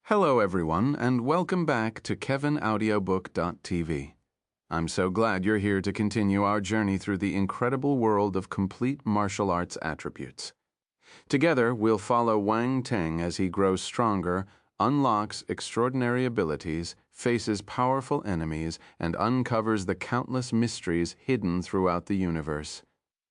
Hello everyone, and welcome back to KevinAudiobook.tv. I'm so glad you're here to continue our journey through the incredible world of complete martial arts attributes. Together, we'll follow Wang Teng as he grows stronger, unlocks extraordinary abilities, faces powerful enemies, and uncovers the countless mysteries hidden throughout the universe.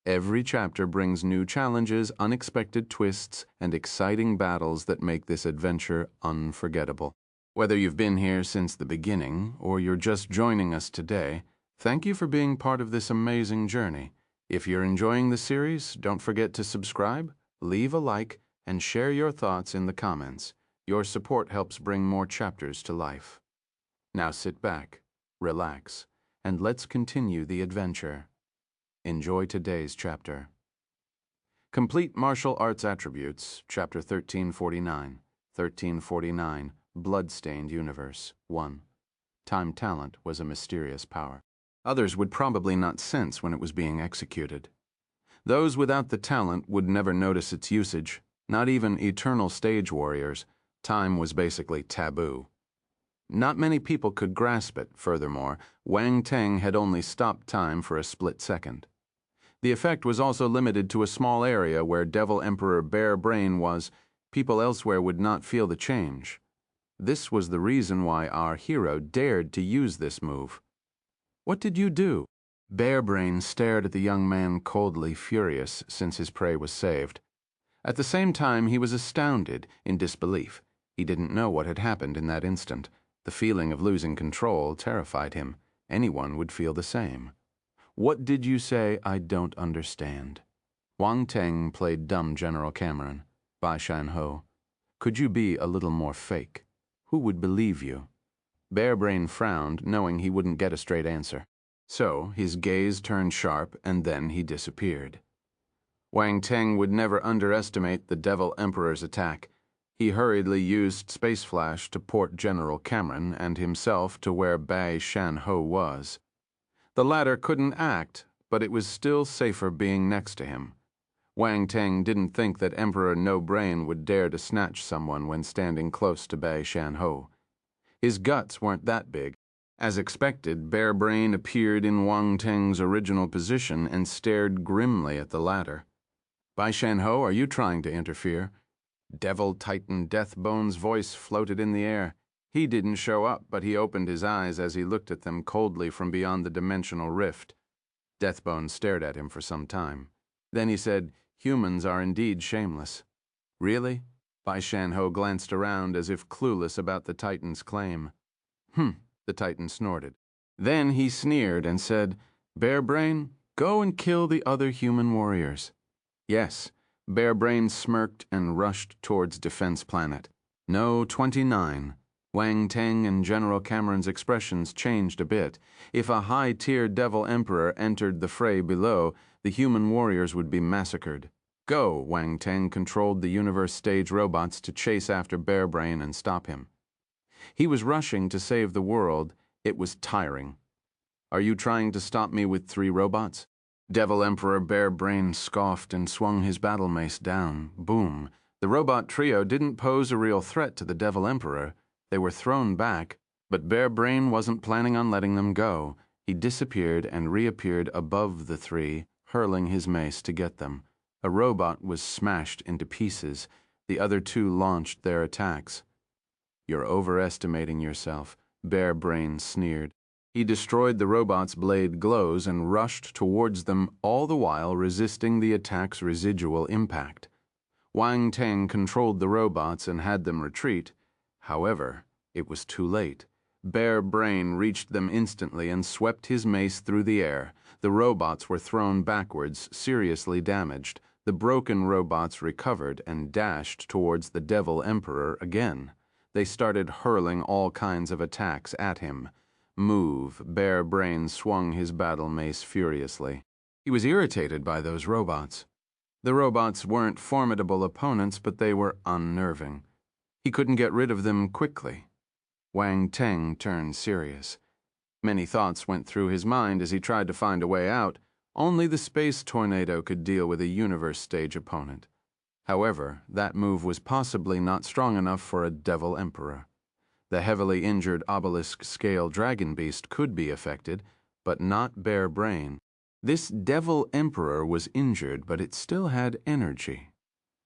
Every chapter brings new challenges, unexpected twists, and exciting battles that make this adventure unforgettable. Whether you've been here since the beginning, or you're just joining us today, thank you for being part of this amazing journey. If you're enjoying the series, don't forget to subscribe, leave a like, and share your thoughts in the comments. Your support helps bring more chapters to life. Now sit back, relax, and let's continue the adventure. Enjoy today's chapter. Complete Martial Arts Attributes, Chapter 1349, Bloodstained Universe, 1. Time talent was a mysterious power. Others would probably not sense when it was being executed. Those without the talent would never notice its usage, not even eternal stage warriors. Time was basically taboo. Not many people could grasp it. Furthermore, Wang Teng had only stopped time for a split second. The effect was also limited to a small area where Devil Emperor Bare Brain was. People elsewhere would not feel the change. This was the reason why our hero dared to use this move. "What did you do?" Bare Brain stared at the young man coldly, furious since his prey was saved. At the same time, he was astounded, in disbelief. He didn't know what had happened in that instant. The feeling of losing control terrified him. Anyone would feel the same. "What did you say? I don't understand." Wang Teng played dumb General Cameron. Bai Shan-ho. "Could you be a little more fake? Who would believe you?" Bare Brain frowned, knowing he wouldn't get a straight answer. So his gaze turned sharp, and then he disappeared. Wang Teng would never underestimate the Devil Emperor's attack. He hurriedly used Space Flash to port General Cameron and himself to where Bai Shan-ho was. The latter couldn't act, but it was still safer being next to him. Wang Teng didn't think that Emperor No Brain would dare to snatch someone when standing close to Bai Shan-ho. His guts weren't that big. As expected, Bare Brain appeared in Wang Teng's original position and stared grimly at the latter. "Bai Shan-ho, are you trying to interfere?" Devil Titan Deathbone's voice floated in the air. He didn't show up, but he opened his eyes as he looked at them coldly from beyond the dimensional rift. Deathbone stared at him for some time. Then he said, "Humans are indeed shameless." "Really?" Bai Shan-ho glanced around as if clueless about the Titan's claim. The Titan snorted. Then he sneered and said, "Bare Brain, go and kill the other human warriors." "Yes." Bare Brain smirked and rushed towards Defense Planet. No, 29. Wang Teng and General Cameron's expressions changed a bit. If a high-tier Devil Emperor entered the fray below, the human warriors would be massacred. "Go!" Wang Teng controlled the universe stage robots to chase after Bare Brain and stop him. He was rushing to save the world. It was tiring. "Are you trying to stop me with 3 robots?" Devil Emperor Bare Brain scoffed and swung his battle mace down. Boom. The robot trio didn't pose a real threat to the Devil Emperor. They were thrown back, but Bare Brain wasn't planning on letting them go. He disappeared and reappeared above the 3, hurling his mace to get them. A robot was smashed into pieces. The other 2 launched their attacks. "You're overestimating yourself," Bare Brain sneered. He destroyed the robot's blade glows and rushed towards them, all the while resisting the attack's residual impact. Wang Teng controlled the robots and had them retreat. However, it was too late. Bare Brain reached them instantly and swept his mace through the air. The robots were thrown backwards, seriously damaged. The broken robots recovered and dashed towards the Devil Emperor again. They started hurling all kinds of attacks at him. "Move." Bare Brain swung his battle mace furiously. He was irritated by those robots. The robots weren't formidable opponents, but they were unnerving. He couldn't get rid of them quickly. Wang Teng turned serious. Many thoughts went through his mind as he tried to find a way out. Only the space tornado could deal with a universe stage opponent. However, that move was possibly not strong enough for a Devil Emperor. The heavily injured obelisk-scale dragon beast could be affected, but not Bear Brain. This Devil Emperor was injured, but it still had energy.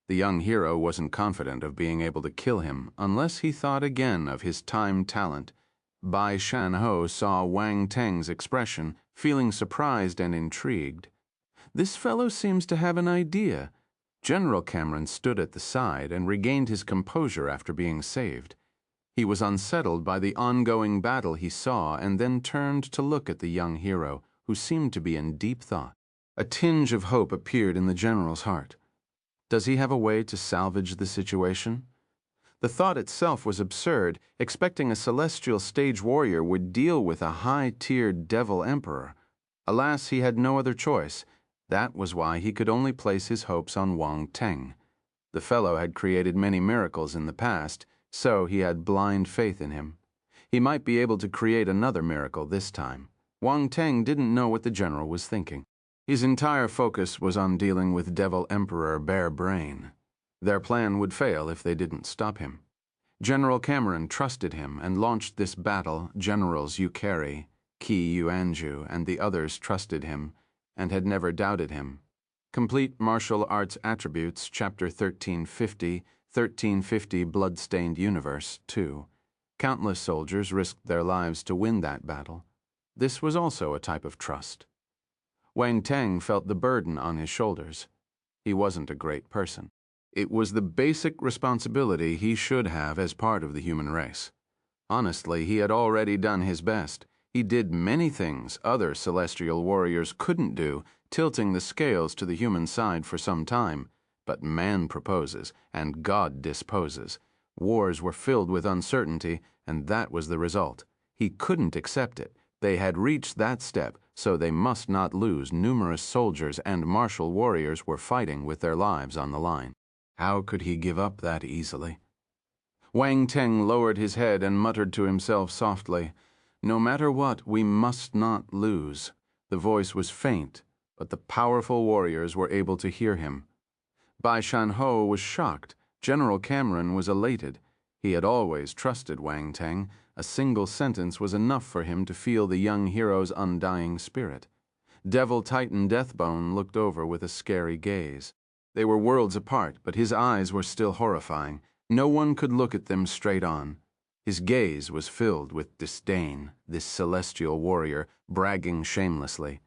The young hero wasn't confident of being able to kill him unless he thought again of his time talent. Bai Shan-ho saw Wang Teng's expression, feeling surprised and intrigued. This fellow seems to have an idea. General Cameron stood at the side and regained his composure after being saved. He was unsettled by the ongoing battle he saw and then turned to look at the young hero, who seemed to be in deep thought. A tinge of hope appeared in the general's heart. Does he have a way to salvage the situation? The thought itself was absurd, expecting a celestial stage warrior would deal with a high-tiered Devil Emperor. Alas, he had no other choice. That was why he could only place his hopes on Wang Teng. The fellow had created many miracles in the past, so he had blind faith in him. He might be able to create another miracle this time. Wang Teng didn't know what the general was thinking. His entire focus was on dealing with Devil Emperor Bear Brain. Their plan would fail if they didn't stop him. General Cameron trusted him and launched this battle. Generals Yukari, Ki Yuanju, and the others trusted him and had never doubted him. Complete Martial Arts Attributes, Chapter 1350 Bloodstained Universe, 2. Countless soldiers risked their lives to win that battle. This was also a type of trust. Wang Teng felt the burden on his shoulders. He wasn't a great person. It was the basic responsibility he should have as part of the human race. Honestly, he had already done his best. He did many things other celestial warriors couldn't do, tilting the scales to the human side for some time. But man proposes, and God disposes. Wars were filled with uncertainty, and that was the result. He couldn't accept it. They had reached that step, so they must not lose. Numerous soldiers and martial warriors were fighting with their lives on the line. How could he give up that easily? Wang Teng lowered his head and muttered to himself softly, "No matter what, we must not lose." The voice was faint, but the powerful warriors were able to hear him. Bai Shan-ho was shocked. General Cameron was elated. He had always trusted Wang Teng. A single sentence was enough for him to feel the young hero's undying spirit. Devil Titan Deathbone looked over with a scary gaze. They were worlds apart, but his eyes were still horrifying. No one could look at them straight on. His gaze was filled with disdain, this celestial warrior bragging shamelessly.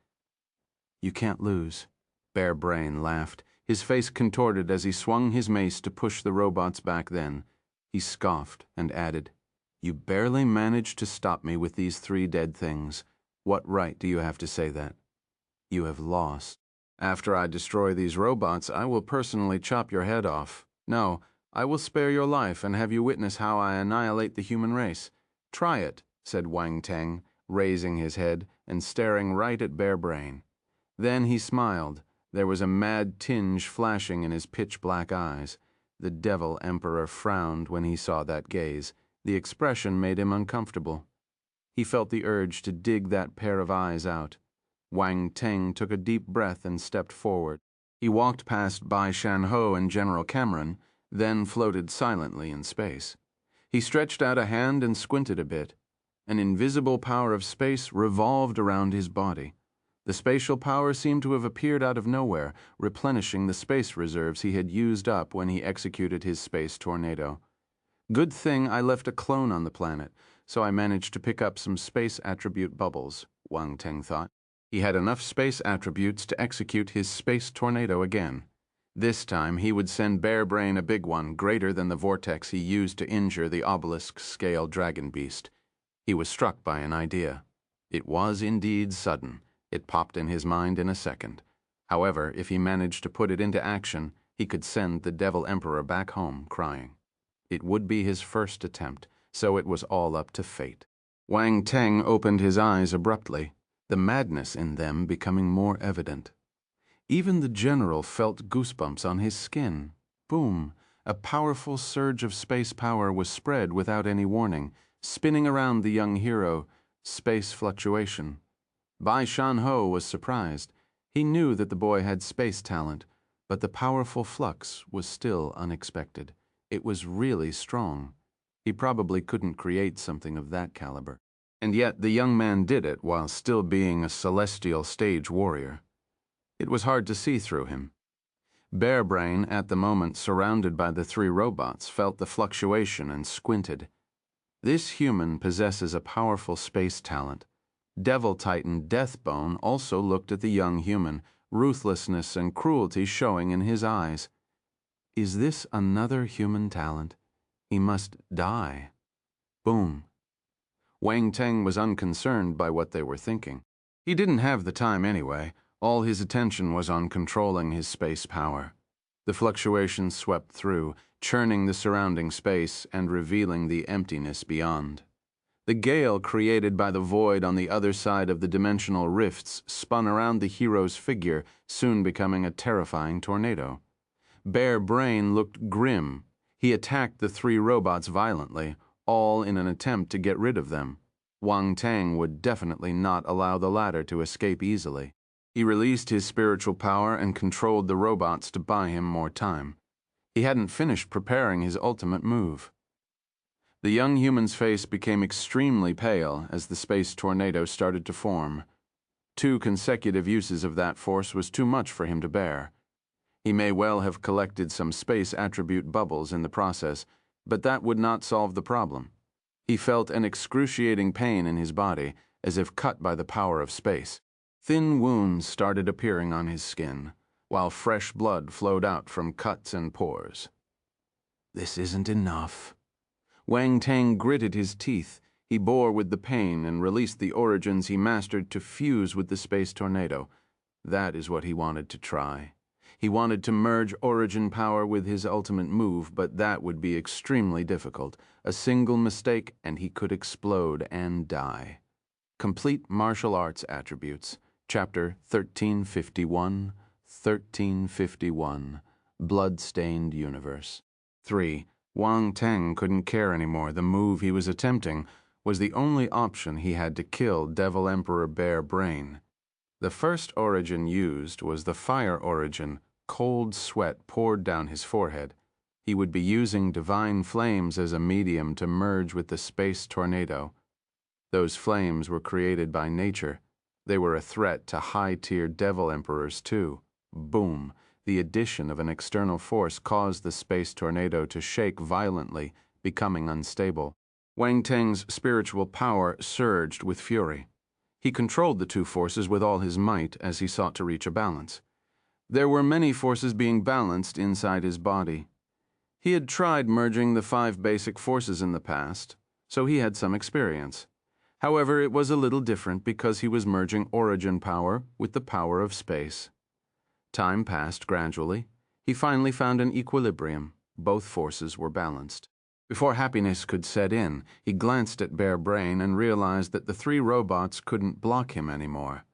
"You can't lose." Bear Brain laughed. His face contorted as he swung his mace to push the robots back. Then he scoffed and added, "You barely managed to stop me with these 3 dead things. What right do you have to say that? You have lost. After I destroy these robots, I will personally chop your head off. No, I will spare your life and have you witness how I annihilate the human race. Try it," said Wang Teng, raising his head and staring right at Bear Brain. Then he smiled. There was a mad tinge flashing in his pitch-black eyes. The Devil Emperor frowned when he saw that gaze. The expression made him uncomfortable. He felt the urge to dig that pair of eyes out. Wang Teng took a deep breath and stepped forward. He walked past Bai Shan-ho and General Cameron, then floated silently in space. He stretched out a hand and squinted a bit. An invisible power of space revolved around his body. The spatial power seemed to have appeared out of nowhere, replenishing the space reserves he had used up when he executed his space tornado. Good thing I left a clone on the planet, so I managed to pick up some space attribute bubbles, Wang Teng thought. He had enough space attributes to execute his space tornado again. This time he would send Bear Brain a big one, greater than the vortex he used to injure the obelisk-scale dragon beast. He was struck by an idea. It was indeed sudden. It popped in his mind in a second. However, if he managed to put it into action, he could send the Devil Emperor back home crying. It would be his first attempt, so it was all up to fate. Wang Teng opened his eyes abruptly, the madness in them becoming more evident. Even the general felt goosebumps on his skin. Boom! A powerful surge of space power was spread without any warning, spinning around the young hero. Space fluctuation. Bai Shan-ho was surprised. He knew that the boy had space talent, But the powerful flux was still unexpected. It was really strong. He probably couldn't create something of that caliber. And yet the young man did it while still being a celestial stage warrior. It was hard to see through him. Bearbrain, at the moment surrounded by the three robots, felt the fluctuation and squinted. This human possesses a powerful space talent. Devil Titan Deathbone also looked at the young human, ruthlessness and cruelty showing in his eyes. Is this another human talent? He must die. Boom. Wang Teng was unconcerned by what they were thinking. He didn't have the time anyway. All his attention was on controlling his space power. The fluctuations swept through, churning the surrounding space and revealing the emptiness beyond. The gale created by the void on the other side of the dimensional rifts spun around the hero's figure, soon becoming a terrifying tornado. Bearbrain looked grim. He attacked the three robots violently, all in an attempt to get rid of them. Wang Teng would definitely not allow the latter to escape easily. He released his spiritual power and controlled the robots to buy him more time. He hadn't finished preparing his ultimate move. The young human's face became extremely pale as the space tornado started to form. 2 consecutive uses of that force was too much for him to bear. He may well have collected some space attribute bubbles in the process, but that would not solve the problem. He felt an excruciating pain in his body, as if cut by the power of space. Thin wounds started appearing on his skin, while fresh blood flowed out from cuts and pores. This isn't enough. Wang Teng gritted his teeth. He bore with the pain and released the origins he mastered to fuse with the space tornado. That is what he wanted to try. He wanted to merge origin power with his ultimate move, but that would be extremely difficult. A single mistake and he could explode and die. Complete martial arts attributes. Chapter 1351, 1351, Bloodstained Universe. 3. Wang Teng couldn't care anymore. The move he was attempting was the only option he had to kill Devil Emperor Bearbrain. The first origin used was the fire origin. Cold sweat poured down his forehead. He would be using divine flames as a medium to merge with the space tornado. Those flames were created by nature. They were a threat to high-tier Devil Emperors too. Boom. The addition of an external force caused the space tornado to shake violently, becoming unstable. Wang Teng's spiritual power surged with fury. He controlled the 2 forces with all his might as he sought to reach a balance. There were many forces being balanced inside his body. He had tried merging the 5 basic forces in the past, so he had some experience. However, it was a little different because he was merging origin power with the power of space. Time passed gradually. He finally found an equilibrium. Both forces were balanced. Before happiness could set in, he glanced at Bearbrain and realized that the 3 robots couldn't block him anymore.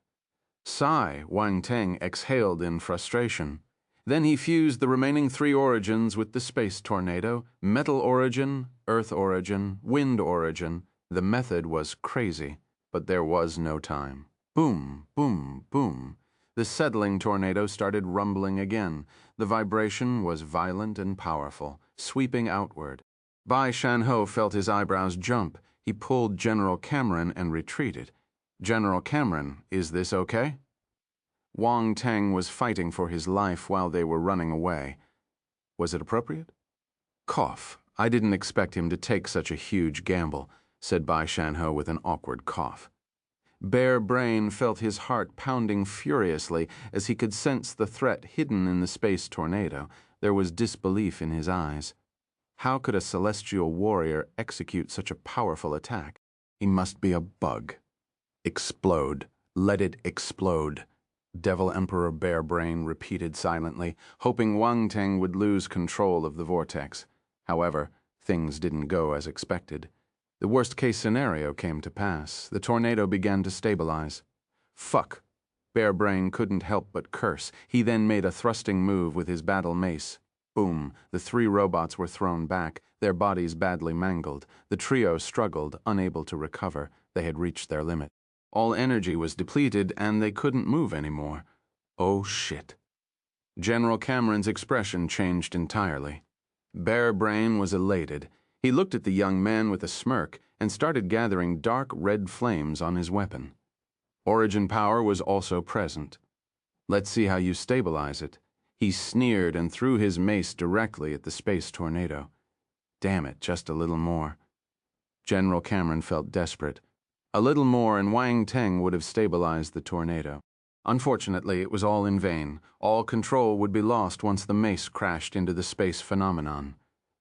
Sigh, Wang Teng exhaled in frustration. Then he fused the remaining 3 origins with the space tornado, metal origin, earth origin, wind origin. The method was crazy, but there was no time. Boom, boom, boom. The settling tornado started rumbling again. The vibration was violent and powerful, sweeping outward. Bai Shanho felt his eyebrows jump. He pulled General Cameron and retreated. General Cameron, is this okay? Wang Teng was fighting for his life while they were running away. Was it appropriate? Cough. I didn't expect him to take such a huge gamble, said Bai Shanho with an awkward cough. Bearbrain felt his heart pounding furiously as he could sense the threat hidden in the space tornado. There was disbelief in his eyes. How could a celestial warrior execute such a powerful attack? He must be a bug. Explode. Let it explode. Devil Emperor Bearbrain repeated silently, hoping Wang Teng would lose control of the vortex. However, things didn't go as expected. The worst-case scenario came to pass. The tornado began to stabilize. Fuck. Bearbrain couldn't help but curse. He then made a thrusting move with his battle mace. Boom. The 3 robots were thrown back, their bodies badly mangled. The trio struggled, unable to recover. They had reached their limit. All energy was depleted, and they couldn't move anymore. Oh shit. General Cameron's expression changed entirely. Bearbrain was elated. He looked at the young man with a smirk and started gathering dark red flames on his weapon. Origin power was also present. "Let's see how you stabilize it." He sneered and threw his mace directly at the space tornado. Damn it, just a little more. General Cameron felt desperate. A little more and Wang Teng would have stabilized the tornado. Unfortunately, it was all in vain. All control would be lost once the mace crashed into the space phenomenon.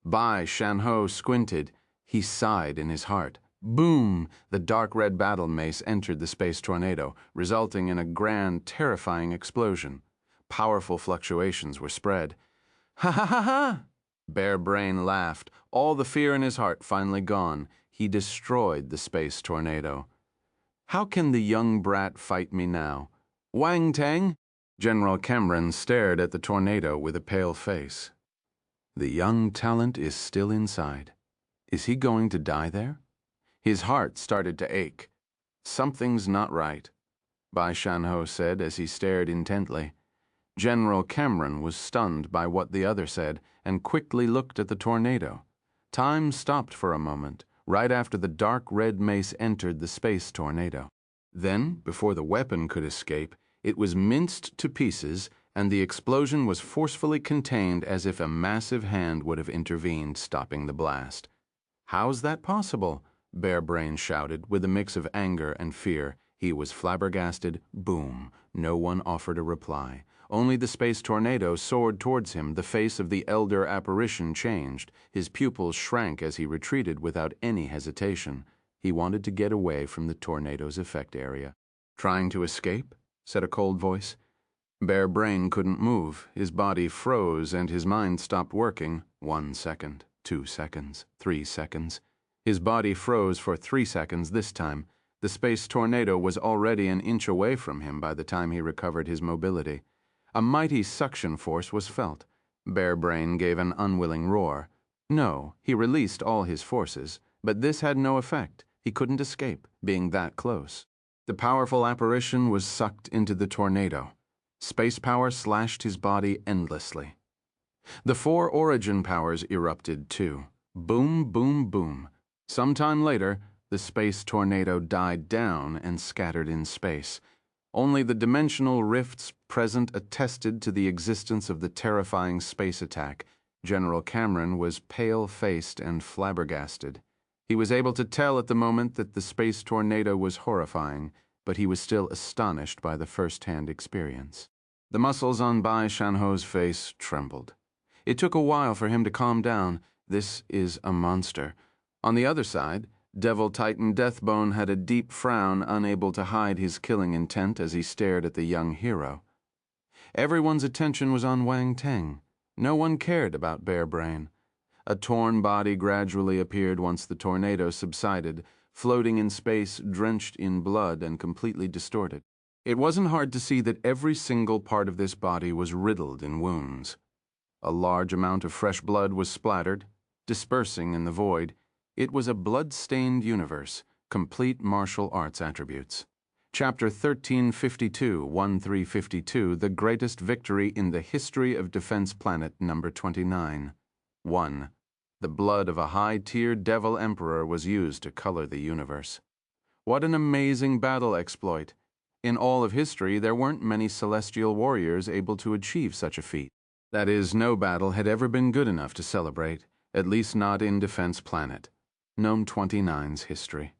Bai Shanho squinted. He sighed in his heart. Boom! The dark red battle mace entered the space tornado, resulting in a grand, terrifying explosion. Powerful fluctuations were spread. "Ha ha ha ha!" Bearbrain laughed, all the fear in his heart finally gone. He destroyed the space tornado. "How can the young brat fight me now? Wang Teng?" General Cameron stared at the tornado with a pale face. The young talent is still inside. Is he going to die there? His heart started to ache. "Something's not right," Bai Shanho said as he stared intently. General Cameron was stunned by what the other said and quickly looked at the tornado. Time stopped for a moment, right after the dark red mace entered the space tornado. Then, before the weapon could escape, it was minced to pieces and the explosion was forcefully contained as if a massive hand would have intervened, stopping the blast. "How's that possible?" Bearbrain shouted with a mix of anger and fear. He was flabbergasted. Boom. No one offered a reply. Only the space tornado soared towards him. The face of the elder apparition changed. His pupils shrank as he retreated without any hesitation. He wanted to get away from the tornado's effect area. "Trying to escape?" said a cold voice. Bearbrain couldn't move. His body froze and his mind stopped working. 1 second, 2 seconds, 3 seconds. His body froze for 3 seconds this time. The space tornado was already an inch away from him by the time he recovered his mobility. A mighty suction force was felt. Bearbrain gave an unwilling roar. No, he released all his forces, but this had no effect. He couldn't escape, being that close. The powerful apparition was sucked into the tornado. Space power slashed his body endlessly. The 4 origin powers erupted too. Boom, boom, boom. Sometime later, the space tornado died down and scattered in space. Only the dimensional rifts present attested to the existence of the terrifying space attack. General Cameron was pale-faced and flabbergasted. He was able to tell at the moment that the space tornado was horrifying, but he was still astonished by the first-hand experience. The muscles on Bai Shanho's face trembled. It took a while for him to calm down. This is a monster. On the other side, Devil Titan Deathbone had a deep frown, unable to hide his killing intent as he stared at the young hero. Everyone's attention was on Wang Teng. No one cared about Bearbrain. A torn body gradually appeared once the tornado subsided, floating in space, drenched in blood and completely distorted. It wasn't hard to see that every single part of this body was riddled in wounds. A large amount of fresh blood was splattered, dispersing in the void. It was a blood-stained universe, complete martial arts attributes. Chapter 1352, 1352, The Greatest Victory in the History of Defense Planet number 29. 1. The blood of a high-tier devil emperor was used to color the universe. What an amazing battle exploit! In all of history, there weren't many celestial warriors able to achieve such a feat. That is, no battle had ever been good enough to celebrate, at least not in Defense Planet. Gnome 29's history.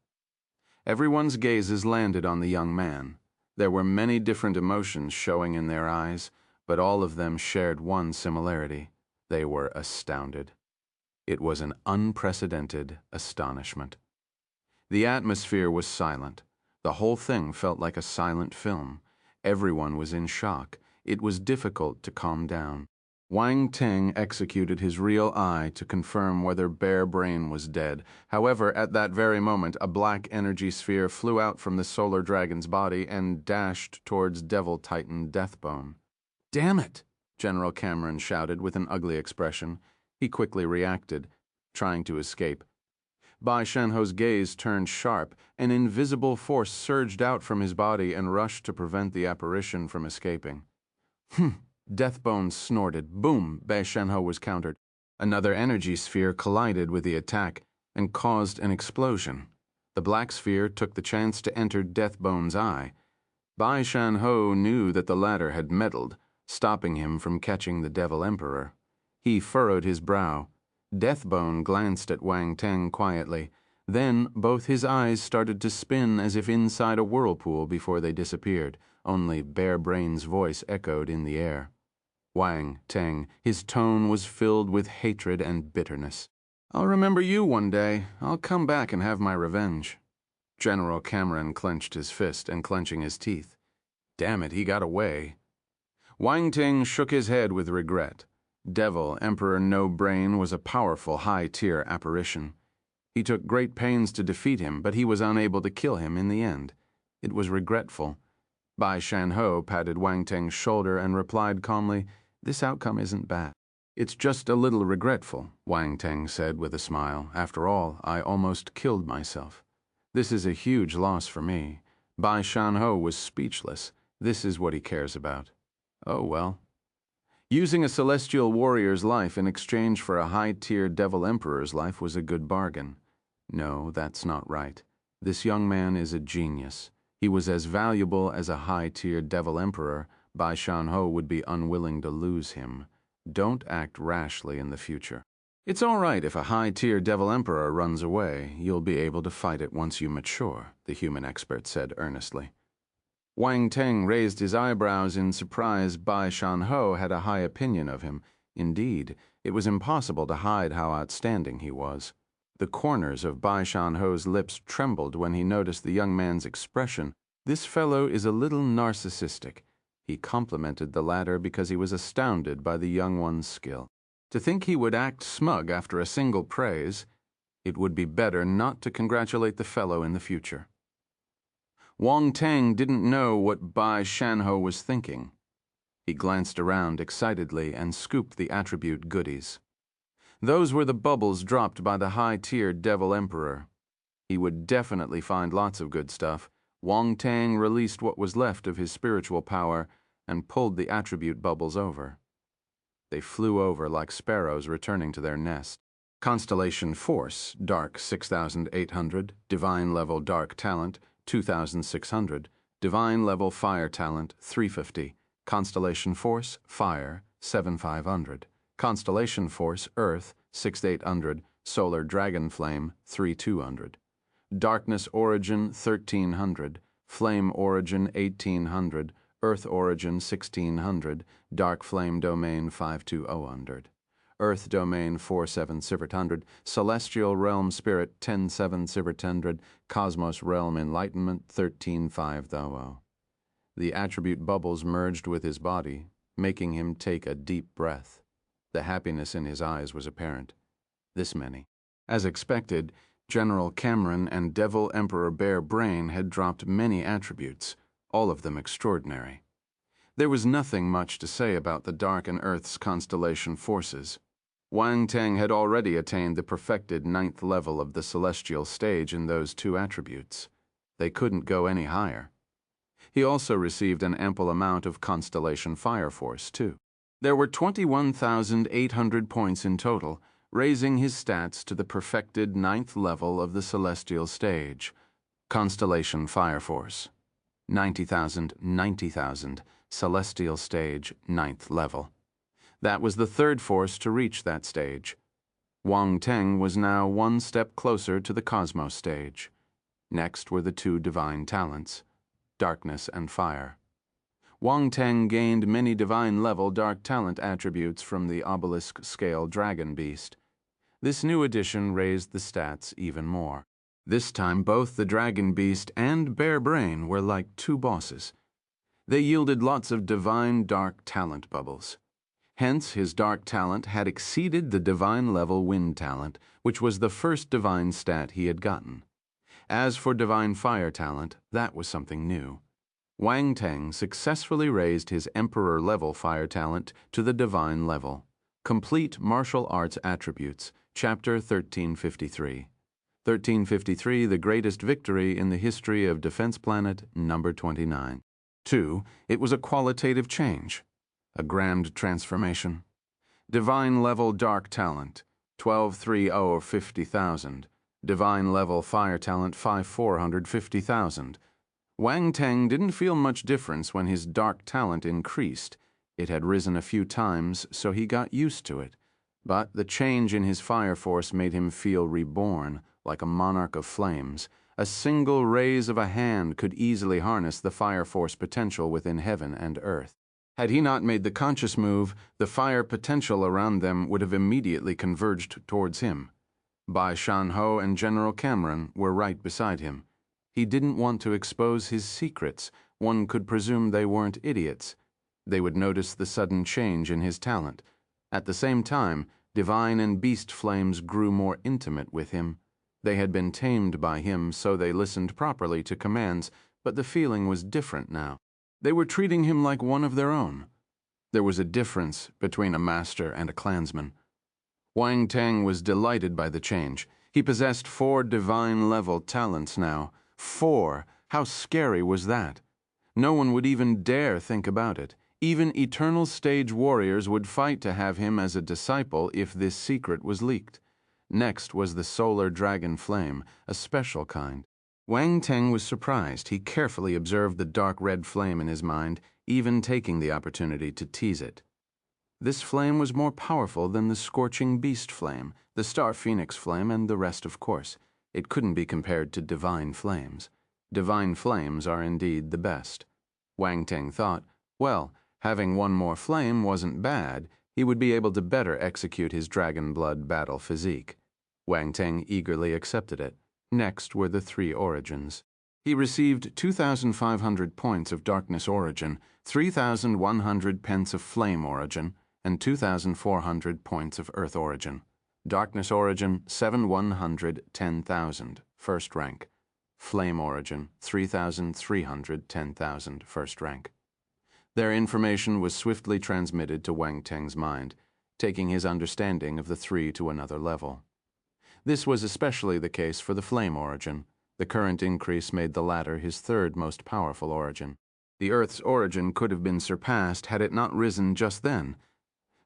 Everyone's gazes landed on the young man. There were many different emotions showing in their eyes, but all of them shared one similarity. They were astounded. It was an unprecedented astonishment. The atmosphere was silent. The whole thing felt like a silent film. Everyone was in shock. It was difficult to calm down. Wang Teng executed his real eye to confirm whether Bearbrain was dead. However, at that very moment, a black energy sphere flew out from the solar dragon's body and dashed towards Devil Titan Deathbone. "Damn it!" General Cameron shouted with an ugly expression. He quickly reacted, trying to escape. Bai Shanho's gaze turned sharp. An invisible force surged out from his body and rushed to prevent the apparition from escaping. Deathbone snorted. Boom! Bai Shanho was countered. Another energy sphere collided with the attack and caused an explosion. The black sphere took the chance to enter Deathbone's eye. Bai Shanho knew that the latter had meddled, stopping him from catching the Devil Emperor. He furrowed his brow. Deathbone glanced at Wang Teng quietly. Then both his eyes started to spin as if inside a whirlpool before they disappeared. Only Bear Brain's voice echoed in the air. Wang Teng, his tone was filled with hatred and bitterness. "I'll remember you one day. I'll come back and have my revenge." General Cameron clenched his fist and clenching his teeth. Damn it, he got away. Wang Teng shook his head with regret. Devil Emperor No Brain was a powerful high-tier apparition. He took great pains to defeat him, but he was unable to kill him in the end. It was regretful. Bai Shanho patted Wang Teng's shoulder and replied calmly, "This outcome isn't bad." "It's just a little regretful," Wang Teng said with a smile. "After all, I almost killed myself. This is a huge loss for me." Bai Shanho was speechless. This is what he cares about. Oh well. Using a celestial warrior's life in exchange for a high-tier Devil Emperor's life was a good bargain. No, that's not right. This young man is a genius. He was as valuable as a high-tier Devil Emperor. Bai Shanho would be unwilling to lose him. Don't act rashly in the future. "It's all right if a high-tier Devil Emperor runs away. You'll be able to fight it once you mature," the human expert said earnestly. Wang Teng raised his eyebrows in surprise. Bai Shanho had a high opinion of him. Indeed, it was impossible to hide how outstanding he was. The corners of Bai Shanho's lips trembled when he noticed the young man's expression. This fellow is a little narcissistic. He complimented the latter because he was astounded by the young one's skill. To think he would act smug after a single praise, it would be better not to congratulate the fellow in the future. Wang Teng didn't know what Bai Shanho was thinking. He glanced around excitedly and scooped the attribute goodies. Those were the bubbles dropped by the high-tier Devil Emperor. He would definitely find lots of good stuff. Wang Teng released what was left of his spiritual power and pulled the attribute bubbles over. They flew over like sparrows returning to their nest. Constellation Force, Dark 6,800, Divine Level Dark Talent, 2,600, Divine Level Fire Talent, 350, Constellation Force, Fire, 7,500, Constellation Force, Earth, 6,800, Solar Dragon Flame, 3,200. Darkness Origin, 1,300, Flame Origin, 1,800, Earth Origin, 1,600, Dark Flame Domain, 5,200. Earth Domain 4,700, Celestial Realm Spirit 10,700, Cosmos Realm Enlightenment 13,500. The attribute bubbles merged with his body, making him take a deep breath. The happiness in his eyes was apparent. This many. As expected, General Cameron and Devil Emperor Bear Brain had dropped many attributes, all of them extraordinary. There was nothing much to say about the Dark and Earth's constellation forces. Wang Teng had already attained the perfected 9th level of the celestial stage in those two attributes. They couldn't go any higher. He also received an ample amount of Constellation Fire Force, too. There were 21,800 points in total, raising his stats to the perfected 9th level of the celestial stage. Constellation Fire Force. 90,000, 90,000, celestial stage, 9th level. That was the third force to reach that stage. Wang Teng was now one step closer to the Cosmos stage. Next were the two divine talents, darkness and fire. Wang Teng gained many divine-level dark talent attributes from the obelisk-scale dragon beast. This new addition raised the stats even more. This time both the dragon beast and Bear Brain were like two bosses. They yielded lots of divine dark talent bubbles. Hence, his dark talent had exceeded the divine-level wind talent, which was the first divine stat he had gotten. As for divine fire talent, that was something new. Wang Teng successfully raised his emperor-level fire talent to the divine level. Complete martial arts attributes, Chapter 1353. 1353, the greatest victory in the history of Defense Planet, number 29. 2. It was a qualitative change. A grand transformation. Divine level dark talent, 123050,000. Divine level fire talent, 5450,000. Wang Teng didn't feel much difference when his dark talent increased. It had risen a few times, so he got used to it. But the change in his fire force made him feel reborn, like a monarch of flames. A single raise of a hand could easily harness the fire force potential within heaven and earth. Had he not made the conscious move, the fire potential around them would have immediately converged towards him. Bai Shan-ho and General Cameron were right beside him. He didn't want to expose his secrets. One could presume they weren't idiots. They would notice the sudden change in his talent. At the same time, divine and beast flames grew more intimate with him. They had been tamed by him, so they listened properly to commands, but the feeling was different now. They were treating him like one of their own. There was a difference between a master and a clansman. Wang Teng was delighted by the change. He possessed 4 divine-level talents now. 4! How scary was that? No one would even dare think about it. Even eternal stage warriors would fight to have him as a disciple if this secret was leaked. Next was the solar dragon flame, a special kind. Wang Teng was surprised. He carefully observed the dark red flame in his mind, even taking the opportunity to tease it. This flame was more powerful than the scorching beast flame, the star phoenix flame, and the rest, of course. It couldn't be compared to divine flames. Divine flames are indeed the best. Wang Teng thought, well, having one more flame wasn't bad. He would be able to better execute his dragon blood battle physique. Wang Teng eagerly accepted it. Next were the 3 origins. He received 2,500 points of darkness origin, 3,100 pence of flame origin, and 2,400 points of earth origin. Darkness origin, 710,000, first rank. Flame origin, 3,310,000, first rank. Their information was swiftly transmitted to Wang Teng's mind, taking his understanding of the 3 to another level. This was especially the case for the flame origin. The current increase made the latter his 3rd most powerful origin. The Earth's origin could have been surpassed had it not risen just then.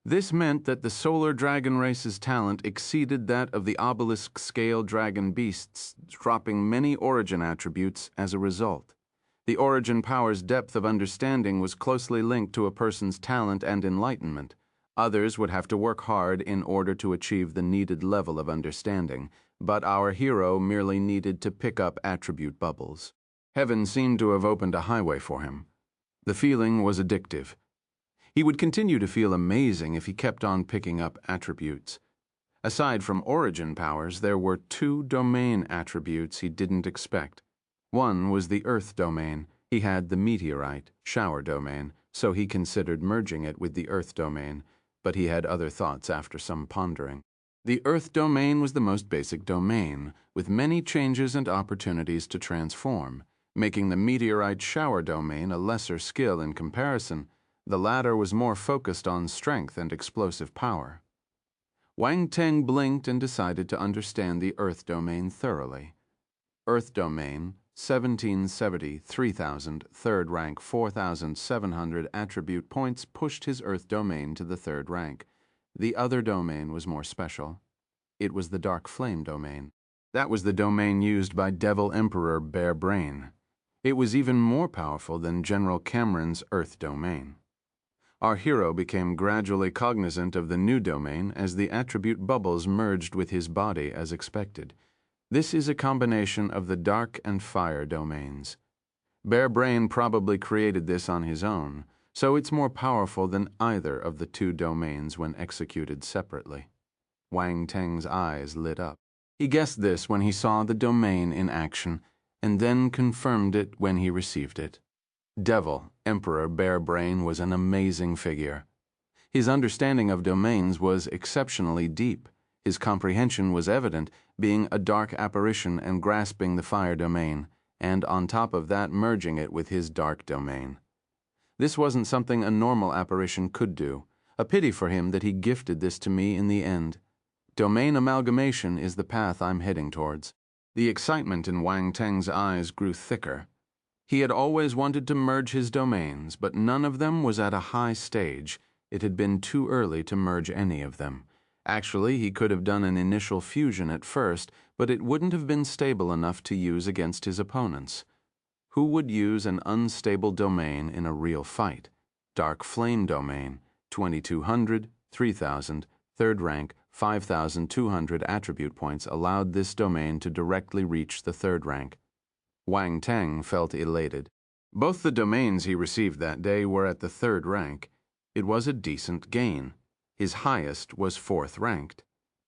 This meant that the solar dragon race's talent exceeded that of the obelisk-scale dragon beasts, dropping many origin attributes as a result. The origin power's depth of understanding was closely linked to a person's talent and enlightenment. Others would have to work hard in order to achieve the needed level of understanding, but our hero merely needed to pick up attribute bubbles. Heaven seemed to have opened a highway for him. The feeling was addictive. He would continue to feel amazing if he kept on picking up attributes. Aside from origin powers, there were 2 domain attributes he didn't expect. One was the Earth domain. He had the meteorite, shower domain, so he considered merging it with the Earth domain, but he had other thoughts after some pondering. The Earth domain was the most basic domain, with many changes and opportunities to transform, making the meteorite shower domain a lesser skill in comparison. The latter was more focused on strength and explosive power. Wang Teng blinked and decided to understand the Earth domain thoroughly. Earth domain, 1770, 3,000, 3rd rank, 4,700 attribute points pushed his Earth domain to the 3rd rank. The other domain was more special. It was the Dark Flame domain. That was the domain used by Devil Emperor Bear Brain. It was even more powerful than General Cameron's Earth domain. Our hero became gradually cognizant of the new domain as the attribute bubbles merged with his body as expected. This is a combination of the dark and fire domains. Bear Brain probably created this on his own, so it's more powerful than either of the 2 domains when executed separately. Wang Teng's eyes lit up. He guessed this when he saw the domain in action, and then confirmed it when he received it. Devil Emperor Bear Brain was an amazing figure. His understanding of domains was exceptionally deep. His comprehension was evident, being a dark apparition and grasping the fire domain, and on top of that merging it with his dark domain. This wasn't something a normal apparition could do. A pity for him that he gifted this to me in the end. Domain amalgamation is the path I'm heading towards. The excitement in Wang Teng's eyes grew thicker. He had always wanted to merge his domains, but none of them was at a high stage. It had been too early to merge any of them. Actually, he could have done an initial fusion at first, but it wouldn't have been stable enough to use against his opponents. Who would use an unstable domain in a real fight? Dark Flame domain, 2200, 3000, third rank, 5200 attribute points allowed this domain to directly reach the third rank. Wang Teng felt elated. Both the domains he received that day were at the third rank. It was a decent gain. His highest was fourth ranked.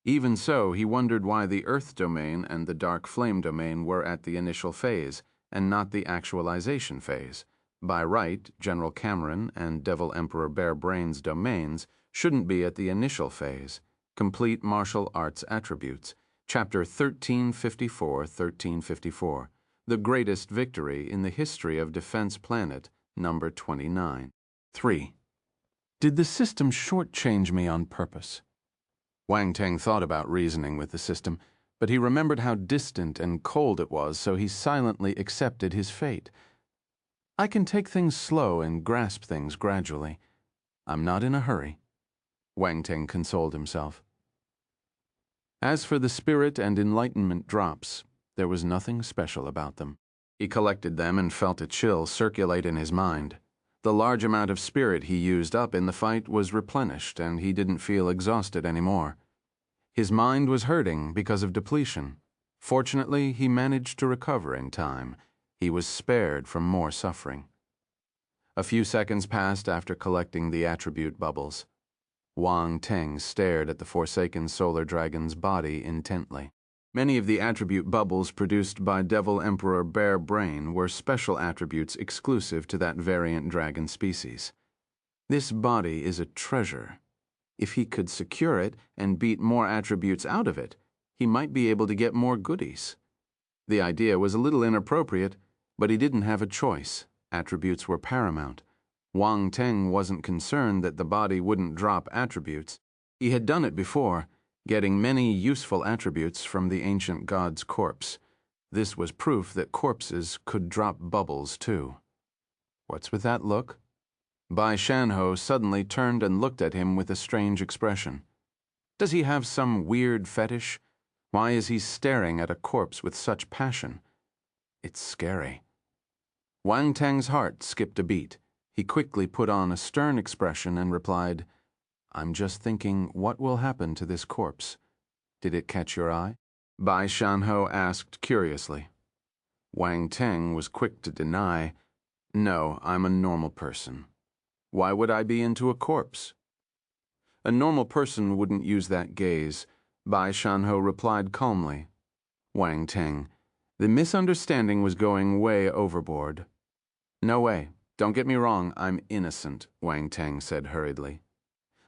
Even so, he wondered why the Earth domain and the Dark Flame domain were at the initial phase, and not the actualization phase. By right, General Cameron and Devil Emperor Bear Brain's domains shouldn't be at the initial phase. Complete Martial Arts Attributes, Chapter 1354-1354. The greatest victory in the history of Defense Planet, number 29. 3. Did the system shortchange me on purpose? Wang Teng thought about reasoning with the system, but he remembered how distant and cold it was, so he silently accepted his fate. I can take things slow and grasp things gradually. I'm not in a hurry. Wang Teng consoled himself. As for the spirit and enlightenment drops, there was nothing special about them. He collected them and felt a chill circulate in his mind. The large amount of spirit he used up in the fight was replenished, and he didn't feel exhausted anymore. His mind was hurting because of depletion. Fortunately, he managed to recover in time. He was spared from more suffering. A few seconds passed after collecting the attribute bubbles. Wang Teng stared at the Forsaken Solar Dragon's body intently. Many of the attribute bubbles produced by Devil Emperor Bear Brain were special attributes exclusive to that variant dragon species. This body is a treasure. If he could secure it and beat more attributes out of it, he might be able to get more goodies. The idea was a little inappropriate, but he didn't have a choice. Attributes were paramount. Wang Teng wasn't concerned that the body wouldn't drop attributes. He had done it before, getting many useful attributes from the ancient god's corpse. This was proof that corpses could drop bubbles too. What's with that look? Bai Shanho suddenly turned and looked at him with a strange expression. Does he have some weird fetish? Why is he staring at a corpse with such passion? It's scary. Wang Teng's heart skipped a beat. He quickly put on a stern expression and replied, I'm just thinking, what will happen to this corpse? Did it catch your eye? Bai Shanho asked curiously. Wang Teng was quick to deny, No, I'm a normal person. Why would I be into a corpse? A normal person wouldn't use that gaze. Bai Shanho replied calmly. Wang Teng, the misunderstanding was going way overboard. No way. Don't get me wrong, I'm innocent, Wang Teng said hurriedly.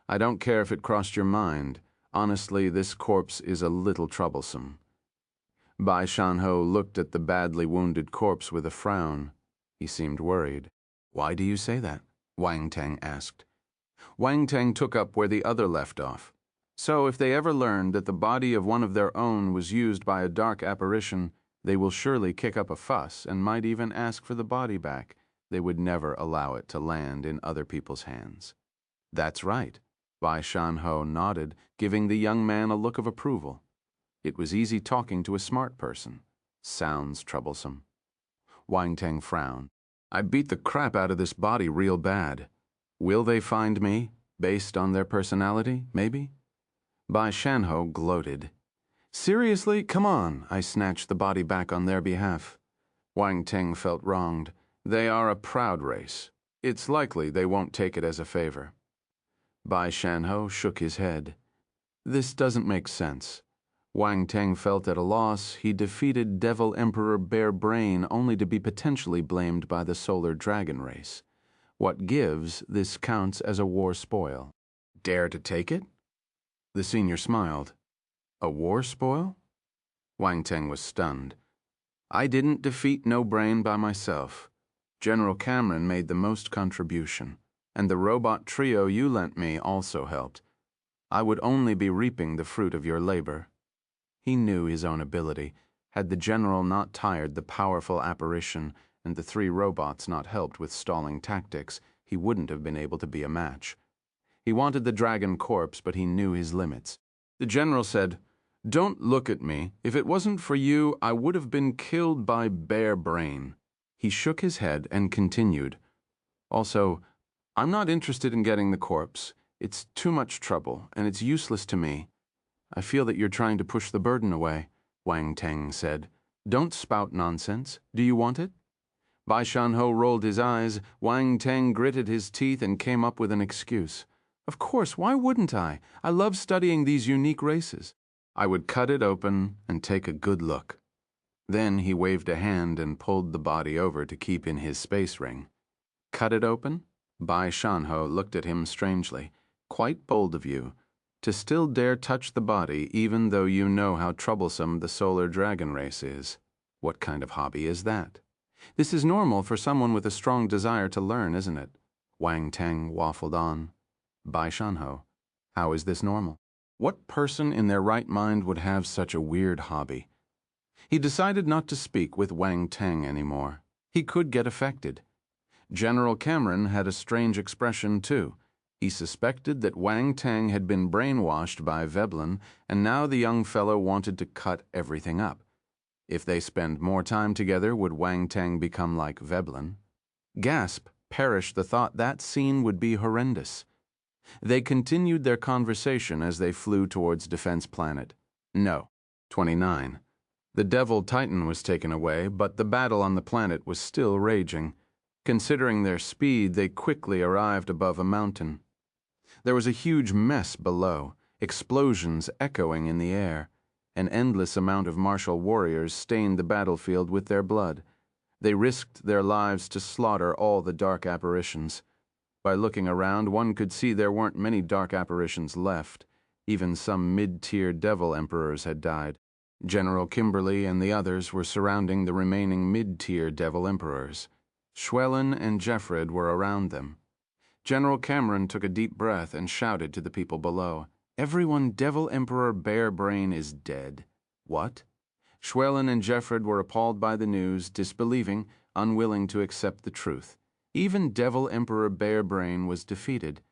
I don't care if it crossed your mind. Honestly, this corpse is a little troublesome. Bai Shanho looked at the badly wounded corpse with a frown. He seemed worried. Why do you say that? Wang Teng asked. Wang Teng took up where the other left off. So if they ever learn that the body of one of their own was used by a dark apparition, they will surely kick up a fuss and might even ask for the body back. They would never allow it to land in other people's hands. That's right. Bai Shanho nodded, giving the young man a look of approval. It was easy talking to a smart person. Sounds troublesome. Wang Teng frowned. I beat the crap out of this body real bad. Will they find me, based on their personality, maybe? Bai Shanho gloated. Seriously? Come on. I snatched the body back on their behalf. Wang Teng felt wronged. They are a proud race. It's likely they won't take it as a favor. Bai Shanho shook his head. This doesn't make sense. Wang Teng felt at a loss. He defeated Devil Emperor Bear Brain only to be potentially blamed by the Solar Dragon race. What gives, this counts as a war spoil. Dare to take it? The senior smiled. A war spoil? Wang Teng was stunned. I didn't defeat No Brain by myself. General Cameron made the most contribution, and the robot trio you lent me also helped. I would only be reaping the fruit of your labor. He knew his own ability. Had the general not tired the powerful apparition, and the 3 robots not helped with stalling tactics, he wouldn't have been able to be a match. He wanted the dragon corpse, but he knew his limits. The general said, "Don't look at me. If it wasn't for you, I would have been killed by bare brain." He shook his head and continued, "Also, I'm not interested in getting the corpse. It's too much trouble, and it's useless to me." "I feel that you're trying to push the burden away," Wang Teng said. "Don't spout nonsense. Do you want it?" Bai Shanho rolled his eyes. Wang Teng gritted his teeth and came up with an excuse. "Of course, why wouldn't I? I love studying these unique races. I would cut it open and take a good look." Then he waved a hand and pulled the body over to keep in his space ring. "Cut it open?" Bai Shanho looked at him strangely. "Quite bold of you. To still dare touch the body even though you know how troublesome the solar dragon race is. What kind of hobby is that?" "This is normal for someone with a strong desire to learn, isn't it?" Wang Teng waffled on. "Bai Shanho, how is this normal? What person in their right mind would have such a weird hobby?" He decided not to speak with Wang Teng anymore. He could get affected. General Cameron had a strange expression too. He suspected that Wang Teng had been brainwashed by Veblen, and now the young fellow wanted to cut everything up. If they spend more time together, would Wang Teng become like Veblen? Gasp, perish the thought that scene would be horrendous. They continued their conversation as they flew towards Defense Planet. No. 29. The Devil Titan was taken away, but the battle on the planet was still raging. Considering their speed, they quickly arrived above a mountain. There was a huge mess below, explosions echoing in the air. An endless amount of martial warriors stained the battlefield with their blood. They risked their lives to slaughter all the dark apparitions. By looking around, one could see there weren't many dark apparitions left. Even some mid-tier devil emperors had died. General Kimberly and the others were surrounding the remaining mid-tier devil emperors. Schwellen and Jeffred were around them. General Cameron took a deep breath and shouted to the people below, "Everyone Devil Emperor Barebrain is dead." "What?" Schwellen and Jeffred were appalled by the news, disbelieving, unwilling to accept the truth. Even Devil Emperor Barebrain was defeated.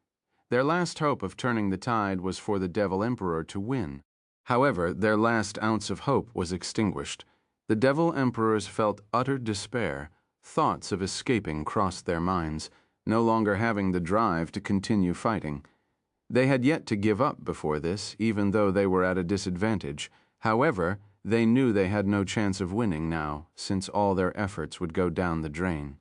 Their last hope of turning the tide was for the Devil Emperor to win. However, their last ounce of hope was extinguished. The Devil Emperors felt utter despair. Thoughts of escaping crossed their minds, no longer having the drive to continue fighting. They had yet to give up before this, even though they were at a disadvantage. However, they knew they had no chance of winning now, since all their efforts would go down the drain.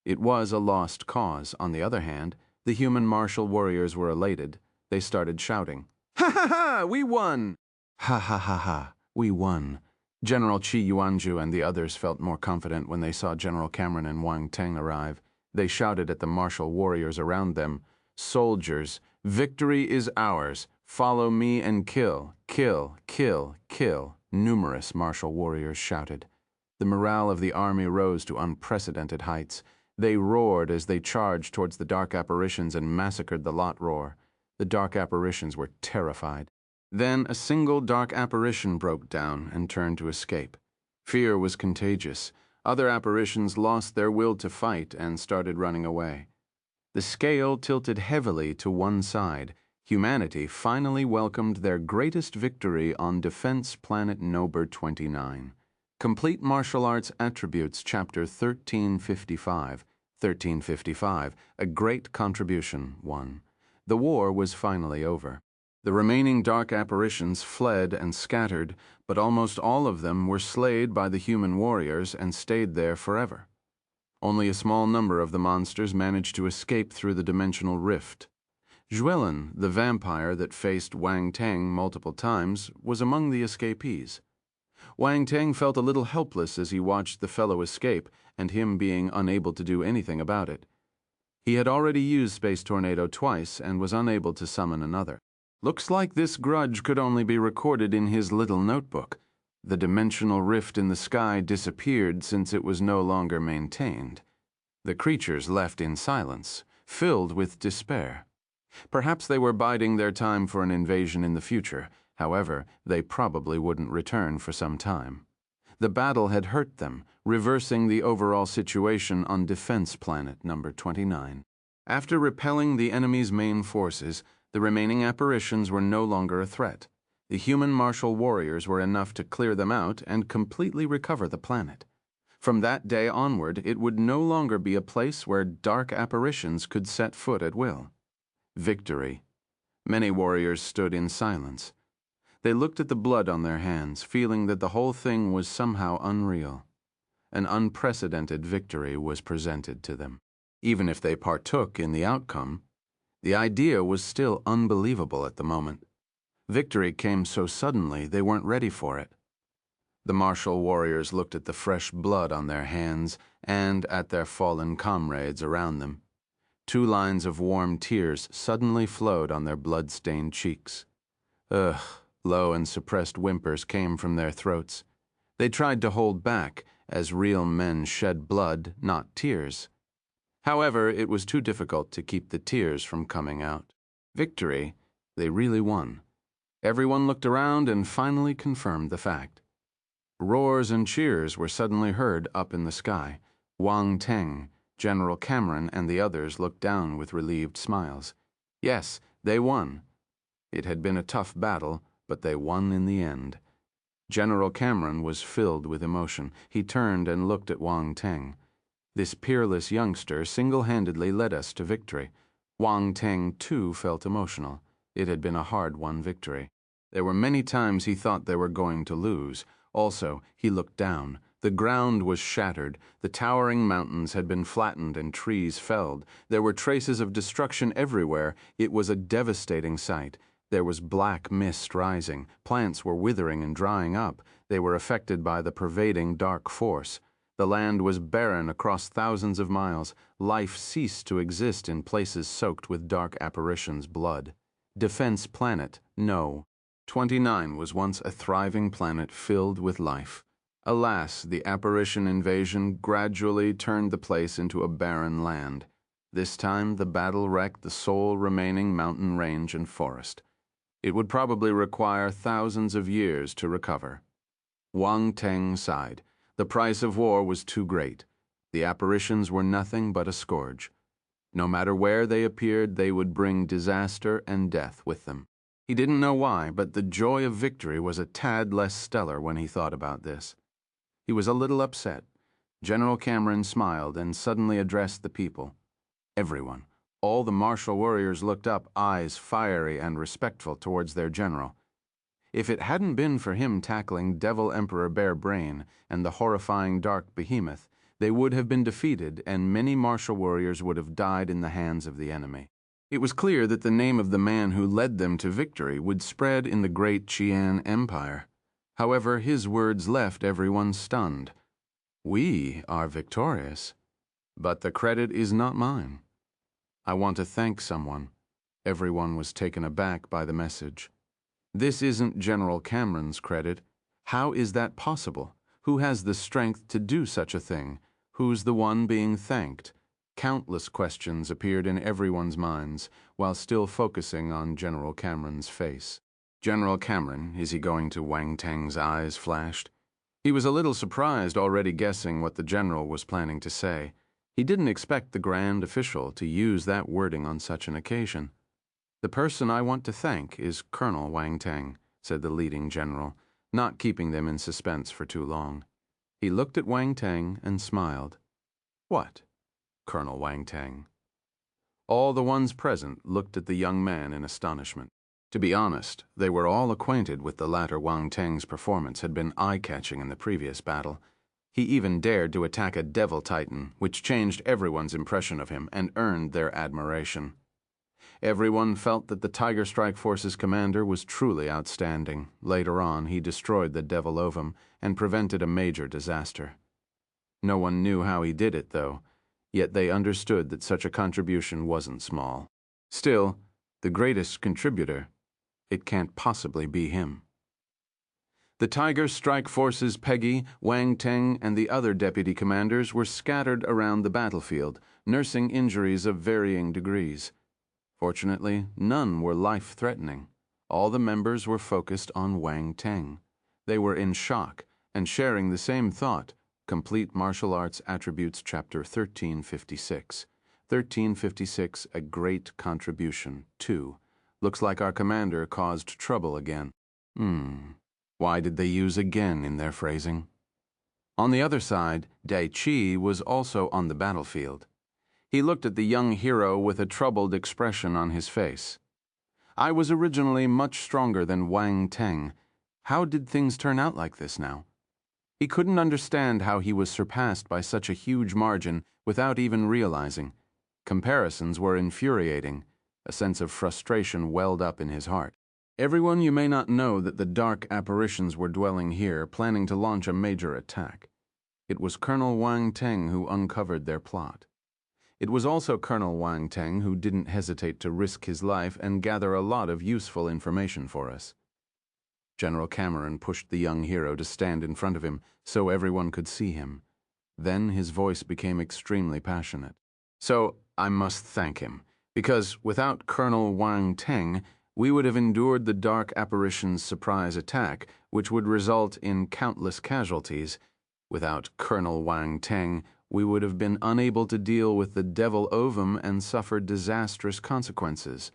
It was a lost cause. On the other hand, the human martial warriors were elated. They started shouting, "Ha ha ha! We won!" "Ha ha ha ha! We won!" General Chi Yuanju and the others felt more confident when they saw General Cameron and Wang Teng arrive. They shouted at the martial warriors around them, "Soldiers, victory is ours. Follow me and kill, kill, kill, kill." Numerous martial warriors shouted. The morale of the army rose to unprecedented heights. They roared as they charged towards the dark apparitions and massacred the lot roar. The dark apparitions were terrified. Then a single dark apparition broke down and turned to escape. Fear was contagious. Other apparitions lost their will to fight and started running away. The scale tilted heavily to one side. Humanity finally welcomed their greatest victory on Defense Planet Nober 29. Complete Martial Arts Attributes, Chapter 1355. 1355, A Great Contribution 1. The war was finally over. The remaining dark apparitions fled and scattered, but almost all of them were slayed by the human warriors and stayed there forever. Only a small number of the monsters managed to escape through the dimensional rift. Schwellen, the vampire that faced Wang Teng multiple times, was among the escapees. Wang Teng felt a little helpless as he watched the fellow escape and him being unable to do anything about it. He had already used Space Tornado twice and was unable to summon another. Looks like this grudge could only be recorded in his little notebook. The dimensional rift in the sky disappeared since it was no longer maintained. The creatures left in silence, filled with despair. Perhaps they were biding their time for an invasion in the future. However, they probably wouldn't return for some time. The battle had hurt them, reversing the overall situation on Defense Planet number 29. After repelling the enemy's main forces, the remaining apparitions were no longer a threat. The human martial warriors were enough to clear them out and completely recover the planet. From that day onward, it would no longer be a place where dark apparitions could set foot at will. Victory. Many warriors stood in silence. They looked at the blood on their hands, feeling that the whole thing was somehow unreal. An unprecedented victory was presented to them. Even if they partook in the outcome, the idea was still unbelievable at the moment. Victory came so suddenly they weren't ready for it. The martial warriors looked at the fresh blood on their hands and at their fallen comrades around them. 2 lines of warm tears suddenly flowed on their blood-stained cheeks. Ugh, low and suppressed whimpers came from their throats. They tried to hold back, as real men shed blood, not tears. However, it was too difficult to keep the tears from coming out. Victory, they really won. Everyone looked around and finally confirmed the fact. Roars and cheers were suddenly heard up in the sky. Wang Teng, General Cameron, and the others looked down with relieved smiles. Yes, they won. It had been a tough battle, but they won in the end. General Cameron was filled with emotion. He turned and looked at Wang Teng. This peerless youngster single-handedly led us to victory. Wang Teng, too, felt emotional. It had been a hard-won victory. There were many times he thought they were going to lose. Also, he looked down. The ground was shattered. The towering mountains had been flattened and trees felled. There were traces of destruction everywhere. It was a devastating sight. There was black mist rising. Plants were withering and drying up. They were affected by the pervading dark force. The land was barren across thousands of miles. Life ceased to exist in places soaked with dark apparitions' blood. Defense Planet, no. 29 was once a thriving planet filled with life. Alas, the apparition invasion gradually turned the place into a barren land. This time, the battle wrecked the sole remaining mountain range and forest. It would probably require thousands of years to recover. Wang Teng sighed. The price of war was too great. The apparitions were nothing but a scourge. No matter where they appeared, they would bring disaster and death with them. He didn't know why, but the joy of victory was a tad less stellar when he thought about this. He was a little upset. General Cameron smiled and suddenly addressed the people. Everyone, all the martial warriors looked up, eyes fiery and respectful towards their general. If it hadn't been for him tackling Devil Emperor Bear Brain and the horrifying Dark Behemoth, they would have been defeated and many martial warriors would have died in the hands of the enemy. It was clear that the name of the man who led them to victory would spread in the great Qian Empire. However, his words left everyone stunned. We are victorious, but the credit is not mine. I want to thank someone. Everyone was taken aback by the message. This isn't General Cameron's credit. How is that possible? Who has the strength to do such a thing? Who's the one being thanked? Countless questions appeared in everyone's minds, while still focusing on General Cameron's face. General Cameron, is he going to Wang Teng's eyes flashed? He was a little surprised, already guessing what the general was planning to say. He didn't expect the grand official to use that wording on such an occasion. The person I want to thank is Colonel Wang Teng, said the leading general, not keeping them in suspense for too long. He looked at Wang Teng and smiled. What? Colonel Wang Teng. All the ones present looked at the young man in astonishment. To be honest, they were all acquainted with the latter. Wang Teng's performance had been eye-catching in the previous battle. He even dared to attack a devil titan, which changed everyone's impression of him and earned their admiration. Everyone felt that the Tiger Strike Force's commander was truly outstanding. Later on, he destroyed the Devil Ovum and prevented a major disaster. No one knew how he did it, though, yet they understood that such a contribution wasn't small. Still, the greatest contributor, it can't possibly be him. The Tiger Strike Force's Peggy, Wang Teng, and the other deputy commanders were scattered around the battlefield, nursing injuries of varying degrees. Fortunately, none were life-threatening. All the members were focused on Wang Teng. They were in shock, and sharing the same thought. Complete Martial Arts Attributes, Chapter 1356. 1356, A Great Contribution. 2. Looks like our commander caused trouble again. Why did they use again in their phrasing? On the other side, Dai Chi was also on the battlefield. He looked at the young hero with a troubled expression on his face. I was originally much stronger than Wang Teng. How did things turn out like this now? He couldn't understand how he was surpassed by such a huge margin without even realizing. Comparisons were infuriating. A sense of frustration welled up in his heart. Everyone, you may not know that the dark apparitions were dwelling here, planning to launch a major attack. It was Colonel Wang Teng who uncovered their plot. It was also Colonel Wang Teng who didn't hesitate to risk his life and gather a lot of useful information for us. General Cameron pushed the young hero to stand in front of him so everyone could see him. Then his voice became extremely passionate. So, I must thank him, because without Colonel Wang Teng, we would have endured the dark apparition's surprise attack, which would result in countless casualties. Without Colonel Wang Teng, we would have been unable to deal with the devil ovum and suffered disastrous consequences.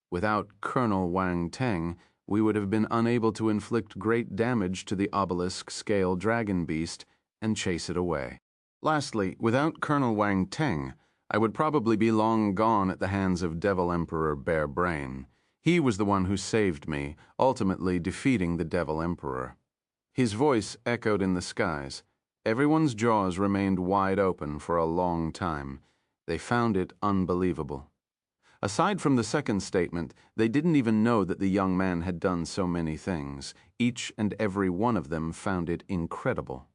Without Colonel Wang Teng, we would have been unable to inflict great damage to the obelisk-scale dragon beast and chase it away. Lastly, without Colonel Wang Teng, I would probably be long gone at the hands of Devil Emperor Bare Brain. He was the one who saved me, ultimately defeating the Devil Emperor. His voice echoed in the skies. Everyone's jaws remained wide open for a long time. They found it unbelievable. Aside from the second statement, they didn't even know that the young man had done so many things. Each and every one of them found it incredible.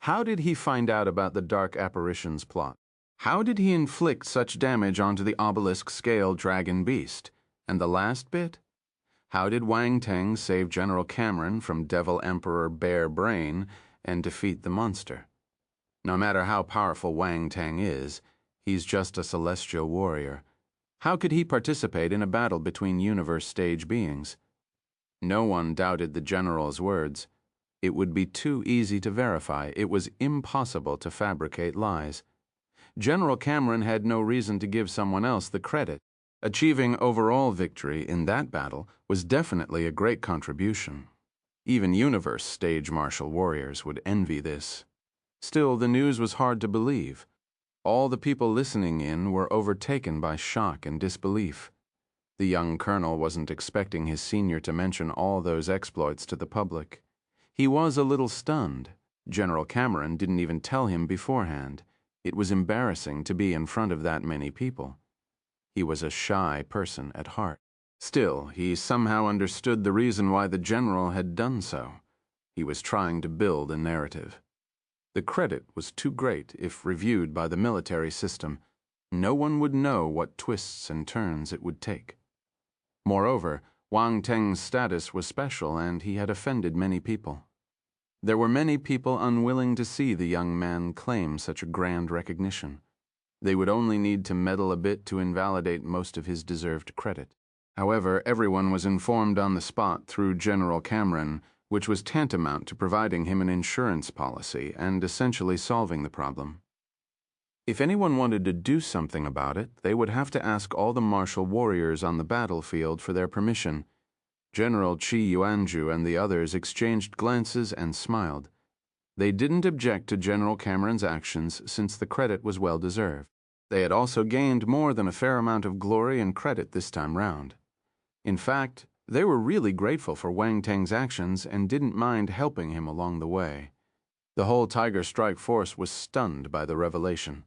How did he find out about the dark apparition's plot? How did he inflict such damage onto the obelisk-scale dragon beast? And the last bit? How did Wang Teng save General Cameron from Devil Emperor Bare Brain and defeat the monster? No matter how powerful Wang Teng is, he's just a celestial warrior. How could he participate in a battle between universe-stage beings? No one doubted the general's words. It would be too easy to verify. It was impossible to fabricate lies. General Cameron had no reason to give someone else the credit. Achieving overall victory in that battle was definitely a great contribution. Even universe-stage martial warriors would envy this. Still, the news was hard to believe. All the people listening in were overtaken by shock and disbelief. The young colonel wasn't expecting his senior to mention all those exploits to the public. He was a little stunned. General Cameron didn't even tell him beforehand. It was embarrassing to be in front of that many people. He was a shy person at heart. Still, he somehow understood the reason why the general had done so. He was trying to build a narrative. The credit was too great if reviewed by the military system. No one would know what twists and turns it would take. Moreover, Wang Teng's status was special and he had offended many people. There were many people unwilling to see the young man claim such a grand recognition. They would only need to meddle a bit to invalidate most of his deserved credit. However, everyone was informed on the spot through General Cameron, which was tantamount to providing him an insurance policy and essentially solving the problem. If anyone wanted to do something about it, they would have to ask all the martial warriors on the battlefield for their permission. General Chi Yuanju and the others exchanged glances and smiled. They didn't object to General Cameron's actions since the credit was well deserved. They had also gained more than a fair amount of glory and credit this time round. In fact, they were really grateful for Wang Teng's actions and didn't mind helping him along the way. The whole Tiger Strike force was stunned by the revelation.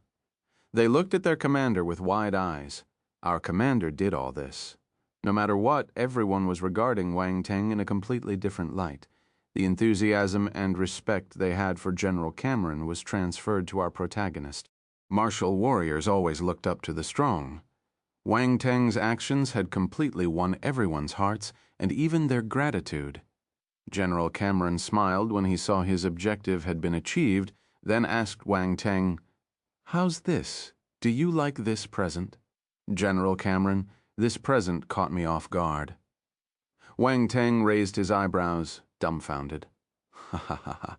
They looked at their commander with wide eyes. Our commander did all this. No matter what, everyone was regarding Wang Teng in a completely different light. The enthusiasm and respect they had for General Cameron was transferred to our protagonist. Martial warriors always looked up to the strong. Wang Teng's actions had completely won everyone's hearts and even their gratitude. General Cameron smiled when he saw his objective had been achieved, then asked Wang Teng, "How's this? Do you like this present?" "General Cameron, this present caught me off guard." Wang Teng raised his eyebrows, dumbfounded. Ha ha ha ha.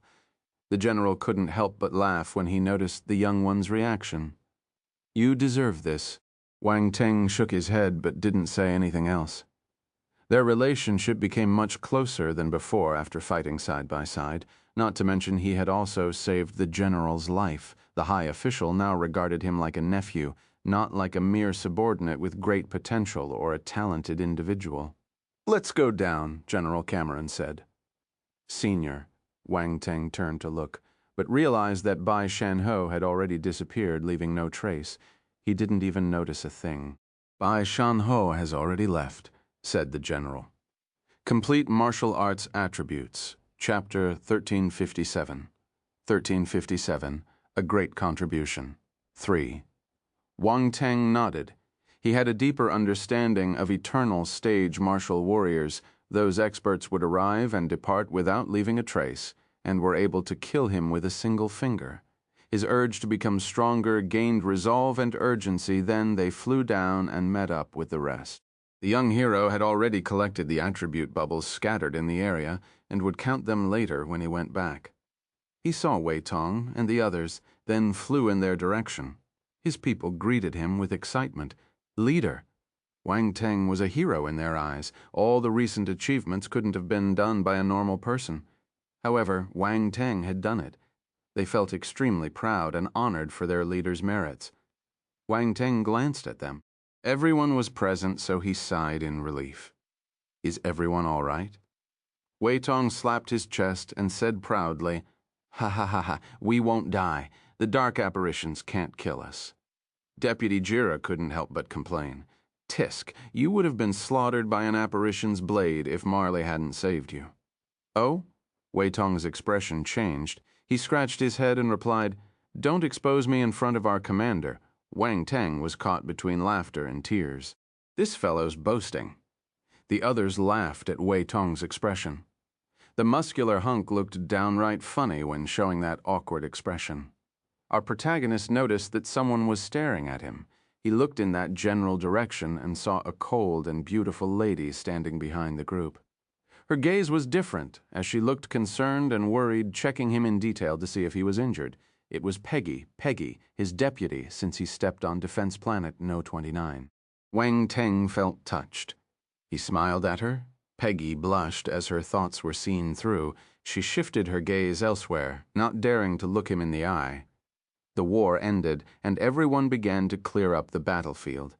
The general couldn't help but laugh when he noticed the young one's reaction. You deserve this. Wang Teng shook his head but didn't say anything else. Their relationship became much closer than before after fighting side by side, not to mention he had also saved the general's life. The high official now regarded him like a nephew, not like a mere subordinate with great potential or a talented individual. Let's go down, General Cameron said. Senior, Wang Teng turned to look, but realized that Bai Shanho had already disappeared, leaving no trace. He didn't even notice a thing. Bai Shanho has already left, said the general. Complete Martial Arts Attributes, Chapter 1357. 1357, A Great Contribution. 3. Wang Teng nodded. He had a deeper understanding of eternal stage martial warriors. Those experts would arrive and depart without leaving a trace, and were able to kill him with a single finger. His urge to become stronger gained resolve and urgency, then they flew down and met up with the rest. The young hero had already collected the attribute bubbles scattered in the area, and would count them later when he went back. He saw Wei Tong and the others, then flew in their direction. His people greeted him with excitement. Leader! Wang Teng was a hero in their eyes. All the recent achievements couldn't have been done by a normal person. However, Wang Teng had done it. They felt extremely proud and honored for their leader's merits. Wang Teng glanced at them. Everyone was present, so he sighed in relief. Is everyone all right? Wei Tong slapped his chest and said proudly, Ha ha ha ha, we won't die. The dark apparitions can't kill us. Deputy Jira couldn't help but complain. Tisk, you would have been slaughtered by an apparition's blade if Marley hadn't saved you. Oh? Wei Tong's expression changed. He scratched his head and replied, Don't expose me in front of our commander. Wang Teng was caught between laughter and tears. This fellow's boasting. The others laughed at Wei Tong's expression. The muscular hunk looked downright funny when showing that awkward expression. Our protagonist noticed that someone was staring at him. He looked in that general direction and saw a cold and beautiful lady standing behind the group. Her gaze was different as she looked concerned and worried, checking him in detail to see if he was injured. It was Peggy, his deputy since he stepped on Defense Planet No. 29. Wang Teng felt touched. He smiled at her. Peggy blushed as her thoughts were seen through. She shifted her gaze elsewhere, not daring to look him in the eye. The war ended, and everyone began to clear up the battlefield.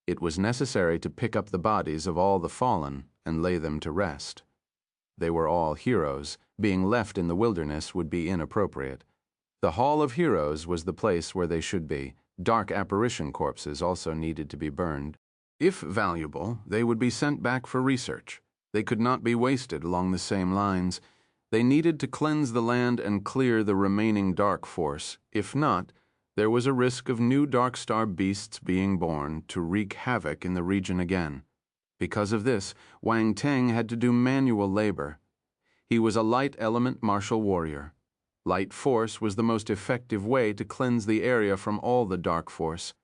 It was necessary to pick up the bodies of all the fallen and lay them to rest. They were all heroes. Being left in the wilderness would be inappropriate. The Hall of Heroes was the place where they should be. Dark apparition corpses also needed to be burned. If valuable, they would be sent back for research. They could not be wasted along the same lines. They needed to cleanse the land and clear the remaining dark force. If not, there was a risk of new Dark Star beasts being born to wreak havoc in the region again. Because of this, Wang Teng had to do manual labor. He was a light element martial warrior. Light force was the most effective way to cleanse the area from all the dark force.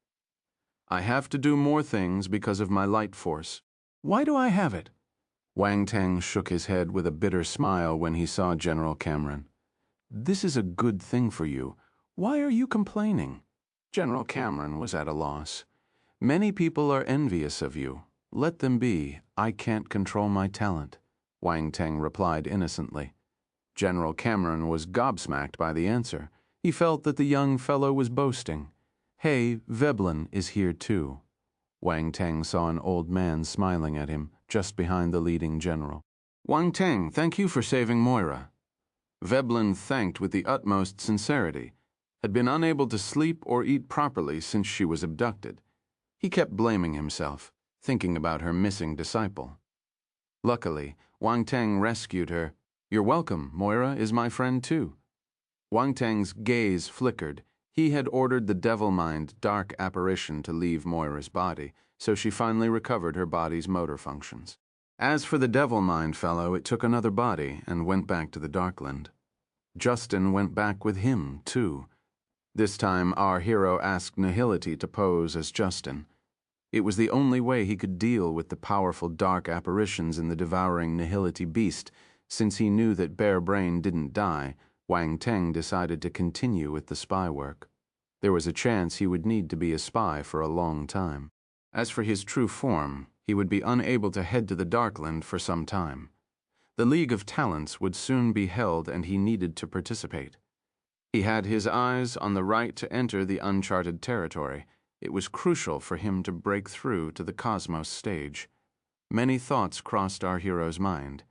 I have to do more things because of my light force. Why do I have it? Wang Teng shook his head with a bitter smile when he saw General Cameron. This is a good thing for you. Why are you complaining? General Cameron was at a loss. Many people are envious of you. Let them be. I can't control my talent, Wang Teng replied innocently. General Cameron was gobsmacked by the answer. He felt that the young fellow was boasting. Hey, Veblen is here too. Wang Teng saw an old man smiling at him, just behind the leading general. Wang Teng, thank you for saving Moira. Veblen thanked with the utmost sincerity. Had been unable to sleep or eat properly since she was abducted. He kept blaming himself, thinking about her missing disciple. Luckily, Wang Teng rescued her. You're welcome, Moira is my friend too. Wang Teng's gaze flickered. He had ordered the devil-mind dark apparition to leave Moira's body, so she finally recovered her body's motor functions. As for the devil-mind fellow, it took another body and went back to the Darkland. Justin went back with him, too. This time, our hero asked Nihility to pose as Justin. It was the only way he could deal with the powerful dark apparitions in the devouring Nihility beast, Since he knew that Bare Brain didn't die, Wang Teng decided to continue with the spy work. There was a chance he would need to be a spy for a long time. As for his true form, he would be unable to head to the Darkland for some time. The League of Talents would soon be held and he needed to participate. He had his eyes on the right to enter the uncharted territory. It was crucial for him to break through to the cosmos stage. Many thoughts crossed our hero's mind.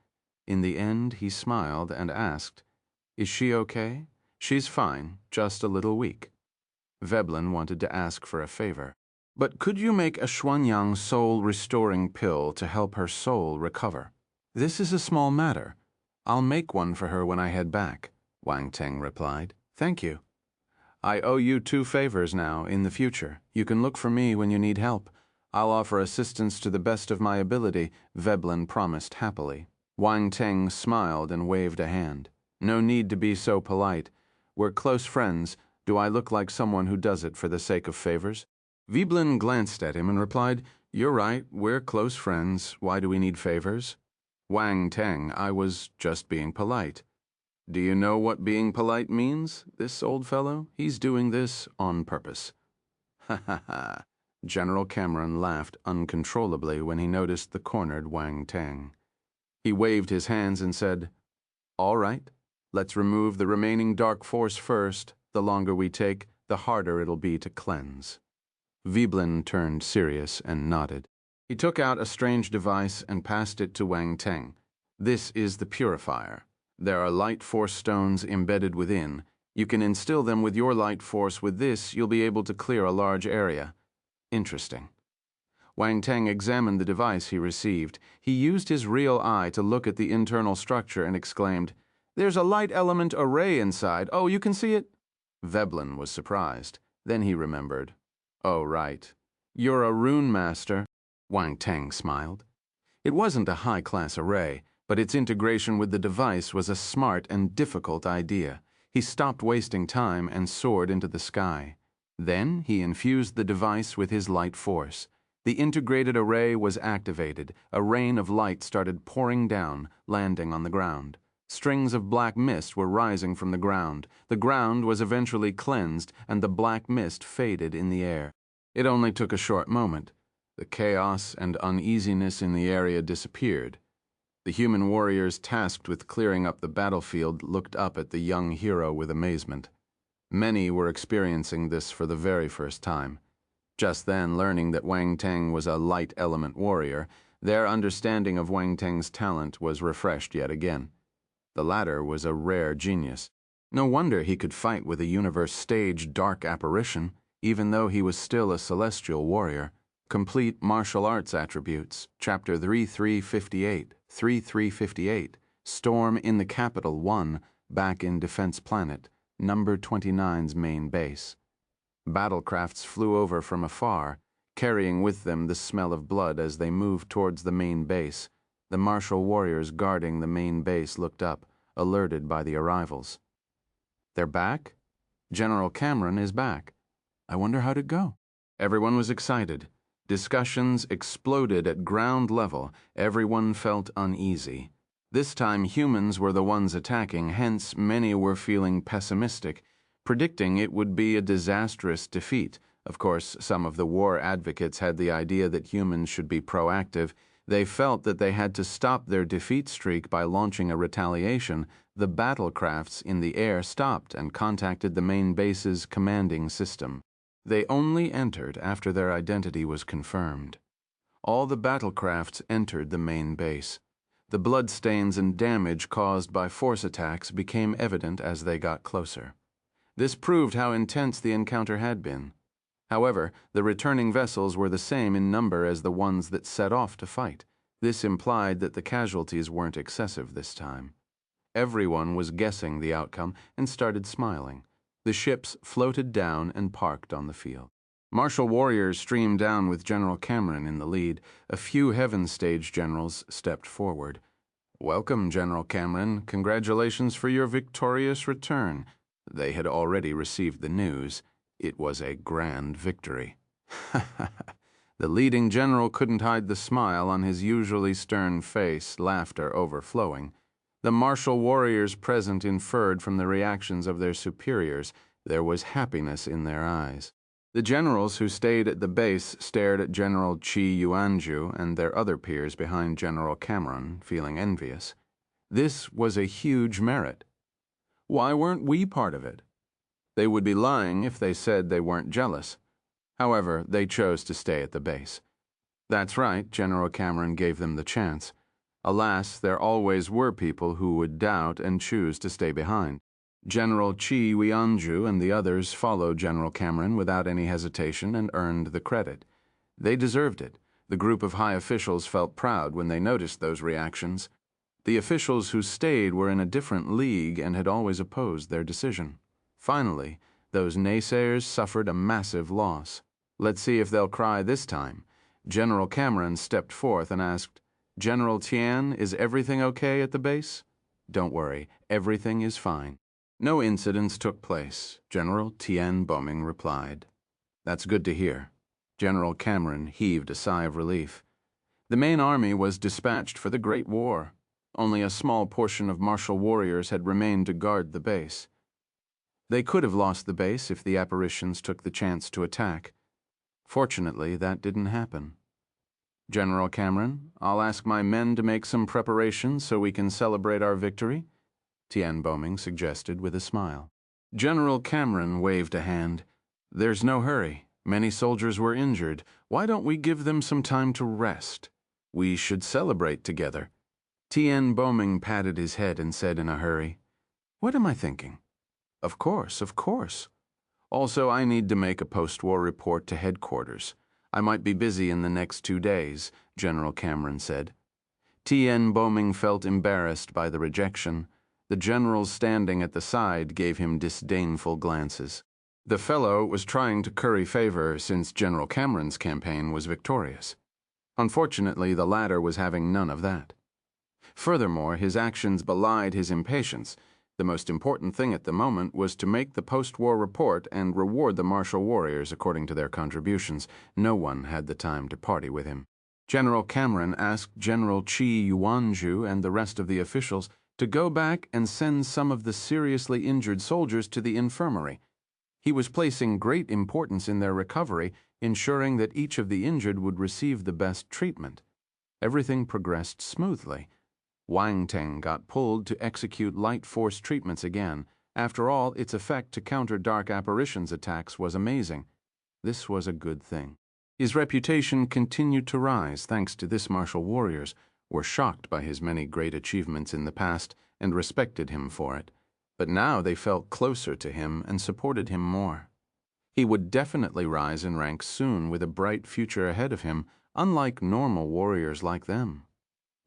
In the end, he smiled and asked, "Is she okay?" "She's fine, just a little weak." Veblen wanted to ask for a favor. "But could you make a Xuanyang soul-restoring pill to help her soul recover?" "This is a small matter. I'll make one for her when I head back," Wang Teng replied. "Thank you." "I owe you 2 favors now, in the future. You can look for me when you need help. I'll offer assistance to the best of my ability," Veblen promised happily. Wang Teng smiled and waved a hand. "No need to be so polite. We're close friends. Do I look like someone who does it for the sake of favors?" Veblen glanced at him and replied, "You're right, we're close friends. Why do we need favors?" "Wang Teng, I was just being polite." "Do you know what being polite means, this old fellow? He's doing this on purpose." "Ha ha ha." General Cameron laughed uncontrollably when he noticed the cornered Wang Teng. He waved his hands and said, "All right, let's remove the remaining dark force first. The longer we take, the harder it'll be to cleanse." Veblen turned serious and nodded. He took out a strange device and passed it to Wang Teng. "This is the purifier. There are light force stones embedded within. You can instill them with your light force. With this, you'll be able to clear a large area." "Interesting." Wang Teng examined the device he received. He used his real eye to look at the internal structure and exclaimed, "There's a light element array inside. Oh, you can see it?" Veblen was surprised. Then he remembered. "Oh, right. You're a rune master." Wang Teng smiled. It wasn't a high-class array, but its integration with the device was a smart and difficult idea. He stopped wasting time and soared into the sky. Then he infused the device with his light force. The integrated array was activated. A rain of light started pouring down, landing on the ground. Strings of black mist were rising from the ground. The ground was eventually cleansed, and the black mist faded in the air. It only took a short moment. The chaos and uneasiness in the area disappeared. The human warriors tasked with clearing up the battlefield looked up at the young hero with amazement. Many were experiencing this for the very first time. Just then, learning that Wang Teng was a light element warrior, their understanding of Wang Teng's talent was refreshed yet again. The latter was a rare genius. No wonder he could fight with a universe-stage dark apparition, even though he was still a celestial warrior. Complete martial arts attributes, Chapter 3358, 3358, Storm in the Capital 1, back in Defense Planet, Number 29's main base. Battlecrafts flew over from afar, carrying with them the smell of blood as they moved towards the main base. The martial warriors guarding the main base looked up, alerted by the arrivals. "They're back? General Cameron is back. I wonder how'd it go?" Everyone was excited. Discussions exploded at ground level. Everyone felt uneasy. This time humans were the ones attacking, hence many were feeling pessimistic, predicting it would be a disastrous defeat. Of course, some of the war advocates had the idea that humans should be proactive. They felt that they had to stop their defeat streak by launching a retaliation. The battlecrafts in the air stopped and contacted the main base's commanding system. They only entered after their identity was confirmed. All the battlecrafts entered the main base. The bloodstains and damage caused by force attacks became evident as they got closer. This proved how intense the encounter had been. However, the returning vessels were the same in number as the ones that set off to fight. This implied that the casualties weren't excessive this time. Everyone was guessing the outcome and started smiling. The ships floated down and parked on the field. Martial warriors streamed down with General Cameron in the lead. A few Heaven Stage generals stepped forward. "Welcome, General Cameron. Congratulations for your victorious return." They had already received the news. It was a grand victory. The leading general couldn't hide the smile on his usually stern face, laughter overflowing. The martial warriors present inferred from the reactions of their superiors there was happiness in their eyes. The generals who stayed at the base stared at General Chi Yuanju and their other peers behind General Cameron, feeling envious. This was a huge merit. Why weren't we part of it? They would be lying if they said they weren't jealous. However, they chose to stay at the base. That's right, General Cameron gave them the chance. Alas, there always were people who would doubt and choose to stay behind. General Chi Yuanju and the others followed General Cameron without any hesitation and earned the credit. They deserved it. The group of high officials felt proud when they noticed those reactions. The officials who stayed were in a different league and had always opposed their decision. Finally, those naysayers suffered a massive loss. Let's see if they'll cry this time. General Cameron stepped forth and asked, "General Tian, is everything okay at the base?" "Don't worry, everything is fine." No incidents took place, General Tian Boming replied. "That's good to hear." General Cameron heaved a sigh of relief. The main army was dispatched for the Great War. Only a small portion of martial warriors had remained to guard the base. They could have lost the base if the apparitions took the chance to attack. Fortunately, that didn't happen. "General Cameron, I'll ask my men to make some preparations so we can celebrate our victory," Tian Boming suggested with a smile. General Cameron waved a hand. "There's no hurry. Many soldiers were injured. Why don't we give them some time to rest? We should celebrate together." Tian Boming patted his head and said in a hurry, "What am I thinking? Of course, of course. Also, I need to make a post-war report to headquarters. I might be busy in the next 2 days," General Cameron said. Tian Boming felt embarrassed by the rejection. The generals standing at the side gave him disdainful glances. The fellow was trying to curry favor since General Cameron's campaign was victorious. Unfortunately, the latter was having none of that. Furthermore, his actions belied his impatience. The most important thing at the moment was to make the post-war report and reward the martial warriors according to their contributions. No one had the time to party with him. General Cameron asked General Chi Yuanju and the rest of the officials to go back and send some of the seriously injured soldiers to the infirmary. He was placing great importance in their recovery, ensuring that each of the injured would receive the best treatment. Everything progressed smoothly. Wang Teng got pulled to execute light force treatments again. After all, its effect to counter dark apparitions attacks was amazing. This was a good thing. His reputation continued to rise thanks to this martial warriors were shocked by his many great achievements in the past and respected him for it. But now they felt closer to him and supported him more. He would definitely rise in rank soon with a bright future ahead of him, unlike normal warriors like them.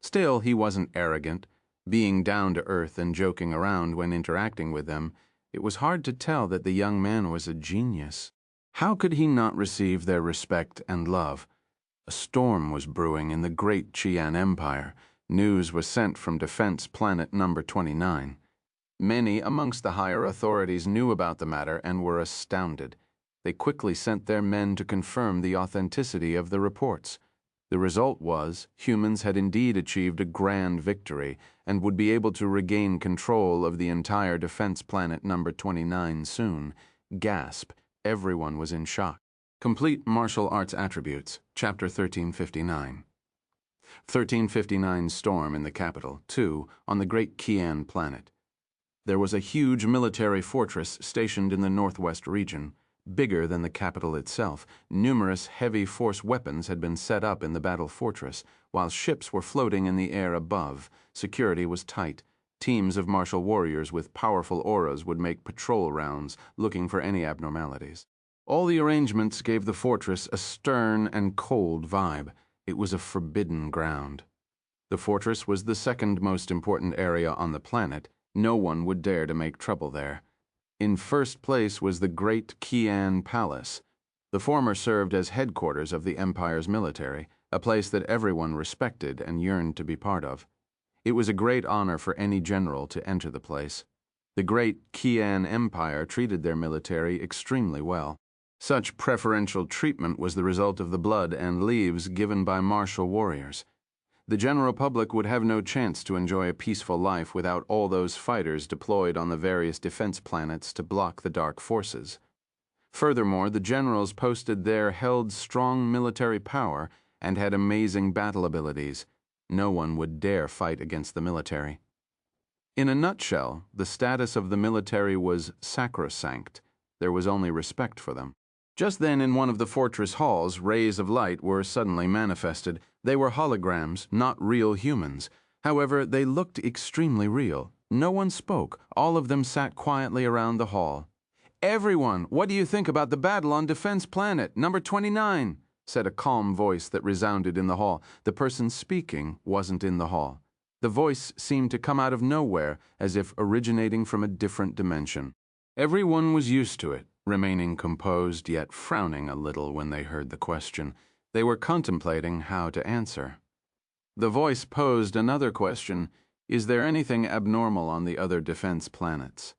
Still, he wasn't arrogant. Being down to earth and joking around when interacting with them, it was hard to tell that the young man was a genius. How could he not receive their respect and love? A storm was brewing in the great Qian Empire. News was sent from Defense Planet number 29. Many amongst the higher authorities knew about the matter and were astounded. They quickly sent their men to confirm the authenticity of the reports. The result was, humans had indeed achieved a grand victory and would be able to regain control of the entire Defense Planet number 29 soon. Gasp. Everyone was in shock. Complete Martial Arts Attributes, Chapter 1359. 1359 Storm in the Capital, 2, on the Great Qian Planet. There was a huge military fortress stationed in the northwest region. Bigger than the capital itself, numerous heavy force weapons had been set up in the battle fortress, while ships were floating in the air above. Security was tight. Teams of martial warriors with powerful auras would make patrol rounds, looking for any abnormalities. All the arrangements gave the fortress a stern and cold vibe. It was a forbidden ground. The fortress was the second most important area on the planet. No one would dare to make trouble there. In first place was the Great Qian Palace. The former served as headquarters of the empire's military, a place that everyone respected and yearned to be part of. It was a great honor for any general to enter the place. The Great Qian Empire treated their military extremely well. Such preferential treatment was the result of the blood and leaves given by martial warriors. The general public would have no chance to enjoy a peaceful life without all those fighters deployed on the various defense planets to block the dark forces. Furthermore, the generals posted there held strong military power and had amazing battle abilities. No one would dare fight against the military. In a nutshell, the status of the military was sacrosanct. There was only respect for them. Just then, in one of the fortress halls, rays of light were suddenly manifested. They were holograms, not real humans. However, they looked extremely real. No one spoke. All of them sat quietly around the hall. "Everyone, what do you think about the battle on Defense Planet, number 29? Said a calm voice that resounded in the hall. The person speaking wasn't in the hall. The voice seemed to come out of nowhere, as if originating from a different dimension. Everyone was used to it, remaining composed yet frowning a little when they heard the question. They were contemplating how to answer. The voice posed another question. Is there anything abnormal on the other defense planets?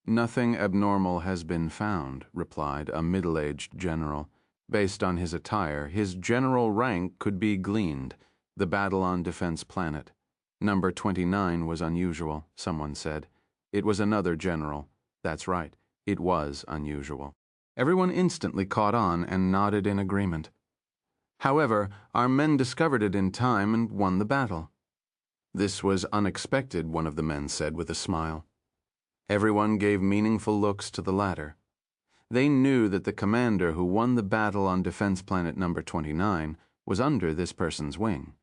Nothing abnormal has been found, replied a middle-aged general. Based on his attire, his general rank could be gleaned. The battle on Defense Planet. Number 29 was unusual, someone said. It was another general. That's right, it was unusual. Everyone instantly caught on and nodded in agreement. However, our men discovered it in time and won the battle. This was unexpected, one of the men said with a smile. Everyone gave meaningful looks to the latter. They knew that the commander who won the battle on Defense Planet number 29 was under this person's wing.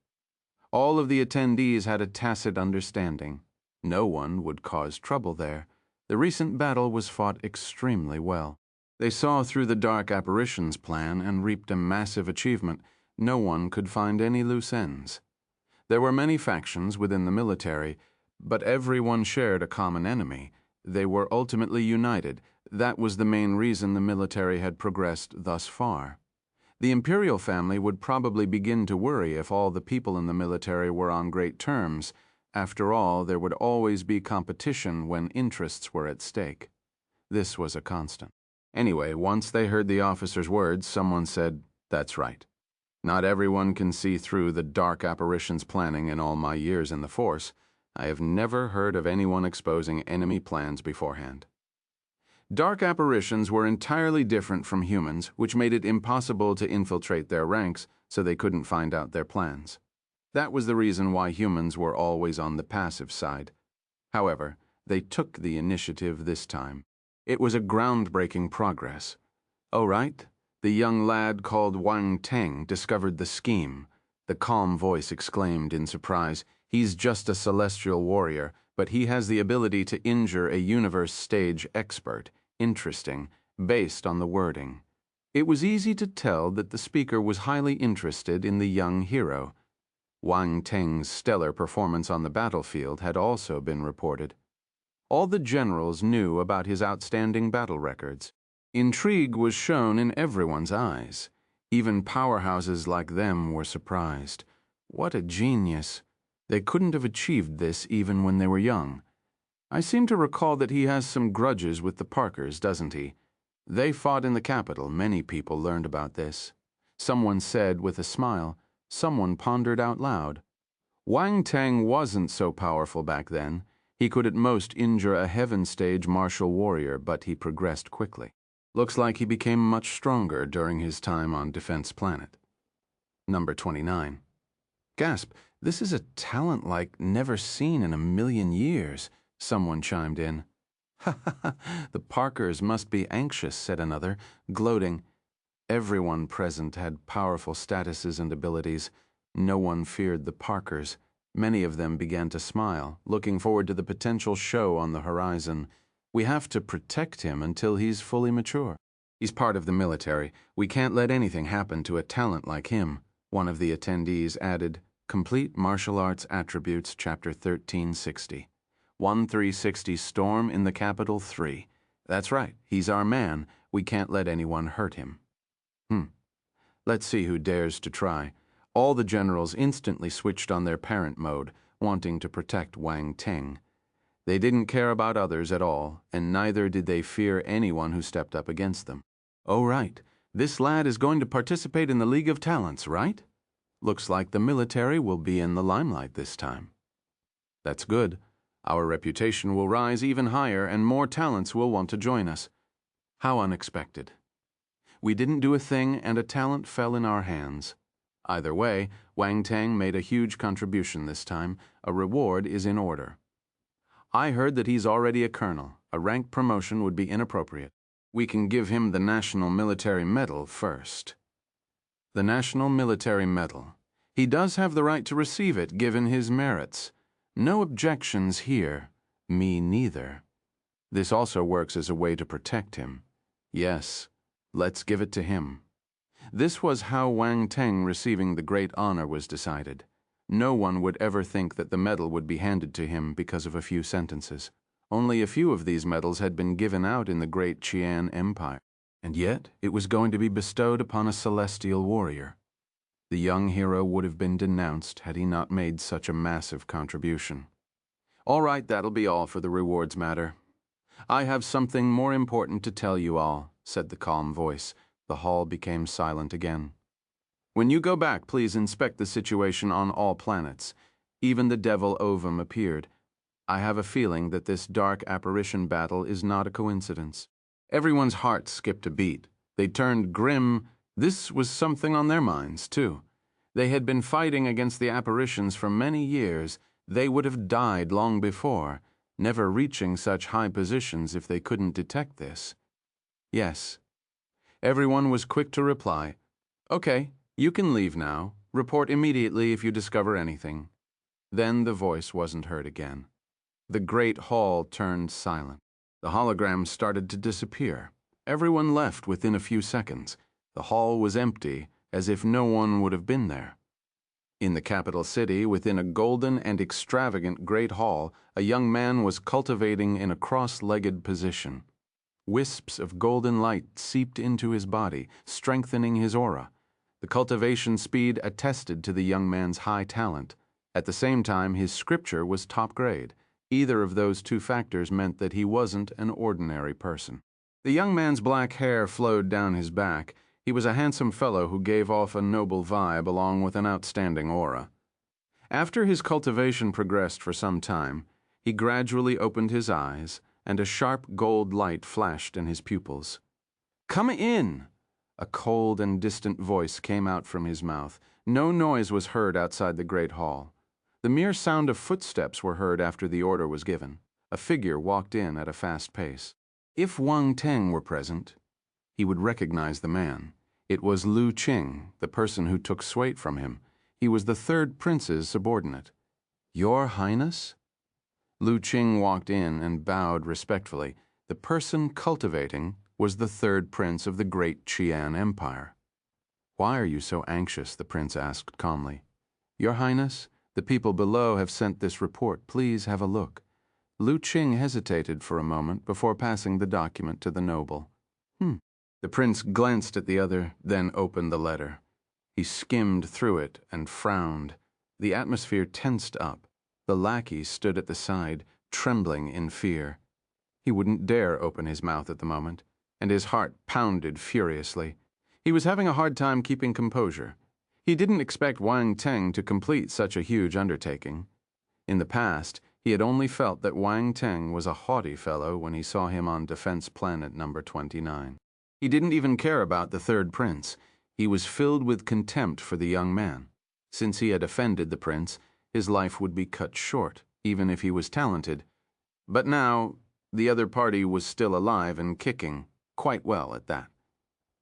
All of the attendees had a tacit understanding. No one would cause trouble there. The recent battle was fought extremely well. They saw through the dark apparitions plan and reaped a massive achievement. No one could find any loose ends. There were many factions within the military, but everyone shared a common enemy. They were ultimately united. That was the main reason the military had progressed thus far. The imperial family would probably begin to worry if all the people in the military were on great terms. After all, there would always be competition when interests were at stake. This was a constant. Anyway, once they heard the officer's words, someone said, "That's right. Not everyone can see through the dark apparitions planning in all my years in the force. I have never heard of anyone exposing enemy plans beforehand." Dark apparitions were entirely different from humans, which made it impossible to infiltrate their ranks, so they couldn't find out their plans. That was the reason why humans were always on the passive side. However, they took the initiative this time. It was a groundbreaking progress. "Oh, right. The young lad called Wang Teng discovered the scheme," the calm voice exclaimed in surprise. "He's just a celestial warrior, but he has the ability to injure a universe stage expert. Interesting, based on the wording." It was easy to tell that the speaker was highly interested in the young hero. Wang Teng's stellar performance on the battlefield had also been reported. All the generals knew about his outstanding battle records. Intrigue was shown in everyone's eyes. Even powerhouses like them were surprised. What a genius! They couldn't have achieved this even when they were young. I seem to recall that he has some grudges with the Parkers, doesn't he? They fought in the capital. Many people learned about this. Someone said with a smile. Someone pondered out loud. Wang Teng wasn't so powerful back then. He could at most injure a heaven stage martial warrior, but he progressed quickly. Looks like he became much stronger during his time on Defense Planet. Number 29. Gasp, this is a talent like never seen in a million years, someone chimed in. "Ha ha ha, the Parkers must be anxious," said another, gloating. Everyone present had powerful statuses and abilities. No one feared the Parkers. Many of them began to smile, looking forward to the potential show on the horizon. "We have to protect him until he's fully mature. He's part of the military. We can't let anything happen to a talent like him," one of the attendees added. Complete Martial Arts Attributes, Chapter 1360. 1360 Storm in the Capital 3. That's right, he's our man. We can't let anyone hurt him. Let's see who dares to try. All the generals instantly switched on their parent mode, wanting to protect Wang Teng. They didn't care about others at all, and neither did they fear anyone who stepped up against them. "Oh, right. This lad is going to participate in the League of Talents, right?" Looks like the military will be in the limelight this time. That's good. Our reputation will rise even higher and more talents will want to join us. How unexpected. We didn't do a thing and a talent fell in our hands. Either way, Wang Teng made a huge contribution this time. A reward is in order. I heard that he's already a colonel. A rank promotion would be inappropriate. We can give him the National Military Medal first. The National Military Medal. He does have the right to receive it given his merits. No objections here. Me neither. This also works as a way to protect him. Yes, let's give it to him. This was how Wang Teng receiving the great honor was decided. No one would ever think that the medal would be handed to him because of a few sentences. Only a few of these medals had been given out in the great Qian Empire, and yet it was going to be bestowed upon a celestial warrior. The young hero would have been denounced had he not made such a massive contribution. All right, that'll be all for the rewards matter. I have something more important to tell you all, said the calm voice. The hall became silent again. When you go back, please inspect the situation on all planets. Even the devil Ovum appeared. I have a feeling that this dark apparition battle is not a coincidence. Everyone's heart skipped a beat. They turned grim. This was something on their minds, too. They had been fighting against the apparitions for many years. They would have died long before, never reaching such high positions if they couldn't detect this. Yes. Everyone was quick to reply, "Okay, you can leave now. Report immediately if you discover anything." Then the voice wasn't heard again. The great hall turned silent. The holograms started to disappear. Everyone left within a few seconds. The hall was empty, as if no one would have been there. In the capital city, within a golden and extravagant great hall, a young man was cultivating in a cross-legged position. Wisps of golden light seeped into his body, strengthening his aura. The cultivation speed attested to the young man's high talent. At the same time, his scripture was top grade. Either of those two factors meant that he wasn't an ordinary person. The young man's black hair flowed down his back. He was a handsome fellow who gave off a noble vibe along with an outstanding aura. After his cultivation progressed for some time, he gradually opened his eyes, and a sharp gold light flashed in his pupils. "Come in!" A cold and distant voice came out from his mouth. No noise was heard outside the great hall. The mere sound of footsteps were heard after the order was given. A figure walked in at a fast pace. If Wang Teng were present, he would recognize the man. It was Lu Qing, the person who took Swait from him. He was the third prince's subordinate. "Your Highness?" Lu Qing walked in and bowed respectfully. The person cultivating was the third prince of the great Qian Empire. "Why are you so anxious?" the prince asked calmly. "Your Highness, the people below have sent this report. Please have a look." Lu Qing hesitated for a moment before passing the document to the noble. The prince glanced at the other, then opened the letter. He skimmed through it and frowned. The atmosphere tensed up. The lackey stood at the side, trembling in fear. He wouldn't dare open his mouth at the moment, and his heart pounded furiously. He was having a hard time keeping composure. He didn't expect Wang Teng to complete such a huge undertaking. In the past, he had only felt that Wang Teng was a haughty fellow when he saw him on Defense Planet number 29. He didn't even care about the third prince. He was filled with contempt for the young man. Since he had offended the prince, his life would be cut short, even if he was talented. But now, the other party was still alive and kicking, quite well at that.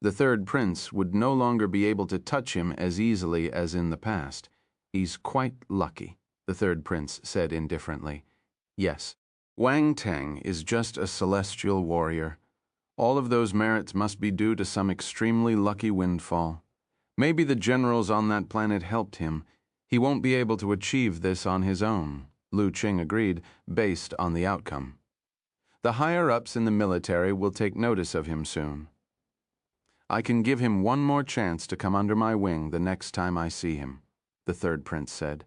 The third prince would no longer be able to touch him as easily as in the past. "He's quite lucky," the third prince said indifferently. "Yes, Wang Teng is just a celestial warrior. All of those merits must be due to some extremely lucky windfall. Maybe the generals on that planet helped him. He won't be able to achieve this on his own," Lu Qing agreed, based on the outcome. "The higher-ups in the military will take notice of him soon. I can give him one more chance to come under my wing the next time I see him," the third prince said.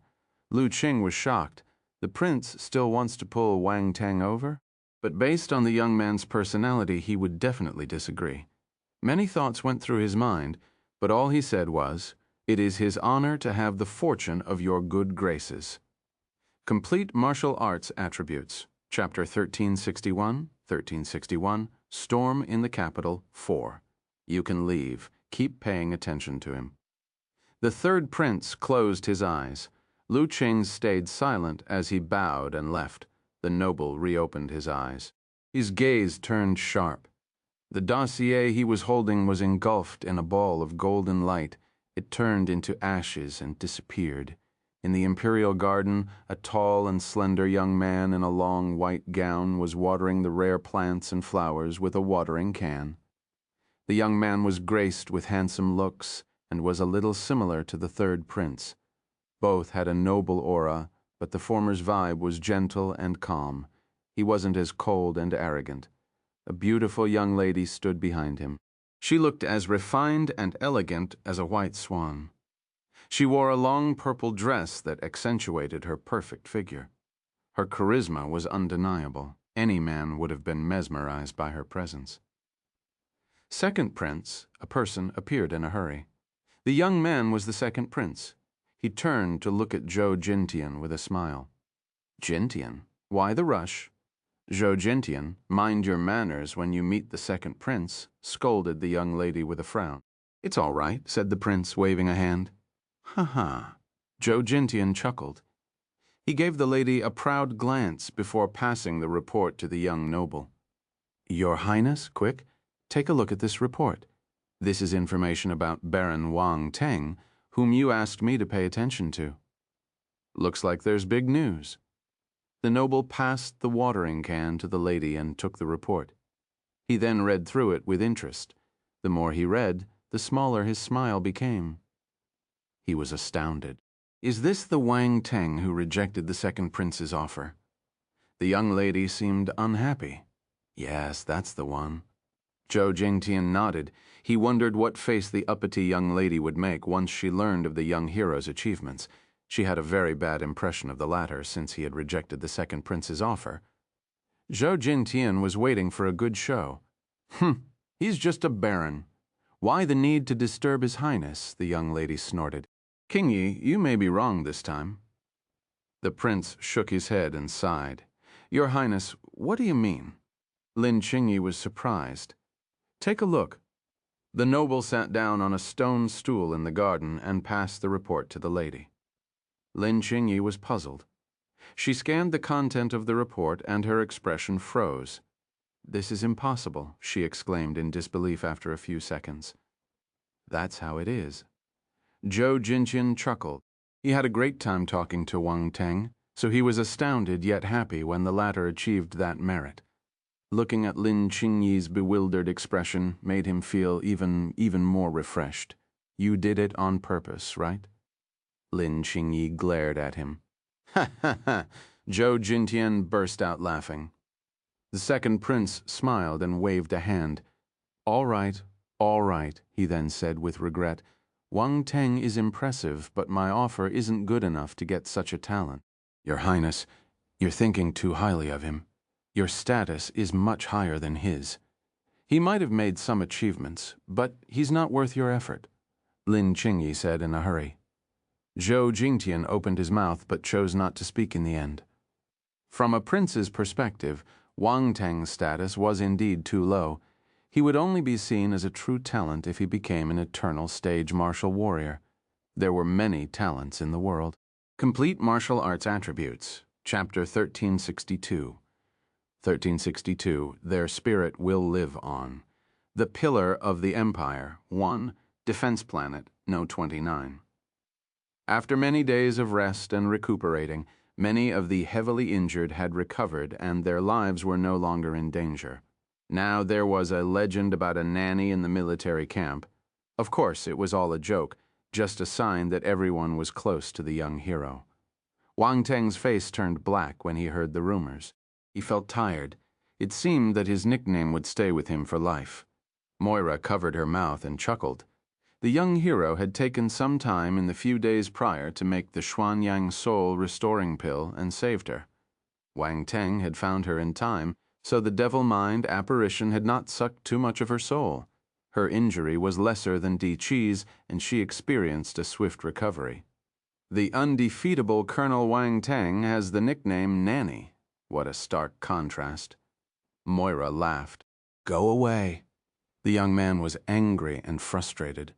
Lu Qing was shocked. The prince still wants to pull Wang Teng over? But based on the young man's personality, he would definitely disagree. Many thoughts went through his mind, but all he said was, It is his honor to have the fortune of your good graces. Complete martial arts attributes. Chapter 1361, Storm in the Capital, 4. You can leave. Keep paying attention to him. The third prince closed his eyes. Lu Qing stayed silent as he bowed and left. The noble reopened his eyes. His gaze turned sharp. The dossier he was holding was engulfed in a ball of golden light. It turned into ashes and disappeared. In the imperial garden, a tall and slender young man in a long white gown was watering the rare plants and flowers with a watering can. The young man was graced with handsome looks and was a little similar to the third prince. Both had a noble aura, but the former's vibe was gentle and calm. He wasn't as cold and arrogant. A beautiful young lady stood behind him. She looked as refined and elegant as a white swan. She wore a long purple dress that accentuated her perfect figure. Her charisma was undeniable. Any man would have been mesmerized by her presence. Second prince, a person, appeared in a hurry. The young man was the second prince. He turned to look at Zhou Jintian with a smile. Jintian? Why the rush? Zhou Jintian, mind your manners when you meet the second prince, scolded the young lady with a frown. It's all right, said the prince, waving a hand. Ha. Zhou Jintian chuckled. He gave the lady a proud glance before passing the report to the young noble. Your Highness, quick, take a look at this report. This is information about Baron Wang Teng, whom you asked me to pay attention to. Looks like there's big news. The noble passed the watering can to the lady and took the report. He then read through it with interest. The more he read, the smaller his smile became. He was astounded. Is this the Wang Teng who rejected the second prince's offer? The young lady seemed unhappy. Yes, that's the one. Zhou Jingtian nodded. He wondered what face the uppity young lady would make once she learned of the young hero's achievements. She had a very bad impression of the latter since he had rejected the second prince's offer. Zhou Jingtian was waiting for a good show. He's just a baron. Why the need to disturb his highness? The young lady snorted. King Yi, you may be wrong this time. The prince shook his head and sighed. Your Highness, what do you mean? Lin Qingyi was surprised. Take a look. The noble sat down on a stone stool in the garden and passed the report to the lady. Lin Qingyi was puzzled. She scanned the content of the report and her expression froze. This is impossible, she exclaimed in disbelief after a few seconds. That's how it is. Zhou Jintian chuckled. He had a great time talking to Wang Teng, so he was astounded yet happy when the latter achieved that merit. Looking at Lin Qingyi's bewildered expression made him feel even more refreshed. You did it on purpose, right? Lin Qingyi glared at him. Ha ha ha! Zhou Jintian burst out laughing. The second prince smiled and waved a hand. All right, he then said with regret. Wang Teng is impressive, but my offer isn't good enough to get such a talent. Your Highness, you're thinking too highly of him. Your status is much higher than his. He might have made some achievements, but he's not worth your effort, Lin Qingyi said in a hurry. Zhou Jingtian opened his mouth but chose not to speak in the end. From a prince's perspective, Wang Teng's status was indeed too low. He would only be seen as a true talent if he became an eternal stage martial warrior. There were many talents in the world. Complete martial arts attributes. Chapter 1362. 1362. Their spirit will live on. The Pillar of the Empire. 1. Defense Planet. No 29. After many days of rest and recuperating, many of the heavily injured had recovered and their lives were no longer in danger. Now there was a legend about a nanny in the military camp. Of course, it was all a joke, just a sign that everyone was close to the young hero. Wang Teng's face turned black when he heard the rumors. He felt tired. It seemed that his nickname would stay with him for life. Moira covered her mouth and chuckled. The young hero had taken some time in the few days prior to make the Xuanyang soul restoring pill and saved her. Wang Teng had found her in time, so the devil mind apparition had not sucked too much of her soul. Her injury was lesser than Di Chi's, and she experienced a swift recovery. The undefeatable Colonel Wang Teng has the nickname Nanny. What a stark contrast. Moira laughed. Go away. The young man was angry and frustrated.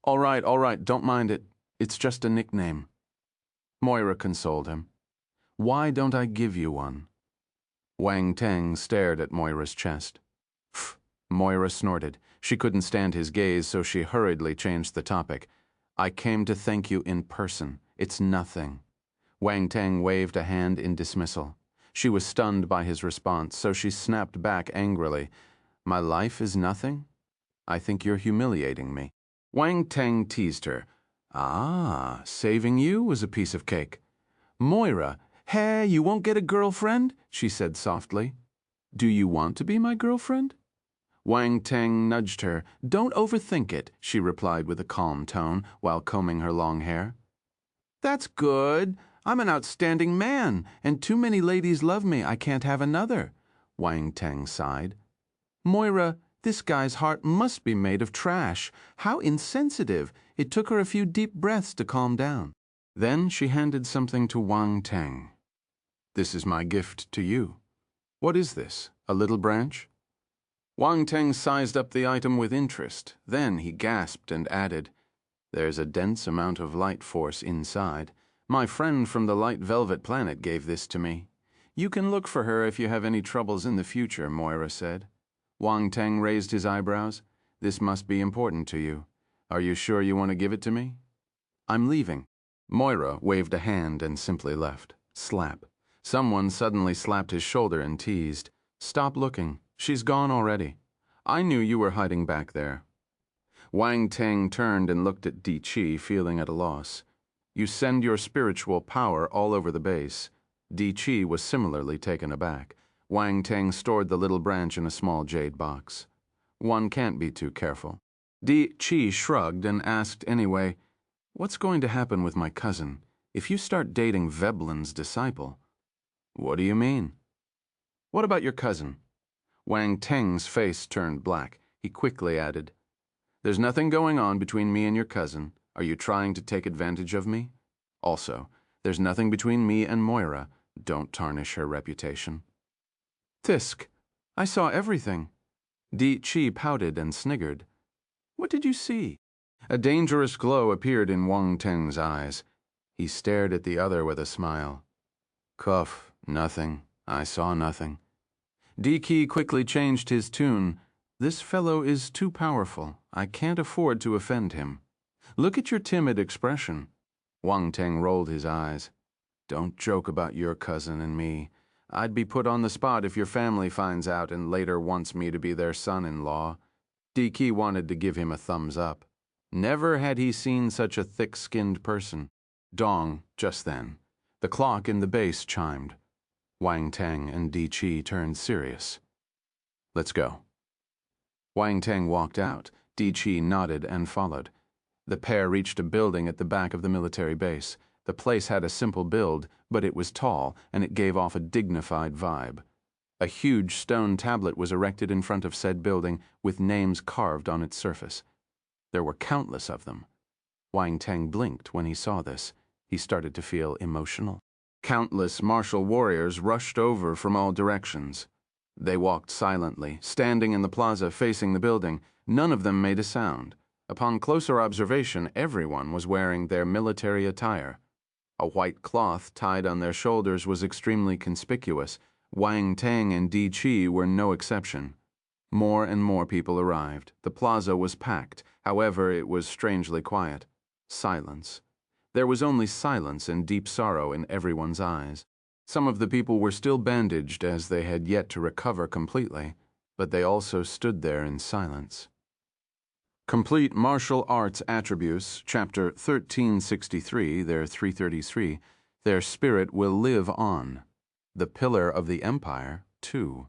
All right, don't mind it. It's just a nickname. Moira consoled him. Why don't I give you one? Wang Teng stared at Moira's chest. Pfft. Moira snorted. She couldn't stand his gaze, so she hurriedly changed the topic. I came to thank you in person. It's nothing. Wang Teng waved a hand in dismissal. She was stunned by his response, so she snapped back angrily. My life is nothing? I think you're humiliating me. Wang Teng teased her. Ah, saving you was a piece of cake. Moira, hey, you won't get a girlfriend? She said softly. Do you want to be my girlfriend? Wang Teng nudged her. Don't overthink it, she replied with a calm tone while combing her long hair. That's good. I'm an outstanding man, and too many ladies love me. I can't have another. Wang Teng sighed. Moira, this guy's heart must be made of trash. How insensitive. It took her a few deep breaths to calm down. Then she handed something to Wang Teng. This is my gift to you. What is this? A little branch? Wang Teng sized up the item with interest. Then he gasped and added, There's a dense amount of light force inside. My friend from the Light Velvet Planet gave this to me. You can look for her if you have any troubles in the future, Moira said. Wang Teng raised his eyebrows. This must be important to you. Are you sure you want to give it to me? I'm leaving. Moira waved a hand and simply left. Slap. Someone suddenly slapped his shoulder and teased. Stop looking. She's gone already. I knew you were hiding back there. Wang Teng turned and looked at Di Chi, feeling at a loss. You send your spiritual power all over the base. Di Chi was similarly taken aback. Wang Teng stored the little branch in a small jade box. One can't be too careful. Di Chi shrugged and asked anyway, What's going to happen with my cousin if you start dating Veblen's disciple? What do you mean? What about your cousin? Wang Teng's face turned black. He quickly added, There's nothing going on between me and your cousin. Are you trying to take advantage of me? Also, there's nothing between me and Moira. Don't tarnish her reputation. Tisk, I saw everything. Di Chi pouted and sniggered. What did you see? A dangerous glow appeared in Wang Teng's eyes. He stared at the other with a smile. Cough, nothing. I saw nothing. Di Chi quickly changed his tune. This fellow is too powerful. I can't afford to offend him. Look at your timid expression. Wang Teng rolled his eyes. Don't joke about your cousin and me. I'd be put on the spot if your family finds out and later wants me to be their son-in-law. Di Chi wanted to give him a thumbs up. Never had he seen such a thick-skinned person. Dong, just then. The clock in the base chimed. Wang Teng and Di Chi turned serious. Let's go. Wang Teng walked out. Di Chi nodded and followed. The pair reached a building at the back of the military base. The place had a simple build, but it was tall, and it gave off a dignified vibe. A huge stone tablet was erected in front of said building, with names carved on its surface. There were countless of them. Wang Teng blinked when he saw this. He started to feel emotional. Countless martial warriors rushed over from all directions. They walked silently, standing in the plaza facing the building. None of them made a sound. Upon closer observation, everyone was wearing their military attire. A white cloth tied on their shoulders was extremely conspicuous. Wang Teng and Di Chi were no exception. More and more people arrived. The plaza was packed. However, it was strangely quiet. Silence. There was only silence and deep sorrow in everyone's eyes. Some of the people were still bandaged as they had yet to recover completely, but they also stood there in silence. Complete Martial Arts Attributes, Chapter 1363, their 333, Their Spirit Will Live On. The Pillar of the Empire, 2.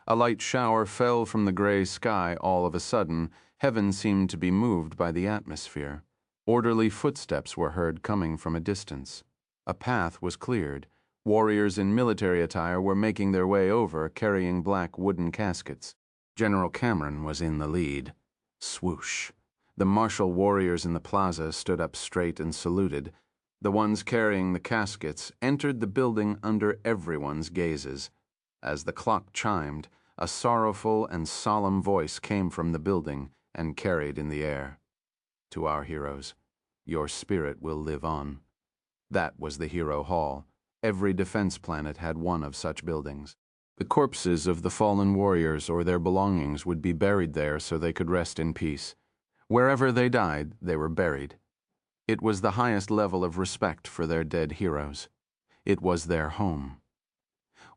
A light shower fell from the gray sky all of a sudden. Heaven seemed to be moved by the atmosphere. Orderly footsteps were heard coming from a distance. A path was cleared. Warriors in military attire were making their way over, carrying black wooden caskets. General Cameron was in the lead. Swoosh. The martial warriors in the plaza stood up straight and saluted. The ones carrying the caskets entered the building under everyone's gazes. As the clock chimed, a sorrowful and solemn voice came from the building and carried in the air. To our heroes, your spirit will live on. That was the Hero Hall. Every defense planet had one of such buildings. The corpses of the fallen warriors or their belongings would be buried there so they could rest in peace. Wherever they died, they were buried. It was the highest level of respect for their dead heroes. It was their home.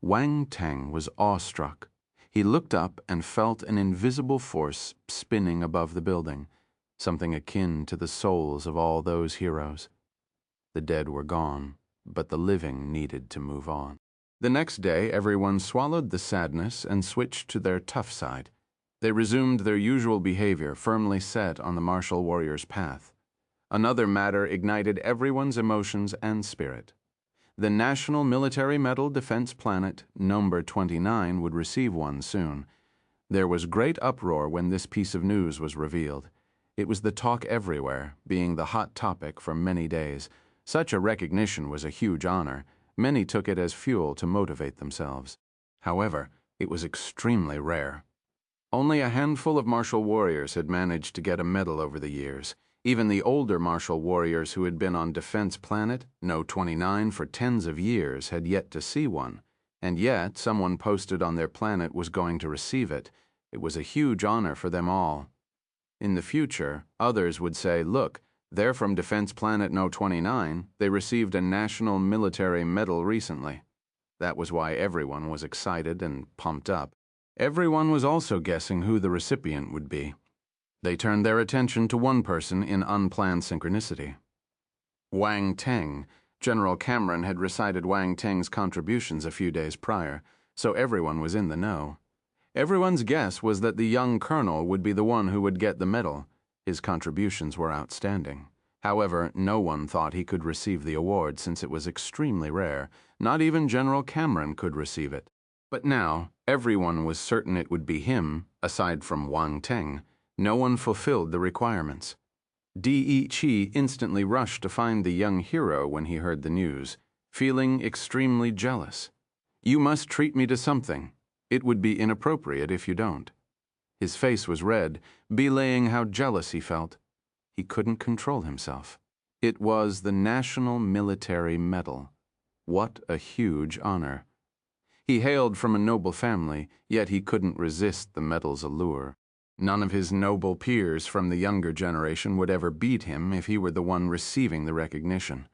Wang Teng was awestruck. He looked up and felt an invisible force spinning above the building, something akin to the souls of all those heroes. The dead were gone, but the living needed to move on. The next day, everyone swallowed the sadness and switched to their tough side. They resumed their usual behavior, firmly set on the martial warrior's path. Another matter ignited everyone's emotions and spirit. The National Military Medal Defense Planet, number 29, would receive one soon. There was great uproar when this piece of news was revealed. It was the talk everywhere, being the hot topic for many days. Such a recognition was a huge honor. Many took it as fuel to motivate themselves. However, it was extremely rare. Only a handful of martial warriors had managed to get a medal over the years. Even the older martial warriors who had been on Defense Planet, No. 29, for tens of years had yet to see one. And yet, someone posted on their planet was going to receive it. It was a huge honor for them all. In the future, others would say, look, they're from Defense Planet No. 29. They received a national military medal recently. That was why everyone was excited and pumped up. Everyone was also guessing who the recipient would be. They turned their attention to one person in unplanned synchronicity. Wang Teng. General Cameron had recited Wang Teng's contributions a few days prior, so everyone was in the know. Everyone's guess was that the young colonel would be the one who would get the medal. His contributions were outstanding. However, no one thought he could receive the award since it was extremely rare. Not even General Cameron could receive it. But now, everyone was certain it would be him, aside from Wang Teng. No one fulfilled the requirements. D.E. Chi instantly rushed to find the young hero when he heard the news, feeling extremely jealous. You must treat me to something. It would be inappropriate if you don't. His face was red, belaying how jealous he felt. He couldn't control himself. It was the National Military Medal. What a huge honor. He hailed from a noble family, yet he couldn't resist the medal's allure. None of his noble peers from the younger generation would ever beat him if he were the one receiving the recognition.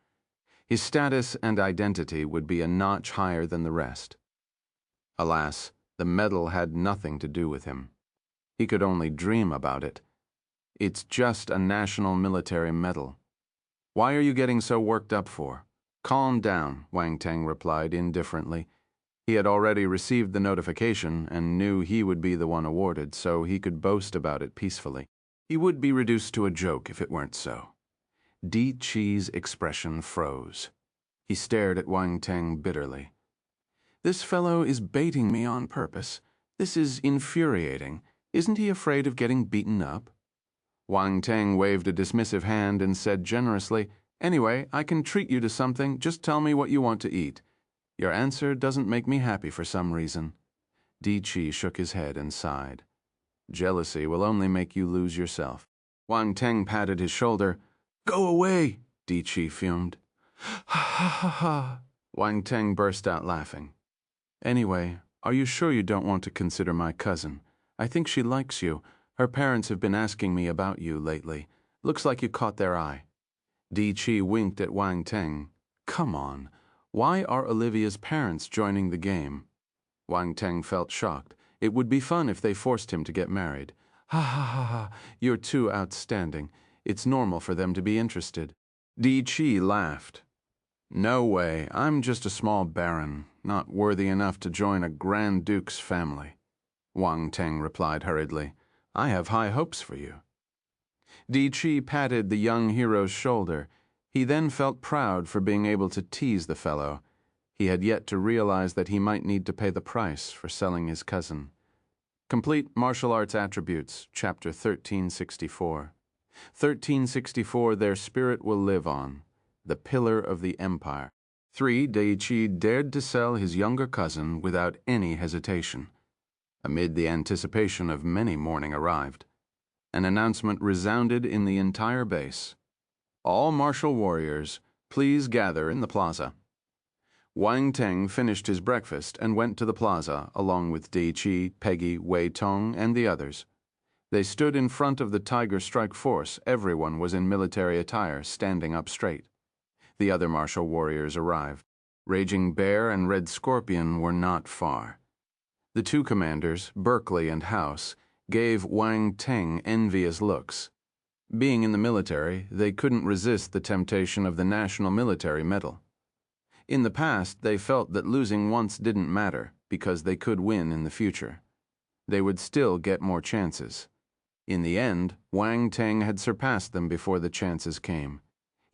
His status and identity would be a notch higher than the rest. Alas, the medal had nothing to do with him. He could only dream about it. It's just a national military medal. Why are you getting so worked up for? Calm down, Wang Teng replied indifferently. He had already received the notification and knew he would be the one awarded, so he could boast about it peacefully. He would be reduced to a joke if it weren't so. Di Chi's expression froze. He stared at Wang Teng bitterly. This fellow is baiting me on purpose. This is infuriating. Isn't he afraid of getting beaten up? Wang Teng waved a dismissive hand and said generously, Anyway, I can treat you to something. Just tell me what you want to eat. Your answer doesn't make me happy for some reason. Di Chi shook his head and sighed. Jealousy will only make you lose yourself. Wang Teng patted his shoulder. Go away, Di Chi fumed. Ha ha ha ha. Wang Teng burst out laughing. Anyway, are you sure you don't want to consider my cousin? I think she likes you. Her parents have been asking me about you lately. Looks like you caught their eye. Di Chi winked at Wang Teng. Come on. Why are Olivia's parents joining the game? Wang Teng felt shocked. It would be fun if they forced him to get married. Ha ha ha ha, you're too outstanding. It's normal for them to be interested. Di Chi laughed. No way, I'm just a small baron, not worthy enough to join a Grand Duke's family. Wang Teng replied hurriedly. I have high hopes for you. Di Chi patted the young hero's shoulder. He then felt proud for being able to tease the fellow. He had yet to realize that he might need to pay the price for selling his cousin. Complete Martial Arts Attributes, Chapter 1364. 1364, their spirit will live on, the pillar of the empire. 3. Daichi dared to sell his younger cousin without any hesitation. Amid the anticipation of many morning arrived. An announcement resounded in the entire base. All martial warriors, please gather in the plaza. Wang Teng finished his breakfast and went to the plaza along with Daichi, Peggy, Wei Tong, and the others. They stood in front of the Tiger Strike Force. Everyone was in military attire, standing up straight. The other martial warriors arrived. Raging Bear and Red Scorpion were not far. The two commanders, Berkeley and House, gave Wang Teng envious looks. Being in the military, they couldn't resist the temptation of the National Military Medal. In the past, they felt that losing once didn't matter because they could win in the future. They would still get more chances. In the end, Wang Teng had surpassed them before the chances came.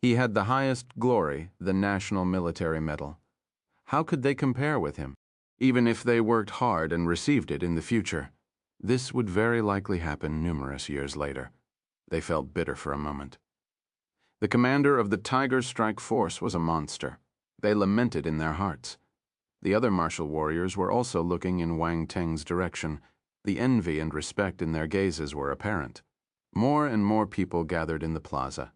He had the highest glory, the National Military Medal. How could they compare with him? Even if they worked hard and received it in the future, this would very likely happen numerous years later. They felt bitter for a moment. The commander of the Tiger Strike Force was a monster. They lamented in their hearts. The other martial warriors were also looking in Wang Teng's direction. The envy and respect in their gazes were apparent. More and more people gathered in the plaza.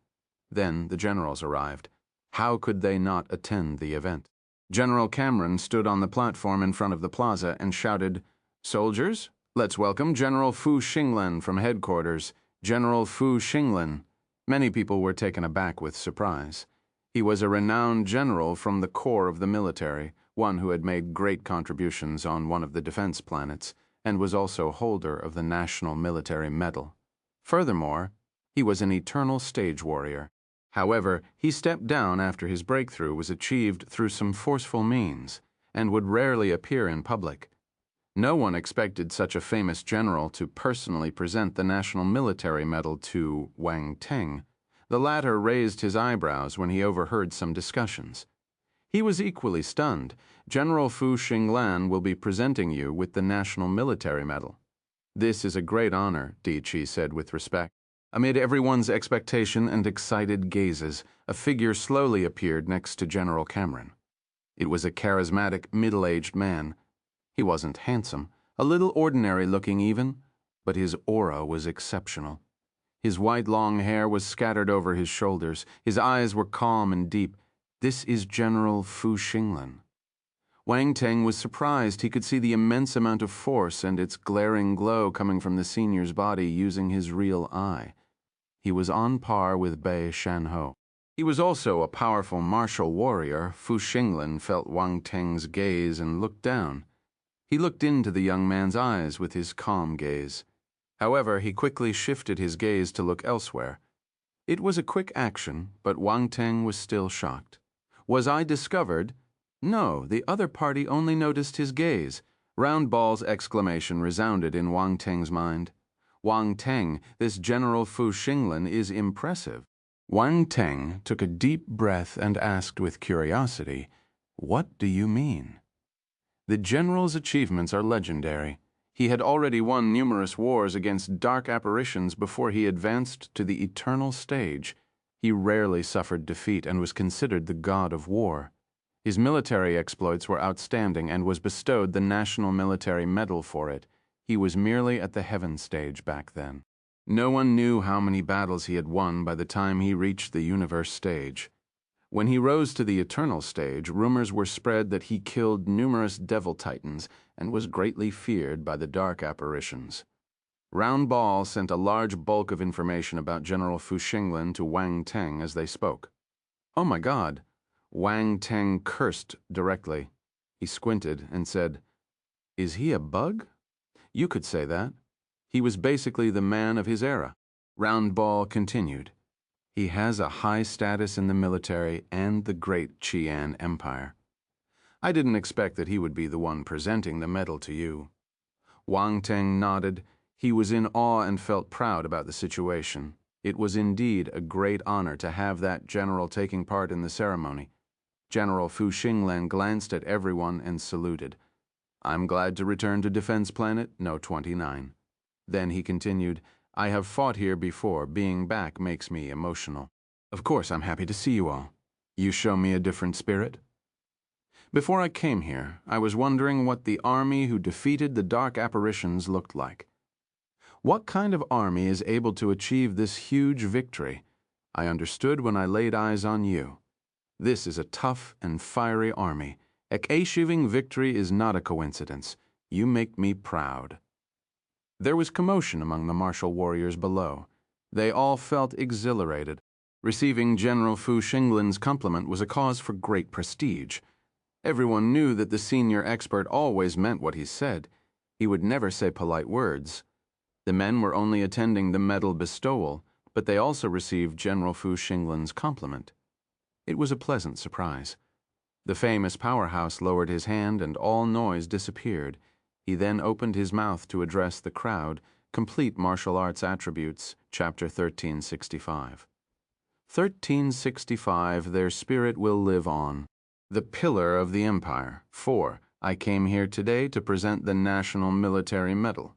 Then the generals arrived. How could they not attend the event? General Cameron stood on the platform in front of the plaza and shouted, "Soldiers, let's welcome General Fu Xinglan from headquarters. General Fu Xinglan." Many people were taken aback with surprise. He was a renowned general from the core of the military, one who had made great contributions on one of the defense planets, and was also holder of the National Military Medal. Furthermore, he was an eternal stage warrior. However, he stepped down after his breakthrough was achieved through some forceful means, and would rarely appear in public. No one expected such a famous general to personally present the National Military Medal to Wang Teng. The latter raised his eyebrows when he overheard some discussions. He was equally stunned. "General Fu Xinglan will be presenting you with the National Military Medal." "This is a great honor," Daichi said with respect. Amid everyone's expectation and excited gazes, a figure slowly appeared next to General Cameron. It was a charismatic, middle-aged man. He wasn't handsome, a little ordinary looking even, but his aura was exceptional. His white long hair was scattered over his shoulders. His eyes were calm and deep. "This is General Fu Xinglan." Wang Teng was surprised. He could see the immense amount of force and its glaring glow coming from the senior's body using his real eye. He was on par with Bei Shanho. He was also a powerful martial warrior. Fu Xinglan felt Wang Teng's gaze and looked down. He looked into the young man's eyes with his calm gaze. However, he quickly shifted his gaze to look elsewhere. It was a quick action, but Wang Teng was still shocked. "Was I discovered?" No, the other party only noticed his gaze. Round Ball's exclamation resounded in Wang Teng's mind. "Wang Teng, this General Fu Xinglan is impressive." Wang Teng took a deep breath and asked with curiosity, "What do you mean?" The general's achievements are legendary. He had already won numerous wars against dark apparitions before he advanced to the eternal stage. He rarely suffered defeat and was considered the god of war. His military exploits were outstanding and was bestowed the National Military Medal for it. He was merely at the heaven stage back then. No one knew how many battles he had won by the time he reached the universe stage. When he rose to the eternal stage, rumors were spread that he killed numerous devil titans and was greatly feared by the dark apparitions. Round Ball sent a large bulk of information about General Fu Xinglan to Wang Teng as they spoke. "Oh my God!" Wang Teng cursed directly. He squinted and said, "Is he a bug?" "You could say that. He was basically the man of his era." Round Ball continued, "He has a high status in the military and the great Qian Empire. I didn't expect that he would be the one presenting the medal to you." Wang Teng nodded. He was in awe and felt proud about the situation. It was indeed a great honor to have that general taking part in the ceremony. General Fu Xinglan glanced at everyone and saluted. I'm glad to return to Defense Planet No. 29. Then he continued, I have fought here before. Being back makes me emotional. Of course, I'm happy to see you all. You show me a different spirit. Before I came here, I was wondering what the army who defeated the dark apparitions looked like. What kind of army is able to achieve this huge victory? I understood when I laid eyes on you. This is a tough and fiery army. Achieving victory is not a coincidence. You make me proud. There was commotion among the martial warriors below. They all felt exhilarated. Receiving General Fu Xinglin's compliment was a cause for great prestige. Everyone knew that the senior expert always meant what he said. He would never say polite words. The men were only attending the medal bestowal, but they also received General Fu Xinglin's compliment. It was a pleasant surprise. The famous powerhouse lowered his hand and all noise disappeared. He then opened his mouth to address the crowd. Complete Martial Arts Attributes, Chapter 1365. 1365, their spirit will live on. The Pillar of the Empire. 4. I came here today to present the National Military Medal.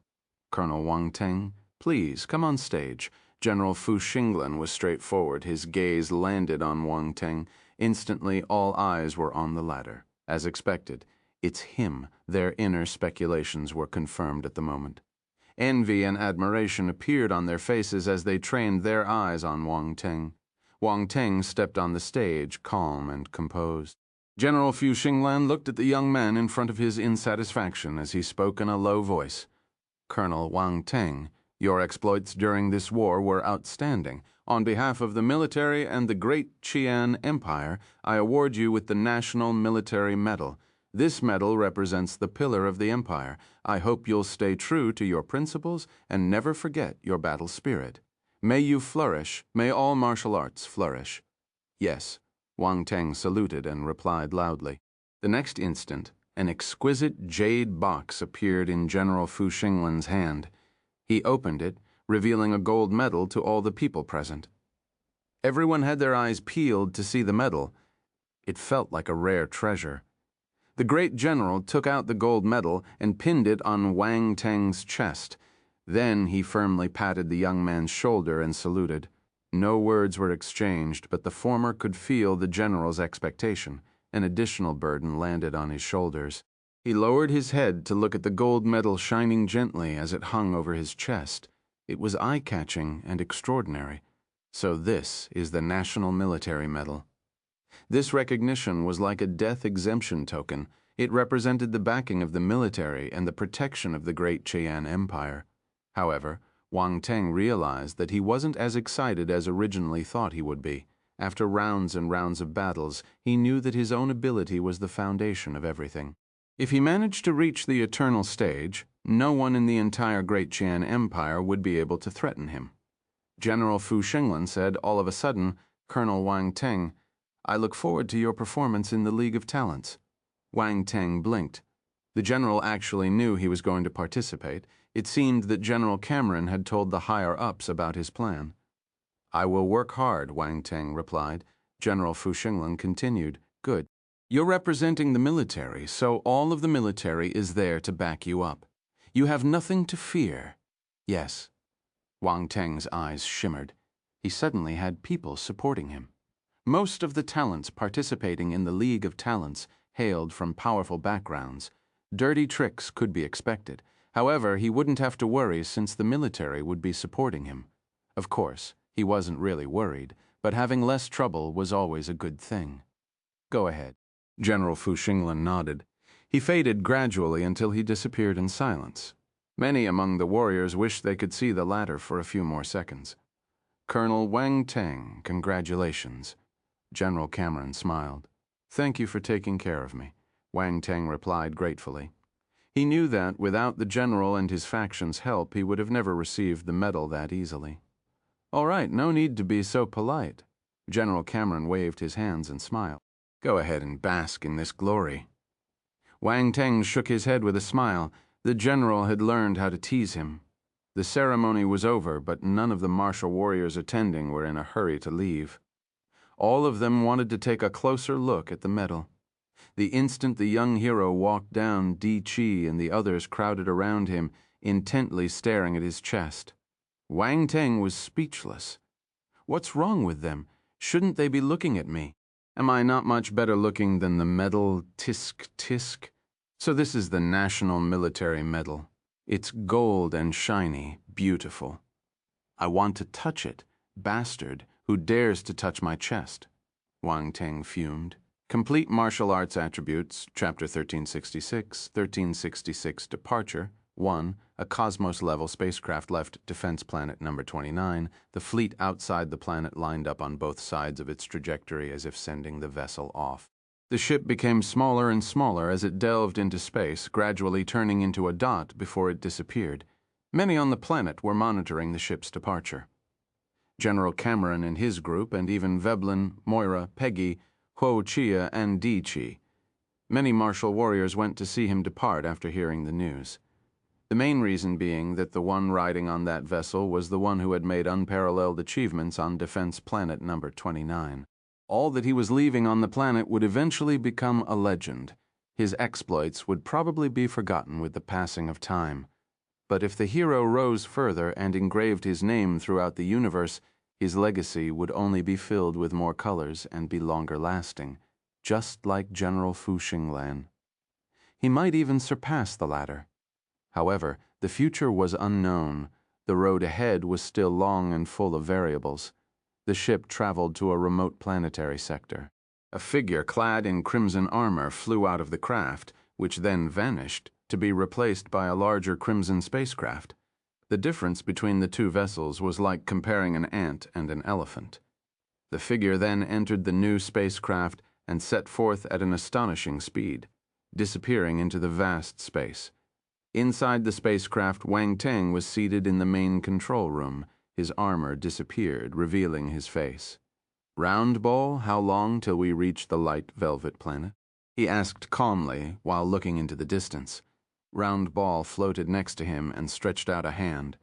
Colonel Wang Teng, please come on stage. General Fu Xinglin was straightforward. His gaze landed on Wang Teng. Instantly, all eyes were on the latter. As expected, it's him. Their inner speculations were confirmed at the moment. Envy and admiration appeared on their faces as they trained their eyes on Wang Teng. Wang Teng stepped on the stage, calm and composed. General Fu Xinglan looked at the young man in front of his in satisfaction as he spoke in a low voice. Colonel Wang Teng, your exploits during this war were outstanding. On behalf of the military and the Great Qian Empire, I award you with the National Military Medal. This medal represents the pillar of the empire. I hope you'll stay true to your principles and never forget your battle spirit. May you flourish. May all martial arts flourish. Yes. Wang Teng saluted and replied loudly. The next instant, an exquisite jade box appeared in General Fu Xinglin's hand. He opened it, revealing a gold medal to all the people present. Everyone had their eyes peeled to see the medal. It felt like a rare treasure. The great general took out the gold medal and pinned it on Wang Teng's chest. Then he firmly patted the young man's shoulder and saluted. No words were exchanged, but the former could feel the general's expectation. An additional burden landed on his shoulders. He lowered his head to look at the gold medal shining gently as it hung over his chest. It was eye-catching and extraordinary. So this is the National Military Medal. This recognition was like a death exemption token. It represented the backing of the military and the protection of the Great Qian Empire. However, Wang Teng realized that he wasn't as excited as originally thought he would be. After rounds and rounds of battles, he knew that his own ability was the foundation of everything. If he managed to reach the eternal stage, no one in the entire Great Qian Empire would be able to threaten him. General Fu Xinglan said all of a sudden, Colonel Wang Teng, I look forward to your performance in the League of Talents. Wang Teng blinked. The general actually knew he was going to participate. It seemed that General Cameron had told the higher-ups about his plan. I will work hard, Wang Teng replied. General Fu Xinglan continued, Good. You're representing the military, so all of the military is there to back you up. You have nothing to fear. Yes. Wang Teng's eyes shimmered. He suddenly had people supporting him. Most of the talents participating in the League of Talents hailed from powerful backgrounds. Dirty tricks could be expected. However, he wouldn't have to worry since the military would be supporting him. Of course, he wasn't really worried, but having less trouble was always a good thing. Go ahead. General Fu Xinglan nodded. He faded gradually until he disappeared in silence. Many among the warriors wished they could see the latter for a few more seconds. Colonel Wang Teng, congratulations. General Cameron smiled. Thank you for taking care of me, Wang Teng replied gratefully. He knew that without the general and his faction's help, he would have never received the medal that easily. All right, no need to be so polite. General Cameron waved his hands and smiled. Go ahead and bask in this glory. Wang Teng shook his head with a smile. The general had learned how to tease him. The ceremony was over, but none of the martial warriors attending were in a hurry to leave. All of them wanted to take a closer look at the medal. The instant the young hero walked down, Di Chi and the others crowded around him, intently staring at his chest. Wang Teng was speechless. What's wrong with them? Shouldn't they be looking at me? Am I not much better looking than the medal tisk tisk? So this is the National Military Medal. It's gold and shiny, beautiful. I want to touch it. Bastard, who dares to touch my chest? Wang Teng fumed. Complete martial arts attributes, Chapter 1366, 1366 Departure. 1. A Cosmos-level spacecraft left Defense Planet number 29, the fleet outside the planet lined up on both sides of its trajectory as if sending the vessel off. The ship became smaller and smaller as it delved into space, gradually turning into a dot before it disappeared. Many on the planet were monitoring the ship's departure. General Cameron and his group, and even Veblen, Moira, Peggy, Huo Chia, and Di Chi. Many martial warriors went to see him depart after hearing the news. The main reason being that the one riding on that vessel was the one who had made unparalleled achievements on Defense Planet number 29. All that he was leaving on the planet would eventually become a legend. His exploits would probably be forgotten with the passing of time. But if the hero rose further and engraved his name throughout the universe, his legacy would only be filled with more colors and be longer lasting, just like General Fu Xinglan. He might even surpass the latter. However, the future was unknown. The road ahead was still long and full of variables. The ship traveled to a remote planetary sector. A figure clad in crimson armor flew out of the craft, which then vanished, to be replaced by a larger crimson spacecraft. The difference between the two vessels was like comparing an ant and an elephant. The figure then entered the new spacecraft and set forth at an astonishing speed, disappearing into the vast space. Inside the spacecraft, Wang Teng was seated in the main control room. His armor disappeared, revealing his face. "Round ball, how long till we reach the light velvet planet?" he asked calmly while looking into the distance. Round ball floated next to him and stretched out a hand.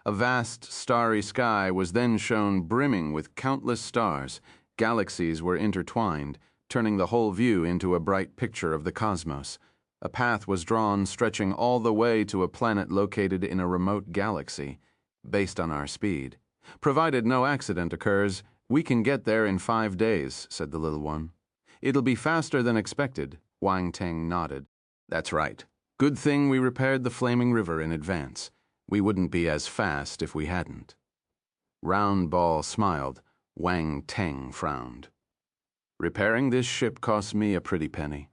A vast, starry sky was then shown brimming with countless stars. Galaxies were intertwined, turning the whole view into a bright picture of the cosmos. A path was drawn stretching all the way to a planet located in a remote galaxy, based on our speed. "Provided no accident occurs, we can get there in 5 days," said the little one. "It'll be faster than expected," Wang Teng nodded. "That's right. Good thing we repaired the Flaming River in advance. We wouldn't be as fast if we hadn't." Round Ball smiled. Wang Teng frowned. "Repairing this ship cost me a pretty penny."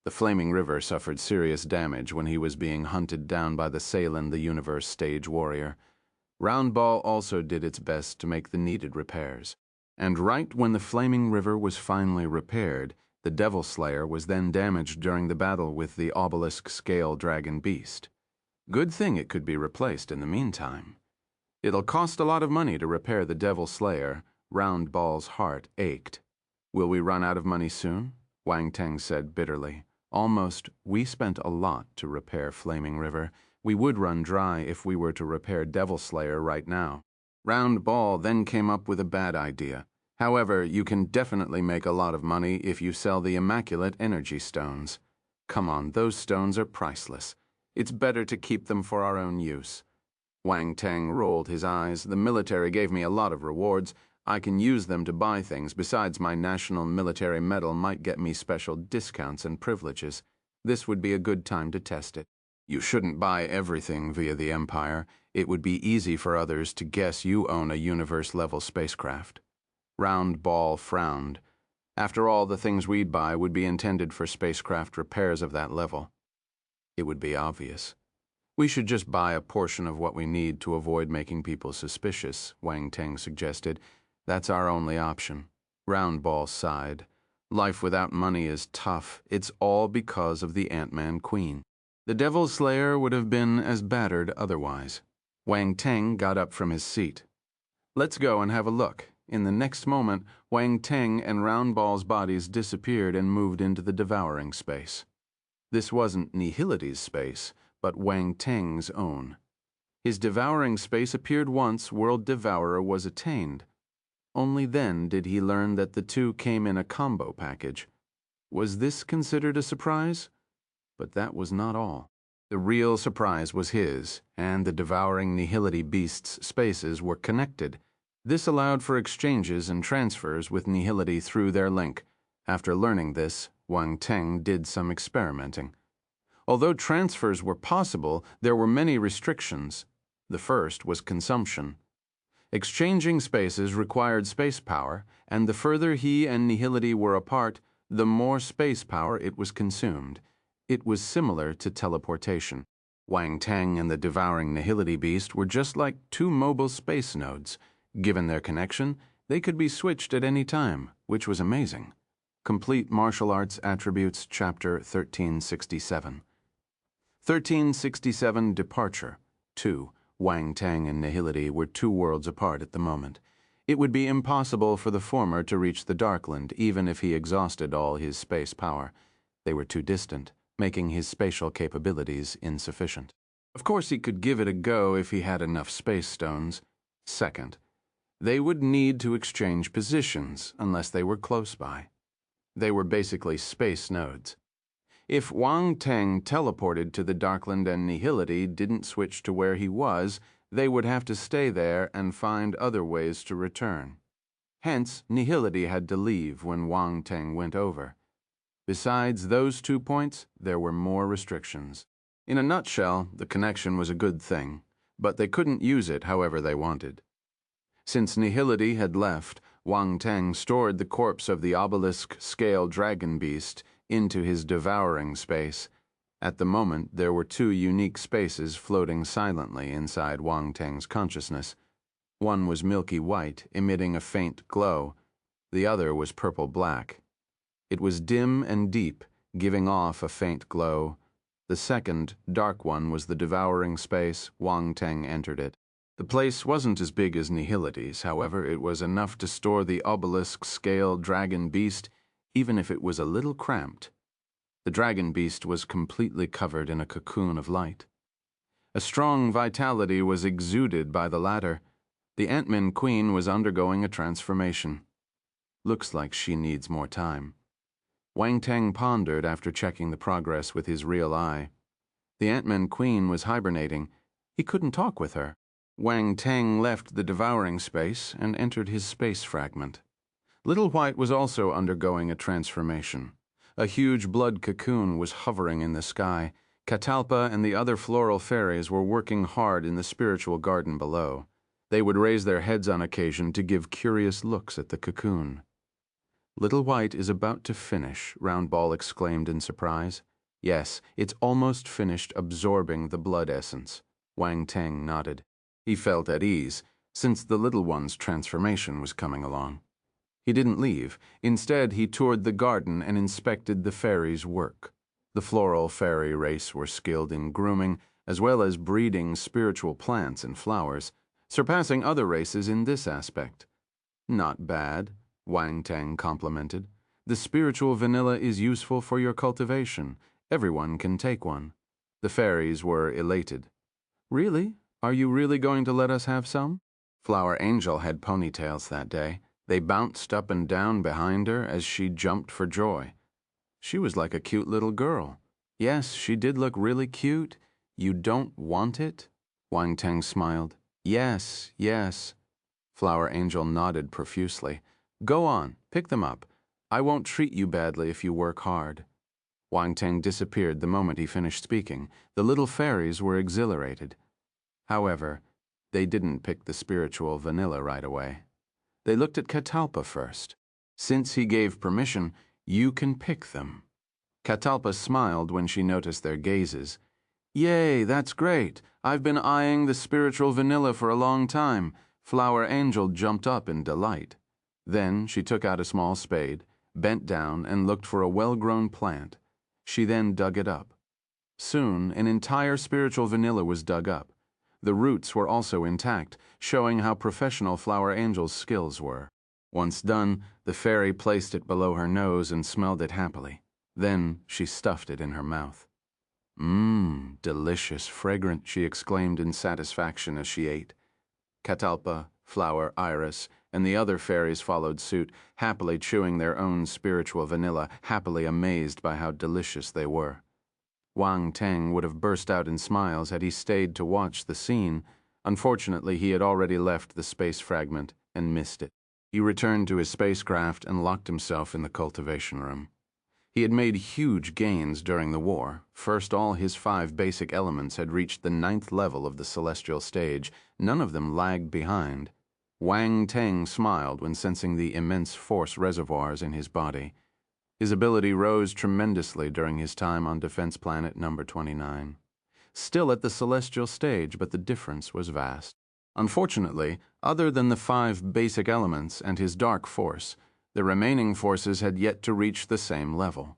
The Flaming River suffered serious damage when he was being hunted down by the Salen the Universe stage warrior. Round Ball also did its best to make the needed repairs. And right when the Flaming River was finally repaired, the Devil Slayer was then damaged during the battle with the obelisk scale dragon beast. Good thing it could be replaced in the meantime. "It'll cost a lot of money to repair the Devil Slayer." Round Ball's heart ached. "Will we run out of money soon?" Wang Teng said bitterly. We spent a lot to repair Flaming River. We would run dry if we were to repair Devil Slayer right now." Round Ball then came up with a bad idea. "However, you can definitely make a lot of money if you sell the Immaculate Energy Stones. Come on, those stones are priceless. It's better to keep them for our own use." Wang Teng rolled his eyes. "The military gave me a lot of rewards. I can use them to buy things. Besides, my National Military Medal might get me special discounts and privileges. This would be a good time to test it." "You shouldn't buy everything via the Empire. It would be easy for others to guess you own a universe-level spacecraft." Round Ball frowned. "After all, the things we'd buy would be intended for spacecraft repairs of that level. It would be obvious. We should just buy a portion of what we need to avoid making people suspicious," Wang Teng suggested. "That's our only option." Round Ball sighed. "Life without money is tough. It's all because of the Ant-Man Queen. The Devil Slayer would have been as battered otherwise." Wang Teng got up from his seat. "Let's go and have a look." In the next moment, Wang Teng and Round Ball's bodies disappeared and moved into the devouring space. This wasn't Nihility's space, but Wang Teng's own. His devouring space appeared once World Devourer was attained. Only then did he learn that the two came in a combo package. Was this considered a surprise? But that was not all. The real surprise was his, and the devouring nihility beast's spaces were connected. This allowed for exchanges and transfers with nihility through their link. After learning this, Wang Teng did some experimenting. Although transfers were possible, there were many restrictions. The first was consumption. Exchanging spaces required space power, and the further he and nihility were apart, the more space power it was consumed. It was similar to teleportation. Wang Teng and the devouring nihility beast were just like two mobile space nodes. Given their connection, they could be switched at any time, which was amazing. Complete Martial Arts Attributes, Chapter 1367. 1367 Departure. 2. Wang Teng and nihility were two worlds apart at the moment. It would be impossible for the former to reach the Darkland, even if he exhausted all his space power. They were too distant, making his spatial capabilities insufficient. Of course, he could give it a go if he had enough space stones. Second, they would need to exchange positions unless they were close by. They were basically space nodes. If Wang Teng teleported to the Darkland and nihility didn't switch to where he was, they would have to stay there and find other ways to return. Hence, nihility had to leave when Wang Teng went over. Besides those 2 points, there were more restrictions. In a nutshell, the connection was a good thing, but they couldn't use it however they wanted. Since nihility had left, Wang Teng stored the corpse of the obelisk-scale dragon beast into his devouring space. At the moment, there were two unique spaces floating silently inside Wang Teng's consciousness. One was milky white, emitting a faint glow. The other was purple-black. It was dim and deep, giving off a faint glow. The second, dark one was the devouring space. Wang Teng entered it. The place wasn't as big as nihility's, however, it was enough to store the obelisk-scale dragon beast, even if it was a little cramped. The dragon beast was completely covered in a cocoon of light. A strong vitality was exuded by the latter. The Ant-Man Queen was undergoing a transformation. Looks like she needs more time. Wang Teng pondered after checking the progress with his real eye. The Ant-Man Queen was hibernating. He couldn't talk with her. Wang Teng left the devouring space and entered his space fragment. Little White was also undergoing a transformation. A huge blood cocoon was hovering in the sky. Catalpa and the other floral fairies were working hard in the spiritual garden below. They would raise their heads on occasion to give curious looks at the cocoon. Little White is about to finish, Roundball exclaimed in surprise. Yes, it's almost finished absorbing the blood essence. Wang Teng nodded. He felt at ease, since the little one's transformation was coming along. He didn't leave. Instead, he toured the garden and inspected the fairies' work. The floral fairy race were skilled in grooming, as well as breeding spiritual plants and flowers, surpassing other races in this aspect. Not bad, Wang Teng complimented. The spiritual vanilla is useful for your cultivation. Everyone can take one. The fairies were elated. Really? Are you really going to let us have some? Flower Angel had ponytails that day. They bounced up and down behind her as she jumped for joy. She was like a cute little girl. Yes, she did look really cute. You don't want it? Wang Teng smiled. Yes, yes. Flower Angel nodded profusely. Go on, pick them up. I won't treat you badly if you work hard. Wang Teng disappeared the moment he finished speaking. The little fairies were exhilarated. However, they didn't pick the spiritual vanilla right away. They looked at Catalpa first. Since he gave permission, you can pick them. Catalpa smiled when she noticed their gazes. Yay, that's great. I've been eyeing the spiritual vanilla for a long time. Flower Angel jumped up in delight. Then she took out a small spade, bent down, and looked for a well-grown plant. She then dug it up. Soon, an entire spiritual vanilla was dug up. The roots were also intact, showing how professional Flower Angel's skills were. Once done, the fairy placed it below her nose and smelled it happily. Then she stuffed it in her mouth. Mmm, delicious, fragrant, she exclaimed in satisfaction as she ate. Catalpa, Flower, Iris, and the other fairies followed suit, happily chewing their own spiritual vanilla, happily amazed by how delicious they were. Wang Teng would have burst out in smiles had he stayed to watch the scene. Unfortunately, he had already left the space fragment and missed it. He returned to his spacecraft and locked himself in the cultivation room. He had made huge gains during the war. First, all his 5 basic elements had reached the 9th level of the celestial stage. None of them lagged behind. Wang Teng smiled when sensing the immense force reservoirs in his body. His ability rose tremendously during his time on Defense Planet number 29. Still at the celestial stage, but the difference was vast. Unfortunately, other than the 5 basic elements and his dark force, the remaining forces had yet to reach the same level.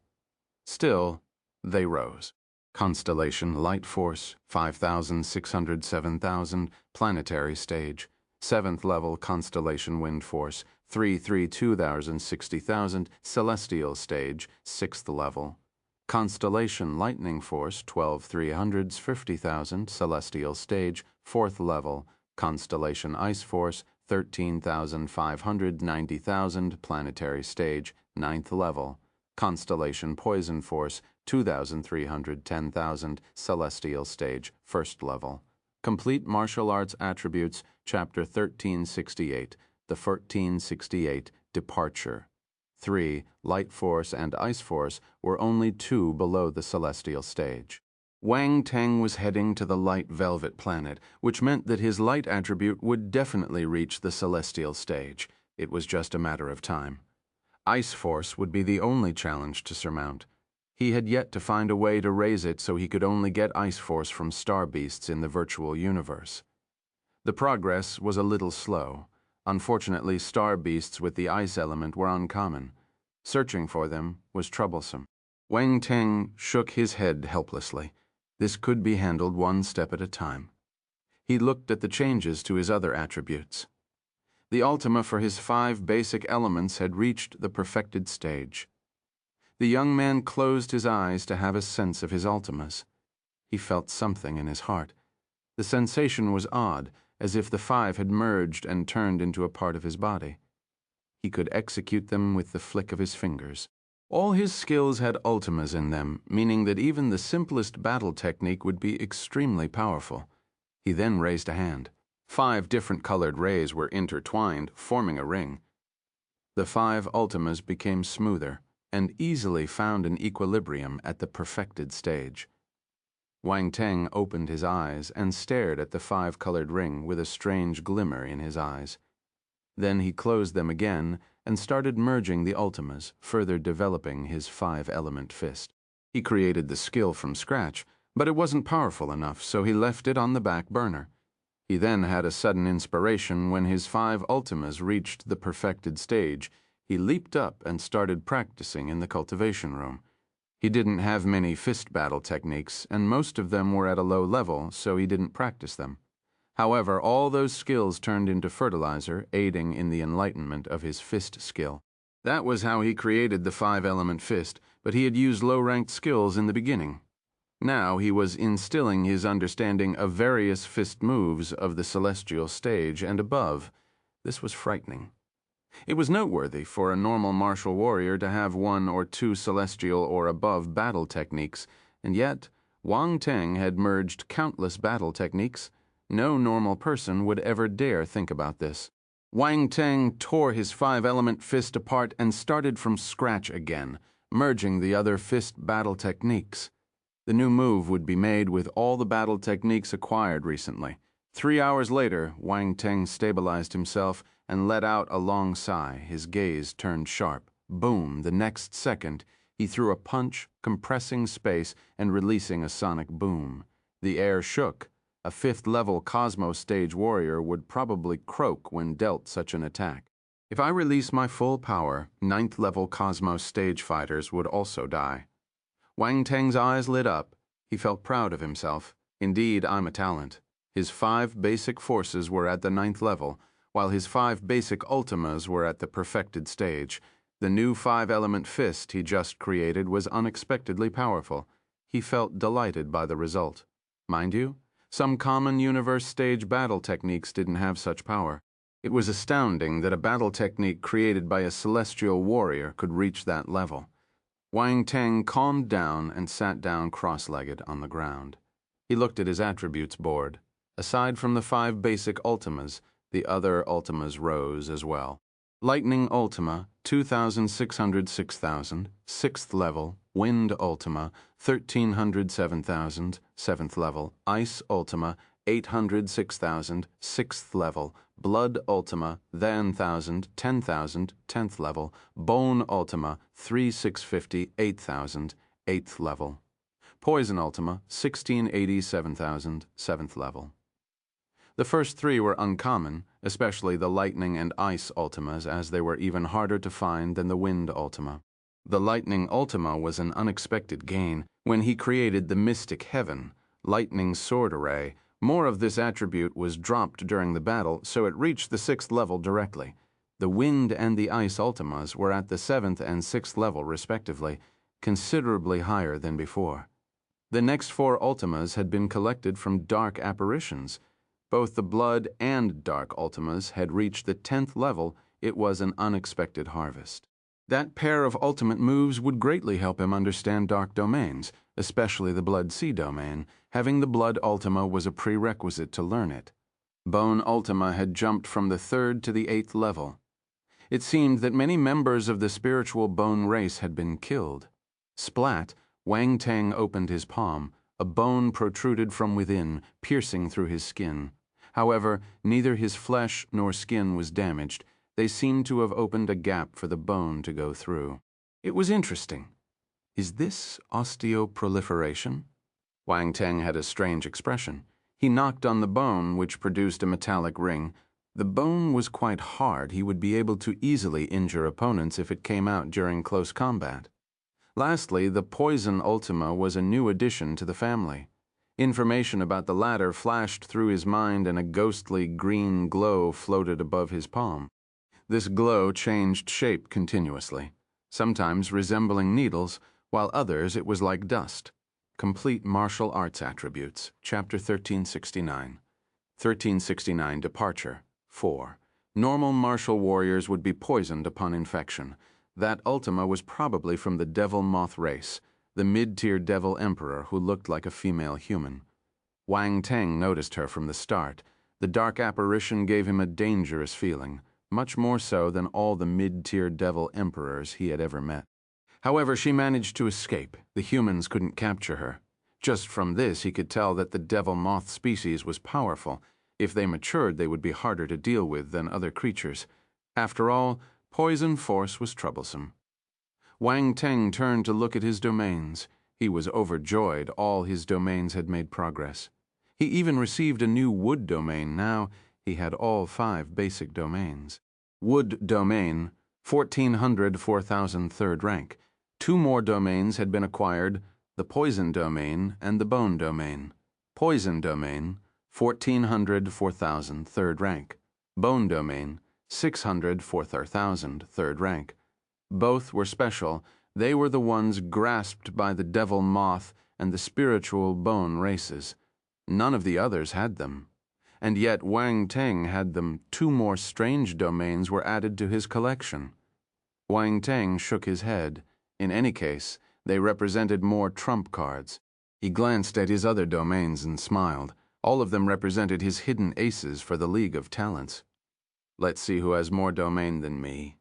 Still, they rose. Constellation Light Force, 5,600, 7,000, planetary stage. 7th level Constellation Wind Force, 2,000, 60,000, celestial stage, 6th level. Constellation Lightning Force, 12,300, 50,000, celestial stage, 4th level. Constellation Ice Force, 13,500, 90,000, planetary stage, 9th level. Constellation Poison Force, 2,300, 10,000, celestial stage, 1st level. Complete Martial Arts Attributes, Chapter 1368, the 1468, Departure. 3. Light Force and Ice Force were only 2 below the celestial stage. Wang Teng was heading to the light velvet planet, which meant that his light attribute would definitely reach the celestial stage. It was just a matter of time. Ice Force would be the only challenge to surmount. He had yet to find a way to raise it so he could only get Ice Force from star beasts in the virtual universe. The progress was a little slow. Unfortunately, star beasts with the ice element were uncommon. Searching for them was troublesome. Wang Teng shook his head helplessly. This could be handled one step at a time. He looked at the changes to his other attributes. The ultima for his 5 basic elements had reached the perfected stage. The young man closed his eyes to have a sense of his ultimas. He felt something in his heart. The sensation was odd, as if the 5 had merged and turned into a part of his body. He could execute them with the flick of his fingers. All his skills had ultimas in them, meaning that even the simplest battle technique would be extremely powerful. He then raised a hand. 5 different colored rays were intertwined, forming a ring. The 5 ultimas became smoother and easily found an equilibrium at the perfected stage. Wang Teng opened his eyes and stared at the 5-colored ring with a strange glimmer in his eyes. Then he closed them again and started merging the ultimas, further developing his 5-element fist. He created the skill from scratch, but it wasn't powerful enough, so he left it on the back burner. He then had a sudden inspiration when his 5 ultimas reached the perfected stage. He leaped up and started practicing in the cultivation room. He didn't have many fist battle techniques, and most of them were at a low level, so he didn't practice them. However, all those skills turned into fertilizer, aiding in the enlightenment of his fist skill. That was how he created the 5-element fist, but he had used low-ranked skills in the beginning. Now he was instilling his understanding of various fist moves of the celestial stage and above. This was frightening. It was noteworthy for a normal martial warrior to have 1 or 2 celestial or above battle techniques, and yet Wang Teng had merged countless battle techniques. No normal person would ever dare think about this. Wang Teng tore his 5-element fist apart and started from scratch again, merging the other fist battle techniques. The new move would be made with all the battle techniques acquired recently. 3 hours later, Wang Teng stabilized himself and let out a long sigh. His gaze turned sharp. Boom, the next second, he threw a punch, compressing space and releasing a sonic boom. The air shook. A 5th-level Cosmos stage warrior would probably croak when dealt such an attack. If I release my full power, 9th-level Cosmos stage fighters would also die. Wang Teng's eyes lit up. He felt proud of himself. Indeed, I'm a talent. His 5 basic forces were at the 9th level, while his 5 basic ultimas were at the perfected stage. The new 5-element fist he just created was unexpectedly powerful. He felt delighted by the result. Mind you, some common universe stage battle techniques didn't have such power. It was astounding that a battle technique created by a celestial warrior could reach that level. Wang Teng calmed down and sat down cross-legged on the ground. He looked at his attributes board. Aside from the 5 basic ultimas, the other ultimas rose as well. Lightning Ultima, 2,600 6,000, 6th level. Wind Ultima, 1,300 7,000, 7th level. Ice Ultima, 800 6,000, 6th level. Blood Ultima, then 1,000, 10,000, 10th level. Bone Ultima, 3,650, 8,000, 8th level. Poison Ultima, 1,680, 7,000, 7th level. The first 3 were uncommon, especially the Lightning and Ice Ultimas, as they were even harder to find than the Wind Ultima. The Lightning Ultima was an unexpected gain. When he created the Mystic Heaven, Lightning Sword Array, more of this attribute was dropped during the battle, so it reached the 6th level directly. The Wind and the Ice Ultimas were at the 7th and 6th level respectively, considerably higher than before. The next 4 Ultimas had been collected from dark apparitions. Both the Blood and Dark Ultimas had reached the 10th level. It was an unexpected harvest. That pair of ultimate moves would greatly help him understand dark domains, especially the Blood Sea domain. Having the Blood Ultima was a prerequisite to learn it. Bone Ultima had jumped from the 3rd to the 8th level. It seemed that many members of the spiritual bone race had been killed. Splat, Wang Teng opened his palm. A bone protruded from within, piercing through his skin. However, neither his flesh nor skin was damaged. They seemed to have opened a gap for the bone to go through. It was interesting. Is this osteoproliferation? Wang Teng had a strange expression. He knocked on the bone, which produced a metallic ring. The bone was quite hard. He would be able to easily injure opponents if it came out during close combat. Lastly, the Poison Ultima was a new addition to the family. Information about the latter flashed through his mind, and a ghostly green glow floated above his palm. This glow changed shape continuously, sometimes resembling needles, while others it was like dust. Complete martial arts attributes, Chapter 1369. 1369 Departure. 4. Normal martial warriors would be poisoned upon infection. That Ultima was probably from the Devil Moth race, the mid-tier Devil Emperor who looked like a female human. Wang Teng noticed her from the start. The dark apparition gave him a dangerous feeling, much more so than all the mid-tier Devil Emperors he had ever met. However, she managed to escape. The humans couldn't capture her. Just from this, he could tell that the Devil Moth species was powerful. If they matured, they would be harder to deal with than other creatures. After all, poison force was troublesome. Wang Teng turned to look at his domains. He was overjoyed. All his domains had made progress. He even received a new wood domain. Now he had all 5 basic domains. Wood domain, 1,400 4,000 3rd rank. 2 more domains had been acquired, the poison domain and the bone domain. Poison domain, 1,400 4,000 3rd rank. Bone domain, 600 4,000 3rd rank. Both were special. They were the ones grasped by the Devil Moth and the spiritual bone races. None of the others had them. And yet Wang Teng had them. 2 more strange domains were added to his collection. Wang Teng shook his head. In any case, they represented more trump cards. He glanced at his other domains and smiled. All of them represented his hidden aces for the League of Talents. Let's see who has more domain than me.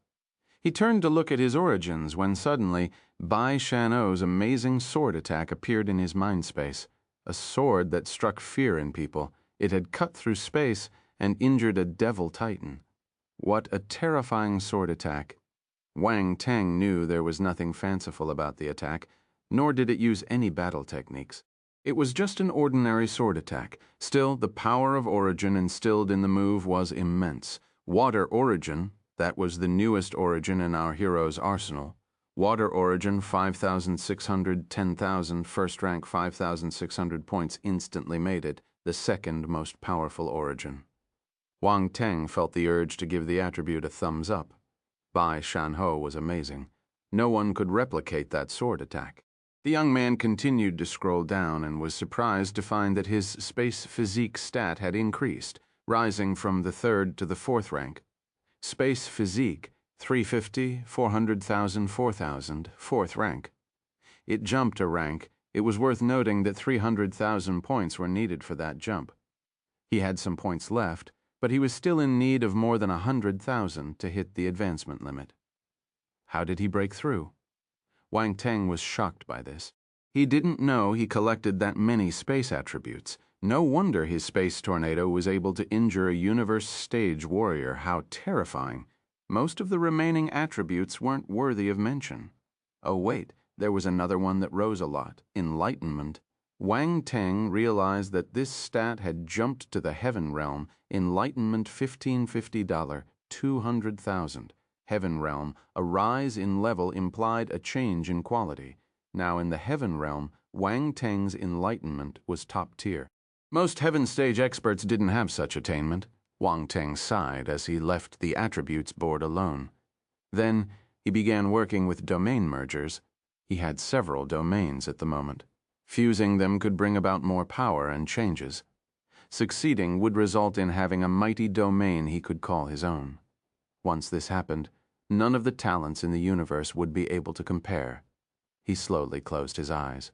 He turned to look at his origins when suddenly Bai Shan-O's amazing sword attack appeared in his mind space. A sword that struck fear in people. It had cut through space and injured a devil titan. What a terrifying sword attack. Wang Teng knew there was nothing fanciful about the attack, nor did it use any battle techniques. It was just an ordinary sword attack. Still, the power of origin instilled in the move was immense. Water origin, that was the newest origin in our hero's arsenal. Water origin, 5,600, 10,000, 1st rank, 5,600 points instantly made it the 2nd most powerful origin. Wang Teng felt the urge to give the attribute a thumbs up. Bai Shan-Ho was amazing. No one could replicate that sword attack. The young man continued to scroll down and was surprised to find that his space physique stat had increased. rising from the 3rd to the 4th rank. Space Physique, 350, 400,000, 4,000, 4th rank. It jumped a rank. It was worth noting that 300,000 points were needed for that jump. He had some points left, but he was still in need of more than 100,000 to hit the advancement limit. How did he break through? Wang Teng was shocked by this. He didn't know he collected that many space attributes. No wonder his space tornado was able to injure a universe stage warrior. How terrifying. Most of the remaining attributes weren't worthy of mention. Oh wait, there was another one that rose a lot, enlightenment. Wang Teng realized that this stat had jumped to the heaven realm, enlightenment $1550, 200,000. Heaven realm, a rise in level implied a change in quality. Now in the heaven realm, Wang Teng's enlightenment was top tier. Most heaven stage experts didn't have such attainment. Wang Teng sighed as he left the attributes board alone. Then he began working with domain mergers. He had several domains at the moment. Fusing them could bring about more power and changes. Succeeding would result in having a mighty domain he could call his own. Once this happened, none of the talents in the universe would be able to compare. He slowly closed his eyes.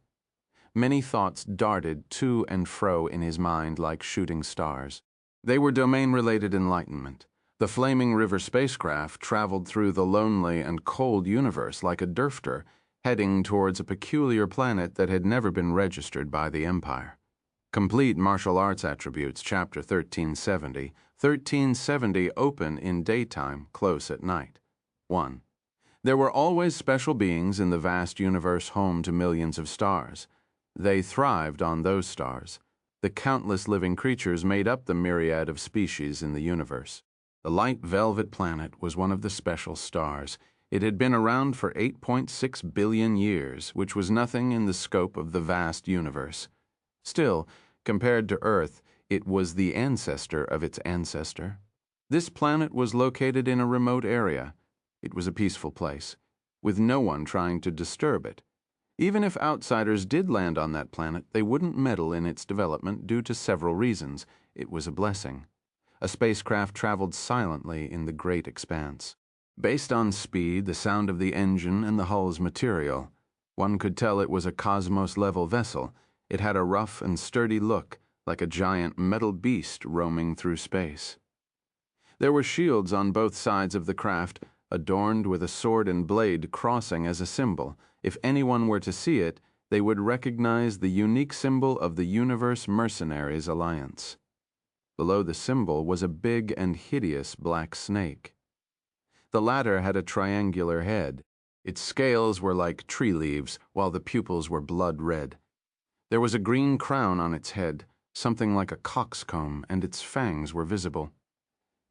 Many thoughts darted to and fro in his mind like shooting stars. They were domain-related enlightenment. The Flaming River spacecraft traveled through the lonely and cold universe like a drifter, heading towards a peculiar planet that had never been registered by the Empire. Complete Martial Arts Attributes, Chapter 1370. 1370 open in daytime, close at night. 1. There were always special beings in the vast universe home to millions of stars. They thrived on those stars. The countless living creatures made up the myriad of species in the universe. The light velvet planet was one of the special stars. It had been around for 8.6 billion years, which was nothing in the scope of the vast universe. Still, compared to Earth, it was the ancestor of its ancestor. This planet was located in a remote area. It was a peaceful place, with no one trying to disturb it. Even if outsiders did land on that planet, they wouldn't meddle in its development due to several reasons. It was a blessing. A spacecraft traveled silently in the great expanse. Based on speed, the sound of the engine, and the hull's material, one could tell it was a cosmos-level vessel. It had a rough and sturdy look, like a giant metal beast roaming through space. There were shields on both sides of the craft, adorned with a sword and blade crossing as a symbol. If anyone were to see it, they would recognize the unique symbol of the Universe Mercenaries Alliance. Below the symbol was a big and hideous black snake. The latter had a triangular head. Its scales were like tree leaves, while the pupils were blood red. There was a green crown on its head, something like a coxcomb, and its fangs were visible.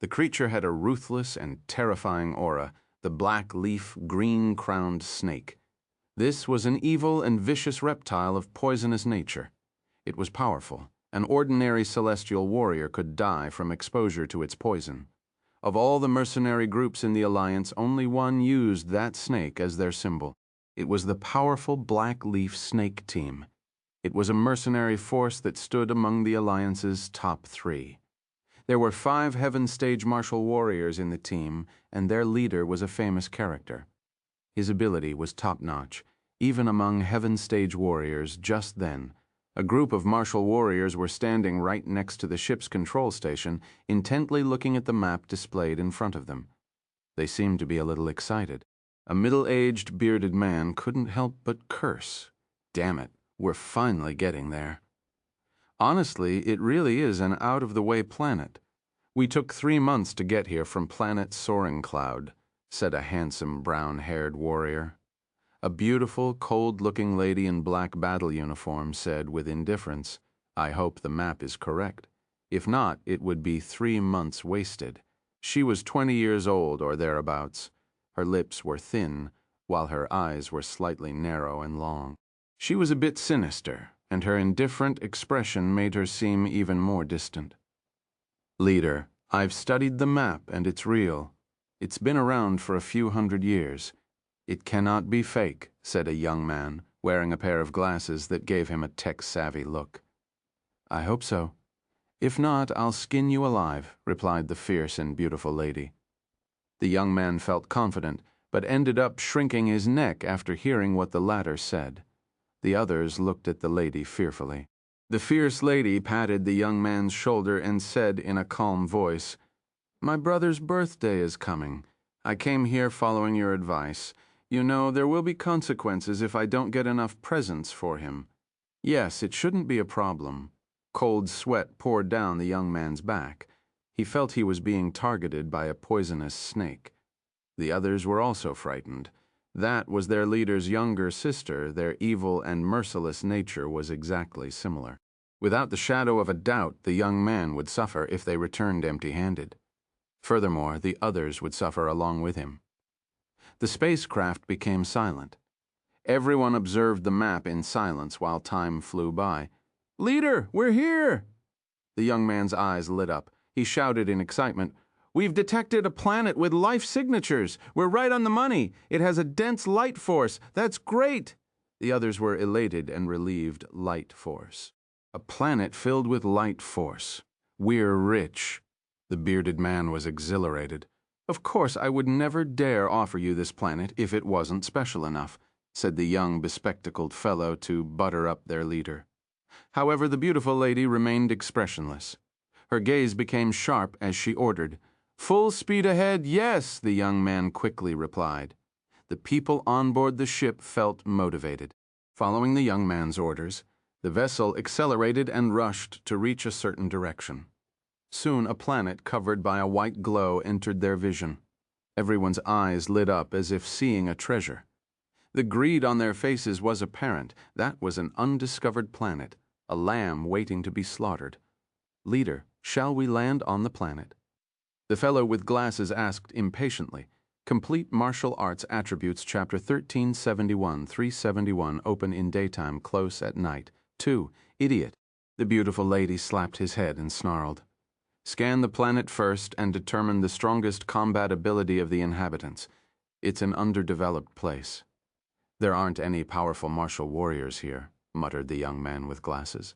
The creature had a ruthless and terrifying aura, the black leaf, green-crowned snake. This was an evil and vicious reptile of poisonous nature. It was powerful. An ordinary celestial warrior could die from exposure to its poison. Of all the mercenary groups in the Alliance, only one used that snake as their symbol. It was the powerful Black Leaf Snake Team. It was a mercenary force that stood among the Alliance's top 3. There were 5 Heaven Stage martial warriors in the team, and their leader was a famous character. His ability was top-notch, even among Heaven Stage warriors just then. A group of martial warriors were standing right next to the ship's control station, intently looking at the map displayed in front of them. They seemed to be a little excited. A middle-aged, bearded man couldn't help but curse. Damn it, we're finally getting there. Honestly, it really is an out-of-the-way planet. We took 3 months to get here from planet Soaring Cloud, said a handsome, brown-haired warrior. A beautiful, cold-looking lady in black battle uniform said with indifference, "I hope the map is correct. If not, it would be 3 months wasted." She was 20 years old or thereabouts. Her lips were thin, while her eyes were slightly narrow and long. She was a bit sinister, and her indifferent expression made her seem even more distant. "Leader, I've studied the map and it's real. It's been around for a few hundred years. It cannot be fake," said a young man, wearing a pair of glasses that gave him a tech-savvy look. "I hope so. "If not, I'll skin you alive," replied the fierce and beautiful lady. The young man felt confident, but ended up shrinking his neck after hearing what the latter said. The others looked at the lady fearfully. The fierce lady patted the young man's shoulder and said in a calm voice, "My brother's birthday is coming. I came here following your advice. You know, there will be consequences if I don't get enough presents for him. Yes, it shouldn't be a problem." Cold sweat poured down the young man's back. He felt he was being targeted by a poisonous snake. The others were also frightened. That was their leader's younger sister. Their evil and merciless nature was exactly similar. Without the shadow of a doubt, the young man would suffer if they returned empty-handed. Furthermore, the others would suffer along with him. The spacecraft became silent. Everyone observed the map in silence while time flew by. "Leader, we're here!" The young man's eyes lit up. He shouted in excitement, "We've detected a planet with life signatures. We're right on the money. It has a dense light force. That's great!" The others were elated and relieved. Light force. A planet filled with light force. We're rich. The bearded man was exhilarated. "Of course, I would never dare offer you this planet if it wasn't special enough," said the young bespectacled fellow to butter up their leader. However, the beautiful lady remained expressionless. Her gaze became sharp as she ordered. "Full speed ahead, yes," the young man quickly replied. The people on board the ship felt motivated. Following the young man's orders, the vessel accelerated and rushed to reach a certain direction. Soon a planet covered by a white glow entered their vision. Everyone's eyes lit up as if seeing a treasure. The greed on their faces was apparent. That was an undiscovered planet, a lamb waiting to be slaughtered. "Leader, shall we land on the planet?" The fellow with glasses asked impatiently. Complete Martial Arts Attributes, Chapter 1371, 371, open in daytime, close at night. 2. Idiot. The beautiful lady slapped his head and snarled. "Scan the planet first and determine the strongest combat ability of the inhabitants. It's an underdeveloped place." "There aren't any powerful martial warriors here," muttered the young man with glasses.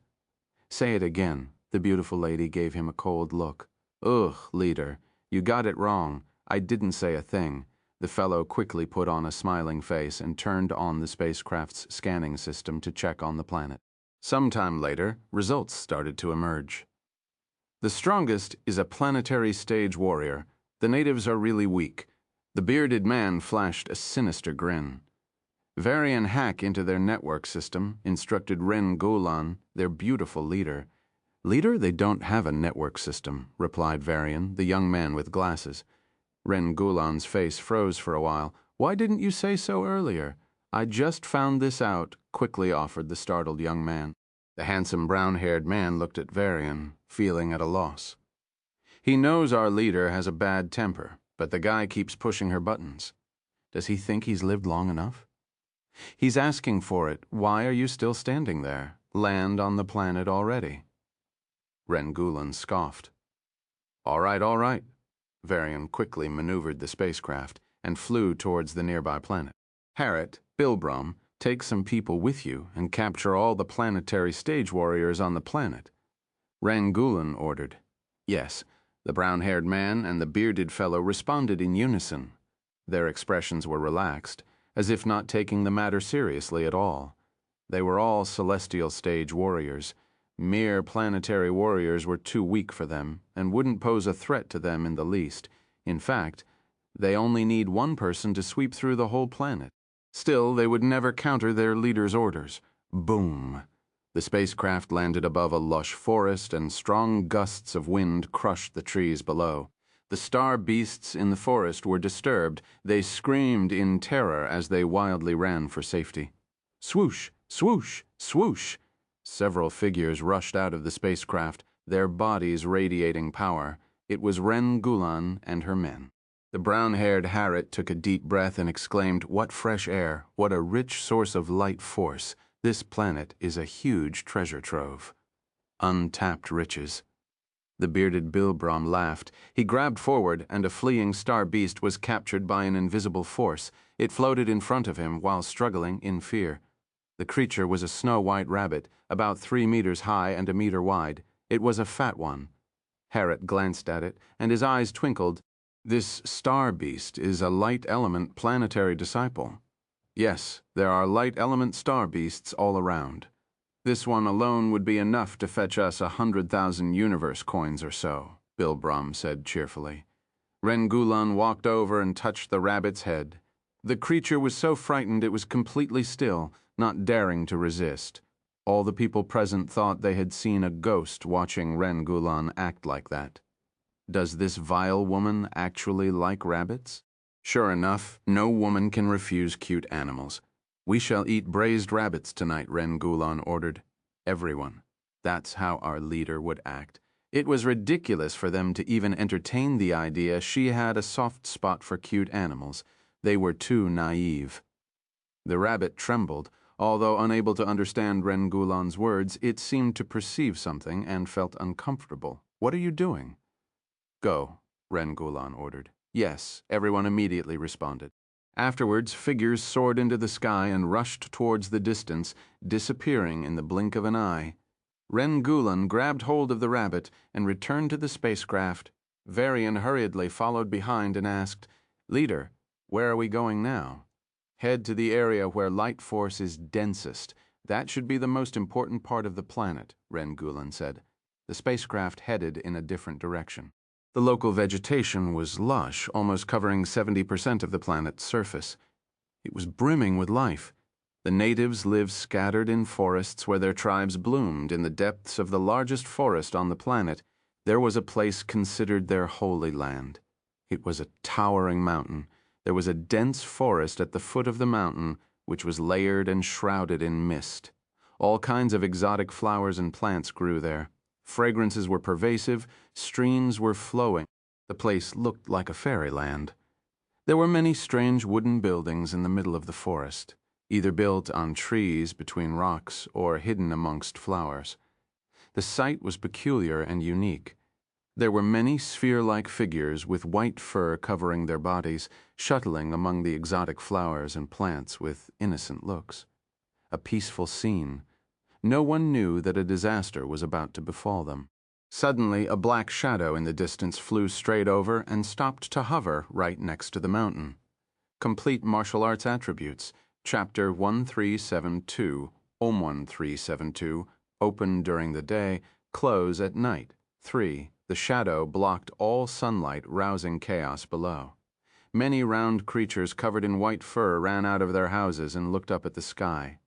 "Say it again." The beautiful lady gave him a cold look. "Ugh, leader, you got it wrong. I didn't say a thing." The fellow quickly put on a smiling face and turned on the spacecraft's scanning system to check on the planet. Sometime later, results started to emerge. "The strongest is a planetary stage warrior. The natives are really weak." The bearded man flashed a sinister grin. "Varian hack into their network system," instructed Ren Gulan, their beautiful leader. "Leader, they don't have a network system," replied Varian, the young man with glasses. Ren Gulan's face froze for a while. "Why didn't you say so earlier?" "I just found this out," quickly offered the startled young man. The handsome brown-haired man looked at Varian, feeling at a loss. "He knows our leader has a bad temper, but the guy keeps pushing her buttons. Does he think he's lived long enough?" "He's asking for it. Why are you still standing there? Land on the planet already." Ren Gulan scoffed. All right. Varian quickly maneuvered the spacecraft and flew towards the nearby planet. "Harriet, Bilbrom, take some people with you and capture all the planetary stage warriors on the planet," Ren Gulan ordered. Yes, the brown-haired man and the bearded fellow responded in unison. Their expressions were relaxed, as if not taking the matter seriously at all. They were all celestial stage warriors. Mere planetary warriors were too weak for them and wouldn't pose a threat to them in the least. In fact, they only need one person to sweep through the whole planet. Still, they would never counter their leader's orders. Boom! The spacecraft landed above a lush forest, and strong gusts of wind crushed the trees below. The star beasts in the forest were disturbed. They screamed in terror as they wildly ran for safety. Swoosh! Swoosh! Swoosh! Several figures rushed out of the spacecraft, their bodies radiating power. It was Ren Gulan and her men. The brown-haired Harriet took a deep breath and exclaimed, "What fresh air! What a rich source of light force! This planet is a huge treasure trove. Untapped riches." The bearded Bilbrom laughed. He grabbed forward, and a fleeing star beast was captured by an invisible force. It floated in front of him while struggling in fear. The creature was a snow-white rabbit, about 3 meters high and a meter wide. It was a fat one. Harriet glanced at it, and his eyes twinkled. This star beast is a light element planetary disciple. Yes, there are light element star beasts all around. This one alone would be enough to fetch us 100,000 universe coins or so, Bilbram said cheerfully. Rengulan walked over and touched the rabbit's head. The creature was so frightened it was completely still, not daring to resist. All the people present thought they had seen a ghost watching Rengulan act like that. Does this vile woman actually like rabbits? Sure enough, no woman can refuse cute animals. We shall eat braised rabbits tonight, Rengulan ordered. Everyone. That's how our leader would act. It was ridiculous for them to even entertain the idea she had a soft spot for cute animals. They were too naive. The rabbit trembled. Although unable to understand Rengulan's words, it seemed to perceive something and felt uncomfortable. What are you doing? Go, Rengulan ordered. Yes, everyone immediately responded. Afterwards, figures soared into the sky and rushed towards the distance, disappearing in the blink of an eye. Rengulan grabbed hold of the rabbit and returned to the spacecraft. Varian hurriedly followed behind and asked, Leader, where are we going now? Head to the area where light force is densest. That should be the most important part of the planet, Rengulan said. The spacecraft headed in a different direction. The local vegetation was lush, almost covering 70% of the planet's surface. It was brimming with life. The natives lived scattered in forests where their tribes bloomed in the depths of the largest forest on the planet. There was a place considered their holy land. It was a towering mountain. There was a dense forest at the foot of the mountain, which was layered and shrouded in mist. All kinds of exotic flowers and plants grew there. Fragrances were pervasive, streams were flowing. The place looked like a fairyland. There were many strange wooden buildings in the middle of the forest, either built on trees between rocks or hidden amongst flowers. The site was peculiar and unique. There were many sphere-like figures with white fur covering their bodies, shuttling among the exotic flowers and plants with innocent looks. A peaceful scene. No one knew that a disaster was about to befall them. Suddenly, a black shadow in the distance flew straight over and stopped to hover right next to the mountain. Complete martial arts attributes. Chapter 1372, 1372, open during the day, close at night. 3. The shadow blocked all sunlight, rousing chaos below. Many round creatures covered in white fur ran out of their houses and looked up at the sky.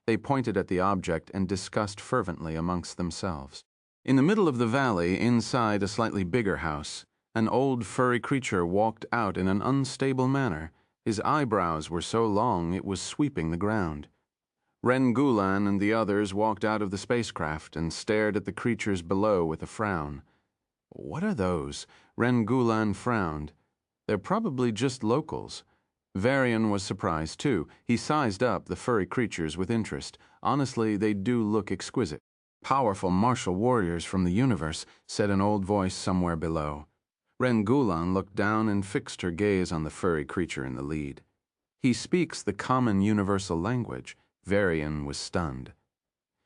They pointed at the object and discussed fervently amongst themselves. In the middle of the valley, inside a slightly bigger house, an old furry creature walked out in an unstable manner. His eyebrows were so long it was sweeping the ground. Rengulan and the others walked out of the spacecraft and stared at the creatures below with a frown. What are those? Rengulan frowned. They're probably just locals. Varian was surprised, too. He sized up the furry creatures with interest. Honestly, they do look exquisite. Powerful martial warriors from the universe, said an old voice somewhere below. Rengulan looked down and fixed her gaze on the furry creature in the lead. He speaks the common universal language. Varian was stunned.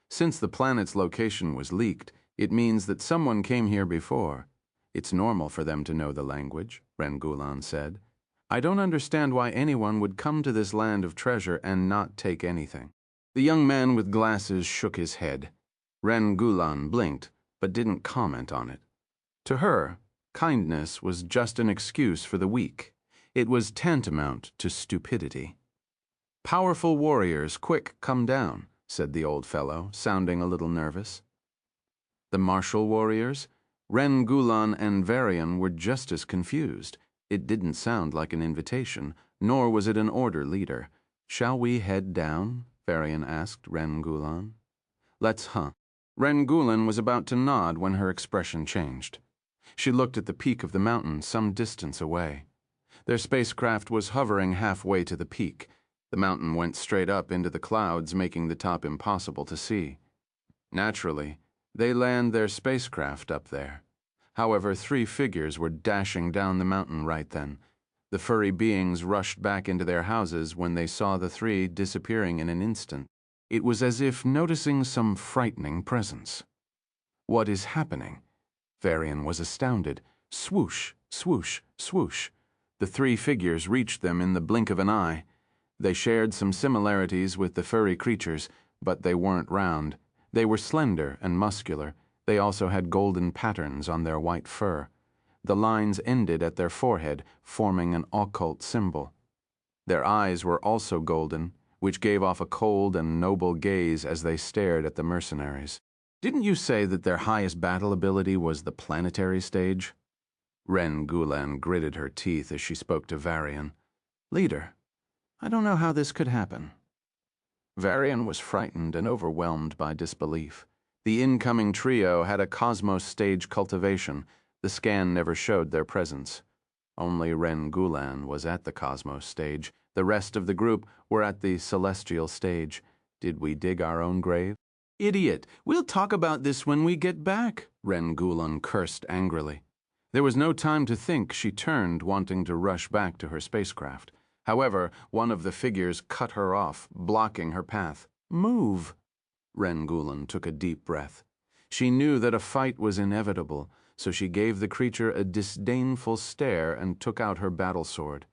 Since the planet's location was leaked, it means that someone came here before. It's normal for them to know the language, Rengulan said. I don't understand why anyone would come to this land of treasure and not take anything. The young man with glasses shook his head. Rengulan blinked, but didn't comment on it. To her, kindness was just an excuse for the weak. It was tantamount to stupidity. Powerful warriors, quick, come down, said the old fellow, sounding a little nervous. The martial warriors? Rengulan and Varian were just as confused. It didn't sound like an invitation, nor was it an order, leader. Shall we head down? Varian asked Rengulan. Let's, huh? Rengulan was about to nod when her expression changed. She looked at the peak of the mountain some distance away. Their spacecraft was hovering halfway to the peak. The mountain went straight up into the clouds, making the top impossible to see. Naturally, they land their spacecraft up there. However, 3 figures were dashing down the mountain right then. The furry beings rushed back into their houses when they saw the 3 disappearing in an instant. It was as if noticing some frightening presence. What is happening? Varian was astounded. Swoosh, swoosh, swoosh. The three figures reached them in the blink of an eye. They shared some similarities with the furry creatures, but they weren't round. They were slender and muscular. They also had golden patterns on their white fur. The lines ended at their forehead, forming an occult symbol. Their eyes were also golden, which gave off a cold and noble gaze as they stared at the mercenaries. Didn't you say that their highest battle ability was the planetary stage? Ren Gulan gritted her teeth as she spoke to Varian. Leader, I don't know how this could happen. Varian was frightened and overwhelmed by disbelief. The incoming trio had a cosmos stage cultivation. The scan never showed their presence. Only Ren Gulan was at the cosmos stage. The rest of the group were at the celestial stage. Did we dig our own grave? Idiot! We'll talk about this when we get back, Ren Gulan cursed angrily. There was no time to think. She turned, wanting to rush back to her spacecraft. However, one of the figures cut her off, blocking her path. Move! Ren Gulan took a deep breath. She knew that a fight was inevitable, so she gave the creature a disdainful stare and took out her battle sword.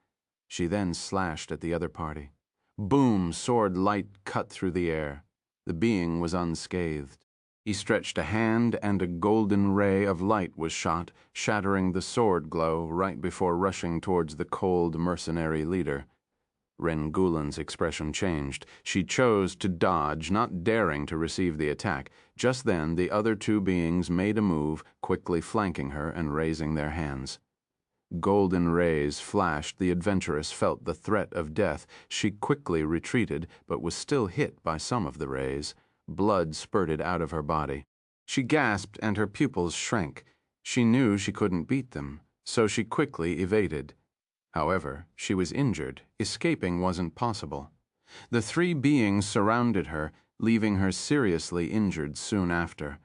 She then slashed at the other party. Boom! Sword light cut through the air. The being was unscathed. He stretched a hand, and a golden ray of light was shot, shattering the sword glow right before rushing towards the cold mercenary leader. Ren Gulan's expression changed. She chose to dodge, not daring to receive the attack. Just then, the other two beings made a move, quickly flanking her and raising their hands. Golden rays flashed. The adventuress felt the threat of death. She quickly retreated, but was still hit by some of the rays. Blood spurted out of her body. She gasped, and her pupils shrank. She knew she couldn't beat them, so she quickly evaded. However, she was injured. Escaping wasn't possible. The three beings surrounded her, leaving her seriously injured soon after.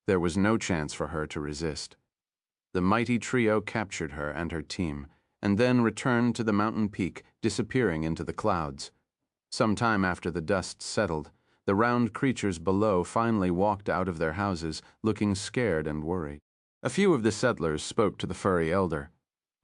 There was no chance for her to resist. The mighty trio captured her and her team, and then returned to the mountain peak, disappearing into the clouds. Some time after the dust settled, the round creatures below finally walked out of their houses, looking scared and worried. A few of the settlers spoke to the furry elder.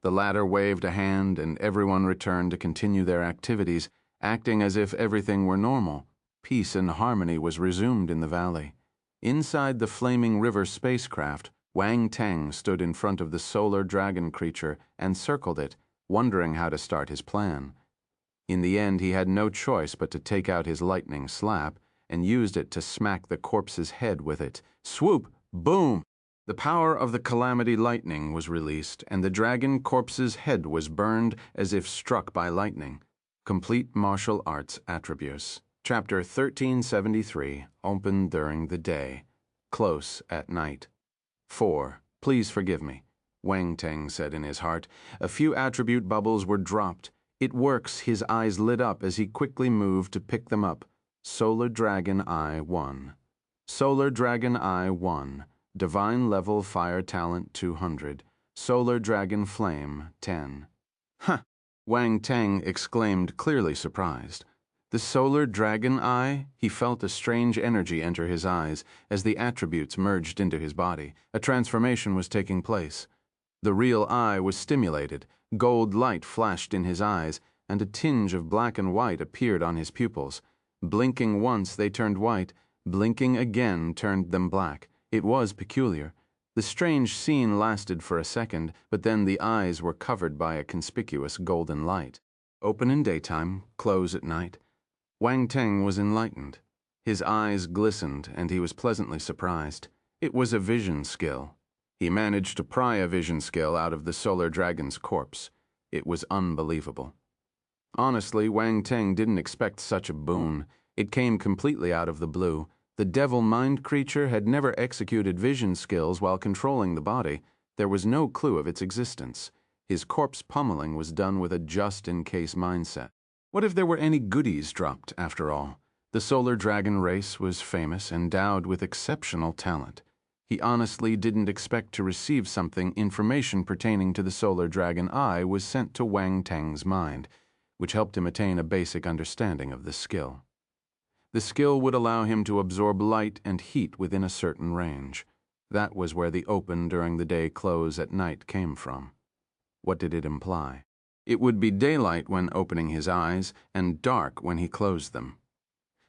The latter waved a hand, and everyone returned to continue their activities, acting as if everything were normal. Peace and harmony was resumed in the valley. Inside the flaming river spacecraft, Wang Teng stood in front of the solar dragon creature and circled it, wondering how to start his plan. In the end, he had no choice but to take out his lightning slap and used it to smack the corpse's head with it. Swoop! Boom! The power of the calamity lightning was released, and the dragon corpse's head was burned as if struck by lightning. Complete martial arts attributes. Chapter 1373, open during the day. Close at night. 4. Please forgive me, Wang Teng said in his heart. A few attribute bubbles were dropped. It works. His eyes lit up as he quickly moved to pick them up. Solar Dragon Eye 1. Solar Dragon Eye 1. Divine Level Fire Talent 200. Solar Dragon Flame 10. Huh! Wang Teng exclaimed, clearly surprised. The Solar Dragon Eye? He felt a strange energy enter his eyes as the attributes merged into his body. A transformation was taking place. The real eye was stimulated. Gold light flashed in his eyes, and a tinge of black and white appeared on his pupils. Blinking once, they turned white. Blinking again turned them black. It was peculiar. The strange scene lasted for a second, but then the eyes were covered by a conspicuous golden light. Open in daytime, close at night. Wang Teng was enlightened. His eyes glistened, and he was pleasantly surprised. It was a vision skill. He managed to pry a vision skill out of the solar dragon's corpse. It was unbelievable. Honestly, Wang Teng didn't expect such a boon. It came completely out of the blue. The devil mind creature had never executed vision skills while controlling the body. There was no clue of its existence. His corpse pummeling was done with a just-in-case mindset. What if there were any goodies dropped, after all? The solar dragon race was famous, endowed with exceptional talent. He honestly didn't expect to receive something. Information pertaining to the solar dragon eye was sent to Wang Teng's mind, which helped him attain a basic understanding of the skill. The skill would allow him to absorb light and heat within a certain range. That was where the open during the day, close at night came from. What did it imply? It would be daylight when opening his eyes and dark when he closed them.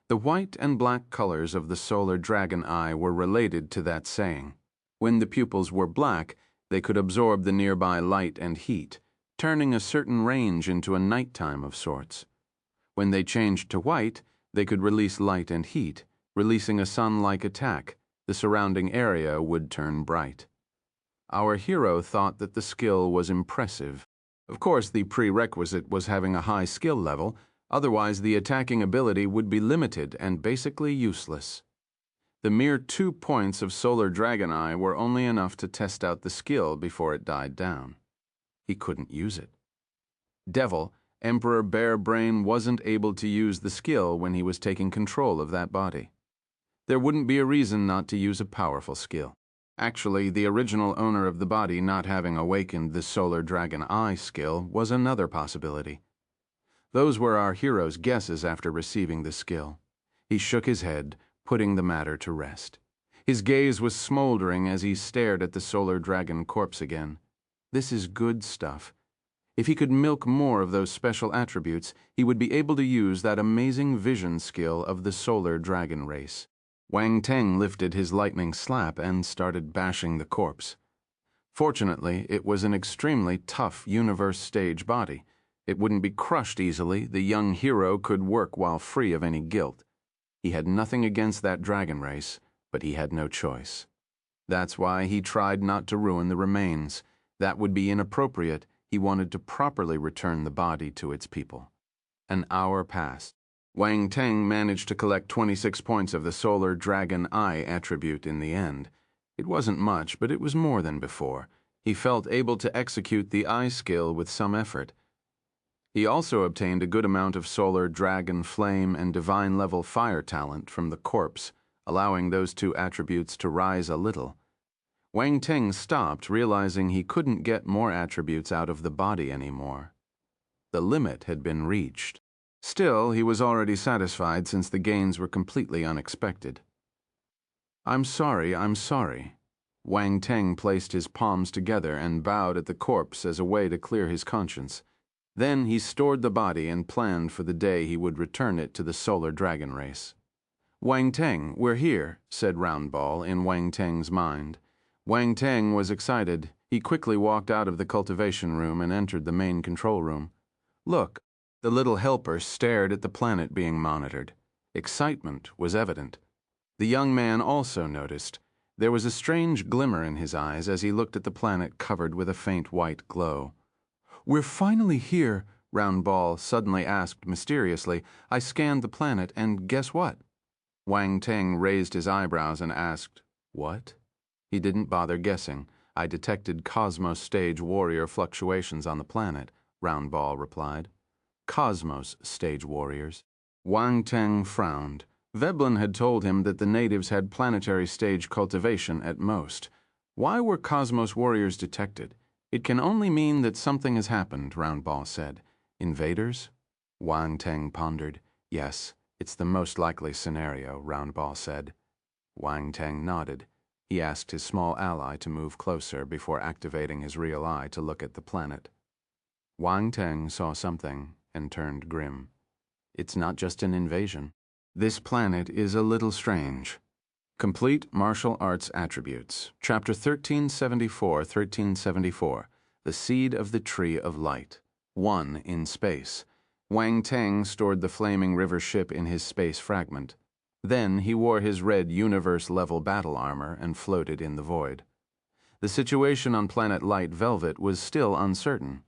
The white and black colors of the solar dragon eye were related to that saying. When the pupils were black, they could absorb the nearby light and heat, turning a certain range into a nighttime of sorts. When they changed to white, they could release light and heat, releasing a sun-like attack. The surrounding area would turn bright. Our hero thought that the skill was impressive. Of course, the prerequisite was having a high skill level, otherwise the attacking ability would be limited and basically useless. The mere 2 points of Solar Dragon Eye were only enough to test out the skill before it died down. He couldn't use it. Devil, Emperor Bearbrain wasn't able to use the skill when he was taking control of that body. There wouldn't be a reason not to use a powerful skill. Actually, the original owner of the body not having awakened the Solar Dragon Eye skill was another possibility. Those were our hero's guesses after receiving the skill. He shook his head, putting the matter to rest. His gaze was smoldering as he stared at the Solar Dragon corpse again. This is good stuff. If he could milk more of those special attributes, he would be able to use that amazing vision skill of the Solar Dragon race. Wang Teng lifted his lightning slap and started bashing the corpse. Fortunately, it was an extremely tough universe stage body. It wouldn't be crushed easily. The young hero could work while free of any guilt. He had nothing against that dragon race, but he had no choice. That's why he tried not to ruin the remains. That would be inappropriate. He wanted to properly return the body to its people. An hour passed. Wang Teng managed to collect 26 points of the Solar Dragon Eye attribute in the end. It wasn't much, but it was more than before. He felt able to execute the eye skill with some effort. He also obtained a good amount of Solar Dragon Flame and Divine level fire talent from the corpse, allowing those 2 attributes to rise a little. Wang Teng stopped, realizing he couldn't get more attributes out of the body anymore. The limit had been reached. Still, he was already satisfied since the gains were completely unexpected. I'm sorry. Wang Teng placed his palms together and bowed at the corpse as a way to clear his conscience. Then he stored the body and planned for the day he would return it to the Solar Dragon race. Wang Teng, we're here, said Roundball in Wang Teng's mind. Wang Teng was excited. He quickly walked out of the cultivation room and entered the main control room. Look, the little helper stared at the planet being monitored. Excitement was evident. The young man also noticed. There was a strange glimmer in his eyes as he looked at the planet covered with a faint white glow. We're finally here, Roundball suddenly asked mysteriously. I scanned the planet, and guess what? Wang Teng raised his eyebrows and asked, What? He didn't bother guessing. I detected Cosmos stage warrior fluctuations on the planet, Roundball replied. Cosmos stage warriors. Wang Teng frowned. Veblen had told him that the natives had planetary stage cultivation at most. Why were Cosmos warriors detected? It can only mean that something has happened, Roundball said. Invaders? Wang Teng pondered. Yes, it's the most likely scenario, Roundball said. Wang Teng nodded. He asked his small ally to move closer before activating his real eye to look at the planet. Wang Teng saw something and turned grim. It's not just an invasion. This planet is a little strange. Complete Martial Arts Attributes. Chapter 1374, The Seed of the Tree of Light. 1 in Space. Wang Teng stored the flaming river ship in his space fragment. Then he wore his red universe-level battle armor and floated in the void. The situation on planet Light Velvet was still uncertain.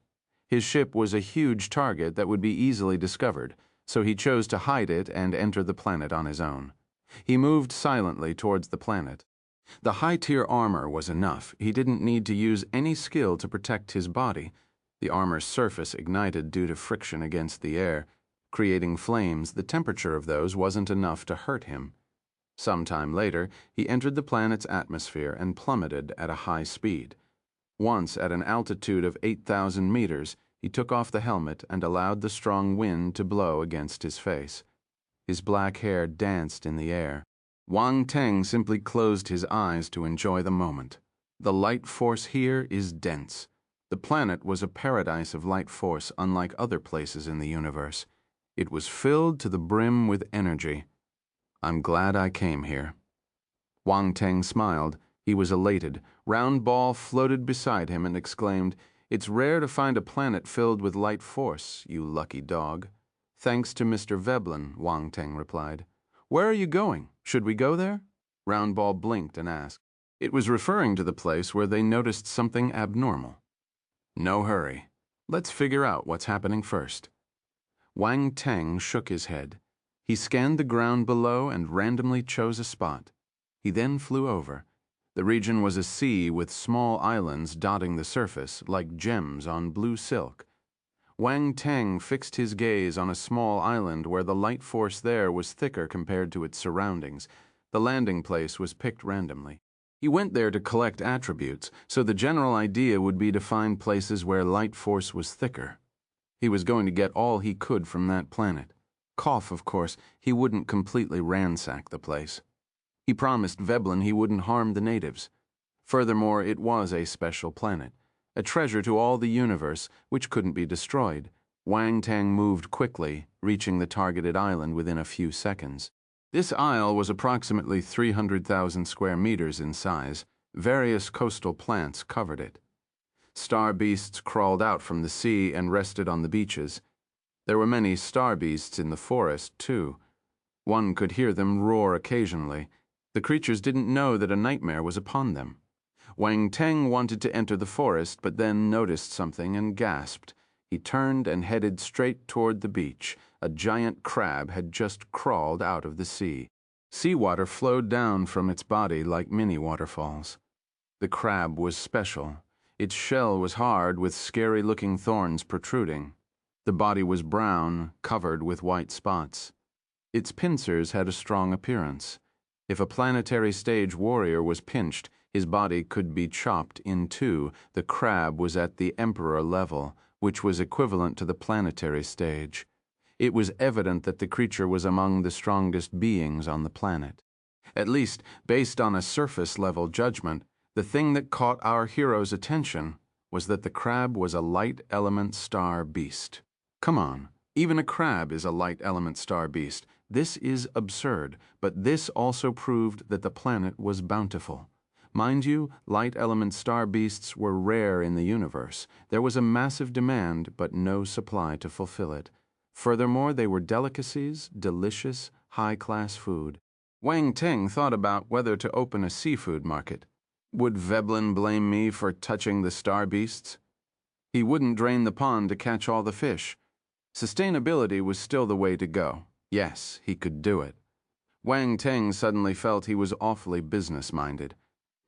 His ship was a huge target that would be easily discovered, so he chose to hide it and enter the planet on his own. He moved silently towards the planet. The high-tier armor was enough. He didn't need to use any skill to protect his body. The armor's surface ignited due to friction against the air, creating flames. The temperature of those wasn't enough to hurt him. Sometime later, he entered the planet's atmosphere and plummeted at a high speed. Once at an altitude of 8,000 meters, he took off the helmet and allowed the strong wind to blow against his face. His black hair danced in the air. Wang Teng simply closed his eyes to enjoy the moment. The light force here is dense. The planet was a paradise of light force unlike other places in the universe. It was filled to the brim with energy. I'm glad I came here. Wang Teng smiled. He was elated. Round Ball floated beside him and exclaimed, "It's rare to find a planet filled with light force, you lucky dog." "Thanks to Mr. Veblen," Wang Teng replied. "Where are you going? Should we go there?" Round Ball blinked and asked. It was referring to the place where they noticed something abnormal. "No hurry. Let's figure out what's happening first." Wang Teng shook his head. He scanned the ground below and randomly chose a spot. He then flew over. The region was a sea with small islands dotting the surface, like gems on blue silk. Wang Teng fixed his gaze on a small island where the light force there was thicker compared to its surroundings. The landing place was picked randomly. He went there to collect attributes, so the general idea would be to find places where light force was thicker. He was going to get all he could from that planet. Cough, of course, he wouldn't completely ransack the place. He promised Veblen he wouldn't harm the natives. Furthermore, it was a special planet, a treasure to all the universe, which couldn't be destroyed. Wang Teng moved quickly, reaching the targeted island within a few seconds. This isle was approximately 300,000 square meters in size. Various coastal plants covered it. Star beasts crawled out from the sea and rested on the beaches. There were many star beasts in the forest, too. One could hear them roar occasionally. The creatures didn't know that a nightmare was upon them. Wang Teng wanted to enter the forest, but then noticed something and gasped. He turned and headed straight toward the beach. A giant crab had just crawled out of the sea. Seawater flowed down from its body like mini waterfalls. The crab was special. Its shell was hard with scary-looking thorns protruding. The body was brown, covered with white spots. Its pincers had a strong appearance. If a planetary stage warrior was pinched, his body could be chopped in two. The crab was at the emperor level, which was equivalent to the planetary stage. It was evident that the creature was among the strongest beings on the planet. At least, based on a surface-level judgment, the thing that caught our hero's attention was that the crab was a light element star beast. Come on, even a crab is a light element star beast. This is absurd, but this also proved that the planet was bountiful. Mind you, light element star beasts were rare in the universe. There was a massive demand, but no supply to fulfill it. Furthermore, they were delicacies, delicious, high-class food. Wang Teng thought about whether to open a seafood market. Would Veblen blame me for touching the star beasts? He wouldn't drain the pond to catch all the fish. Sustainability was still the way to go. Yes, he could do it. Wang Teng suddenly felt he was awfully business-minded.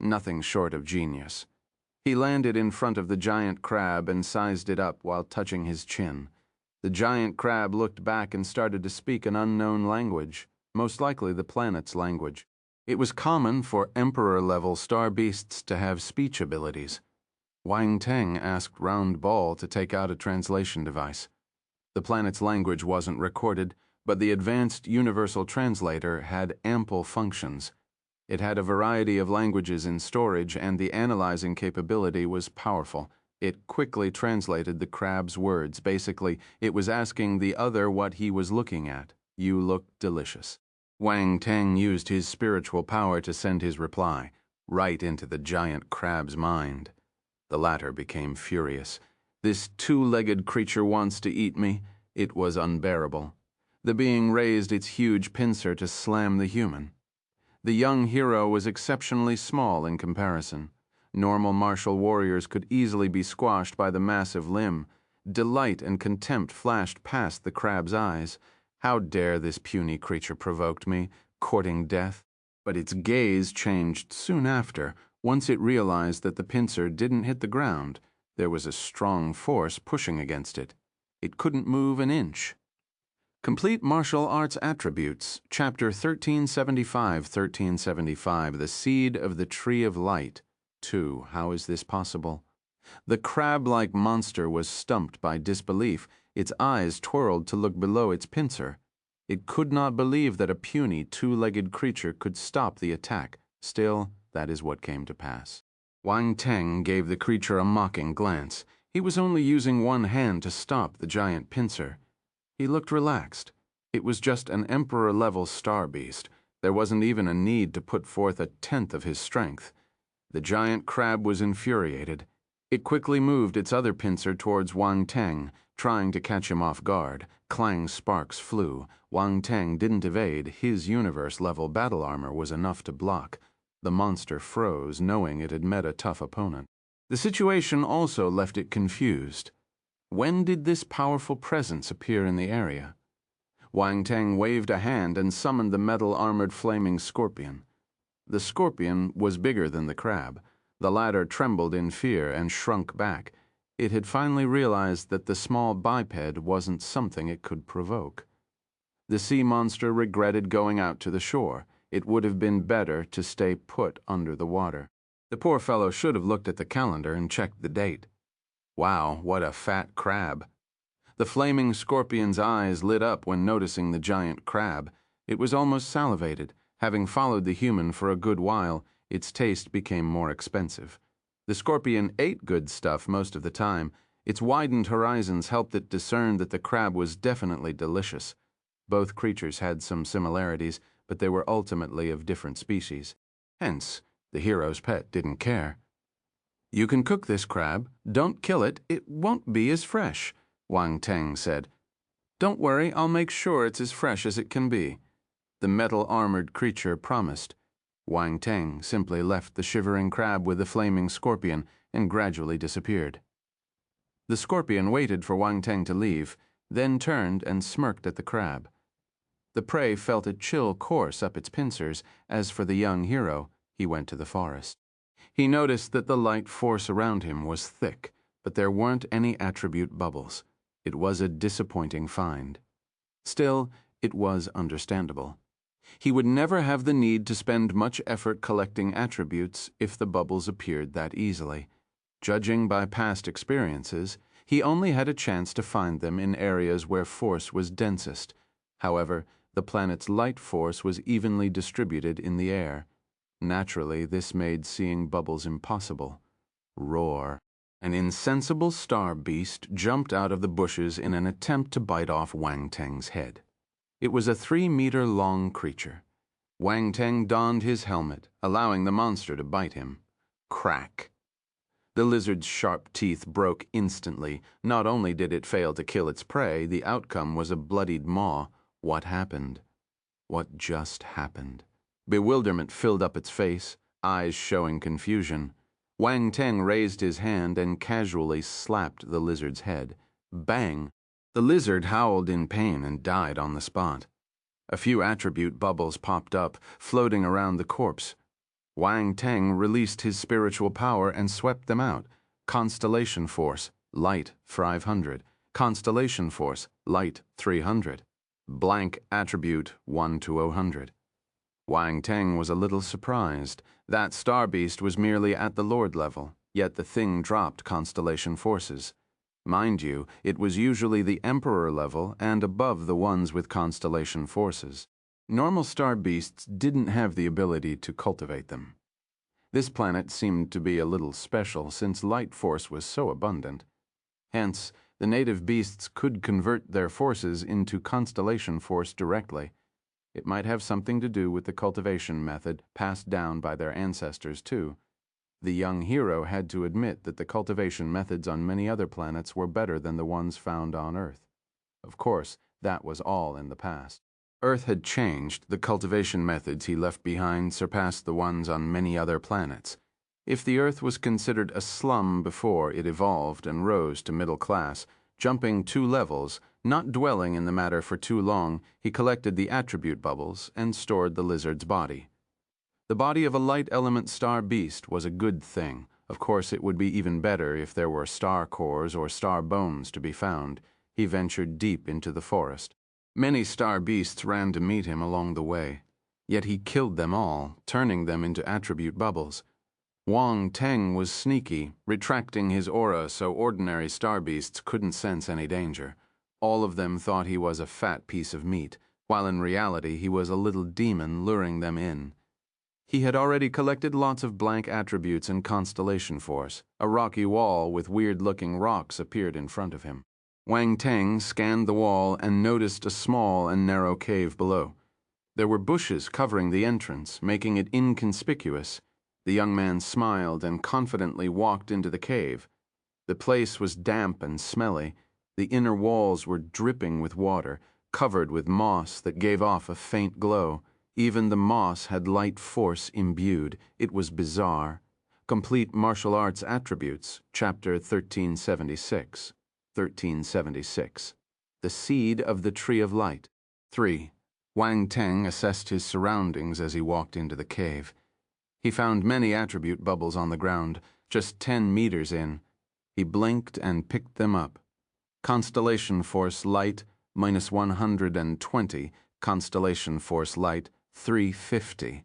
Nothing short of genius. He landed in front of the giant crab and sized it up while touching his chin. The giant crab looked back and started to speak an unknown language, most likely the planet's language. It was common for emperor-level star beasts to have speech abilities. Wang Teng asked Round Ball to take out a translation device. The planet's language wasn't recorded, but the advanced universal translator had ample functions. It had a variety of languages in storage, and the analyzing capability was powerful. It quickly translated the crab's words. Basically, it was asking the other what he was looking at. "You look delicious." Wang Teng used his spiritual power to send his reply, right into the giant crab's mind. The latter became furious. This two-legged creature wants to eat me. It was unbearable. The being raised its huge pincer to slam the human. The young hero was exceptionally small in comparison. Normal martial warriors could easily be squashed by the massive limb. Delight and contempt flashed past the crab's eyes. How dare this puny creature provoked me, courting death? But its gaze changed soon after. Once it realized that the pincer didn't hit the ground, there was a strong force pushing against it. It couldn't move an inch. Complete Martial Arts Attributes, Chapter 1375, The Seed of the Tree of Light. 2. How is this possible? The crab-like monster was stumped by disbelief. Its eyes twirled to look below its pincer. It could not believe that a puny, two-legged creature could stop the attack. Still, that is what came to pass. Wang Teng gave the creature a mocking glance. He was only using one hand to stop the giant pincer. He looked relaxed. It was just an emperor-level star beast. There wasn't even a need to put forth a tenth of his strength. The giant crab was infuriated. It quickly moved its other pincer towards Wang Teng, trying to catch him off guard. Clang sparks flew. Wang Teng didn't evade. His universe-level battle armor was enough to block. The monster froze, knowing it had met a tough opponent. The situation also left it confused. When did this powerful presence appear in the area? Wang Teng waved a hand and summoned the metal-armored flaming scorpion. The scorpion was bigger than the crab. The latter trembled in fear and shrunk back. It had finally realized that the small biped wasn't something it could provoke. The sea monster regretted going out to the shore. It would have been better to stay put under the water. The poor fellow should have looked at the calendar and checked the date. Wow, what a fat crab. The flaming scorpion's eyes lit up when noticing the giant crab. It was almost salivated. Having followed the human for a good while, its taste became more expensive. The scorpion ate good stuff most of the time. Its widened horizons helped it discern that the crab was definitely delicious. Both creatures had some similarities, but they were ultimately of different species. Hence, the hero's pet didn't care. "You can cook this crab. Don't kill it. It won't be as fresh," Wang Teng said. "Don't worry, I'll make sure it's as fresh as it can be," the metal-armored creature promised. Wang Teng simply left the shivering crab with the flaming scorpion and gradually disappeared. The scorpion waited for Wang Teng to leave, then turned and smirked at the crab. The prey felt a chill course up its pincers. As for the young hero, he went to the forest. He noticed that the light force around him was thick, but there weren't any attribute bubbles. It was a disappointing find. Still, it was understandable. He would never have the need to spend much effort collecting attributes if the bubbles appeared that easily. Judging by past experiences, he only had a chance to find them in areas where force was densest. However, the planet's light force was evenly distributed in the air. Naturally, this made seeing bubbles impossible. Roar. An insensible star beast jumped out of the bushes in an attempt to bite off Wang Teng's head. It was a 3-meter-long creature. Wang Teng donned his helmet, allowing the monster to bite him. Crack. The lizard's sharp teeth broke instantly. Not only did it fail to kill its prey, the outcome was a bloodied maw. What happened? What just happened? Bewilderment filled up its face, eyes showing confusion. Wang Teng raised his hand and casually slapped the lizard's head. Bang! The lizard howled in pain and died on the spot. A few attribute bubbles popped up, floating around the corpse. Wang Teng released his spiritual power and swept them out. Constellation Force, Light 500. Constellation Force, Light 300. Blank attribute 1 to 100. Wang Teng was a little surprised. That star beast was merely at the Lord level, yet the thing dropped constellation forces. Mind you, it was usually the Emperor level and above the ones with constellation forces. Normal star beasts didn't have the ability to cultivate them. This planet seemed to be a little special since light force was so abundant. Hence, the native beasts could convert their forces into constellation force directly. It might have something to do with the cultivation method passed down by their ancestors, too. The young hero had to admit that the cultivation methods on many other planets were better than the ones found on Earth. Of course, that was all in the past. Earth had changed. The cultivation methods he left behind surpassed the ones on many other planets. If the Earth was considered a slum before it evolved and rose to middle class, jumping 2 levels, not dwelling in the matter for too long, he collected the attribute bubbles and stored the lizard's body. The body of a light element star beast was a good thing. Of course, it would be even better if there were star cores or star bones to be found. He ventured deep into the forest. Many star beasts ran to meet him along the way. Yet he killed them all, turning them into attribute bubbles. Wang Teng was sneaky, retracting his aura so ordinary star beasts couldn't sense any danger. All of them thought he was a fat piece of meat. while in reality he was a little demon luring them in. He had already collected lots of blank attributes in Constellation Force. A rocky wall with weird-looking rocks appeared in front of him. Wang Teng scanned the wall and noticed a small and narrow cave below. There were bushes covering the entrance, making it inconspicuous. The young man smiled and confidently walked into the cave. The place was damp and smelly. The inner walls were dripping with water, covered with moss that gave off a faint glow. Even the moss had light force imbued. It was bizarre. Complete martial arts attributes, Chapter 1376. 1376. The Seed of the Tree of Light. 3. Wang Teng assessed his surroundings as he walked into the cave. He found many attribute bubbles on the ground, just 10 meters in. He blinked and picked them up. Constellation Force Light, minus 120. Constellation Force Light, 350.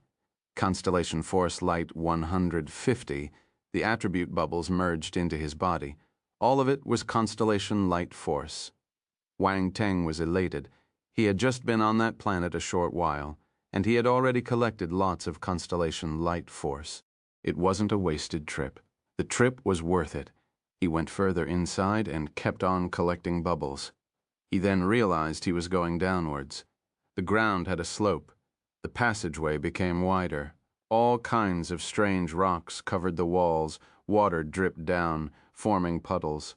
Constellation Force Light, 150. The attribute bubbles merged into his body. All of it was Constellation Light Force. Wang Teng was elated. He had just been on that planet a short while, and he had already collected lots of Constellation Light Force. It wasn't a wasted trip. The trip was worth it. He went further inside and kept on collecting bubbles. He then realized he was going downwards. The ground had a slope. The passageway became wider. All kinds of strange rocks covered the walls. Water dripped down, forming puddles.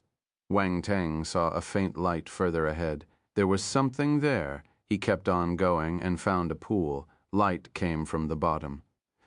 Wang Teng saw a faint light further ahead. There was something there. He kept on going and found a pool. Light came from the bottom.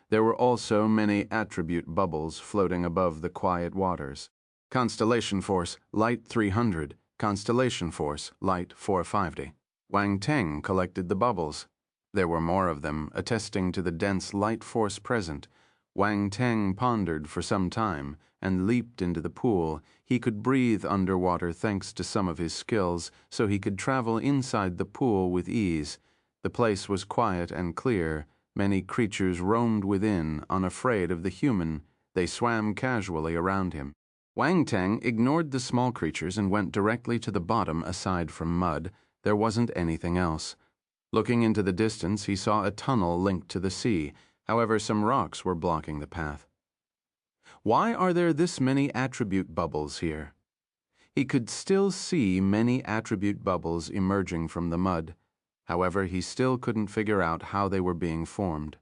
There were also many attribute bubbles floating above the quiet waters. Constellation Force, Light 300. Constellation Force, Light 450. Wang Teng collected the bubbles. There were more of them, attesting to the dense light force present. Wang Teng pondered for some time and leaped into the pool. He could breathe underwater thanks to some of his skills, so he could travel inside the pool with ease. The place was quiet and clear. Many creatures roamed within, unafraid of the human. They swam casually around him. Wang Teng ignored the small creatures and went directly to the bottom. Aside from mud, there wasn't anything else. Looking into the distance, he saw a tunnel linked to the sea. However, some rocks were blocking the path. Why are there this many attribute bubbles here? He could still see many attribute bubbles emerging from the mud. However, he still couldn't figure out how they were being formed.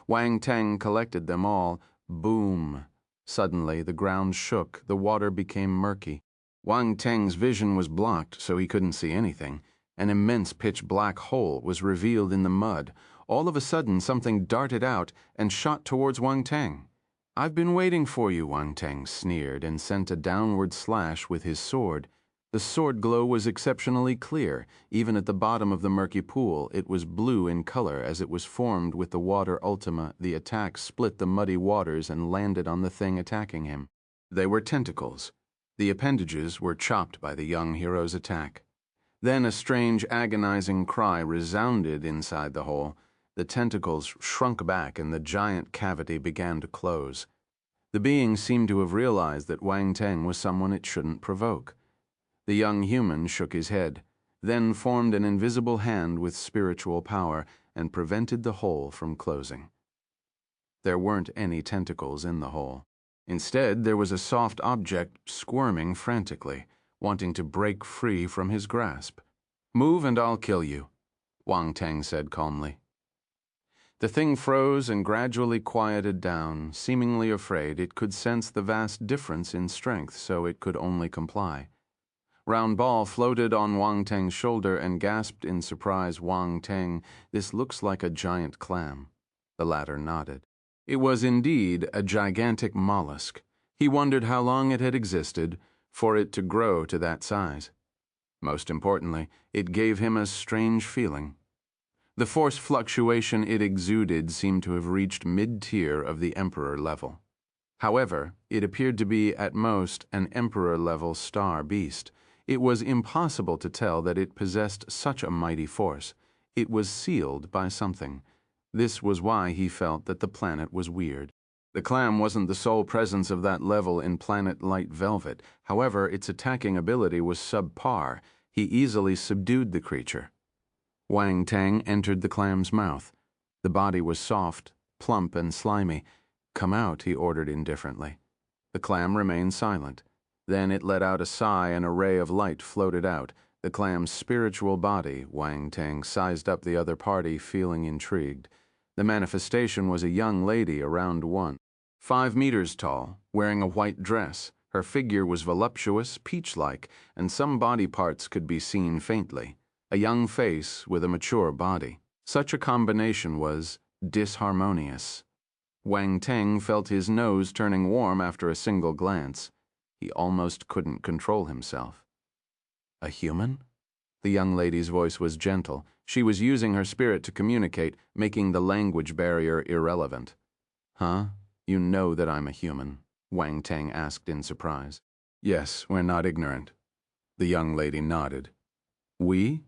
Wang Teng collected them all. Boom! Suddenly, the ground shook. The water became murky. Wang Teng's vision was blocked, so he couldn't see anything. An immense pitch-black hole was revealed in the mud. All of a sudden, something darted out and shot towards Wang Teng. "I've been waiting for you," Wang Teng sneered and sent a downward slash with his sword. The sword glow was exceptionally clear. Even at the bottom of the murky pool, it was blue in color as it was formed with the water ultima. The attack split the muddy waters and landed on the thing attacking him. They were tentacles. The appendages were chopped by the young hero's attack. Then a strange, agonizing cry resounded inside the hole. The tentacles shrunk back and the giant cavity began to close. The being seemed to have realized that Wang Teng was someone it shouldn't provoke. The young human shook his head, then formed an invisible hand with spiritual power and prevented the hole from closing. There weren't any tentacles in the hole. Instead, there was a soft object squirming frantically, wanting to break free from his grasp. "Move and I'll kill you," Wang Teng said calmly. The thing froze and gradually quieted down, seemingly afraid. It could sense the vast difference in strength, so it could only comply. Round Ball floated on Wang Teng's shoulder and gasped in surprise. "Wang Teng, this looks like a giant clam." The latter nodded. It was indeed a gigantic mollusk. He wondered how long it had existed for it to grow to that size. Most importantly, it gave him a strange feeling. The force fluctuation it exuded seemed to have reached mid-tier of the Emperor level. However, it appeared to be at most an Emperor-level star beast. It was impossible to tell that it possessed such a mighty force. It was sealed by something. This was why he felt that the planet was weird. The clam wasn't the sole presence of that level in Planet Light Velvet. However, its attacking ability was subpar. He easily subdued the creature. Wang Teng entered the clam's mouth. The body was soft, plump, and slimy. "Come out," he ordered indifferently. The clam remained silent. Then it let out a sigh and a ray of light floated out. The clam's spiritual body. Wang Teng sized up the other party, feeling intrigued. The manifestation was a young lady around 5 meters tall, wearing a white dress. Her figure was voluptuous, peach-like, and some body parts could be seen faintly. A young face with a mature body. Such a combination was disharmonious. Wang Teng felt his nose turning warm after a single glance. He almost couldn't control himself. A human? The young lady's voice was gentle. She was using her spirit to communicate, making the language barrier irrelevant. "Huh? You know that I'm a human?" Wang Teng asked in surprise. "Yes, we're not ignorant." The young lady nodded. "We?"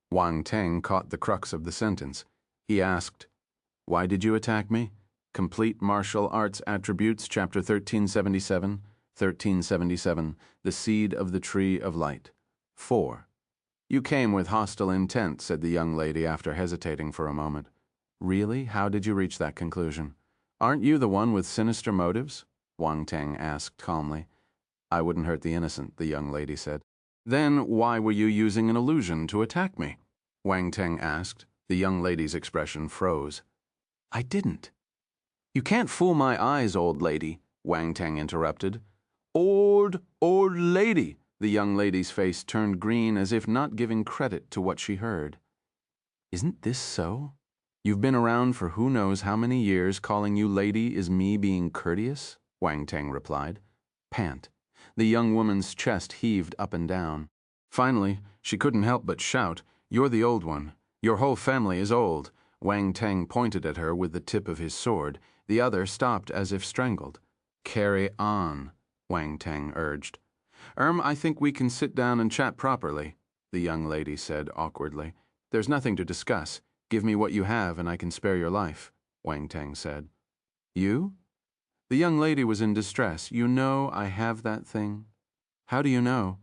Wang Teng caught the crux of the sentence. He asked, "Why did you attack me?" Complete Martial Arts Attributes, Chapter 1377, 1377, The Seed of the Tree of Light. 4. "You came with hostile intent," said the young lady after hesitating for a moment. "Really? How did you reach that conclusion?" "Aren't you the one with sinister motives?" Wang Teng asked calmly. "I wouldn't hurt the innocent," the young lady said. "Then why were you using an illusion to attack me?" Wang Teng asked. The young lady's expression froze. "I didn't." "You can't fool my eyes, old lady," Wang Teng interrupted. Old lady." The young lady's face turned green as if not giving credit to what she heard. "Isn't this so? You've been around for who knows how many years. Calling you lady is me being courteous," Wang Teng replied. Pant. The young woman's chest heaved up and down. Finally, she couldn't help but shout, "You're the old one. Your whole family is old." Wang Teng pointed at her with the tip of his sword. The other stopped as if strangled. "Carry on," Wang Teng urged. I think we can sit down and chat properly," the young lady said awkwardly. "There's nothing to discuss. Give me what you have and I can spare your life," Wang Teng said. "You?" The young lady was in distress. "You know I have that thing." "How do you know?"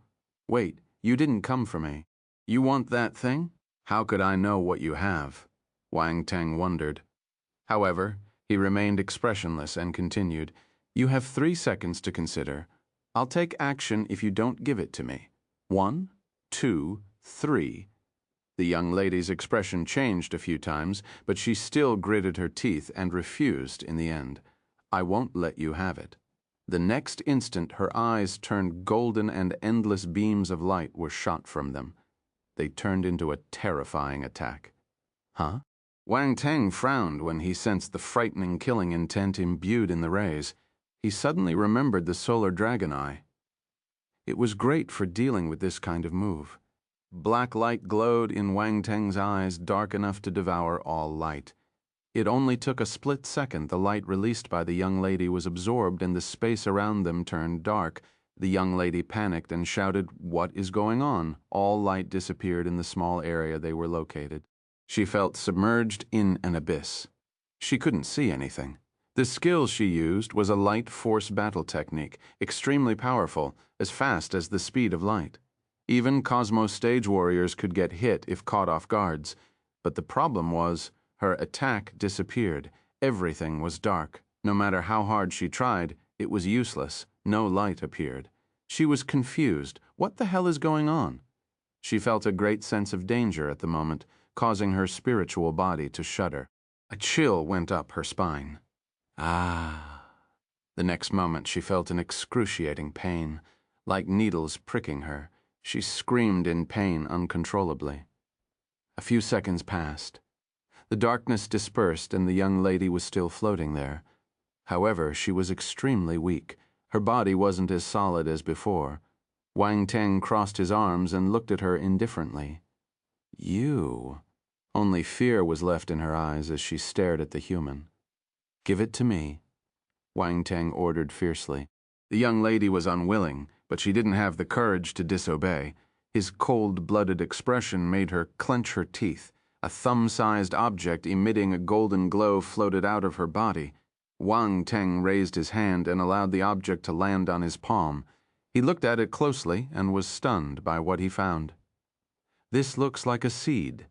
"Wait, you didn't come for me." "You want that thing?" "How could I know what you have?" Wang Teng wondered. However, he remained expressionless and continued, "You have 3 seconds to consider. I'll take action if you don't give it to me. 1, 2, 3. The young lady's expression changed a few times, but she still gritted her teeth and refused in the end. "I won't let you have it." The next instant her eyes turned golden and endless beams of light were shot from them. They turned into a terrifying attack. "Huh?" Wang Teng frowned when he sensed the frightening killing intent imbued in the rays. He suddenly remembered the solar dragon eye. It was great for dealing with this kind of move. Black light glowed in Wang Teng's eyes, dark enough to devour all light. It only took a split second. The light released by the young lady was absorbed and the space around them turned dark. The young lady panicked and shouted, "What is going on?" All light disappeared in the small area they were located. She felt submerged in an abyss. She couldn't see anything. The skill she used was a light force battle technique, extremely powerful, as fast as the speed of light. Even Cosmos stage warriors could get hit if caught off guards. But the problem was, her attack disappeared. Everything was dark. No matter how hard she tried, it was useless. No light appeared. She was confused. What the hell is going on? She felt a great sense of danger at the moment, causing her spiritual body to shudder. A chill went up her spine. Ah. The next moment she felt an excruciating pain, like needles pricking her. She screamed in pain uncontrollably. A few seconds passed. The darkness dispersed and the young lady was still floating there. However, she was extremely weak. Her body wasn't as solid as before. Wang Teng crossed his arms and looked at her indifferently. "You?" Only fear was left in her eyes as she stared at the human. "Give it to me," Wang Teng ordered fiercely. The young lady was unwilling, but she didn't have the courage to disobey. His cold-blooded expression made her clench her teeth. A thumb-sized object emitting a golden glow floated out of her body. Wang Teng raised his hand and allowed the object to land on his palm. He looked at it closely and was stunned by what he found. "This looks like a seed."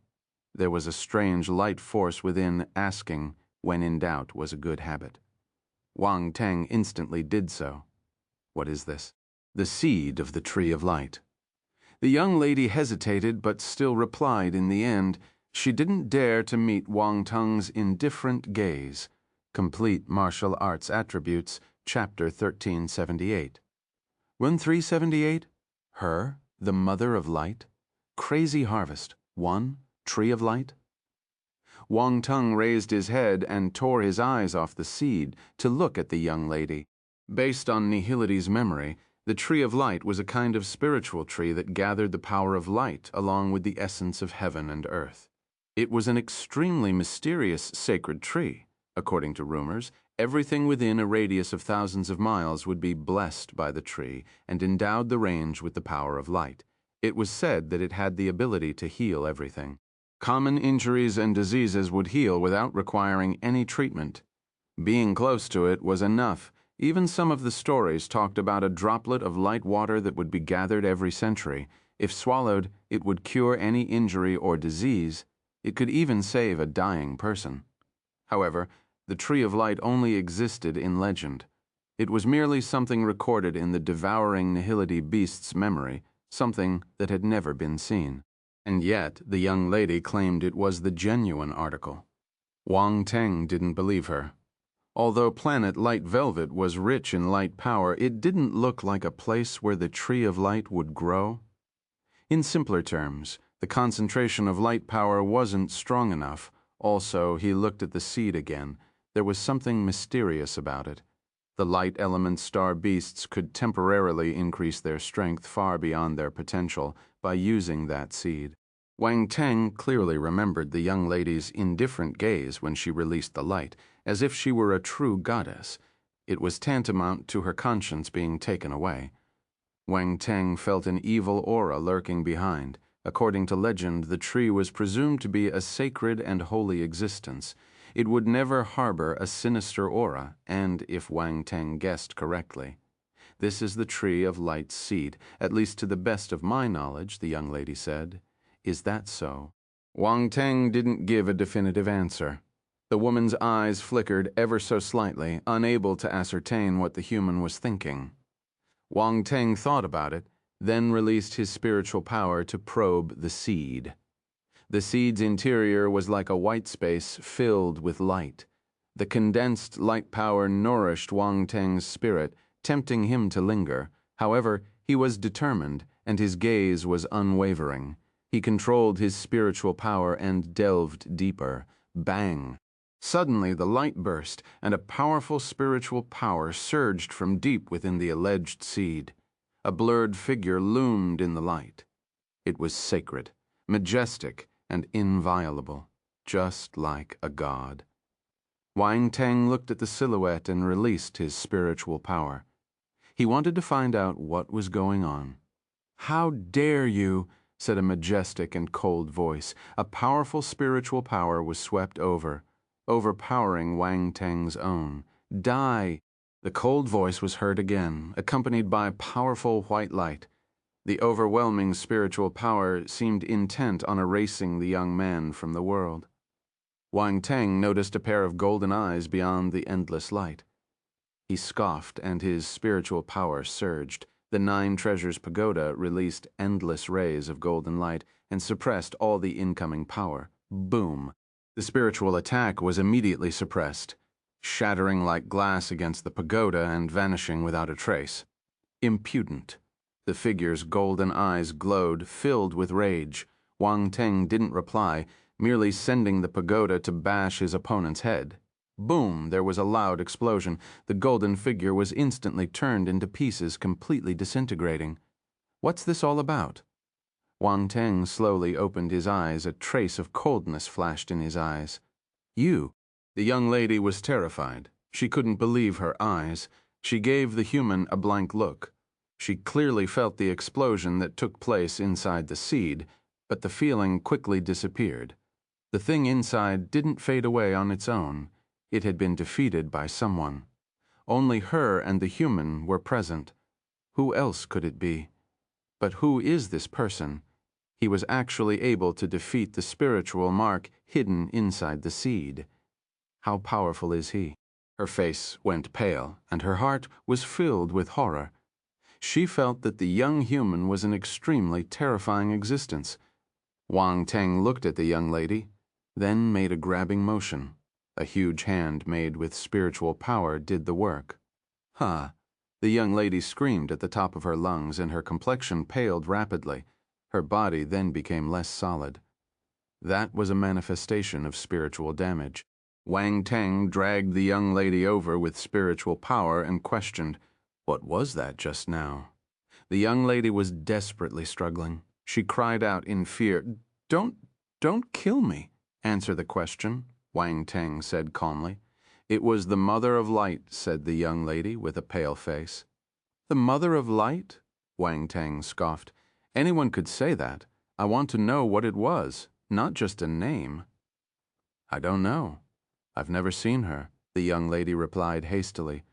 There was a strange light force within. Asking when in doubt was a good habit. Wang Teng instantly did so. What is this? The seed of the tree of light. The young lady hesitated but still replied in the end. She didn't dare to meet Wang Teng's indifferent gaze. Complete Martial Arts Attributes, Chapter 1378. 1378? Her, the Mother of Light? Crazy Harvest, 1, Tree of Light? Wang Teng raised his head and tore his eyes off the seed to look at the young lady. Based on Nihility's memory, the Tree of Light was a kind of spiritual tree that gathered the power of light along with the essence of heaven and earth. It was an extremely mysterious sacred tree. According to rumors, everything within a radius of thousands of miles would be blessed by the tree and endowed the range with the power of light. It was said that it had the ability to heal everything. Common injuries and diseases would heal without requiring any treatment. Being close to it was enough. Even some of the stories talked about a droplet of light water that would be gathered every century. If swallowed, it would cure any injury or disease. It could even save a dying person. However, the Tree of Light only existed in legend. It was merely something recorded in the devouring Nihility beast's memory, something that had never been seen. And yet, the young lady claimed it was the genuine article. Wang Teng didn't believe her. Although planet Light Velvet was rich in light power, it didn't look like a place where the Tree of Light would grow. In simpler terms, the concentration of light power wasn't strong enough. Also, he looked at the seed again. There was something mysterious about it. The light element star beasts could temporarily increase their strength far beyond their potential by using that seed. Wang Teng clearly remembered the young lady's indifferent gaze when she released the light, as if she were a true goddess. It was tantamount to her conscience being taken away. Wang Teng felt an evil aura lurking behind. According to legend, the tree was presumed to be a sacred and holy existence. It would never harbor a sinister aura, and if Wang Teng guessed correctly. This is the Tree of Light's seed, at least to the best of my knowledge, the young lady said. Is that so? Wang Teng didn't give a definitive answer. The woman's eyes flickered ever so slightly, unable to ascertain what the human was thinking. Wang Teng thought about it, then released his spiritual power to probe the seed. The seed's interior was like a white space filled with light. The condensed light power nourished Wang Teng's spirit, tempting him to linger. However, he was determined, and his gaze was unwavering. He controlled his spiritual power and delved deeper. Bang! Suddenly the light burst, and a powerful spiritual power surged from deep within the alleged seed. A blurred figure loomed in the light. It was sacred, majestic, and inviolable, just like a god. Wang Teng looked at the silhouette and released his spiritual power. He wanted to find out what was going on. "How dare you?" said a majestic and cold voice. A powerful spiritual power was swept over, overpowering Wang Teng's own. "Die!" The cold voice was heard again, accompanied by powerful white light. The overwhelming spiritual power seemed intent on erasing the young man from the world. Wang Teng noticed a pair of golden eyes beyond the endless light. He scoffed, and his spiritual power surged. The Nine Treasures Pagoda released endless rays of golden light and suppressed all the incoming power. Boom! The spiritual attack was immediately suppressed, shattering like glass against the pagoda and vanishing without a trace. Impudent. The figure's golden eyes glowed, filled with rage. Wang Teng didn't reply, merely sending the pagoda to bash his opponent's head. Boom! There was a loud explosion. The golden figure was instantly turned into pieces, completely disintegrating. What's this all about? Wang Teng slowly opened his eyes. A trace of coldness flashed in his eyes. "You?" The young lady was terrified. She couldn't believe her eyes. She gave the human a blank look. She clearly felt the explosion that took place inside the seed, but the feeling quickly disappeared. The thing inside didn't fade away on its own. It had been defeated by someone. Only her and the human were present. Who else could it be? But who is this person? He was actually able to defeat the spiritual mark hidden inside the seed. How powerful is he? Her face went pale, and her heart was filled with horror. She felt that the young human was an extremely terrifying existence. Wang Teng looked at the young lady, then made a grabbing motion. A huge hand made with spiritual power did the work. Ha! The young lady screamed at the top of her lungs, and her complexion paled rapidly. Her body then became less solid. That was a manifestation of spiritual damage. Wang Teng dragged the young lady over with spiritual power and questioned, "What was that just now?" The young lady was desperately struggling. She cried out in fear, Don't kill me." "Answer the question," Wang Teng said calmly. "It was the Mother of Light," said the young lady with a pale face. "The Mother of Light?" Wang Teng scoffed. "Anyone could say that. I want to know what it was, not just a name." "I don't know. I've never seen her," the young lady replied hastily.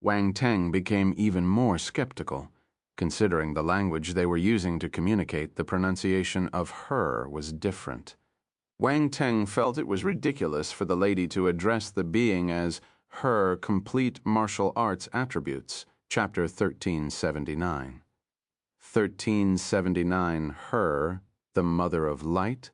Wang Teng became even more skeptical. Considering the language they were using to communicate, the pronunciation of her was different. Wang Teng felt it was ridiculous for the lady to address the being as her complete martial arts attributes. Chapter 1379. 1379, her, the Mother of Light?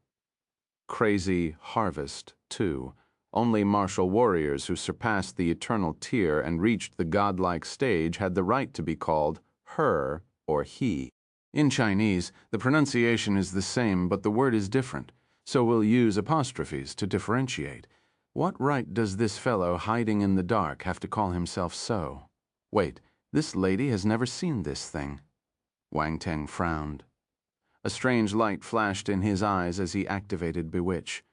Crazy Harvest 2. Only martial warriors who surpassed the eternal tier and reached the godlike stage had the right to be called her or he. In Chinese, the pronunciation is the same, but the word is different, so we'll use apostrophes to differentiate. What right does this fellow hiding in the dark have to call himself so? Wait, this lady has never seen this thing. Wang Teng frowned. A strange light flashed in his eyes as he activated Bewitch.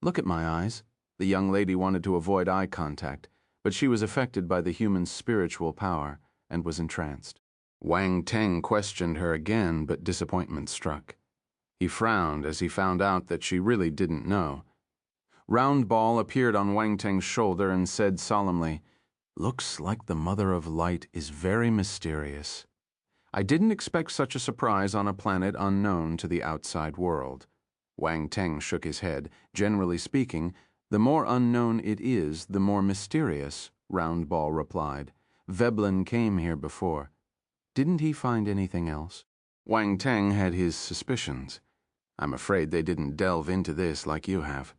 "Look at my eyes." The young lady wanted to avoid eye contact, but she was affected by the human's spiritual power and was entranced. Wang Teng questioned her again, but disappointment struck. He frowned as he found out that she really didn't know. Round Ball appeared on Wang Teng's shoulder and said solemnly, "Looks like the Mother of Light is very mysterious. I didn't expect such a surprise on a planet unknown to the outside world." Wang Teng shook his head. "Generally speaking, the more unknown it is, the more mysterious," Round Ball replied. "Veblen came here before. Didn't he find anything else?" Wang Teng had his suspicions. "I'm afraid they didn't delve into this like you have.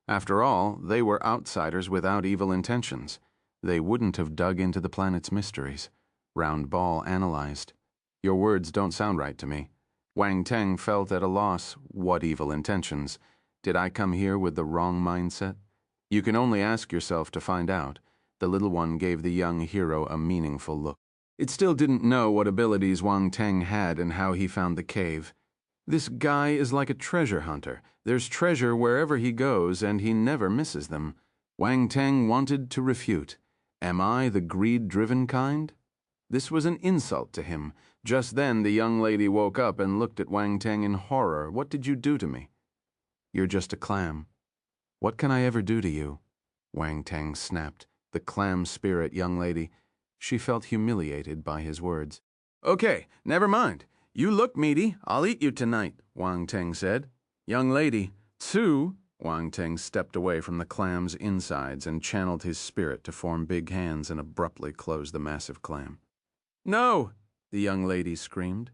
After all, they were outsiders without evil intentions. They wouldn't have dug into the planet's mysteries." Round Ball analyzed. "Your words don't sound right to me." Wang Teng felt at a loss. What evil intentions? Did I come here with the wrong mindset? You can only ask yourself to find out. The little one gave the young hero a meaningful look. It still didn't know what abilities Wang Teng had and how he found the cave. This guy is like a treasure hunter. There's treasure wherever he goes, and he never misses them. Wang Teng wanted to refute. Am I the greed-driven kind? This was an insult to him. Just then the young lady woke up and looked at Wang Teng in horror. "What did you do to me?" "You're just a clam." "What can I ever do to you?" Wang Teng snapped. The clam spirit young lady. She felt humiliated by his words. "Okay, never mind. You look meaty. I'll eat you tonight," Wang Teng said. "Young lady, Tsu." Wang Teng stepped away from the clam's insides and channeled his spirit to form big hands and abruptly close the massive clam. "No!" the young lady screamed.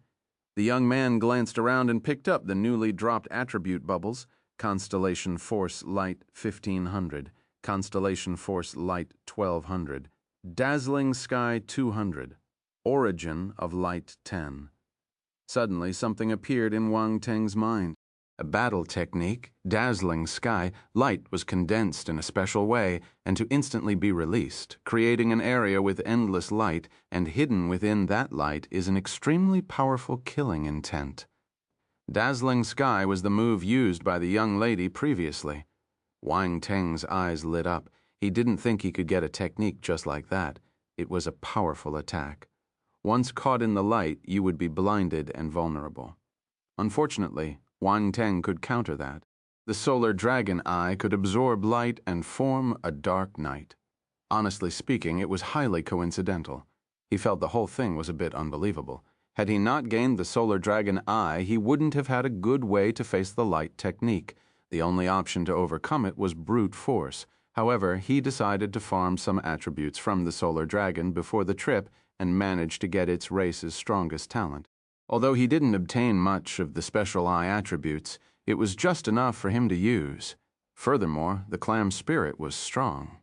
The young man glanced around and picked up the newly dropped attribute bubbles. Constellation Force Light 1500, Constellation Force Light 1200, Dazzling Sky 200, Origin of Light 10. Suddenly, something appeared in Wang Teng's mind. A battle technique, Dazzling Sky, light was condensed in a special way and to instantly be released, creating an area with endless light, and hidden within that light is an extremely powerful killing intent. Dazzling Sky was the move used by the young lady previously. Wang Teng's eyes lit up. He didn't think he could get a technique just like that. It was a powerful attack. Once caught in the light, you would be blinded and vulnerable. Unfortunately, Wang Teng could counter that. The solar dragon eye could absorb light and form a dark night. Honestly speaking, it was highly coincidental. He felt the whole thing was a bit unbelievable. Had he not gained the Solar Dragon Eye, he wouldn't have had a good way to face the light technique. The only option to overcome it was brute force. However, he decided to farm some attributes from the Solar Dragon before the trip and managed to get its race's strongest talent. Although he didn't obtain much of the special eye attributes, it was just enough for him to use. Furthermore, the clam spirit was strong.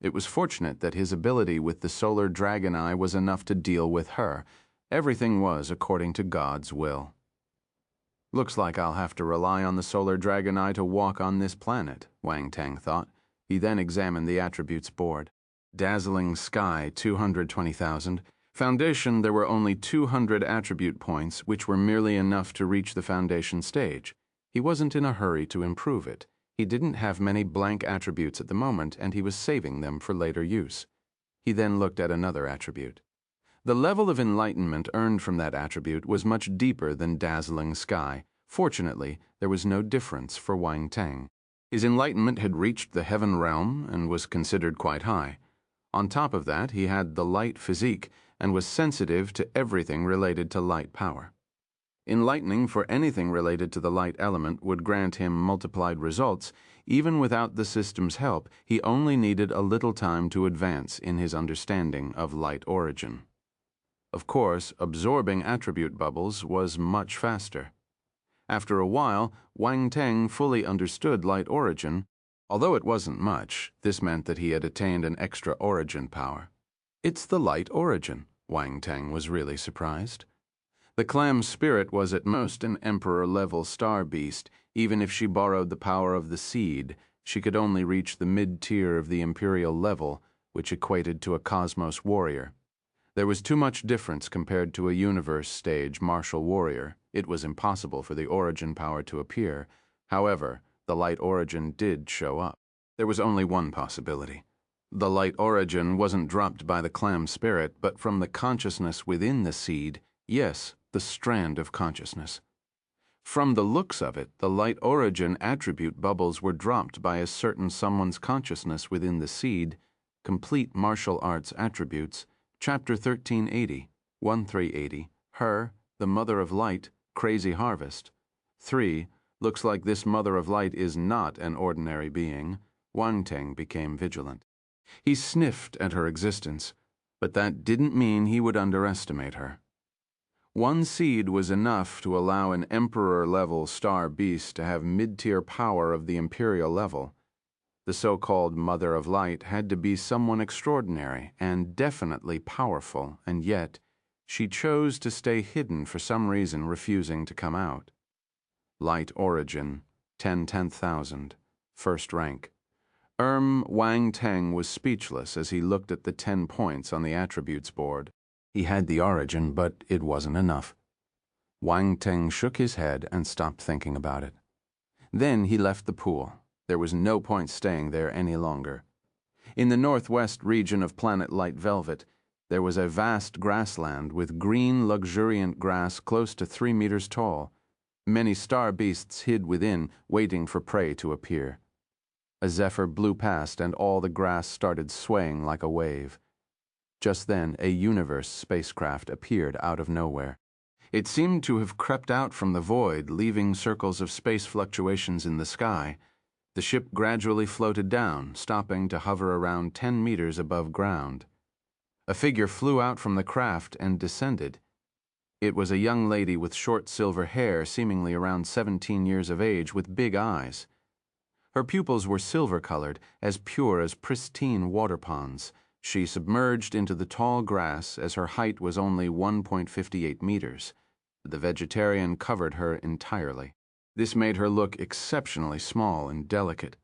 It was fortunate that his ability with the Solar Dragon Eye was enough to deal with her. Everything was according to God's will. Looks like I'll have to rely on the Solar Dragon Eye to walk on this planet, Wang Teng thought. He then examined the attributes board. Dazzling Sky, 220,000. Foundation, there were only 200 attribute points, which were merely enough to reach the foundation stage. He wasn't in a hurry to improve it. He didn't have many blank attributes at the moment, and he was saving them for later use. He then looked at another attribute. The level of enlightenment earned from that attribute was much deeper than Dazzling Sky. Fortunately, there was no difference for Wang Teng. His enlightenment had reached the heaven realm and was considered quite high. On top of that, he had the light physique and was sensitive to everything related to light power. Enlightening for anything related to the light element would grant him multiplied results. Even without the system's help, he only needed a little time to advance in his understanding of light origin. Of course, absorbing attribute bubbles was much faster. After a while, Wang Teng fully understood light origin. Although it wasn't much, this meant that he had attained an extra origin power. It's the light origin. Wang Teng was really surprised. The clam spirit was at most an emperor-level star beast. Even if she borrowed the power of the seed, she could only reach the mid-tier of the imperial level, which equated to a cosmos warrior. There was too much difference compared to a universe stage martial warrior. It was impossible for the origin power to appear. However, the light origin did show up. There was only one possibility. The light origin wasn't dropped by the clam spirit, but from the consciousness within the seed. Yes, the strand of consciousness. From the looks of it, the light origin attribute bubbles were dropped by a certain someone's consciousness within the seed. Complete martial arts attributes. Chapter 1380, 1380, Her, the Mother of Light, Crazy Harvest. 3. Looks like this Mother of Light is not an ordinary being. Wang Teng became vigilant. He sniffed at her existence, but that didn't mean he would underestimate her. One seed was enough to allow an emperor-level star beast to have mid-tier power of the imperial level. The so-called Mother of Light had to be someone extraordinary and definitely powerful, and yet she chose to stay hidden for some reason, refusing to come out. Light origin, 10,000, first rank. Wang Teng was speechless as he looked at the 10 points on the attributes board. He had the origin, but it wasn't enough. Wang Teng shook his head and stopped thinking about it. Then he left the pool. There was no point staying there any longer. In the northwest region of planet Light Velvet, there was a vast grassland with green, luxuriant grass close to 3 meters tall. Many star beasts hid within, waiting for prey to appear. A zephyr blew past and all the grass started swaying like a wave. Just then, a universe spacecraft appeared out of nowhere. It seemed to have crept out from the void, leaving circles of space fluctuations in the sky. The ship gradually floated down, stopping to hover around 10 meters above ground. A figure flew out from the craft and descended. It was a young lady with short silver hair, seemingly around 17 years of age, with big eyes. Her pupils were silver-colored, as pure as pristine water ponds. She submerged into the tall grass as her height was only 1.58 meters. The vegetarian covered her entirely. This made her look exceptionally small and delicate.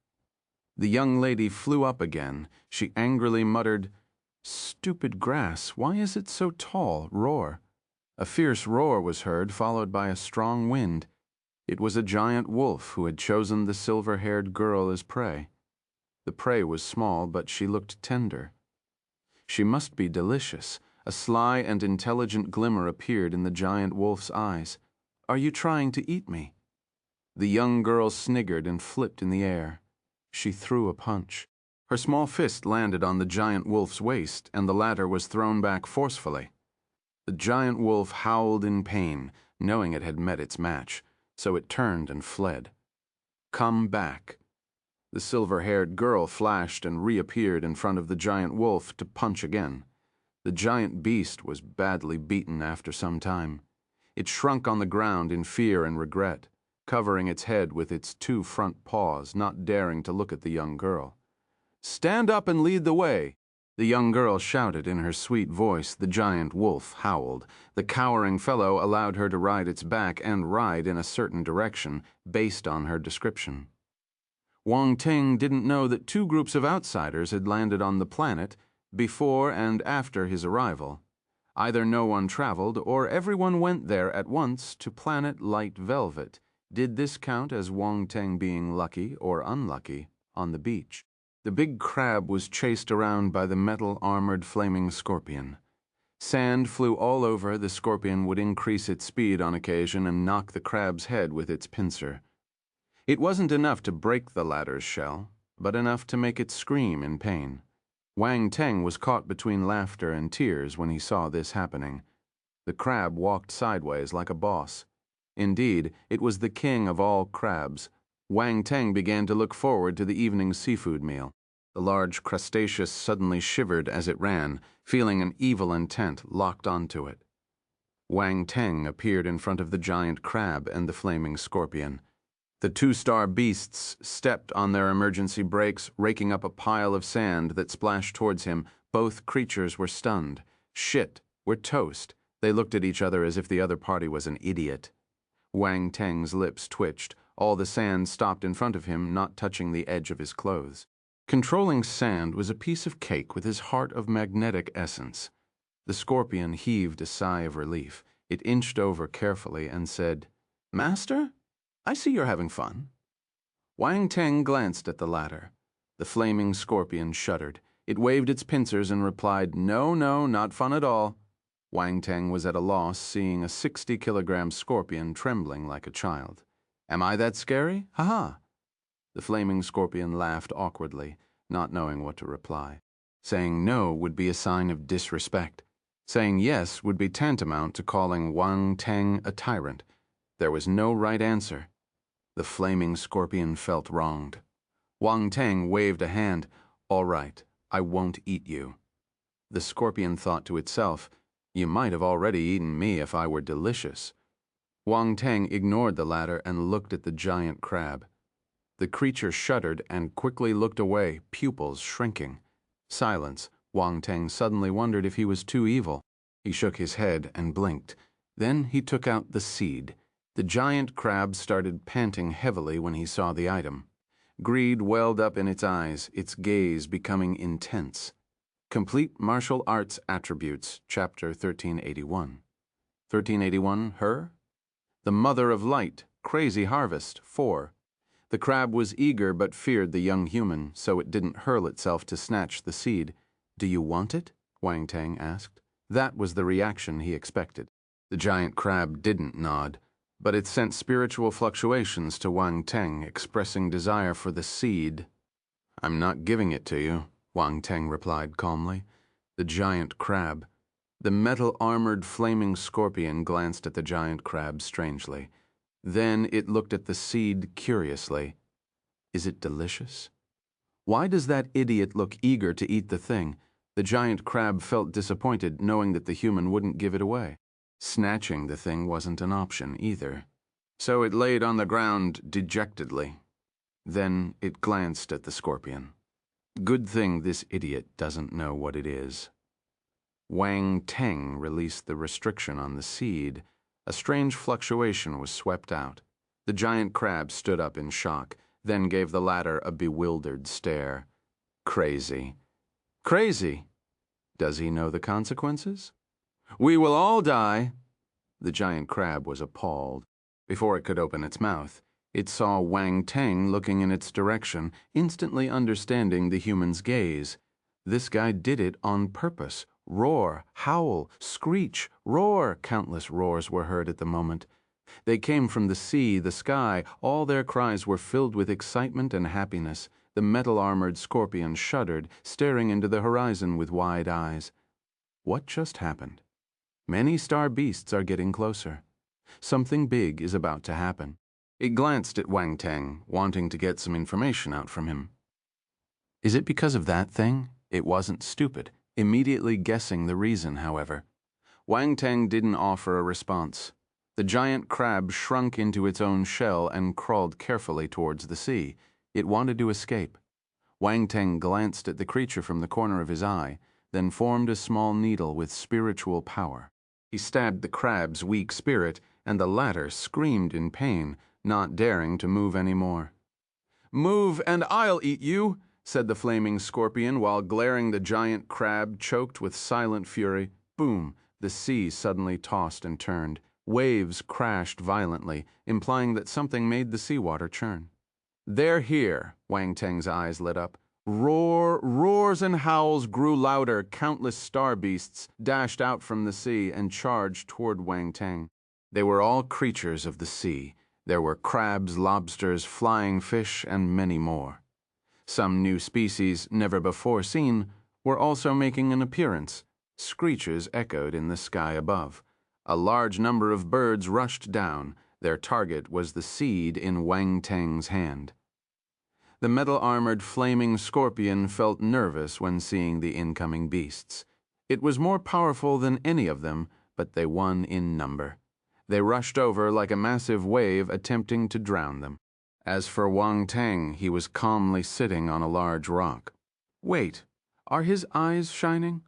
The young lady flew up again. She angrily muttered, "Stupid grass, why is it so tall? Roar." A fierce roar was heard, followed by a strong wind. It was a giant wolf who had chosen the silver-haired girl as prey. The prey was small, but she looked tender. She must be delicious. A sly and intelligent glimmer appeared in the giant wolf's eyes. "Are you trying to eat me?" The young girl sniggered and flipped in the air. She threw a punch. Her small fist landed on the giant wolf's waist, and the latter was thrown back forcefully. The giant wolf howled in pain, knowing it had met its match, so it turned and fled. "Come back." The silver-haired girl flashed and reappeared in front of the giant wolf to punch again. The giant beast was badly beaten after some time. It shrunk on the ground in fear and regret, covering its head with its two front paws, not daring to look at the young girl. "Stand up and lead the way," the young girl shouted in her sweet voice. The giant wolf howled. The cowering fellow allowed her to ride its back and ride in a certain direction, based on her description. Wang Teng didn't know that two groups of outsiders had landed on the planet before and after his arrival. Either no one traveled or everyone went there at once to planet Light Velvet. Did this count as Wang Teng being lucky or unlucky on the beach? The big crab was chased around by the metal-armored flaming scorpion. Sand flew all over. The scorpion would increase its speed on occasion and knock the crab's head with its pincer. It wasn't enough to break the latter's shell, but enough to make it scream in pain. Wang Teng was caught between laughter and tears when he saw this happening. The crab walked sideways like a boss. Indeed, it was the king of all crabs. Wang Teng began to look forward to the evening's seafood meal. The large crustaceous suddenly shivered as it ran, feeling an evil intent locked onto it. Wang Teng appeared in front of the giant crab and the flaming scorpion. The two-star beasts stepped on their emergency brakes, raking up a pile of sand that splashed towards him. Both creatures were stunned. Shit, we're toast. They looked at each other as if the other party was an idiot. Wang Teng's lips twitched. All the sand stopped in front of him, not touching the edge of his clothes. Controlling sand was a piece of cake with his heart of magnetic essence. The scorpion heaved a sigh of relief. It inched over carefully and said, "Master? I see you're having fun." Wang Teng glanced at the latter. The flaming scorpion shuddered. It waved its pincers and replied, "No, no, not fun at all." Wang Teng was at a loss, seeing a 60-kilogram scorpion trembling like a child. "Am I that scary? Ha-ha." The flaming scorpion laughed awkwardly, not knowing what to reply. Saying no would be a sign of disrespect. Saying yes would be tantamount to calling Wang Teng a tyrant. There was no right answer. The flaming scorpion felt wronged. Wang Teng waved a hand. "All right, I won't eat you." The scorpion thought to itself, "You might have already eaten me if I were delicious." Wang Teng ignored the latter and looked at the giant crab. The creature shuddered and quickly looked away, pupils shrinking. Silence. Wang Teng suddenly wondered if he was too evil. He shook his head and blinked. Then he took out the seed. The giant crab started panting heavily when he saw the item. Greed welled up in its eyes, its gaze becoming intense. Complete Martial Arts Attributes, Chapter 1381. 1381, her? The Mother of Light, Crazy Harvest, 4. The crab was eager but feared the young human, so it didn't hurl itself to snatch the seed. "Do you want it?" Wang Teng asked. That was the reaction he expected. The giant crab didn't nod, but it sent spiritual fluctuations to Wang Teng, expressing desire for the seed. "I'm not giving it to you," Wang Teng replied calmly. The giant crab. The metal-armored flaming scorpion glanced at the giant crab strangely. Then it looked at the seed curiously. "Is it delicious?" "Why does that idiot look eager to eat the thing?" The giant crab felt disappointed, knowing that the human wouldn't give it away. Snatching the thing wasn't an option either. So it laid on the ground dejectedly. Then it glanced at the scorpion. Good thing this idiot doesn't know what it is. Wang Teng released the restriction on the seed. A strange fluctuation was swept out. The giant crab stood up in shock, then gave the latter a bewildered stare. Crazy. Crazy? Does he know the consequences? "We will all die." The giant crab was appalled. Before it could open its mouth, it saw Wang Teng looking in its direction, instantly understanding the human's gaze. This guy did it on purpose. Roar, howl, screech, roar. Countless roars were heard at the moment. They came from the sea, the sky. All their cries were filled with excitement and happiness. The metal-armored scorpion shuddered, staring into the horizon with wide eyes. What just happened? Many star beasts are getting closer. Something big is about to happen. It glanced at Wang Teng, wanting to get some information out from him. Is it because of that thing? It wasn't stupid, immediately guessing the reason, however. Wang Teng didn't offer a response. The giant crab shrunk into its own shell and crawled carefully towards the sea. It wanted to escape. Wang Teng glanced at the creature from the corner of his eye, then formed a small needle with spiritual power. He stabbed the crab's weak spirit, and the latter screamed in pain, not daring to move any more. "Move, and I'll eat you," said the flaming scorpion, while glaring the giant crab choked with silent fury. Boom! The sea suddenly tossed and turned. Waves crashed violently, implying that something made the seawater churn. "They're here," Wang Teng's eyes lit up. Roars and howls grew louder. Countless star beasts dashed out from the sea and charged toward Wang Teng. They were all creatures of the sea. There were crabs, lobsters, flying fish, and many more. Some new species, never before seen, were also making an appearance. Screeches echoed in the sky above. A large number of birds rushed down. Their target was the seed in Wang Teng's hand. The metal-armored flaming scorpion felt nervous when seeing the incoming beasts. It was more powerful than any of them, but they won in number. They rushed over like a massive wave attempting to drown them. As for Wang Teng, he was calmly sitting on a large rock. Wait, are his eyes shining?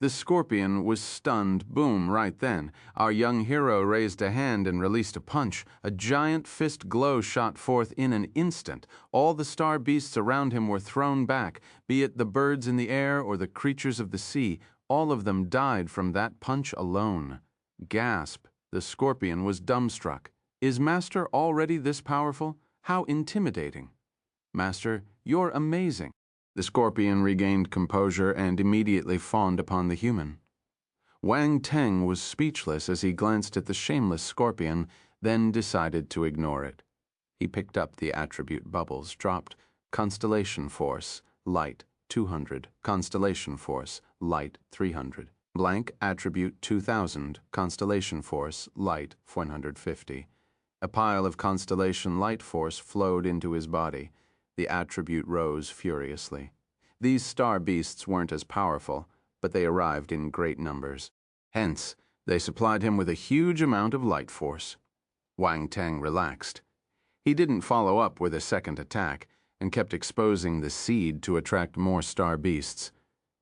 The scorpion was stunned. Boom, right then. Our young hero raised a hand and released a punch. A giant fist glow shot forth in an instant. All the star beasts around him were thrown back, be it the birds in the air or the creatures of the sea. All of them died from that punch alone. Gasp! The scorpion was dumbstruck. Is Master already this powerful? How intimidating. Master, you're amazing. The scorpion regained composure and immediately fawned upon the human. Wang Teng was speechless as he glanced at the shameless scorpion, then decided to ignore it. He picked up the attribute bubbles, dropped Constellation Force, Light 200, Constellation Force, Light 300. Blank attribute 2000, Constellation Force, Light 150. A pile of Constellation Light Force flowed into his body. The attribute rose furiously. These star beasts weren't as powerful, but they arrived in great numbers. Hence, they supplied him with a huge amount of light force. Wang Teng relaxed. He didn't follow up with a second attack, and kept exposing the seed to attract more star beasts.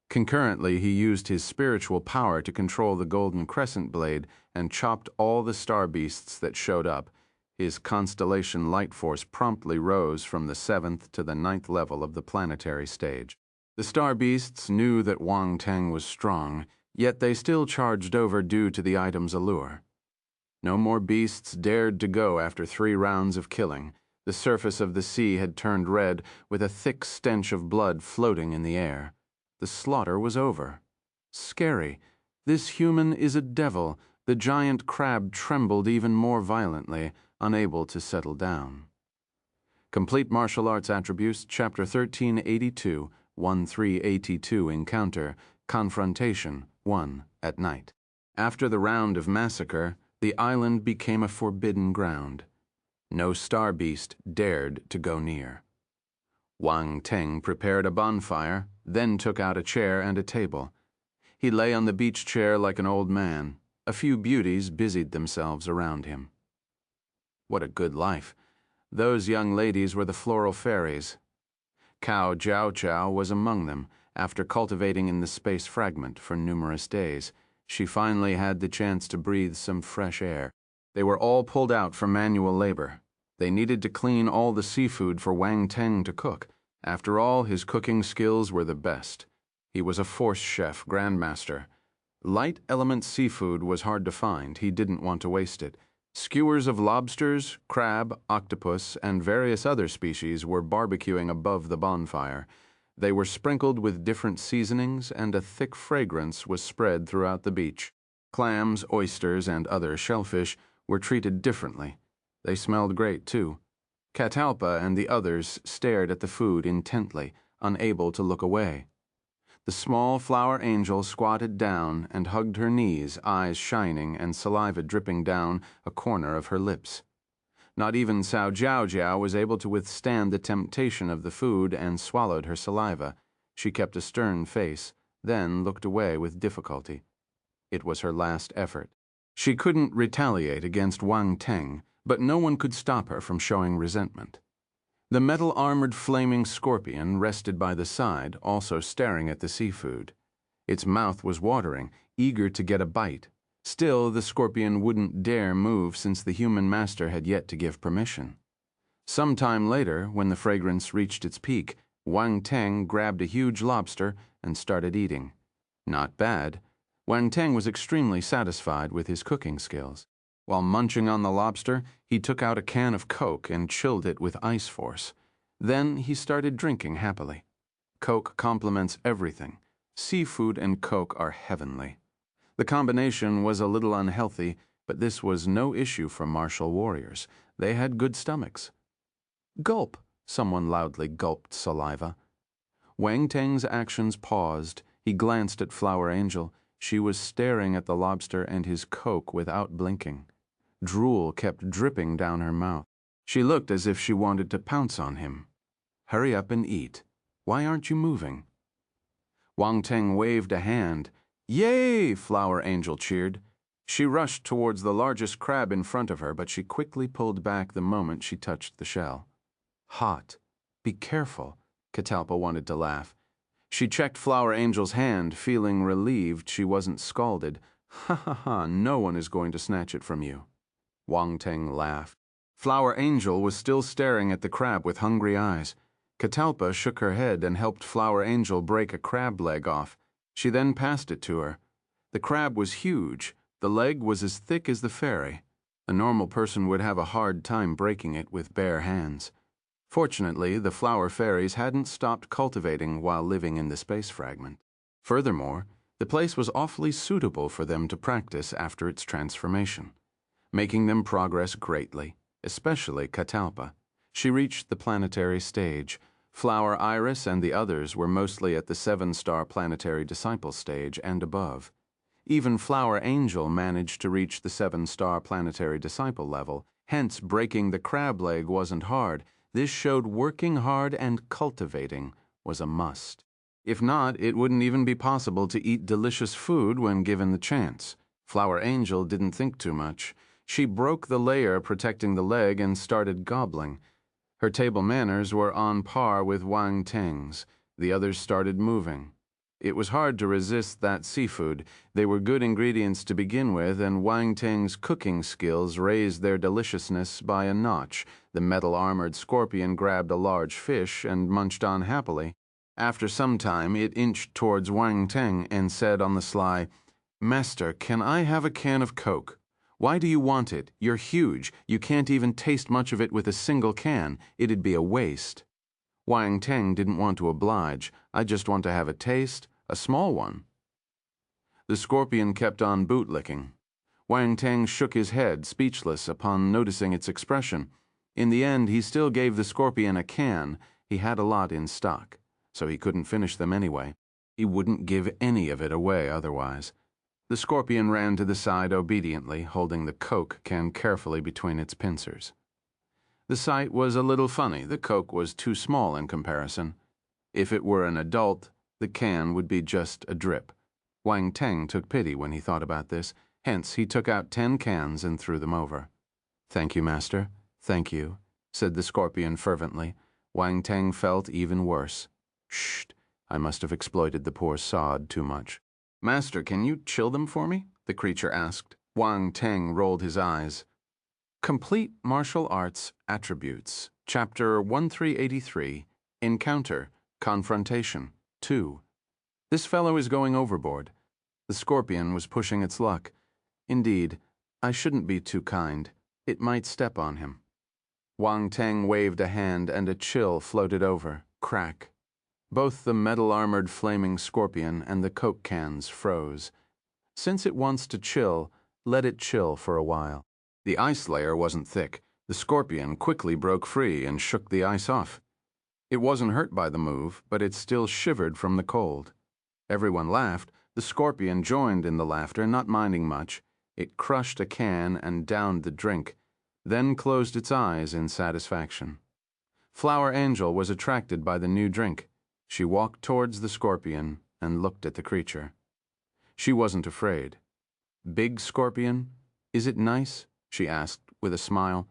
Concurrently, he used his spiritual power to control the golden crescent blade and chopped all the star beasts that showed up. His constellation light force promptly rose from the 7th to the 9th level of the planetary stage. The star beasts knew that Wang Teng was strong, yet they still charged over due to the item's allure. No more beasts dared to go after 3 rounds of killing. The surface of the sea had turned red, with a thick stench of blood floating in the air. The slaughter was over. Scary. This human is a devil. The giant crab trembled even more violently, unable to settle down. Complete Martial Arts Attributes, Chapter 1382, 1382 Encounter, Confrontation, 1, at night. After the round of massacre, the island became a forbidden ground. No star beast dared to go near. Wang Teng prepared a bonfire, then took out a chair and a table. He lay on the beach chair like an old man. A few beauties busied themselves around him. What a good life. Those young ladies were the floral fairies. Cao Jiao Jiao was among them. After cultivating in the space fragment for numerous days, she finally had the chance to breathe some fresh air. They were all pulled out for manual labor. They needed to clean all the seafood for Wang Teng to cook. After all, his cooking skills were the best. He was a force chef grandmaster. Light element seafood was hard to find. He didn't want to waste it. Skewers of lobsters, crab, octopus, and various other species were barbecuing above the bonfire. They were sprinkled with different seasonings, and a thick fragrance was spread throughout the beach. Clams, oysters, and other shellfish were treated differently. They smelled great, too. Catalpa and the others stared at the food intently, unable to look away. The small flower angel squatted down and hugged her knees, eyes shining and saliva dripping down a corner of her lips. Not even Cao Jiao Jiao was able to withstand the temptation of the food and swallowed her saliva. She kept a stern face, then looked away with difficulty. It was her last effort. She couldn't retaliate against Wang Teng, but no one could stop her from showing resentment. The metal-armored flaming scorpion rested by the side, also staring at the seafood. Its mouth was watering, eager to get a bite. Still, the scorpion wouldn't dare move since the human master had yet to give permission. Some time later, when the fragrance reached its peak, Wang Teng grabbed a huge lobster and started eating. Not bad. Wang Teng was extremely satisfied with his cooking skills. While munching on the lobster, he took out a can of Coke and chilled it with ice force. Then he started drinking happily. Coke complements everything. Seafood and Coke are heavenly. The combination was a little unhealthy, but this was no issue for martial warriors. They had good stomachs. Gulp! Someone loudly gulped saliva. Wang Teng's actions paused. He glanced at Flower Angel. She was staring at the lobster and his Coke without blinking. Drool kept dripping down her mouth. She looked as if she wanted to pounce on him. Hurry up and eat. Why aren't you moving? Wang Teng waved a hand. Yay! Flower Angel cheered. She rushed towards the largest crab in front of her, but she quickly pulled back the moment she touched the shell. Hot. Be careful. Catalpa wanted to laugh. She checked Flower Angel's hand, feeling relieved she wasn't scalded. Ha ha ha, no one is going to snatch it from you. Wang Teng laughed. Flower Angel was still staring at the crab with hungry eyes. Catalpa shook her head and helped Flower Angel break a crab leg off. She then passed it to her. The crab was huge. The leg was as thick as the fairy. A normal person would have a hard time breaking it with bare hands. Fortunately, the flower fairies hadn't stopped cultivating while living in the space fragment. Furthermore, the place was awfully suitable for them to practice after its transformation, making them progress greatly, especially Catalpa. She reached the planetary stage. Flower Iris and the others were mostly at the 7-star planetary disciple stage and above. Even Flower Angel managed to reach the 7-star planetary disciple level, hence breaking the crab leg wasn't hard. This showed working hard and cultivating was a must. If not, it wouldn't even be possible to eat delicious food when given the chance. Flower Angel didn't think too much. She broke the layer protecting the leg and started gobbling. Her table manners were on par with Wang Teng's. The others started moving. It was hard to resist that seafood. They were good ingredients to begin with, and Wang Teng's cooking skills raised their deliciousness by a notch. The metal-armored scorpion grabbed a large fish and munched on happily. After some time, it inched towards Wang Teng and said on the sly, "Master, can I have a can of Coke? Why do you want it? You're huge. You can't even taste much of it with a single can. It'd be a waste." Wang Teng didn't want to oblige. "I just want to have a taste, a small one." The scorpion kept on bootlicking. Wang Teng shook his head, speechless upon noticing its expression. In the end, he still gave the scorpion a can. He had a lot in stock, so he couldn't finish them anyway. He wouldn't give any of it away otherwise. The scorpion ran to the side obediently, holding the Coke can carefully between its pincers. The sight was a little funny. The Coke was too small in comparison. If it were an adult, the can would be just a drip. Wang Teng took pity when he thought about this. Hence, he took out 10 cans and threw them over. "Thank you, master. Thank you," said the scorpion fervently. Wang Teng felt even worse. "Shh, I must have exploited the poor sod too much." "Master, can you chill them for me?" the creature asked. Wang Teng rolled his eyes. Complete Martial Arts Attributes, Chapter 1383, Encounter, Confrontation, 2. This fellow is going overboard. The scorpion was pushing its luck. Indeed, I shouldn't be too kind. It might step on him. Wang Teng waved a hand and a chill floated over. Crack. Both the metal-armored flaming scorpion and the Coke cans froze. Since it wants to chill, let it chill for a while. The ice layer wasn't thick. The scorpion quickly broke free and shook the ice off. It wasn't hurt by the move, but it still shivered from the cold. Everyone laughed. The scorpion joined in the laughter, not minding much. It crushed a can and downed the drink, then closed its eyes in satisfaction. Flower Angel was attracted by the new drink. She walked towards the scorpion and looked at the creature. She wasn't afraid. "Big scorpion, is it nice?" she asked with a smile.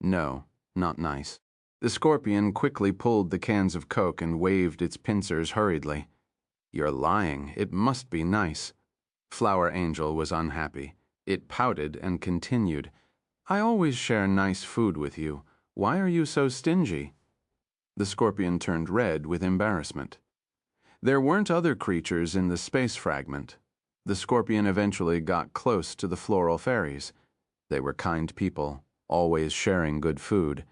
"No, not nice." The scorpion quickly pulled the cans of Coke and waved its pincers hurriedly. "You're lying. It must be nice." Flower Angel was unhappy. It pouted and continued, "I always share nice food with you. Why are you so stingy?" The scorpion turned red with embarrassment. There weren't other creatures in the space fragment. The scorpion eventually got close to the floral fairies. They were kind people, always sharing good food.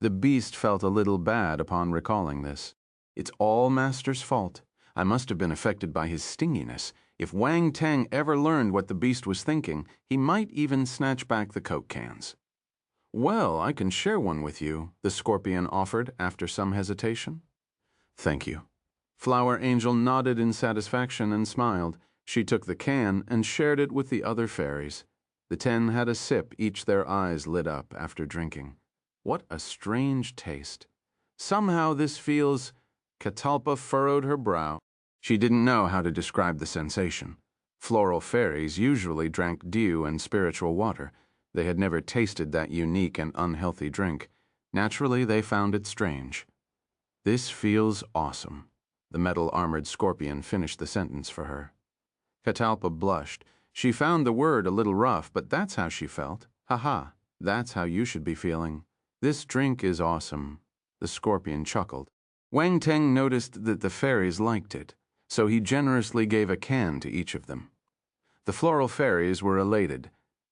The beast felt a little bad upon recalling this. "It's all Master's fault. I must have been affected by his stinginess. If Wang Teng ever learned what the beast was thinking, he might even snatch back the Coke cans." "Well, I can share one with you," the scorpion offered after some hesitation. "Thank you." Flower Angel nodded in satisfaction and smiled. She took the can and shared it with the other fairies. The 10 had a sip, each their eyes lit up after drinking. What a strange taste. Somehow this feels... Catalpa furrowed her brow. She didn't know how to describe the sensation. Floral fairies usually drank dew and spiritual water. They had never tasted that unique and unhealthy drink. Naturally, they found it strange. "This feels awesome." The metal-armored scorpion finished the sentence for her. Catalpa blushed. She found the word a little rough, but that's how she felt. "Ha-ha, that's how you should be feeling. This drink is awesome." The scorpion chuckled. Wang Teng noticed that the fairies liked it, so he generously gave a can to each of them. The floral fairies were elated.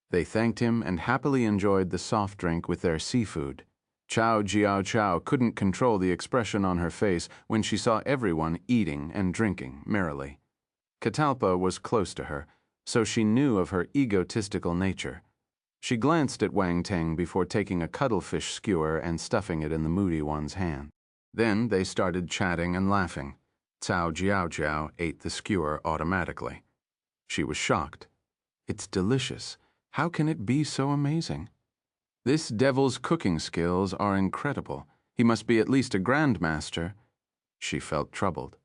They thanked him and happily enjoyed the soft drink with their seafood. Chow Jiao Chow couldn't control the expression on her face when she saw everyone eating and drinking merrily. Catalpa was close to her, so she knew of her egotistical nature. She glanced at Wang Teng before taking a cuttlefish skewer and stuffing it in the moody one's hand. Then they started chatting and laughing. Cao Jiao Jiao ate the skewer automatically. She was shocked. "It's delicious. How can it be so amazing? This devil's cooking skills are incredible. He must be at least a grandmaster." She felt troubled.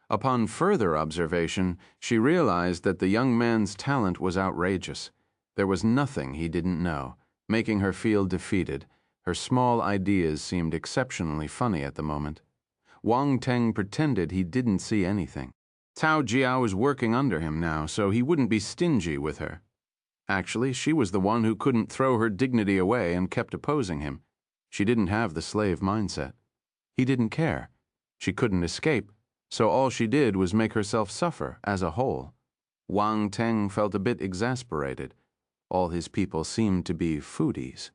Upon further observation, she realized that the young man's talent was outrageous. There was nothing he didn't know, making her feel defeated. Her small ideas seemed exceptionally funny at the moment. Wang Teng pretended he didn't see anything. Cao Jiao was working under him now, so he wouldn't be stingy with her. Actually, she was the one who couldn't throw her dignity away and kept opposing him. She didn't have the slave mindset. He didn't care. She couldn't escape, so all she did was make herself suffer as a whole. Wang Teng felt a bit exasperated. All his people seemed to be foodies.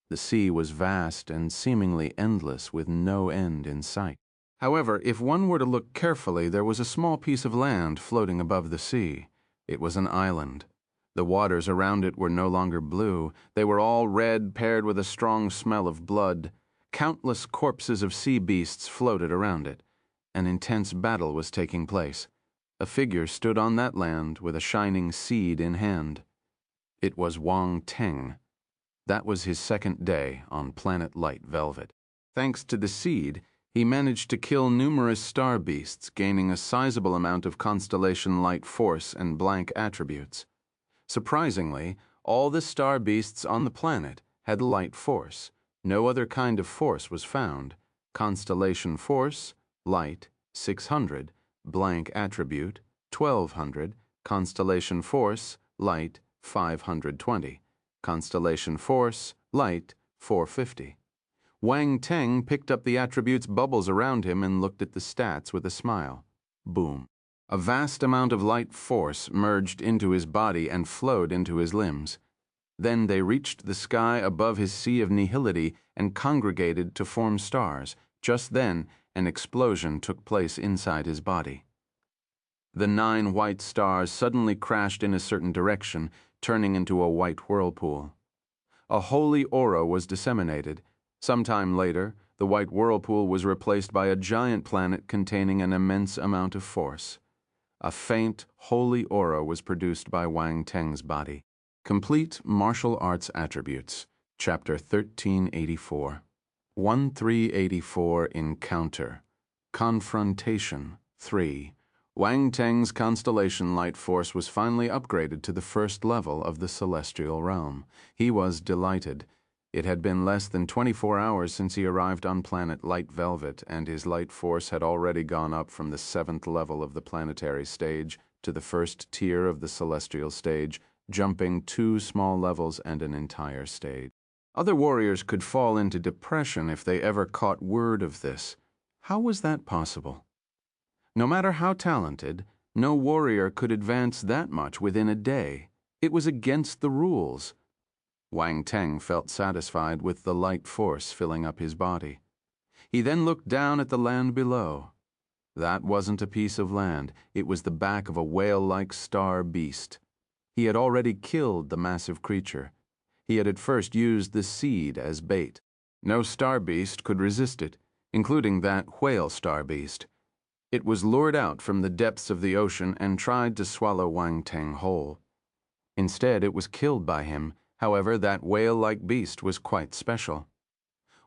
The sea was vast and seemingly endless with no end in sight. However, if one were to look carefully, there was a small piece of land floating above the sea. It was an island. The waters around it were no longer blue. They were all red, paired with a strong smell of blood. Countless corpses of sea beasts floated around it. An intense battle was taking place. A figure stood on that land with a shining seed in hand. It was Wang Teng. That was his second day on planet Light Velvet. Thanks to the seed, he managed to kill numerous star beasts, gaining a sizable amount of constellation light force and blank attributes. Surprisingly, all the star beasts on the planet had light force. No other kind of force was found. Constellation force, light, 600, blank attribute, 1200, constellation force, light, 520, constellation force, light, 450. Wang Teng picked up the attribute's bubbles around him and looked at the stats with a smile. Boom. A vast amount of light force merged into his body and flowed into his limbs. Then they reached the sky above his sea of nihility and congregated to form stars. Just then, an explosion took place inside his body. The 9 white stars suddenly crashed in a certain direction, turning into a white whirlpool. A holy aura was disseminated. Sometime later, the white whirlpool was replaced by a giant planet containing an immense amount of force. A faint, holy aura was produced by Wang Teng's body. Complete Martial Arts Attributes, Chapter 1384. 1384 Encounter. Confrontation 3. Wang Teng's constellation light force was finally upgraded to the first level of the celestial realm. He was delighted. It had been less than 24 hours since he arrived on planet Light Velvet, and his light force had already gone up from the 7th level of the planetary stage to the first tier of the celestial stage, jumping 2 small levels and an entire stage. Other warriors could fall into depression if they ever caught word of this. How was that possible? No matter how talented, no warrior could advance that much within a day. It was against the rules. Wang Teng felt satisfied with the light force filling up his body. He then looked down at the land below. That wasn't a piece of land. It was the back of a whale-like star beast. He had already killed the massive creature. He had at first used the seed as bait. No star beast could resist it, including that whale star beast. It was lured out from the depths of the ocean and tried to swallow Wang Teng whole. Instead, it was killed by him. However, that whale-like beast was quite special.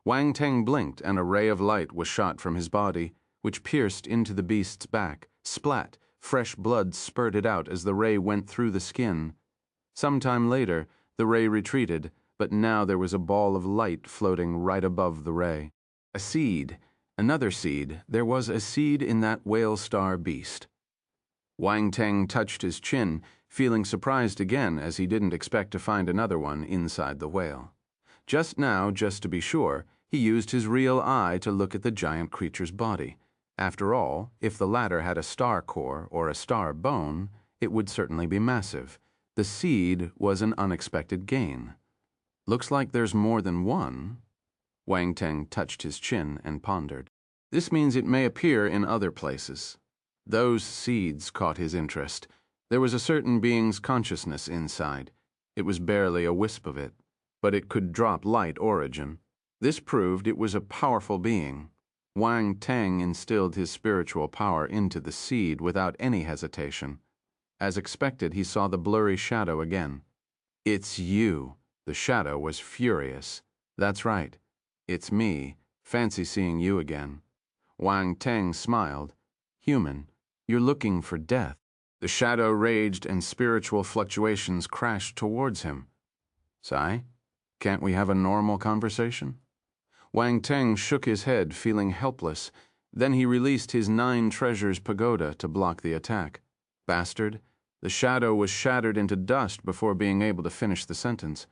Wang Teng blinked, and a ray of light was shot from his body, which pierced into the beast's back. Splat! Fresh blood spurted out as the ray went through the skin. Sometime later, the ray retreated, but now there was a ball of light floating right above the ray. A seed. Another seed. There was a seed in that whale star beast. Wang Teng touched his chin, feeling surprised again as he didn't expect to find another one inside the whale. Just now, just to be sure, he used his real eye to look at the giant creature's body. After all, if the latter had a star core or a star bone, it would certainly be massive. The seed was an unexpected gain. Looks like there's more than one. Wang Teng touched his chin and pondered. This means it may appear in other places. Those seeds caught his interest. There was a certain being's consciousness inside. It was barely a wisp of it, but it could drop light origin. This proved it was a powerful being. Wang Teng instilled his spiritual power into the seed without any hesitation. As expected, he saw the blurry shadow again. It's you. The shadow was furious. That's right. It's me. Fancy seeing you again. Wang Teng smiled. Human, you're looking for death. The shadow raged and spiritual fluctuations crashed towards him. Sai, can't we have a normal conversation? Wang Teng shook his head, feeling helpless. Then he released his 9 treasures pagoda to block the attack. Bastard. The shadow was shattered into dust before being able to finish the sentence.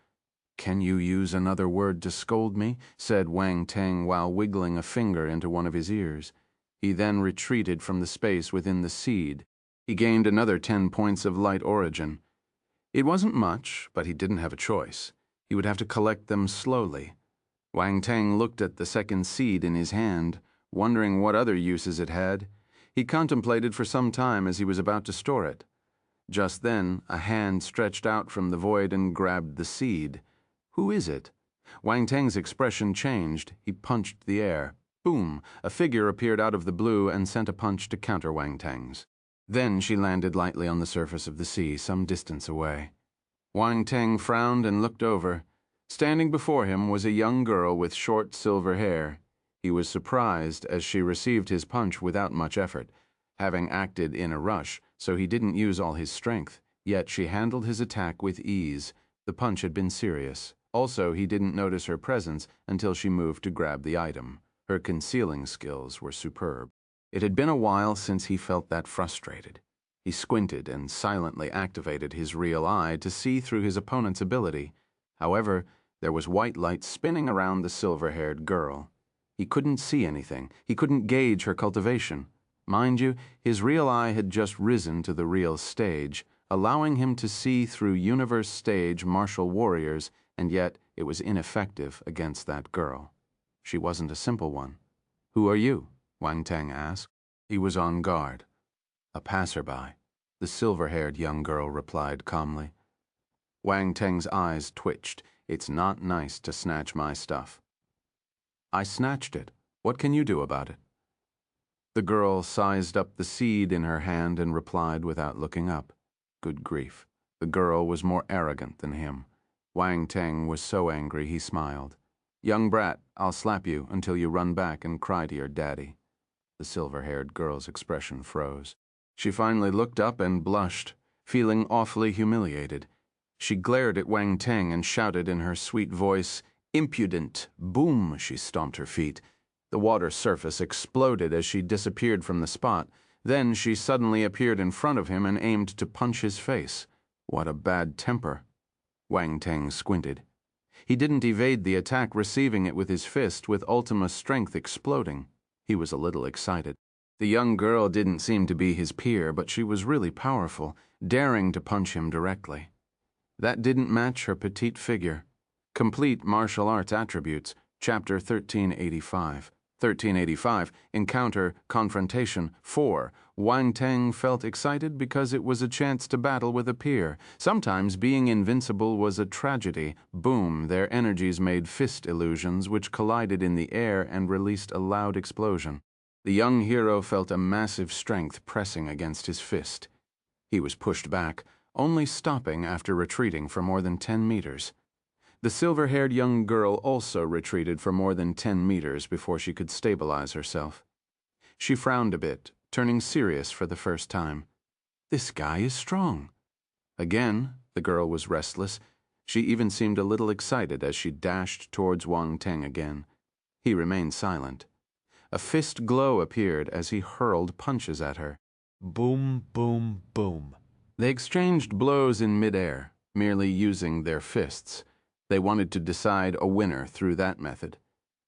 Can you use another word to scold me? Said Wang Teng while wiggling a finger into one of his ears. He then retreated from the space within the seed. He gained another 10 points of light origin. It wasn't much, but he didn't have a choice. He would have to collect them slowly. Wang Teng looked at the second seed in his hand, wondering what other uses it had. He contemplated for some time as he was about to store it. Just then, a hand stretched out from the void and grabbed the seed. Who is it? Wang Teng's expression changed. He punched the air. Boom! A figure appeared out of the blue and sent a punch to counter Wang Teng's. Then she landed lightly on the surface of the sea some distance away. Wang Teng frowned and looked over. Standing before him was a young girl with short silver hair. He was surprised as she received his punch without much effort, having acted in a rush, so he didn't use all his strength, yet she handled his attack with ease. The punch had been serious. Also, he didn't notice her presence until she moved to grab the item. Her concealing skills were superb. It had been a while since he felt that frustrated. He squinted and silently activated his real eye to see through his opponent's ability. However, there was white light spinning around the silver-haired girl. He couldn't see anything. He couldn't gauge her cultivation. Mind you, his real eye had just risen to the real stage, allowing him to see through universe stage martial warriors, and yet it was ineffective against that girl. She wasn't a simple one. Who are you? Wang Teng asked. He was on guard. A passerby. The silver-haired young girl replied calmly. Wang Teng's eyes twitched. It's not nice to snatch my stuff. I snatched it. What can you do about it? The girl sized up the seed in her hand and replied without looking up. Good grief. The girl was more arrogant than him. Wang Teng was so angry he smiled. Young brat, I'll slap you until you run back and cry to your daddy. The silver-haired girl's expression froze. She finally looked up and blushed, feeling awfully humiliated. She glared at Wang Teng and shouted in her sweet voice, "Impudent!" Boom! She stomped her feet. The water surface exploded as she disappeared from the spot. Then she suddenly appeared in front of him and aimed to punch his face. What a bad temper. Wang Teng squinted. He didn't evade the attack, receiving it with his fist, with Ultima strength exploding. He was a little excited. The young girl didn't seem to be his peer, but she was really powerful, daring to punch him directly. That didn't match her petite figure. Complete martial arts attributes, Chapter 1385. 1385, Encounter, Confrontation, 4. Wang Teng felt excited because it was a chance to battle with a peer. Sometimes being invincible was a tragedy. Boom, their energies made fist illusions which collided in the air and released a loud explosion. The young hero felt a massive strength pressing against his fist. He was pushed back, only stopping after retreating for more than 10 meters. The silver-haired young girl also retreated for more than 10 meters before she could stabilize herself. She frowned a bit, turning serious for the first time. This guy is strong. Again, the girl was restless. She even seemed a little excited as she dashed towards Wang Teng again. He remained silent. A fist glow appeared as he hurled punches at her. Boom, boom, boom. They exchanged blows in midair, merely using their fists. They wanted to decide a winner through that method.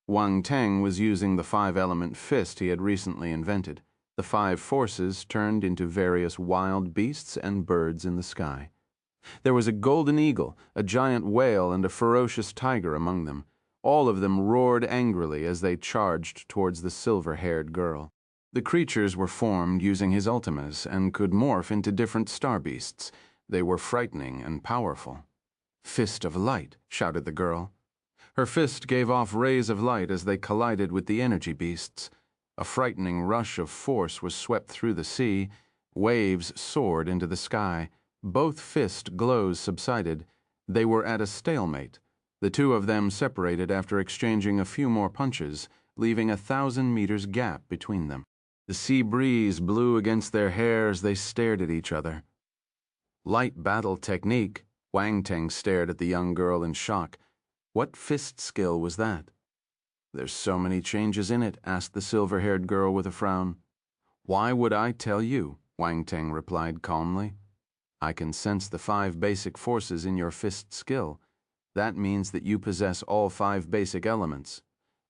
Wang Teng was using the 5-element fist he had recently invented. The 5 forces turned into various wild beasts and birds in the sky. There was a golden eagle, a giant whale, and a ferocious tiger among them. All of them roared angrily as they charged towards the silver-haired girl. The creatures were formed using his ultimas and could morph into different star beasts. They were frightening and powerful. Fist of light, shouted the girl. Her fist gave off rays of light as they collided with the energy beasts. A frightening rush of force was swept through the sea. Waves soared into the sky. Both fist glows subsided. They were at a stalemate. The two of them separated after exchanging a few more punches, leaving 1,000 meters gap between them. The sea breeze blew against their hair as they stared at each other. Light battle technique. Wang Teng stared at the young girl in shock. What fist skill was that? There's so many changes in it, asked the silver-haired girl with a frown. Why would I tell you? Wang Teng replied calmly. I can sense the 5 basic forces in your fist skill. That means that you possess all 5 basic elements.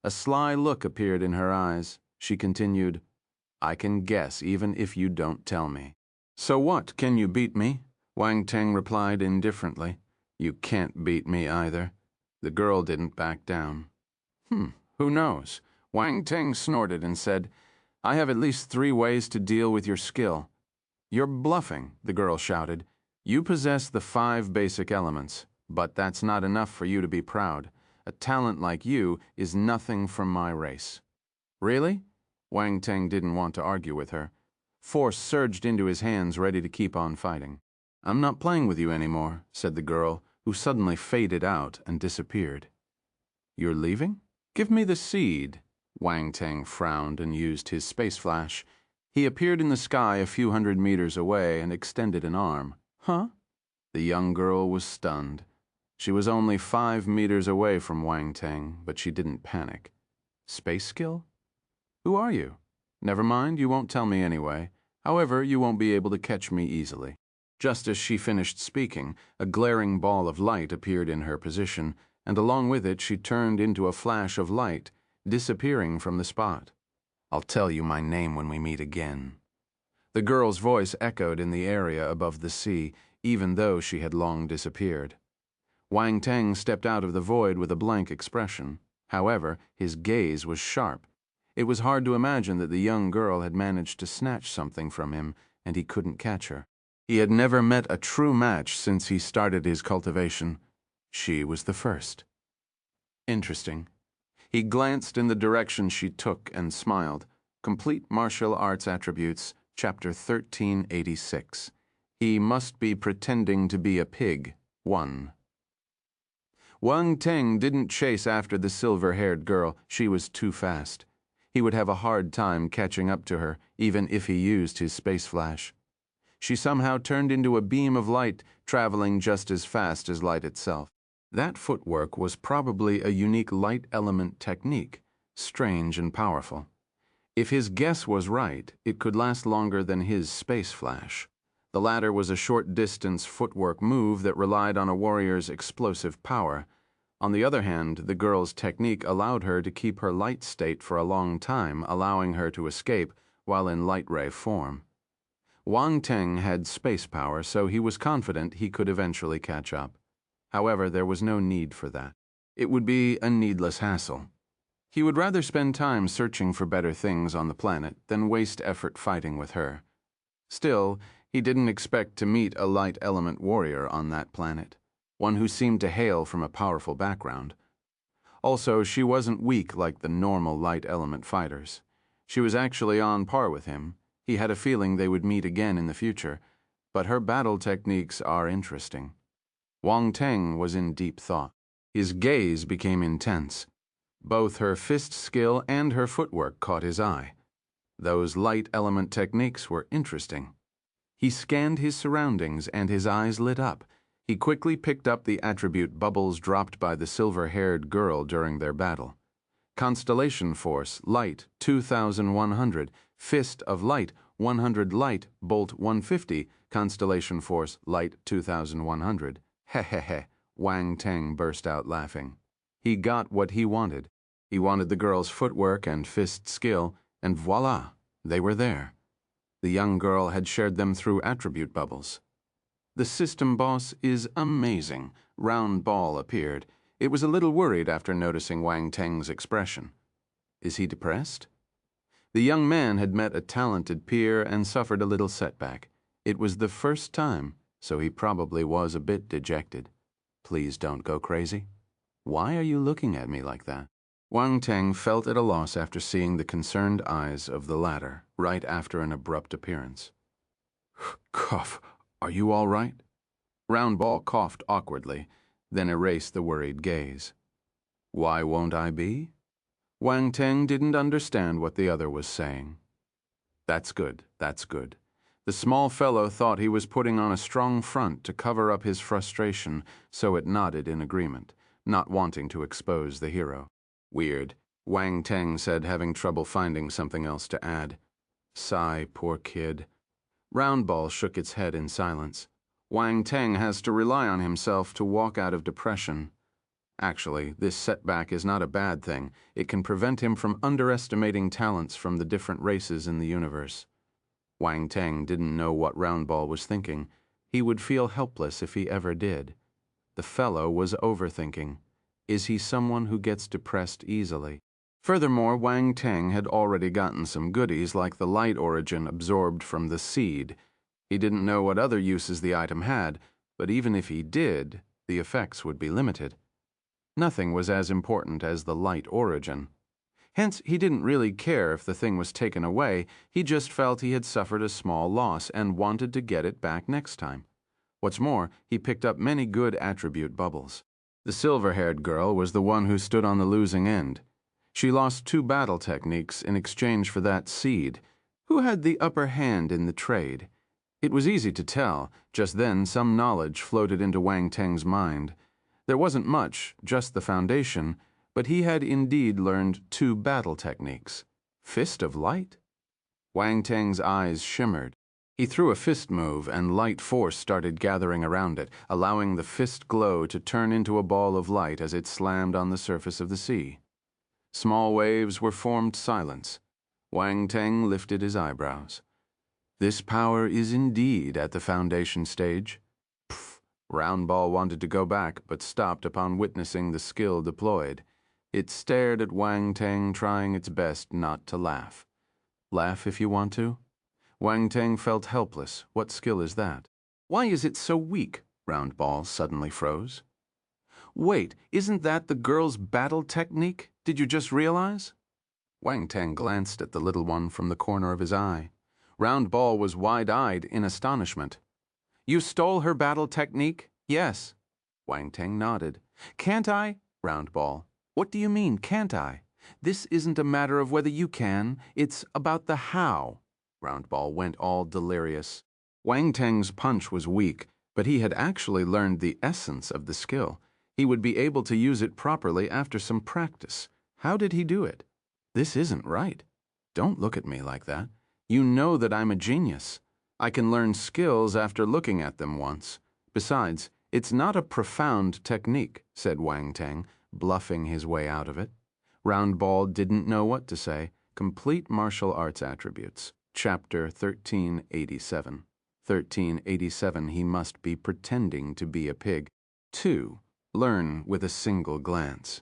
A sly look appeared in her eyes. She continued, I can guess even if you don't tell me. So what, can you beat me? Wang Teng replied indifferently. You can't beat me either. The girl didn't back down. Who knows? Wang Teng snorted and said, I have at least 3 ways to deal with your skill. You're bluffing, the girl shouted. You possess the 5 basic elements, but that's not enough for you to be proud. A talent like you is nothing from my race. Really? Wang Teng didn't want to argue with her. Force surged into his hands, ready to keep on fighting. I'm not playing with you anymore, said the girl, who suddenly faded out and disappeared. You're leaving? Give me the seed. Wang Teng frowned and used his space flash. He appeared in the sky a few hundred meters away and extended an arm. Huh? The young girl was stunned. She was only 5 meters away from Wang Teng, but she didn't panic. Space skill? Who are you? Never mind, you won't tell me anyway. However, you won't be able to catch me easily. Just as she finished speaking, a glaring ball of light appeared in her position, and along with it she turned into a flash of light, disappearing from the spot. I'll tell you my name when we meet again. The girl's voice echoed in the area above the sea, even though she had long disappeared. Wang Teng stepped out of the void with a blank expression. However, his gaze was sharp. It was hard to imagine that the young girl had managed to snatch something from him, and he couldn't catch her. He had never met a true match since he started his cultivation. She was the first. Interesting. He glanced in the direction she took and smiled. Complete Martial Arts Attributes, Chapter 1386. He Must Be Pretending to Be a Pig, 1. Wang Teng didn't chase after the silver-haired girl. She was too fast. He would have a hard time catching up to her, even if he used his space flash. She somehow turned into a beam of light, traveling just as fast as light itself. That footwork was probably a unique light element technique, strange and powerful. If his guess was right, it could last longer than his space flash. The latter was a short-distance footwork move that relied on a warrior's explosive power. On the other hand, the girl's technique allowed her to keep her light state for a long time, allowing her to escape while in light ray form. Wang Teng had space power, so he was confident he could eventually catch up. However, there was no need for that. It would be a needless hassle. He would rather spend time searching for better things on the planet than waste effort fighting with her. Still, he didn't expect to meet a light element warrior on that planet, one who seemed to hail from a powerful background. Also, she wasn't weak like the normal light element fighters. She was actually on par with him. He had a feeling they would meet again in the future, but her battle techniques are interesting. Wang Teng was in deep thought. His gaze became intense. Both her fist skill and her footwork caught his eye. Those light element techniques were interesting. He scanned his surroundings and his eyes lit up. He quickly picked up the attribute bubbles dropped by the silver-haired girl during their battle. Constellation Force, Light, 2100. Fist of Light, 100 Light, Bolt 150. Constellation Force, Light, 2100. Hehehe, Wang Teng burst out laughing. He got what he wanted. He wanted the girl's footwork and fist skill, and voila, they were there. The young girl had shared them through attribute bubbles. The system boss is amazing. Round Ball appeared. It was a little worried after noticing Wang Teng's expression. Is he depressed? The young man had met a talented peer and suffered a little setback. It was the first time, so he probably was a bit dejected. Please don't go crazy. Why are you looking at me like that? Wang Teng felt at a loss after seeing the concerned eyes of the latter, right after an abrupt appearance. Cough, are you all right? Round Ball coughed awkwardly, then erased the worried gaze. Why won't I be? Wang Teng didn't understand what the other was saying. That's good, that's good. The small fellow thought he was putting on a strong front to cover up his frustration, so it nodded in agreement, not wanting to expose the hero. Weird, Wang Teng said, having trouble finding something else to add. Sigh, poor kid. Round Ball shook its head in silence. Wang Teng has to rely on himself to walk out of depression. Actually, this setback is not a bad thing. It can prevent him from underestimating talents from the different races in the universe. Wang Teng didn't know what Round Ball was thinking. He would feel helpless if he ever did. The fellow was overthinking. Is he someone who gets depressed easily? Furthermore, Wang Teng had already gotten some goodies like the light origin absorbed from the seed. He didn't know what other uses the item had, but even if he did, the effects would be limited. Nothing was as important as the light origin. Hence, he didn't really care if the thing was taken away. He just felt he had suffered a small loss and wanted to get it back next time. What's more, he picked up many good attribute bubbles. The silver-haired girl was the one who stood on the losing end. She lost 2 battle techniques in exchange for that seed. Who had the upper hand in the trade? It was easy to tell. Just then, some knowledge floated into Wang Teng's mind. There wasn't much, just the foundation, but he had indeed learned 2 battle techniques. Fist of Light? Wang Teng's eyes shimmered. He threw a fist move, and light force started gathering around it, allowing the fist glow to turn into a ball of light as it slammed on the surface of the sea. Small waves were formed silence. Wang Teng lifted his eyebrows. This power is indeed at the foundation stage. Pfft. Round Ball wanted to go back, but stopped upon witnessing the skill deployed. It stared at Wang Teng, trying its best not to laugh. Laugh if you want to? Wang Teng felt helpless. What skill is that? Why is it so weak? Round Ball suddenly froze. Wait, isn't that the girl's battle technique? Did you just realize? Wang Teng glanced at the little one from the corner of his eye. Round Ball was wide-eyed in astonishment. You stole her battle technique? Yes. Wang Teng nodded. Can't I? Round Ball. What do you mean, can't I? This isn't a matter of whether you can, it's about the how. Round Ball went all delirious. Wang Teng's punch was weak, but he had actually learned the essence of the skill. He would be able to use it properly after some practice. How did he do it? This isn't right. Don't look at me like that. You know that I'm a genius. I can learn skills after looking at them once. Besides, it's not a profound technique, said Wang Teng, bluffing his way out of it. Round Ball didn't know what to say. Complete Martial Arts Attributes. Chapter 1387. 1387, he must be pretending to be a pig. 2. Learn with a single glance.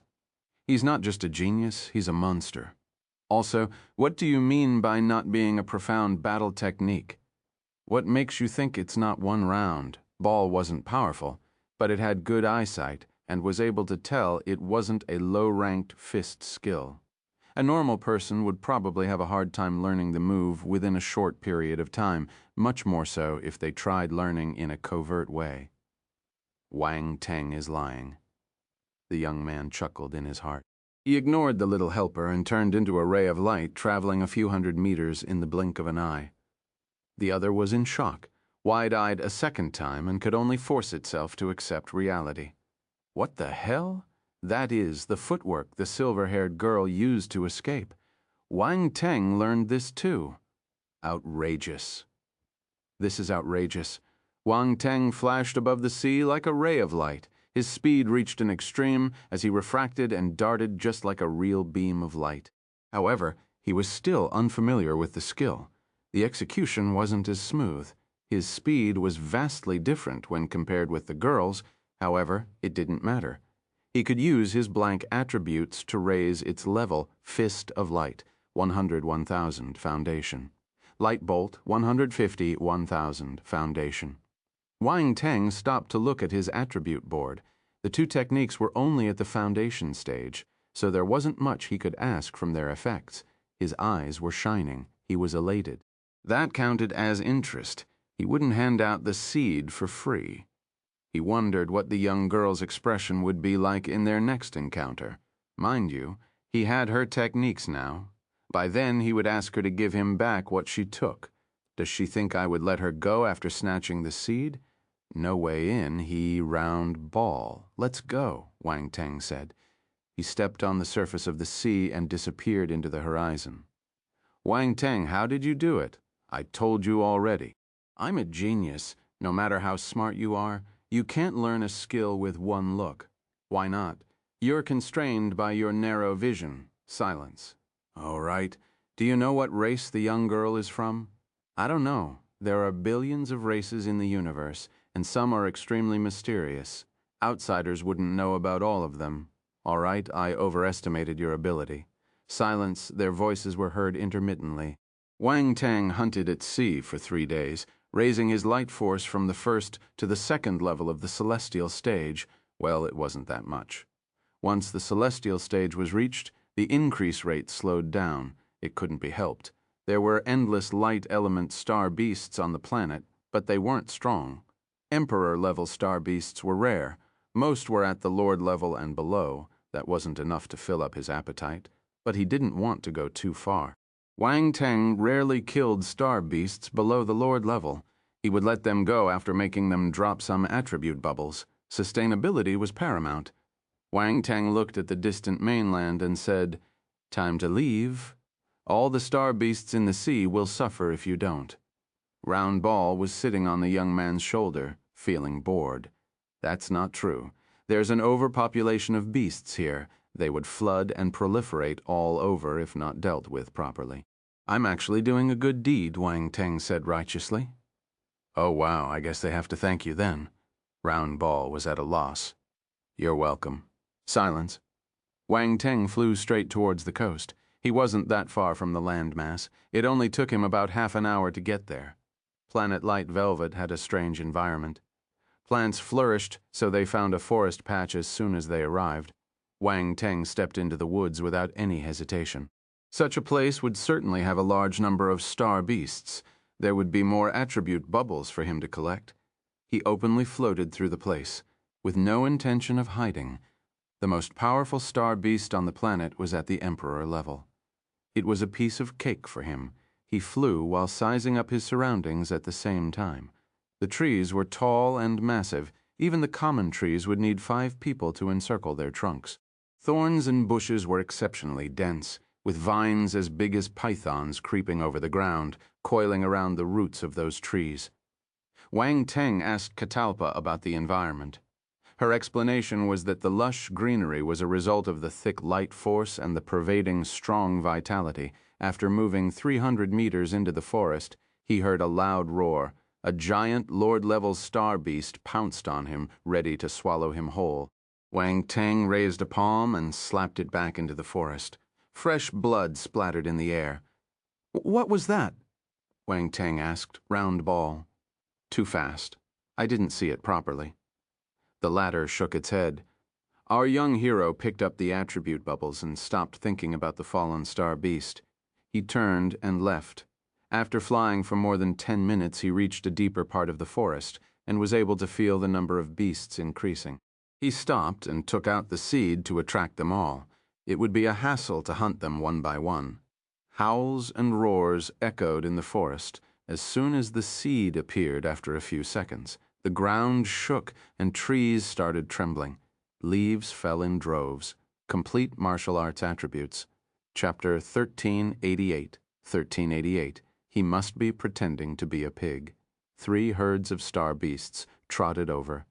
He's not just a genius, he's a monster. Also, what do you mean by not being a profound battle technique? What makes you think it's not one round? Ball wasn't powerful, but it had good eyesight and was able to tell it wasn't a low-ranked fist skill. A normal person would probably have a hard time learning the move within a short period of time, much more so if they tried learning in a covert way. Wang Teng is lying. The young man chuckled in his heart. He ignored the little helper and turned into a ray of light traveling a few hundred meters in the blink of an eye. The other was in shock, wide-eyed a second time, and could only force itself to accept reality. What the hell? That is the footwork the silver-haired girl used to escape. Wang Teng learned this too. Outrageous. This is outrageous. Wang Teng flashed above the sea like a ray of light. His speed reached an extreme as he refracted and darted just like a real beam of light. However, he was still unfamiliar with the skill. The execution wasn't as smooth. His speed was vastly different when compared with the girl's. However, it didn't matter. He could use his blank attributes to raise its level. Fist of Light, 100-1000 Foundation. Light Bolt, 150-1000 Foundation. Wang Teng stopped to look at his attribute board. The two techniques were only at the foundation stage, so there wasn't much he could ask from their effects. His eyes were shining. He was elated. That counted as interest. He wouldn't hand out the seed for free. He wondered what the young girl's expression would be like in their next encounter. Mind you, he had her techniques now. By then he would ask her to give him back what she took. Does she think I would let her go after snatching the seed? No way in, Round Ball. Let's go, Wang Teng said. He stepped on the surface of the sea and disappeared into the horizon. Wang Teng, how did you do it? I told you already. I'm a genius. No matter how smart you are, you can't learn a skill with one look. Why not? You're constrained by your narrow vision. Silence. All right. Do you know what race the young girl is from? I don't know. There are billions of races in the universe, and some are extremely mysterious. Outsiders wouldn't know about all of them. All right, I overestimated your ability. Silence, their voices were heard intermittently. Wang Teng hunted at sea for 3 days, raising his light force from the first to the second level of the celestial stage. Well, it wasn't that much. Once the celestial stage was reached, the increase rate slowed down. It couldn't be helped. There were endless light element star beasts on the planet, but they weren't strong. Emperor-level star beasts were rare. Most were at the Lord level and below. That wasn't enough to fill up his appetite, but he didn't want to go too far. Wang Teng rarely killed star beasts below the Lord level. He would let them go after making them drop some attribute bubbles. Sustainability was paramount. Wang Teng looked at the distant mainland and said, "Time to leave. All the star beasts in the sea will suffer if you don't." Round Ball was sitting on the young man's shoulder, feeling bored. That's not true. There's an overpopulation of beasts here. They would flood and proliferate all over if not dealt with properly. I'm actually doing a good deed, Wang Teng said righteously. Oh wow, I guess they have to thank you then. Round Ball was at a loss. You're welcome. Silence. Wang Teng flew straight towards the coast. He wasn't that far from the landmass. It only took him about half an hour to get there. Planet Light Velvet had a strange environment. Plants flourished, so they found a forest patch as soon as they arrived. Wang Teng stepped into the woods without any hesitation. Such a place would certainly have a large number of star beasts. There would be more attribute bubbles for him to collect. He openly floated through the place, with no intention of hiding. The most powerful star beast on the planet was at the Emperor level. It was a piece of cake for him. He flew while sizing up his surroundings at the same time. The trees were tall and massive. Even the common trees would need 5 people to encircle their trunks. Thorns and bushes were exceptionally dense, with vines as big as pythons creeping over the ground, coiling around the roots of those trees. Wang Teng asked Catalpa about the environment. Her explanation was that the lush greenery was a result of the thick light force and the pervading strong vitality. After moving 300 meters into the forest, he heard a loud roar. A giant Lord-level star beast pounced on him, ready to swallow him whole. Wang Teng raised a palm and slapped it back into the forest. Fresh blood splattered in the air. "What was that?" Wang Teng asked. "Round ball." "Too fast. I didn't see it properly." The latter shook its head. Our young hero picked up the attribute bubbles and stopped thinking about the fallen star beast. He turned and left. After flying for more than 10 minutes, he reached a deeper part of the forest and was able to feel the number of beasts increasing. He stopped and took out the seed to attract them all. It would be a hassle to hunt them one by one. Howls and roars echoed in the forest. As soon as the seed appeared after a few seconds, the ground shook and trees started trembling. Leaves fell in droves. Complete martial arts attributes. Chapter 1388. 1388. He must be pretending to be a pig. 3 herds of star beasts trotted over.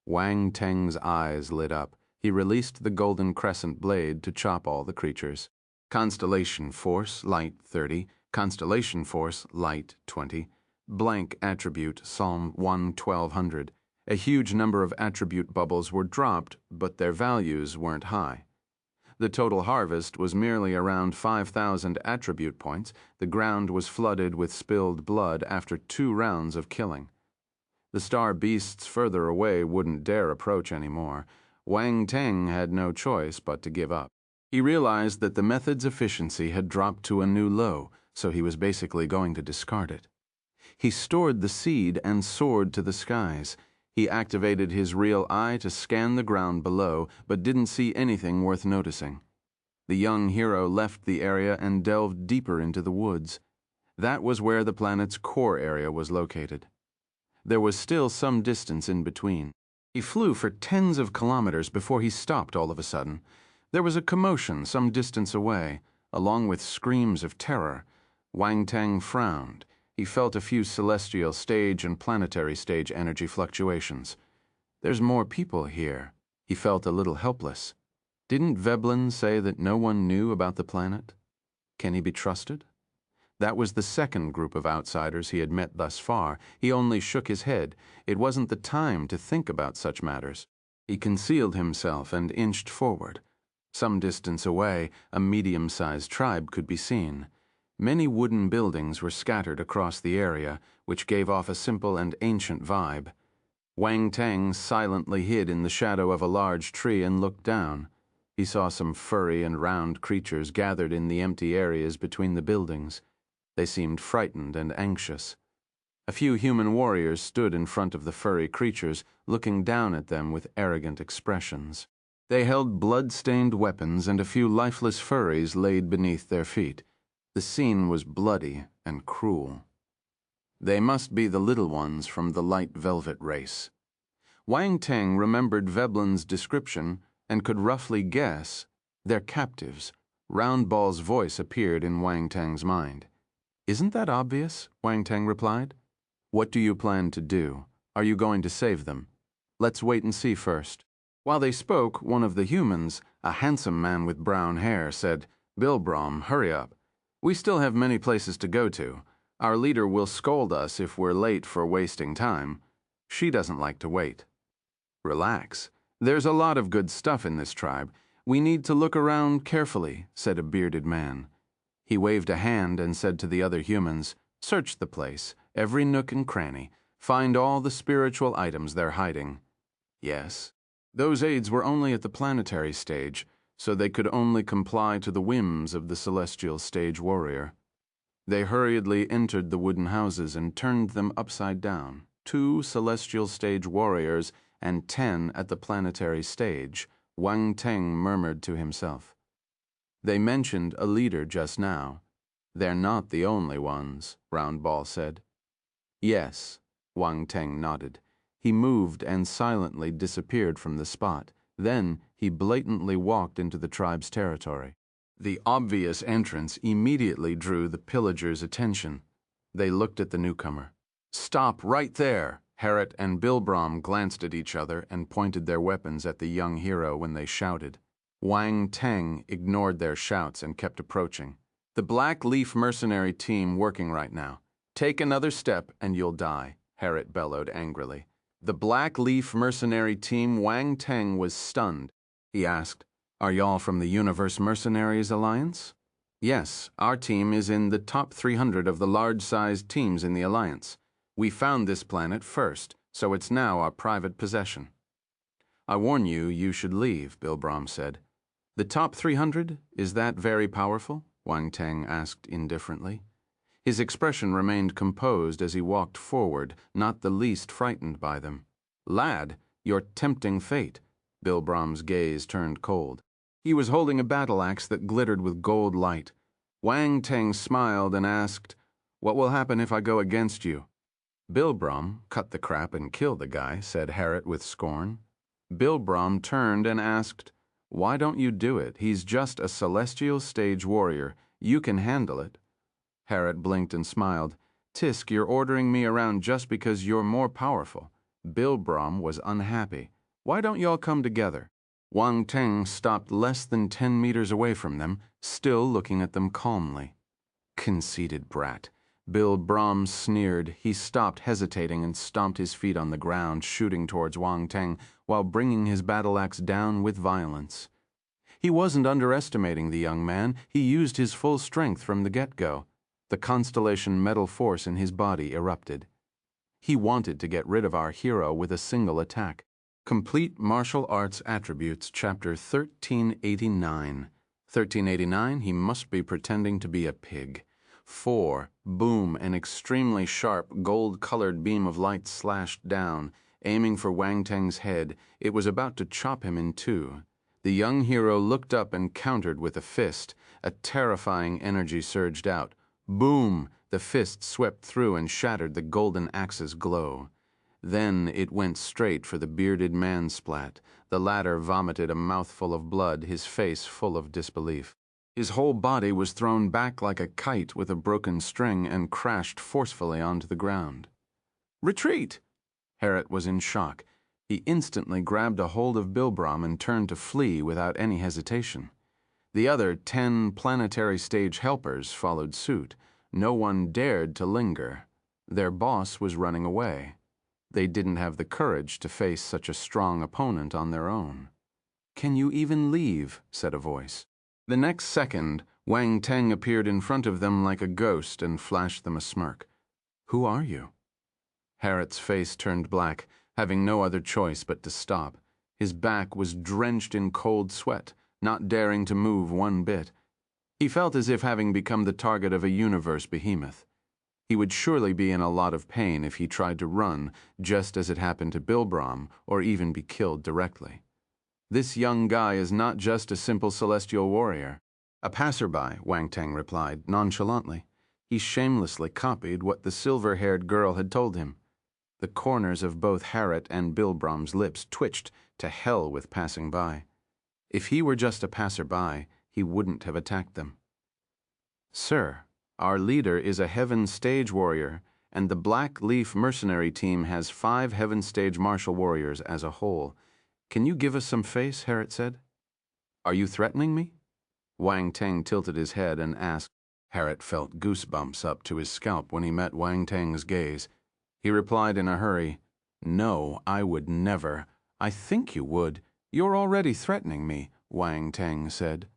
Wang Teng's eyes lit up. He released the golden crescent blade to chop all the creatures. Constellation Force, Light 30. Constellation Force, Light 20. Blank attribute, Psalm 1, 1200. A huge number of attribute bubbles were dropped, but their values weren't high. The total harvest was merely around 5,000 attribute points. The ground was flooded with spilled blood after 2 rounds of killing. The star beasts further away wouldn't dare approach anymore. Wang Teng had no choice but to give up. He realized that the method's efficiency had dropped to a new low, so he was basically going to discard it. He stored the seed and soared to the skies. He activated his real eye to scan the ground below, but didn't see anything worth noticing. The young hero left the area and delved deeper into the woods. That was where the planet's core area was located. There was still some distance in between. He flew for tens of kilometers before he stopped all of a sudden. There was a commotion some distance away, along with screams of terror. Wang Teng frowned. He felt a few celestial stage and planetary stage energy fluctuations. There's more people here. He felt a little helpless. Didn't Veblen say that no one knew about the planet? Can he be trusted? That was the second group of outsiders he had met thus far. He only shook his head. It wasn't the time to think about such matters. He concealed himself and inched forward. Some distance away, a medium-sized tribe could be seen. Many wooden buildings were scattered across the area, which gave off a simple and ancient vibe. Wang Teng silently hid in the shadow of a large tree and looked down. He saw some furry and round creatures gathered in the empty areas between the buildings. They seemed frightened and anxious. A few human warriors stood in front of the furry creatures, looking down at them with arrogant expressions. They held blood-stained weapons, and a few lifeless furries laid beneath their feet. The scene was bloody and cruel. They must be the little ones from the light velvet race. Wang Teng remembered Veblen's description and could roughly guess they're captives. Roundball's voice appeared in Wang Teng's mind. "Isn't that obvious?" Wang Teng replied. "What do you plan to do? Are you going to save them? Let's wait and see first." While they spoke, one of the humans, a handsome man with brown hair, said, "Bilbrom, hurry up. We still have many places to go to. Our leader will scold us if we're late for wasting time. She doesn't like to wait." "Relax. There's a lot of good stuff in this tribe. We need to look around carefully," said a bearded man. He waved a hand and said to the other humans, "Search the place, every nook and cranny. Find all the spiritual items they're hiding." Yes. Those aids were only at the planetary stage, so they could only comply to the whims of the celestial stage warrior. They hurriedly entered the wooden houses and turned them upside down. 2 celestial stage warriors and 10 at the planetary stage, Wang Teng murmured to himself. They mentioned a leader just now. They're not the only ones, Roundball said. Yes, Wang Teng nodded. He moved and silently disappeared from the spot. Then he blatantly walked into the tribe's territory. The obvious entrance immediately drew the pillagers' attention. They looked at the newcomer. "Stop right there!" Harriet and Bilbrom glanced at each other and pointed their weapons at the young hero when they shouted. Wang Teng ignored their shouts and kept approaching. "The Black Leaf mercenary team working right now. Take another step and you'll die," Harriet bellowed angrily. The Black Leaf mercenary team. Wang Teng was stunned. He asked, "Are y'all from the Universe Mercenaries Alliance?" "Yes, our team is in the top 300 of the large-sized teams in the Alliance. We found this planet first, so it's now our private possession." "I warn you, you should leave," Bilbrom said. "The top 300? Is that very powerful?" Wang Teng asked indifferently. His expression remained composed as he walked forward, not the least frightened by them. "Lad, you're tempting fate." Bilbrom's gaze turned cold. He was holding a battle axe that glittered with gold light. Wang Teng smiled and asked, "What will happen if I go against you?" "Bilbrom, cut the crap and kill the guy," said Harriet with scorn. Bilbrom turned and asked, "Why don't you do it? He's just a celestial stage warrior. You can handle it." Harriet blinked and smiled. "Tisk, you're ordering me around just because you're more powerful." Bilbrom was unhappy. "Why don't y'all come together?" Wang Teng stopped less than 10 meters away from them, still looking at them calmly. "Conceited brat." Bilbrom sneered. He stopped hesitating and stomped his feet on the ground, shooting towards Wang Teng while bringing his battle axe down with violence. He wasn't underestimating the young man. He used his full strength from the get-go. The Constellation metal force in his body erupted. He wanted to get rid of our hero with a single attack. Complete Martial Arts Attributes, Chapter 1389. 1389, he must be pretending to be a pig. 4. Boom, an extremely sharp, gold-colored beam of light slashed down, aiming for Wang Teng's head. It was about to chop him in two. The young hero looked up and countered with a fist. A terrifying energy surged out. Boom! The fist swept through and shattered the golden axe's glow. Then it went straight for the bearded man splat. The latter vomited a mouthful of blood, his face full of disbelief. His whole body was thrown back like a kite with a broken string and crashed forcefully onto the ground. "Retreat!" Harriet was in shock. He instantly grabbed a hold of Bilbrom and turned to flee without any hesitation. The other 10 planetary stage helpers followed suit. No one dared to linger. Their boss was running away. They didn't have the courage to face such a strong opponent on their own. "Can you even leave?" said a voice. The next second, Wang Teng appeared in front of them like a ghost and flashed them a smirk. "Who are you?" Harriet's face turned black, having no other choice but to stop. His back was drenched in cold sweat, not daring to move one bit. He felt as if having become the target of a universe behemoth. He would surely be in a lot of pain if he tried to run, just as it happened to Bilbrom, or even be killed directly. This young guy is not just a simple celestial warrior. "A passerby," Wang Teng replied, nonchalantly. He shamelessly copied what the silver-haired girl had told him. The corners of both Harriet and Bilbrom's lips twitched. To hell with passing by. If he were just a passerby, he wouldn't have attacked them. "Sir, our leader is a Heaven Stage warrior, and the Black Leaf mercenary team has 5 Heaven Stage martial warriors as a whole. Can you give us some face?" Harriet said. "Are you threatening me?" Wang Teng tilted his head and asked. Harriet felt goosebumps up to his scalp when he met Wang Teng's gaze. He replied in a hurry, "No, I would never." "I think you would. You're already threatening me," Wang Teng said.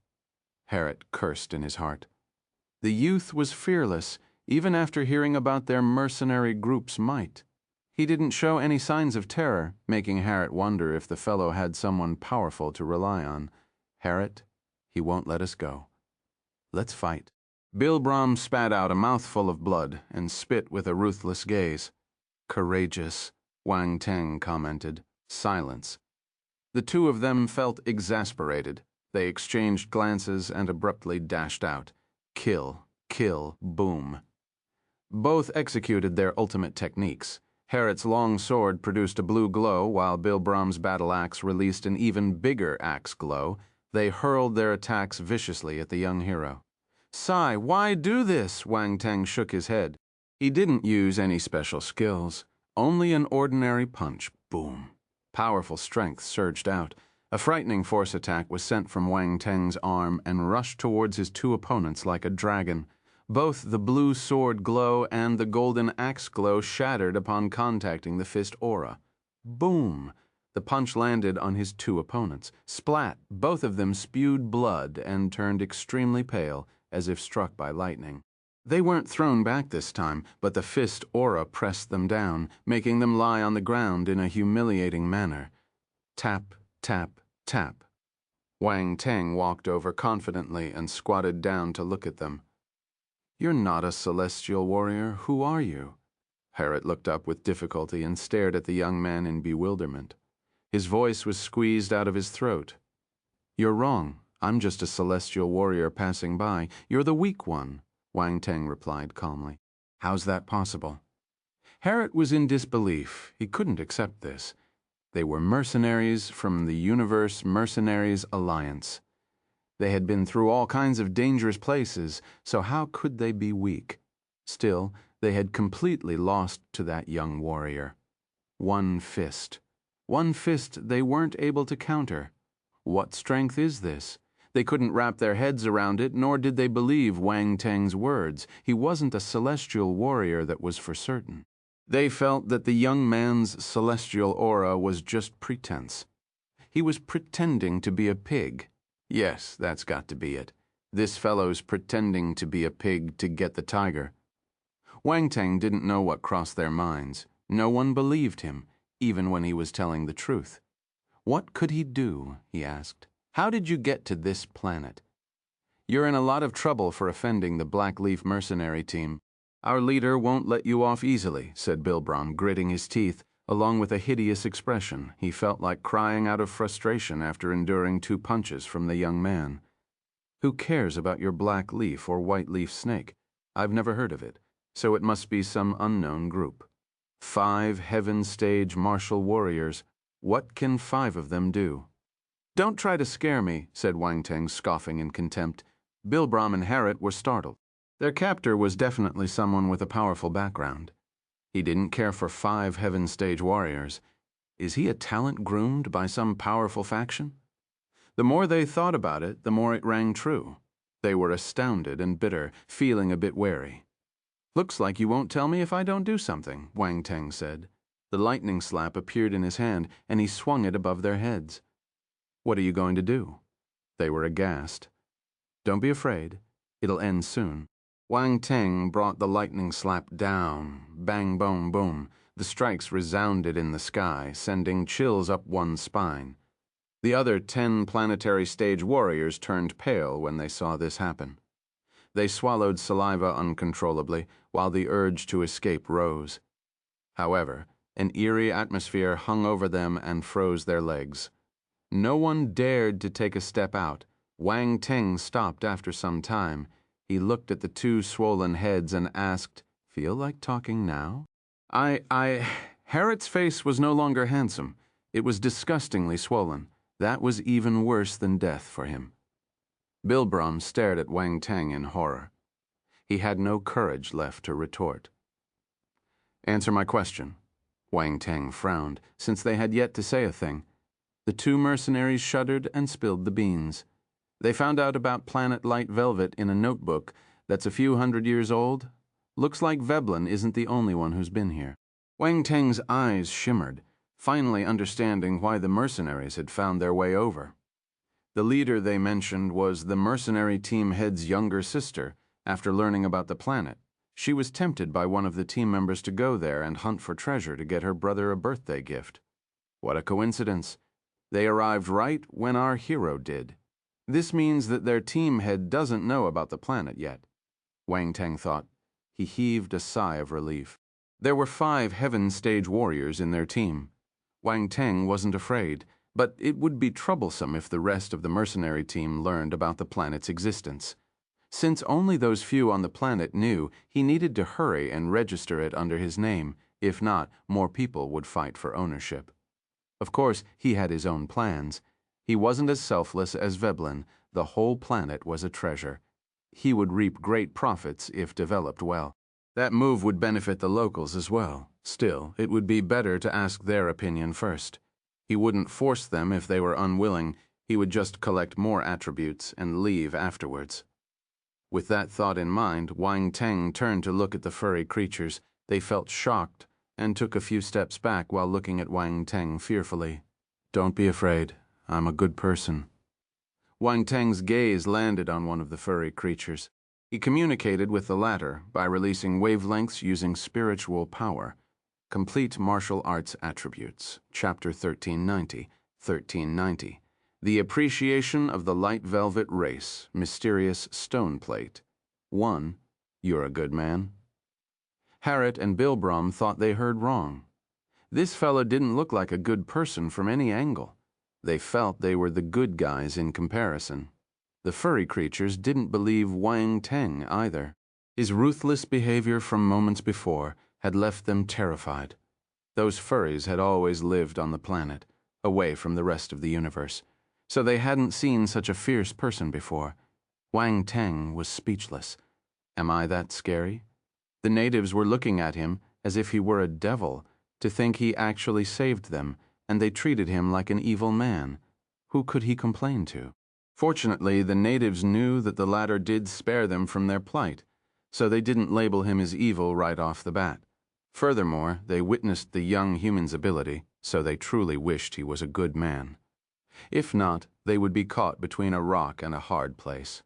Harriet cursed in his heart. The youth was fearless, even after hearing about their mercenary group's might. He didn't show any signs of terror, making Harriet wonder if the fellow had someone powerful to rely on. Harriet He won't let us go. Let's fight." Bilbram spat out a mouthful of blood and spit with a ruthless gaze. "Courageous," Wang Teng commented. Silence. The two of them felt exasperated. They exchanged glances and abruptly dashed out. Kill, kill, boom. Both executed their ultimate techniques. Harriot's long sword produced a blue glow, while Bilbram's battle axe released an even bigger axe glow. They hurled their attacks viciously at the young hero. "Sai, why do this?" Wang Teng shook his head. He didn't use any special skills, only an ordinary punch. Boom. Powerful strength surged out. A frightening force attack was sent from Wang Teng's arm and rushed towards his two opponents like a dragon. Both the blue sword glow and the golden axe glow shattered upon contacting the fist aura. Boom! The punch landed on his two opponents. Splat! Both of them spewed blood and turned extremely pale, as if struck by lightning. They weren't thrown back this time, but the fist aura pressed them down, making them lie on the ground in a humiliating manner. Tap, tap, tap. Wang Teng walked over confidently and squatted down to look at them. "You're not a celestial warrior. Who are you?" Harriot looked up with difficulty and stared at the young man in bewilderment. His voice was squeezed out of his throat. "You're wrong. I'm just a celestial warrior passing by. You're the weak one," Wang Teng replied calmly. "How's that possible?" Harriot was in disbelief. He couldn't accept this. They were mercenaries from the Universe Mercenaries Alliance. They had been through all kinds of dangerous places, so how could they be weak? Still, they had completely lost to that young warrior. One fist. One fist they weren't able to counter. What strength is this? They couldn't wrap their heads around it, nor did they believe Wang Teng's words. He wasn't a celestial warrior, that was for certain. They felt that the young man's celestial aura was just pretense. He was pretending to be a pig. Yes, that's got to be it. This fellow's pretending to be a pig to get the tiger. Wang Teng didn't know what crossed their minds. No one believed him, even when he was telling the truth. "What could he do?" he asked. "How did you get to this planet?" "You're in a lot of trouble for offending the Blackleaf mercenary team. Our leader won't let you off easily," said Bilbram, gritting his teeth, along with a hideous expression. He felt like crying out of frustration after enduring 2 punches from the young man. "Who cares about your black leaf or white leaf snake? I've never heard of it, so it must be some unknown group. 5 heaven stage martial warriors. What can 5 of them do?" "Don't try to scare me," said Wang Teng, scoffing in contempt. Bilbram and Harriot were startled. Their captor was definitely someone with a powerful background. He didn't care for 5 heaven stage warriors. Is he a talent groomed by some powerful faction? The more they thought about it, the more it rang true. They were astounded and bitter, feeling a bit wary. "Looks like you won't tell me if I don't do something," Wang Teng said. The lightning slap appeared in his hand, and he swung it above their heads. "What are you going to do?" They were aghast. "Don't be afraid. It'll end soon." Wang Teng brought the lightning slap down. Bang, boom, boom. The strikes resounded in the sky, sending chills up one's spine. The other 10 planetary stage warriors turned pale when they saw this happen. They swallowed saliva uncontrollably, while the urge to escape rose. However, an eerie atmosphere hung over them and froze their legs. No one dared to take a step out. Wang Teng stopped after some time. He looked at the 2 swollen heads and asked, "Feel like talking now?" Harriot's face was no longer handsome. It was disgustingly swollen. That was even worse than death for him. Bilbram stared at Wang Teng in horror. He had no courage left to retort. "Answer my question." Wang Teng frowned, since they had yet to say a thing. The 2 mercenaries shuddered and spilled the beans. They found out about Planet Light Velvet in a notebook that's a few hundred years old. Looks like Veblen isn't the only one who's been here. Wang Teng's eyes shimmered, finally understanding why the mercenaries had found their way over. The leader they mentioned was the mercenary team head's younger sister. After learning about the planet, she was tempted by one of the team members to go there and hunt for treasure to get her brother a birthday gift. What a coincidence. They arrived right when our hero did. This means that their team head doesn't know about the planet yet, Wang Teng thought. He heaved a sigh of relief. There were 5 Heaven Stage warriors in their team. Wang Teng wasn't afraid, but it would be troublesome if the rest of the mercenary team learned about the planet's existence. Since only those few on the planet knew, he needed to hurry and register it under his name. If not, more people would fight for ownership. Of course, he had his own plans. He wasn't as selfless as Veblen. The whole planet was a treasure. He would reap great profits if developed well. That move would benefit the locals as well. Still, it would be better to ask their opinion first. He wouldn't force them if they were unwilling. He would just collect more attributes and leave afterwards. With that thought in mind, Wang Teng turned to look at the furry creatures. They felt shocked and took a few steps back while looking at Wang Teng fearfully. "Don't be afraid. I'm a good person." Wang Teng's gaze landed on one of the furry creatures. He communicated with the latter by releasing wavelengths using spiritual power. Complete Martial Arts Attributes, Chapter 1390, 1390. The Appreciation of the Light Velvet Race, Mysterious Stone Plate. 1. You're a good man. Harriet and Bilbrom thought they heard wrong. This fellow didn't look like a good person from any angle. They felt they were the good guys in comparison. The furry creatures didn't believe Wang Teng either. His ruthless behavior from moments before had left them terrified. Those furries had always lived on the planet, away from the rest of the universe, so they hadn't seen such a fierce person before. Wang Teng was speechless. Am I that scary? The natives were looking at him as if he were a devil, to think he actually saved them, and they treated him like an evil man. Who could he complain to? Fortunately, the natives knew that the latter did spare them from their plight, so they didn't label him as evil right off the bat. Furthermore, they witnessed the young human's ability, so they truly wished he was a good man. If not, they would be caught between a rock and a hard place.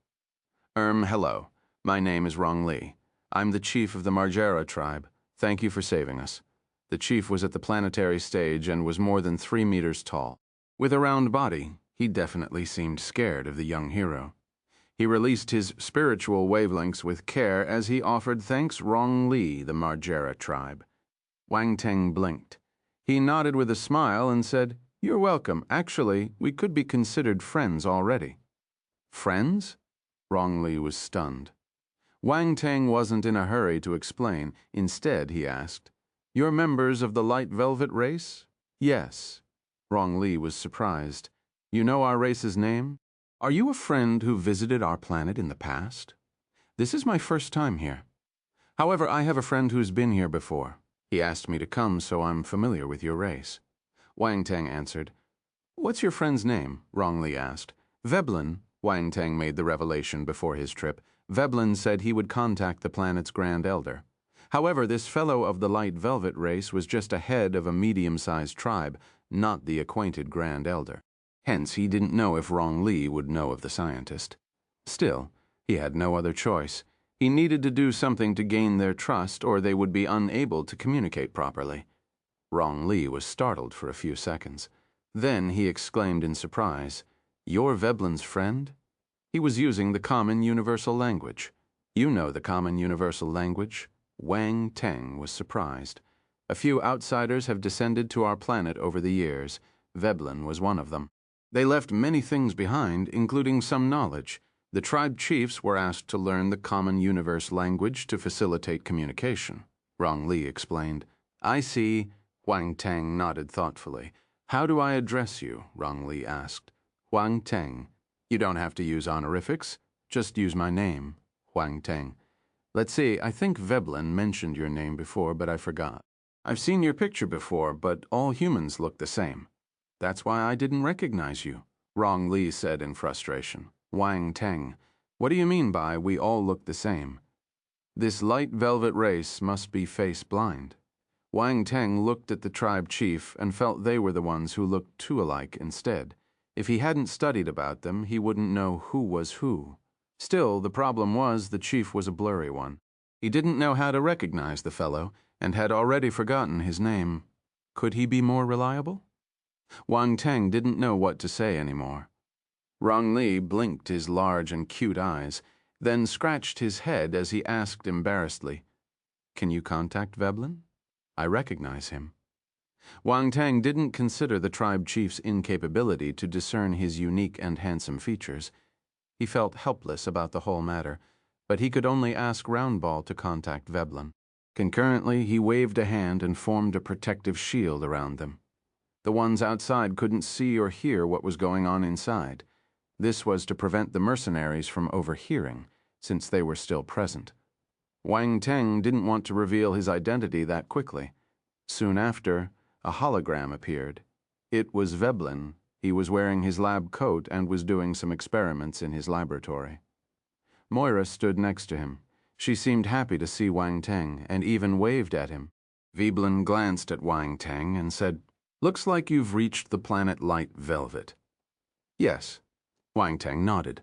Hello. My name is Rong Li. I'm the chief of the Margera tribe. Thank you for saving us." The chief was at the planetary stage and was more than 3 meters tall. With a round body, he definitely seemed scared of the young hero. He released his spiritual wavelengths with care as he offered thanks Rong Li, the Margera tribe. Wang Teng blinked. He nodded with a smile and said, "You're welcome. Actually, we could be considered friends already." "Friends?" Rong Li was stunned. Wang Teng wasn't in a hurry to explain. Instead, he asked, "You're members of the Light Velvet race?" "Yes." Rong Li was surprised. "You know our race's name? Are you a friend who visited our planet in the past?" "This is my first time here. However, I have a friend who's been here before. He asked me to come, so I'm familiar with your race." Wang Teng answered. "What's your friend's name?" Rong Li asked. "Veblen," Wang Teng made the revelation before his trip. "Veblen said he would contact the planet's Grand Elder. However, this fellow of the Light Velvet race was just a head of a medium-sized tribe, not the acquainted Grand Elder. Hence, he didn't know if Rong Li would know of the scientist. Still, he had no other choice. He needed to do something to gain their trust, or they would be unable to communicate properly." Rong Li was startled for a few seconds. Then he exclaimed in surprise, "You're Veblen's friend?" He was using the common universal language. "You know the common universal language?" Wang Teng was surprised. "A few outsiders have descended to our planet over the years. Veblen was one of them. They left many things behind, including some knowledge. The tribe chiefs were asked to learn the common universe language to facilitate communication," Rong Li explained. "I see." Wang Teng nodded thoughtfully. "How do I address you?" Rong Li asked. "Wang Teng. You don't have to use honorifics. Just use my name, Wang Teng. Let's see, I think Veblen mentioned your name before, but I forgot. I've seen your picture before, but all humans look the same. That's why I didn't recognize you," Rong Li said in frustration. "Wang Teng, what do you mean by we all look the same? This Light Velvet race must be face blind." Wang Teng looked at the tribe chief and felt they were the ones who looked too alike instead. If he hadn't studied about them, he wouldn't know who was who. Still, the problem was the chief was a blurry one. He didn't know how to recognize the fellow and had already forgotten his name. Could he be more reliable? Wang Teng didn't know what to say anymore. Rong Li blinked his large and cute eyes, then scratched his head as he asked embarrassedly, "Can you contact Veblen? I recognize him." Wang Teng didn't consider the tribe chief's incapability to discern his unique and handsome features. He felt helpless about the whole matter, but he could only ask Roundball to contact Veblen. Concurrently, he waved a hand and formed a protective shield around them. The ones outside couldn't see or hear what was going on inside. This was to prevent the mercenaries from overhearing, since they were still present. Wang Teng didn't want to reveal his identity that quickly. Soon after, a hologram appeared. It was Veblen. He was wearing his lab coat and was doing some experiments in his laboratory. Moira stood next to him. She seemed happy to see Wang Teng and even waved at him. Veblen glanced at Wang Teng and said, "Looks like you've reached the planet Light Velvet." "Yes." Wang Teng nodded.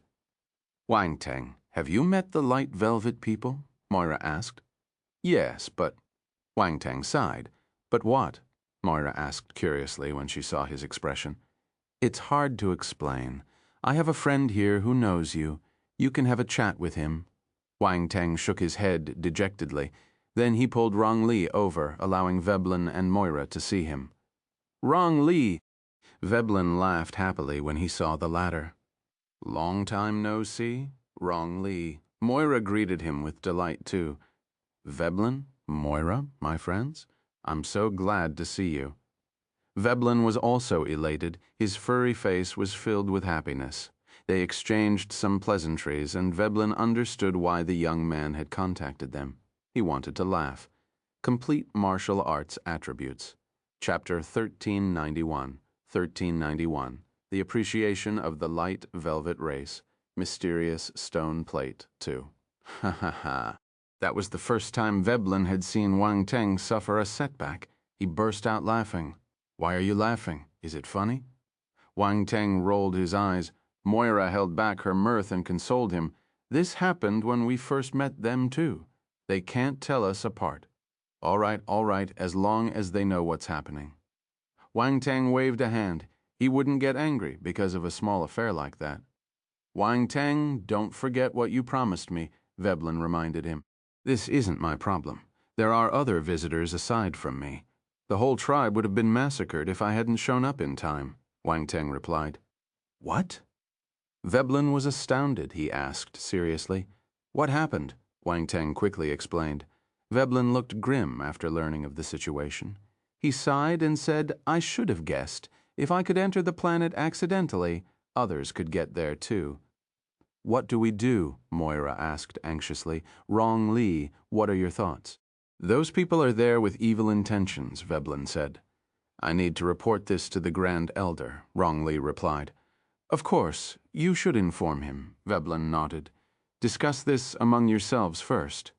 "Wang Teng, have you met the Light Velvet people?" Moira asked. "Yes, but—" Wang Teng sighed. "But what?" Moira asked curiously when she saw his expression. "It's hard to explain. I have a friend here who knows you. You can have a chat with him." Wang Teng shook his head dejectedly. Then he pulled Rong Li over, allowing Veblen and Moira to see him. "Rong Li!" Veblen laughed happily when he saw the latter. "Long time no see, Rong Li." Moira greeted him with delight too. "Veblen, Moira, my friends, I'm so glad to see you." Veblen was also elated. His furry face was filled with happiness. They exchanged some pleasantries, and Veblen understood why the young man had contacted them. He wanted to laugh. Complete martial arts attributes. Chapter 1391. 1391. The Appreciation of the Light Velvet Race. Mysterious Stone Plate 2. Ha ha ha. That was the first time Veblen had seen Wang Teng suffer a setback. He burst out laughing. "Why are you laughing? Is it funny?" Wang Teng rolled his eyes. Moira held back her mirth and consoled him. "This happened when we first met them too. They can't tell us apart." All right, as long as they know what's happening." Wang Teng waved a hand. He wouldn't get angry because of a small affair like that. "Wang Teng, don't forget what you promised me," Veblen reminded him. "This isn't my problem. There are other visitors aside from me. The whole tribe would have been massacred if I hadn't shown up in time," Wang Teng replied. "What?" Veblen was astounded. He asked seriously. "What happened?" Wang Teng quickly explained. Veblen looked grim after learning of the situation. He sighed and said, "I should have guessed. If I could enter the planet accidentally, others could get there too." "What do we do?" Moira asked anxiously. "Rong Li, what are your thoughts?" "Those people are there with evil intentions," Veblen said. "I need to report this to the Grand Elder," Rong Li replied. "Of course, you should inform him," Veblen nodded. "Discuss this among yourselves first.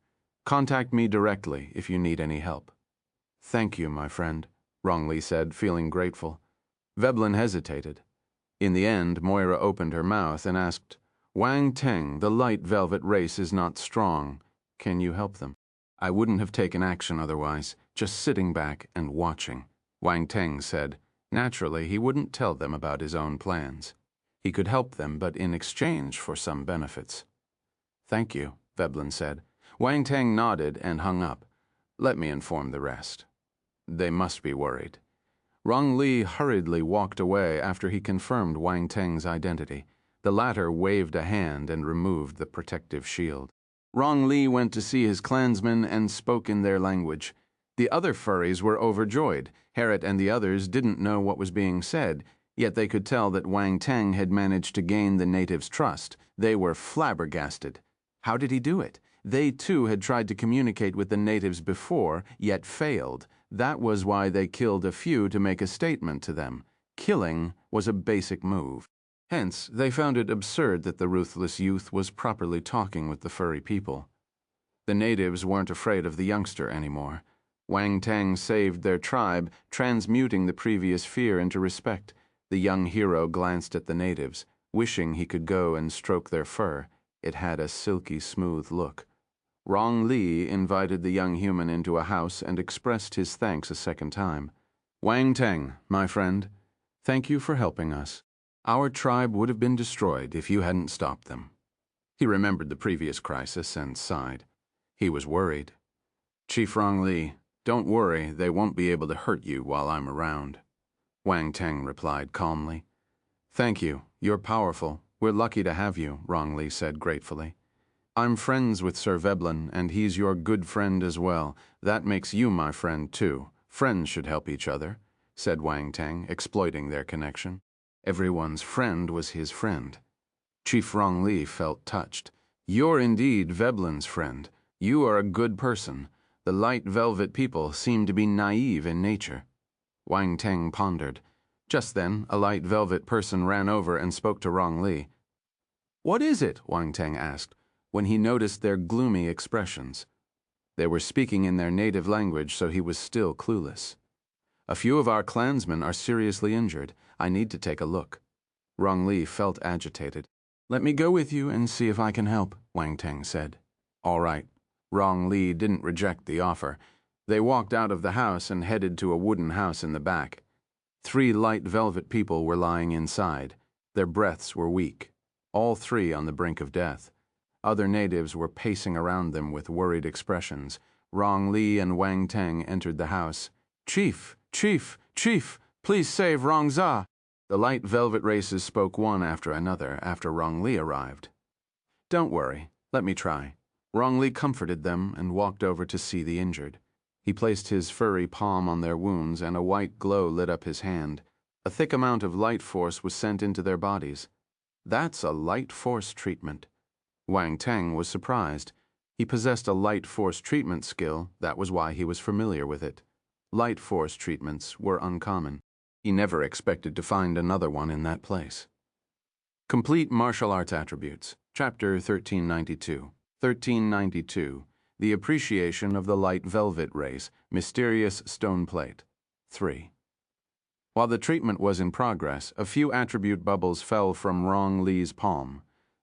Contact me directly if you need any help." "Thank you, my friend," Rong Li said, feeling grateful. Veblen hesitated. In the end, Moira opened her mouth and asked, "Wang Teng, the Light Velvet race is not strong. Can you help them?" "I wouldn't have taken action otherwise, just sitting back and watching," Wang Teng said. Naturally, he wouldn't tell them about his own plans. He could help them, but in exchange for some benefits. "Thank you," Veblen said. Wang Teng nodded and hung up. "Let me inform the rest." They must be worried. Rong Li hurriedly walked away after he confirmed Wang Teng's identity. The latter waved a hand and removed the protective shield. Rong Li went to see his clansmen and spoke in their language. The other furries were overjoyed. Harriet and the others didn't know what was being said, yet they could tell that Wang Teng had managed to gain the natives' trust. They were flabbergasted. How did he do it? They too had tried to communicate with the natives before, yet failed. That was why they killed a few to make a statement to them. Killing was a basic move. Hence, they found it absurd that the ruthless youth was properly talking with the furry people. The natives weren't afraid of the youngster anymore. Wang Teng saved their tribe, transmuting the previous fear into respect. The young hero glanced at the natives, wishing he could go and stroke their fur. It had a silky smooth look. Rong Li invited the young human into a house and expressed his thanks a second time. "Wang Teng, my friend, thank you for helping us. Our tribe would have been destroyed if you hadn't stopped them." He remembered the previous crisis and sighed. He was worried. "Chief Rong Li, don't worry, they won't be able to hurt you while I'm around." Wang Teng replied calmly. "Thank you, you're powerful. We're lucky to have you," Rong Li said gratefully. "I'm friends with Sir Veblen, and he's your good friend as well. That makes you my friend too. Friends should help each other," said Wang Teng, exploiting their connection. Everyone's friend was his friend. Chief Rong Li felt touched. "You're indeed Veblen's friend. You are a good person. The light velvet people seem to be naive in nature." Wang Teng pondered. Just then, a light velvet person ran over and spoke to Rong Li. "What is it?" Wang Teng asked, when he noticed their gloomy expressions. They were speaking in their native language, so he was still clueless. "A few of our clansmen are seriously injured. I need to take a look." Rong Li felt agitated. "Let me go with you and see if I can help," Wang Teng said. "All right." Rong Li didn't reject the offer. They walked out of the house and headed to a wooden house in the back. 3 light velvet people were lying inside. Their breaths were weak, all 3 on the brink of death. Other natives were pacing around them with worried expressions. Rong Li and Wang Teng entered the house. "Chief, Chief, Chief, please save Rong Za." The light velvet races spoke one after another after Rong Li arrived. "Don't worry, let me try." Rong Li comforted them and walked over to see the injured. He placed his furry palm on their wounds and a white glow lit up his hand. A thick amount of light force was sent into their bodies. "That's a light force treatment." Wang Teng was surprised. He possessed a light force treatment skill, that was why he was familiar with it. Light force treatments were uncommon. He never expected to find another one in that place. Complete Martial Arts Attributes, Chapter 1392. 1392. The Appreciation of the Light Velvet Race, Mysterious Stone Plate. 3. While the treatment was in progress, a few attribute bubbles fell from Rong Li's palm.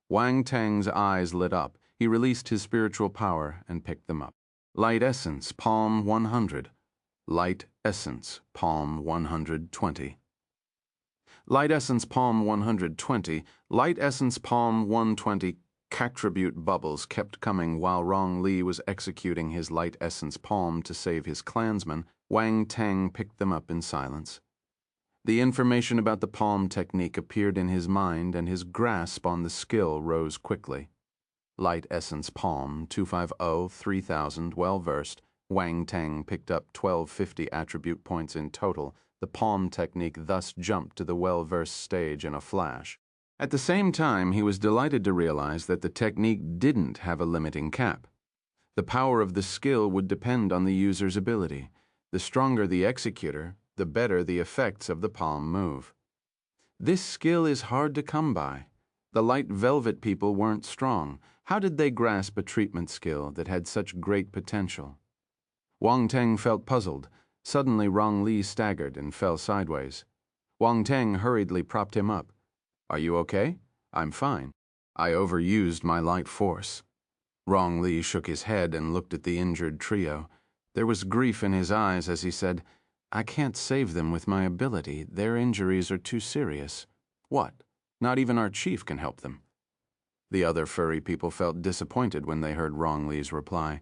Wang Teng's eyes lit up. He released his spiritual power and picked them up. Light Essence, Palm 100. Light Essence, Palm 120. Light Essence, Palm 120. Light Essence, Palm 120. Attribute bubbles kept coming while Rong Li was executing his Light Essence Palm to save his clansmen. Wang Teng picked them up in silence. The information about the palm technique appeared in his mind, and his grasp on the skill rose quickly. Light Essence Palm 250 3000, well versed. Wang Teng picked up 1250 attribute points in total. The palm technique thus jumped to the well-versed stage in a flash. At the same time, he was delighted to realize that the technique didn't have a limiting cap. The power of the skill would depend on the user's ability. The stronger the executor, the better the effects of the palm move. This skill is hard to come by. The light velvet people weren't strong. How did they grasp a treatment skill that had such great potential? Wang Teng felt puzzled. Suddenly Rong Li staggered and fell sideways. Wang Teng hurriedly propped him up. "Are you okay?" "I'm fine. I overused my light force." Rong Li shook his head and looked at the injured trio. There was grief in his eyes as he said, "I can't save them with my ability. Their injuries are too serious." "What? Not even our chief can help them?" The other furry people felt disappointed when they heard Rong Li's reply.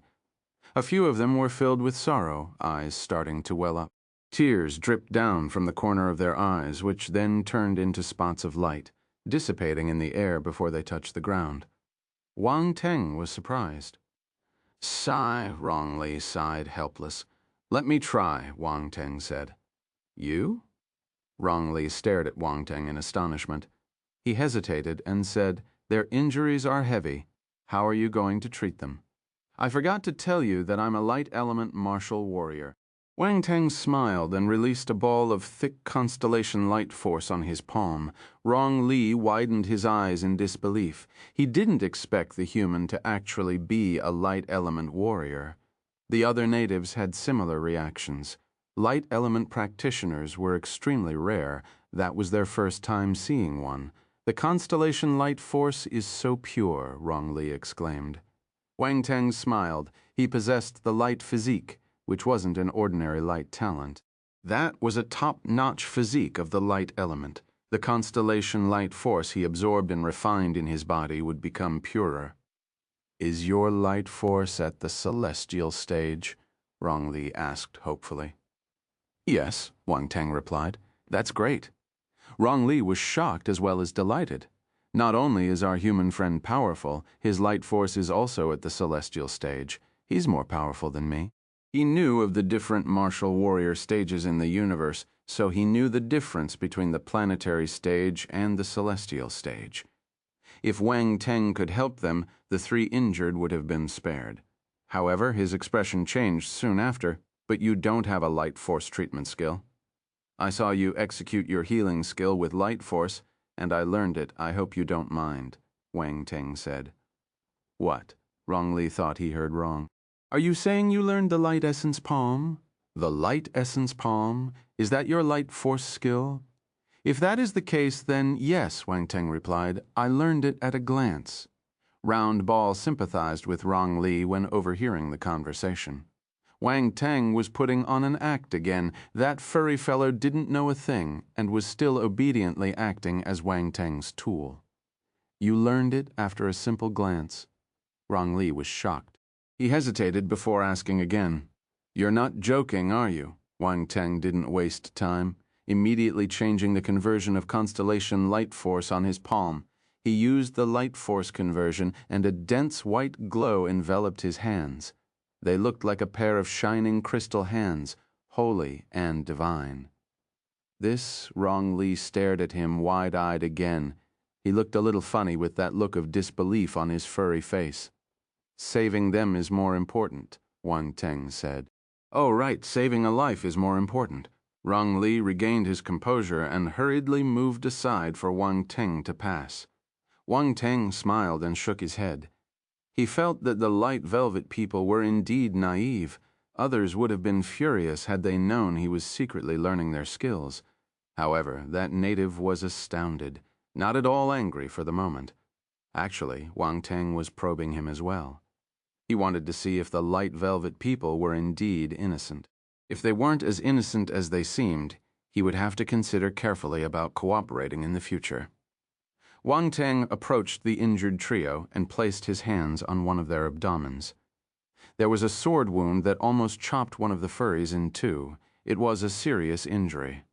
A few of them were filled with sorrow, eyes starting to well up. Tears dripped down from the corner of their eyes, which then turned into spots of light, dissipating in the air before they touched the ground. Wang Teng was surprised. "Sigh," Rong Li sighed, helpless. "Let me try," Wang Teng said. "You?" Rong Li stared at Wang Teng in astonishment. He hesitated and said, "Their injuries are heavy. How are you going to treat them?" "I forgot to tell you that I'm a light element martial warrior." Wang Teng smiled and released a ball of thick constellation light force on his palm. Rong Li widened his eyes in disbelief. He didn't expect the human to actually be a light element warrior. The other natives had similar reactions. Light element practitioners were extremely rare. That was their first time seeing one. "The constellation light force is so pure," Rong Li exclaimed. Wang Teng smiled. He possessed the light physique, which wasn't an ordinary light talent. That was a top-notch physique of the light element. The constellation light force he absorbed and refined in his body would become purer. "Is your light force at the celestial stage?" Rong Li asked hopefully. "Yes," Wang Teng replied. "That's great." Rong Li was shocked as well as delighted. Not only is our human friend powerful, his light force is also at the celestial stage. He's more powerful than me. He knew of the different martial warrior stages in the universe, so he knew the difference between the planetary stage and the celestial stage. If Wang Teng could help them, the 3 injured would have been spared. However, his expression changed soon after. "But you don't have a light force treatment skill. I saw you execute your healing skill with light force, and I learned it. I hope you don't mind," Wang Teng said. "What?" Rong Li thought he heard wrong. "Are you saying you learned the light essence palm?" "The light essence palm? Is that your light force skill?" "If that is the case, then yes," Wang Teng replied. "I learned it at a glance." Round Ball sympathized with Rong Li when overhearing the conversation. Wang Teng was putting on an act again. That furry fellow didn't know a thing and was still obediently acting as Wang Teng's tool. "You learned it after a simple glance." Rong Li was shocked. He hesitated before asking again. "You're not joking, are you?" Wang Teng didn't waste time, immediately changing the conversion of constellation light force on his palm. He used the light force conversion, and a dense white glow enveloped his hands. They looked like a pair of shining crystal hands, holy and divine. This Rong Li stared at him wide-eyed again. He looked a little funny with that look of disbelief on his furry face. "Saving them is more important," Wang Teng said. "Oh, right, saving a life is more important." Rong Li regained his composure and hurriedly moved aside for Wang Teng to pass. Wang Teng smiled and shook his head. He felt that the light velvet people were indeed naive. Others would have been furious had they known he was secretly learning their skills. However, that native was astounded, not at all angry for the moment. Actually, Wang Teng was probing him as well. He wanted to see if the light velvet people were indeed innocent. If they weren't as innocent as they seemed, he would have to consider carefully about cooperating in the future. Wang Teng approached the injured trio and placed his hands on one of their abdomens. There was a sword wound that almost chopped one of the furries in 2. It was a serious injury.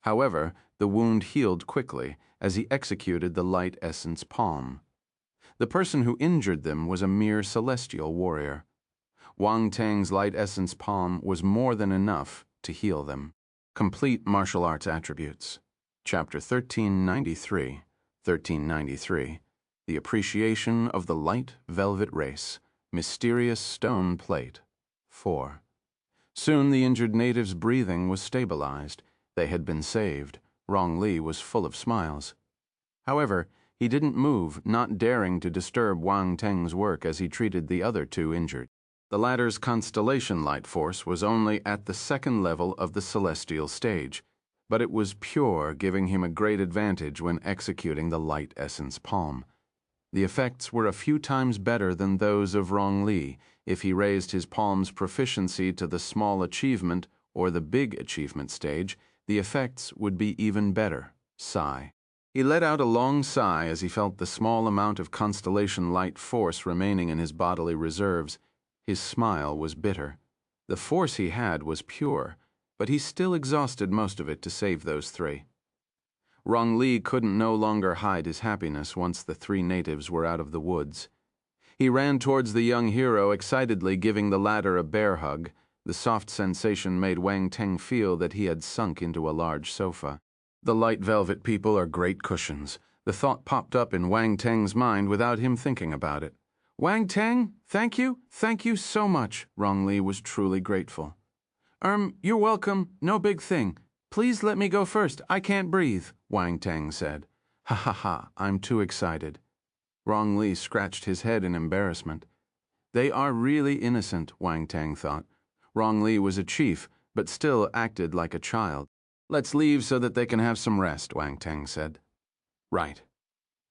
However, the wound healed quickly as he executed the light essence palm. The person who injured them was a mere celestial warrior. Wang Teng's light essence palm was more than enough to heal them. Complete martial arts attributes. Chapter 1393. 1393. The Appreciation of the Light Velvet Race. Mysterious Stone Plate. 4. Soon the injured native's breathing was stabilized. They had been saved. Rong Li was full of smiles. However, he didn't move, not daring to disturb Wang Teng's work as he treated the other 2 injured. The latter's constellation light force was only at the 2nd level of the celestial stage, but it was pure, giving him a great advantage when executing the light essence palm. The effects were a few times better than those of Rong Li. If he raised his palm's proficiency to the small achievement or the big achievement stage, the effects would be even better. Sigh. He let out a long sigh as he felt the small amount of constellation light force remaining in his bodily reserves. His smile was bitter. The force he had was pure, but he still exhausted most of it to save those 3. Rong Li couldn't no longer hide his happiness once the 3 natives were out of the woods. He ran towards the young hero, excitedly giving the latter a bear hug. The soft sensation made Wang Teng feel that he had sunk into a large sofa. The light velvet people are great cushions. The thought popped up in Wang Teng's mind without him thinking about it. "Wang Teng, thank you so much." Rong Li was truly grateful. You're welcome, no big thing. Please let me go first, I can't breathe," Wang Teng said. "Ha ha ha, I'm too excited." Rong Li scratched his head in embarrassment. They are really innocent, Wang Teng thought. Rong Li was a chief, but still acted like a child. "Let's leave so that they can have some rest," Wang Teng said. "Right.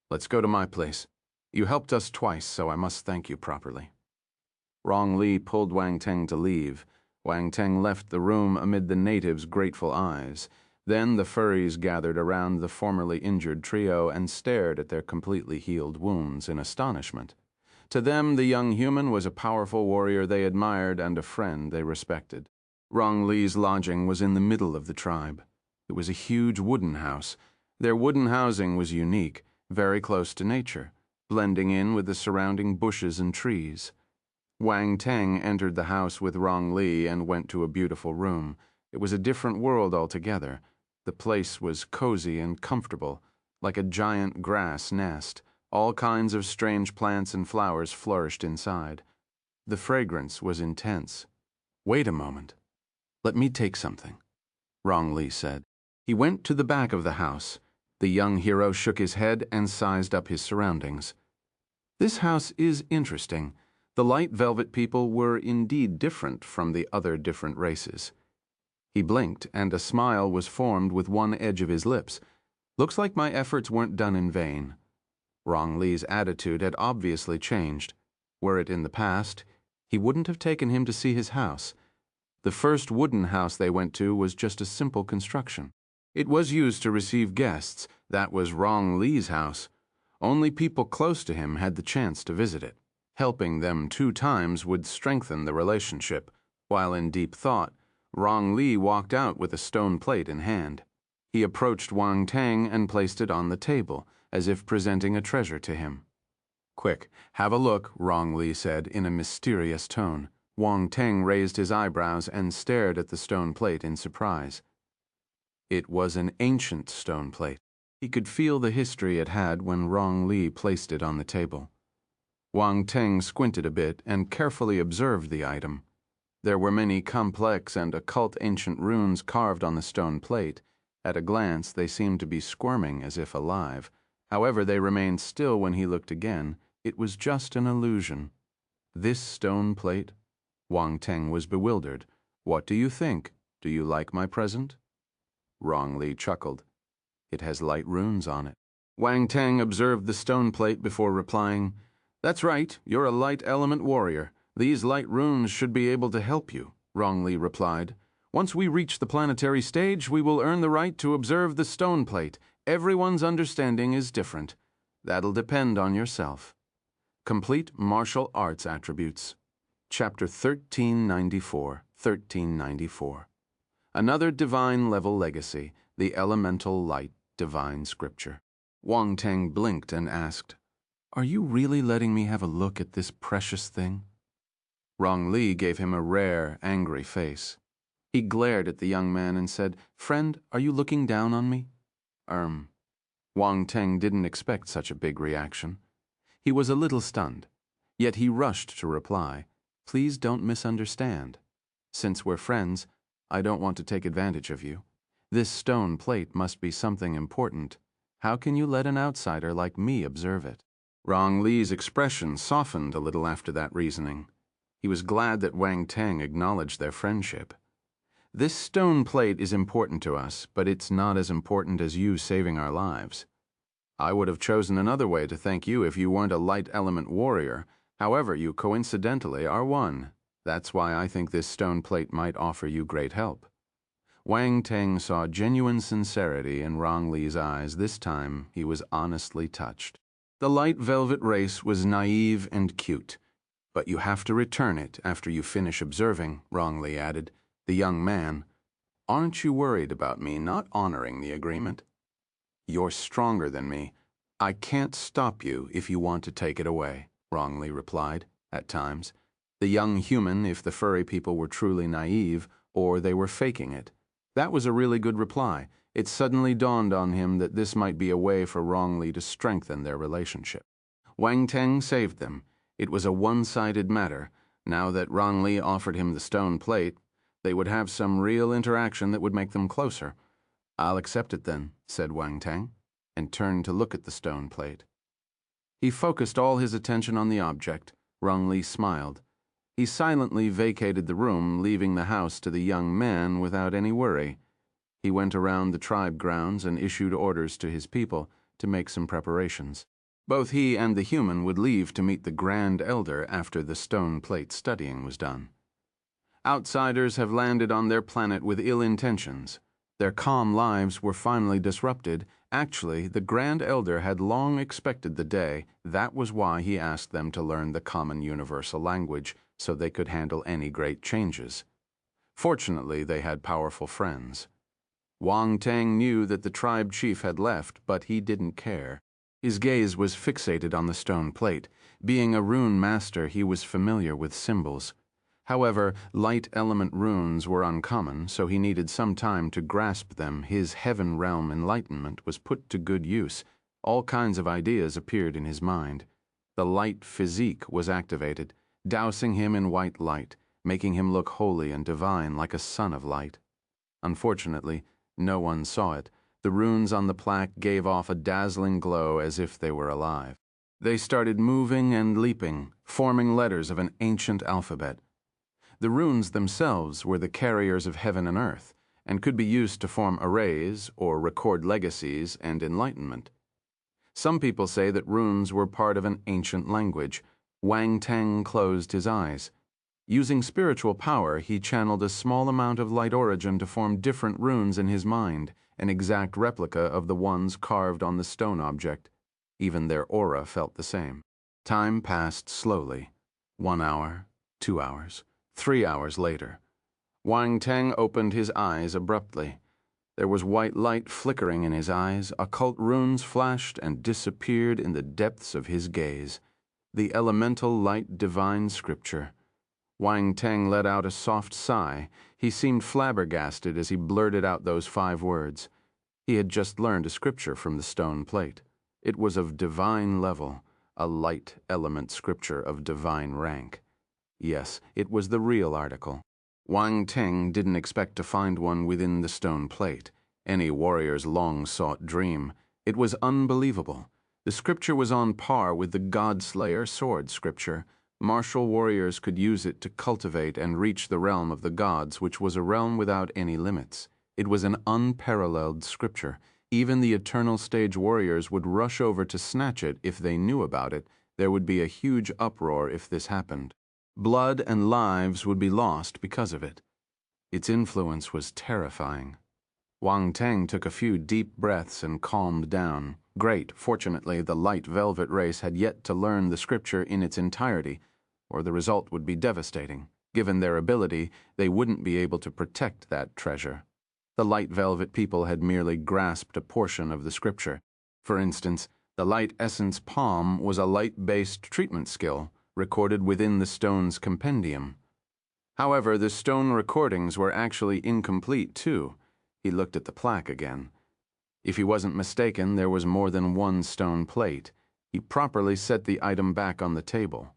Let's go to my place. You helped us twice, so I must thank you properly." Rong Li pulled Wang Teng to leave. Wang Teng left the room amid the natives' grateful eyes. Then the furries gathered around the formerly injured trio and stared at their completely healed wounds in astonishment. To them, the young human was a powerful warrior they admired and a friend they respected. Rong Li's lodging was in the middle of the tribe. It was a huge wooden house. Their wooden housing was unique, very close to nature, blending in with the surrounding bushes and trees. Wang Teng entered the house with Rong Li and went to a beautiful room. It was a different world altogether. The place was cozy and comfortable, like a giant grass nest. All kinds of strange plants and flowers flourished inside. The fragrance was intense. "Wait a moment. Let me take something," Rong Li said. He went to the back of the house. The young hero shook his head and sized up his surroundings. "This house is interesting. The light velvet people were indeed different from the other different races." He blinked, and a smile was formed with one edge of his lips. "Looks like my efforts weren't done in vain." Rong Li's attitude had obviously changed. Were it in the past, he wouldn't have taken him to see his house. The first wooden house they went to was just a simple construction. It was used to receive guests. That was Rong Li's house. Only people close to him had the chance to visit it. Helping them 2 times would strengthen the relationship. While in deep thought, Rong Li walked out with a stone plate in hand. He approached Wang Teng and placed it on the table, as if presenting a treasure to him. "Quick, have a look," Rong Li said in a mysterious tone. Wang Teng raised his eyebrows and stared at the stone plate in surprise. It was an ancient stone plate. He could feel the history it had when Rong Li placed it on the table. Wang Teng squinted a bit and carefully observed the item. There were many complex and occult ancient runes carved on the stone plate. At a glance, they seemed to be squirming as if alive. However, they remained still when he looked again. It was just an illusion. "This stone plate?" Wang Teng was bewildered. "What do you think? Do you like my present?" Rong Li chuckled. "It has light runes on it." Wang Teng observed the stone plate before replying, "That's right, you're a light element warrior. These light runes should be able to help you," Rong Li replied. "Once we reach the planetary stage, we will earn the right to observe the stone plate. Everyone's understanding is different. That'll depend on yourself." Complete Martial Arts Attributes. Chapter 1394. Another divine level legacy, the elemental light divine scripture. Wang Teng blinked and asked, "Are you really letting me have a look at this precious thing?" Rong Li gave him a rare, angry face. He glared at the young man and said, "Friend, are you looking down on me?" Wang Teng didn't expect such a big reaction. He was a little stunned. Yet he rushed to reply, "Please don't misunderstand. Since we're friends, I don't want to take advantage of you. This stone plate must be something important. How can you let an outsider like me observe it?" Rong Li's expression softened a little after that reasoning. He was glad that Wang Teng acknowledged their friendship. "This stone plate is important to us, but it's not as important as you saving our lives. I would have chosen another way to thank you if you weren't a light element warrior. However, you coincidentally are one. That's why I think this stone plate might offer you great help." Wang Teng saw genuine sincerity in Rong Li's eyes. This time, he was honestly touched. The light velvet race was naive and cute. "But you have to return it after you finish observing," Rong Li added. The young man, "Aren't you worried about me not honoring the agreement?" "You're stronger than me. I can't stop you if you want to take it away," Rong Li replied, at times. The young human, if the furry people were truly naive, or they were faking it. That was a really good reply. It suddenly dawned on him that this might be a way for Rong Li to strengthen their relationship. Wang Teng saved them. It was a one-sided matter. Now that Rong Li offered him the stone plate, they would have some real interaction that would make them closer. "I'll accept it then," said Wang Teng, and turned to look at the stone plate. He focused all his attention on the object. Rong Li smiled. He silently vacated the room, leaving the house to the young man without any worry. He went around the tribe grounds and issued orders to his people to make some preparations. Both he and the human would leave to meet the Grand Elder after the stone plate studying was done. Outsiders have landed on their planet with ill intentions. Their calm lives were finally disrupted. Actually, the Grand Elder had long expected the day. That was why he asked them to learn the common universal language, so they could handle any great changes. Fortunately, they had powerful friends. Wang Teng knew that the tribe chief had left, but he didn't care. His gaze was fixated on the stone plate. Being a rune master, he was familiar with symbols. However, light element runes were uncommon, so he needed some time to grasp them. His heaven realm enlightenment was put to good use. All kinds of ideas appeared in his mind. The light physique was activated, dousing him in white light, making him look holy and divine like a son of light. Unfortunately, no one saw it. The runes on the plaque gave off a dazzling glow as if they were alive. They started moving and leaping, forming letters of an ancient alphabet. The runes themselves were the carriers of heaven and earth, and could be used to form arrays or record legacies and enlightenment. Some people say that runes were part of an ancient language. Wang Teng closed his eyes. Using spiritual power, he channeled a small amount of light origin to form different runes in his mind, an exact replica of the ones carved on the stone object. Even their aura felt the same. Time passed slowly. 1 hour, 2 hours, 3 hours later. Wang Teng opened his eyes abruptly. There was white light flickering in his eyes. Occult runes flashed and disappeared in the depths of his gaze. The elemental light divine scripture. Wang Teng let out a soft sigh. He seemed flabbergasted as he blurted out those 5 words. He had just learned a scripture from the stone plate. It was of divine level, a light element scripture of divine rank. Yes, it was the real article. Wang Teng didn't expect to find one within the stone plate, any warrior's long-sought dream. It was unbelievable. The scripture was on par with the God-Slayer sword scripture. Martial warriors could use it to cultivate and reach the realm of the gods, which was a realm without any limits. It was an unparalleled scripture. Even the eternal stage warriors would rush over to snatch it if they knew about it. There would be a huge uproar if this happened. Blood and lives would be lost because of it. Its influence was terrifying. Wang Teng took a few deep breaths and calmed down. Great, fortunately, the light velvet race had yet to learn the scripture in its entirety, or the result would be devastating. Given their ability, they wouldn't be able to protect that treasure. The light velvet people had merely grasped a portion of the scripture. For instance, the light essence palm was a light-based treatment skill, recorded within the stone's compendium. However, the stone recordings were actually incomplete, too. He looked at the plaque again. If he wasn't mistaken, there was more than one stone plate. He properly set the item back on the table.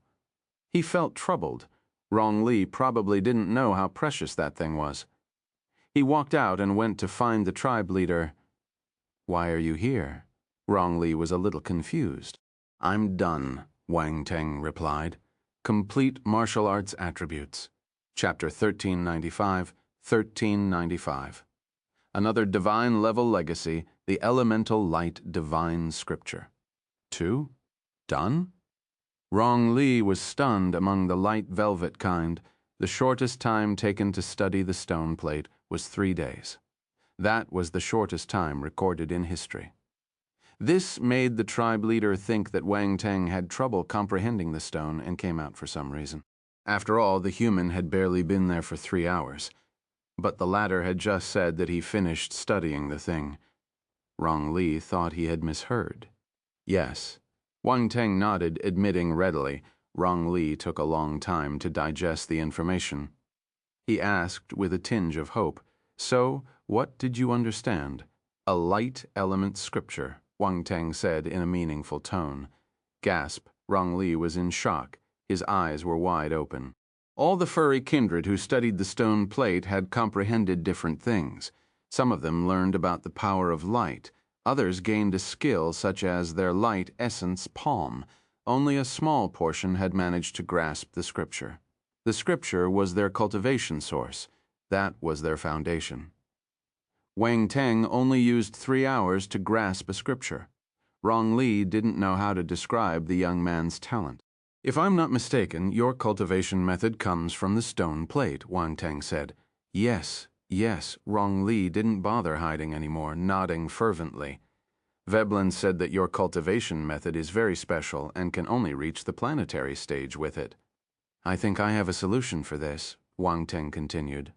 He felt troubled. Rong Li probably didn't know how precious that thing was. He walked out and went to find the tribe leader. "Why are you here?" Rong Li was a little confused. "I'm done," Wang Teng replied. Complete martial arts attributes. Chapter 1395, 1395. Another divine level legacy, the elemental light divine scripture. 2? Done? Rong Li was stunned among the light velvet kind. The shortest time taken to study the stone plate was 3 days. That was the shortest time recorded in history. This made the tribe leader think that Wang Teng had trouble comprehending the stone and came out for some reason. After all, the human had barely been there for 3 hours. But the latter had just said that he finished studying the thing. Rong Li thought he had misheard. Yes. Wang Teng nodded, admitting readily. Rong Li took a long time to digest the information. He asked with a tinge of hope, "So, what did you understand?" "A light element scripture," Wang Teng said in a meaningful tone. Gasp. Rong Li was in shock. His eyes were wide open. All the furry kindred who studied the stone plate had comprehended different things. Some of them learned about the power of light. Others gained a skill such as their light essence palm. Only a small portion had managed to grasp the scripture. The scripture was their cultivation source. That was their foundation. Wang Teng only used 3 hours to grasp a scripture. Rong Li didn't know how to describe the young man's talent. "If I'm not mistaken, your cultivation method comes from the stone plate," Wang Teng said. "Yes, Yes, Rong Li didn't bother hiding anymore, nodding fervently. Veblen said that your cultivation method is very special and can only reach the planetary stage with it. I think I have a solution for this, Wang Teng continued.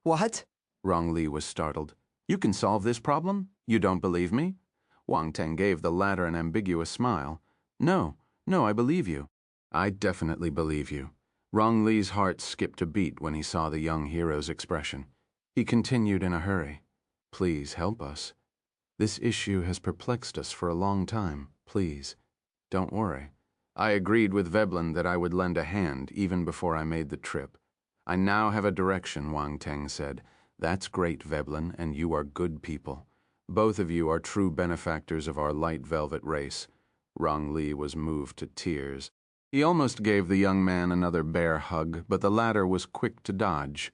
What? Rong Li was startled. You can solve this problem? You don't believe me? Wang Teng gave the latter an ambiguous smile. No, I believe you. I definitely believe you. Rong Li's heart skipped a beat when he saw the young hero's expression. He continued in a hurry. Please help us. This issue has perplexed us for a long time. Please, don't worry. I agreed with Veblen that I would lend a hand even before I made the trip. I now have a direction, Wang Teng said. That's great, Veblen, and you are good people. Both of you are true benefactors of our light velvet race. Rong Li was moved to tears. He almost gave the young man another bear hug, but the latter was quick to dodge.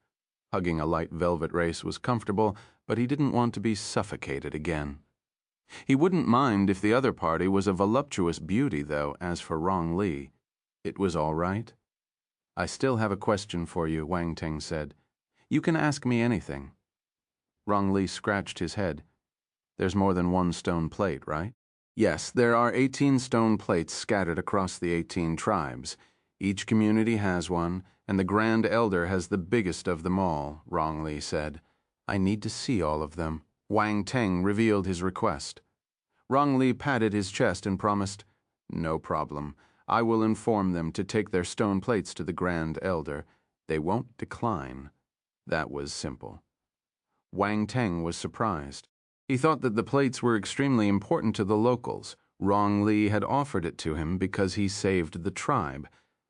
Hugging a light velvet race was comfortable, but he didn't want to be suffocated again. He wouldn't mind if the other party was a voluptuous beauty, though, as for Rong Li. It was all right. I still have a question for you, Wang Teng said. You can ask me anything. Rong Li scratched his head. There's more than one stone plate, right? Yes, there are 18 stone plates scattered across the 18 tribes. Each community has one, and the Grand Elder has the biggest of them all, Rong Li said. I need to see all of them. Wang Teng revealed his request. Rong Li patted his chest and promised, No problem. I will inform them to take their stone plates to the Grand Elder. They won't decline. That was simple. Wang Teng was surprised. He thought that the plates were extremely important to the locals. Rong Li had offered it to him because he saved the tribe.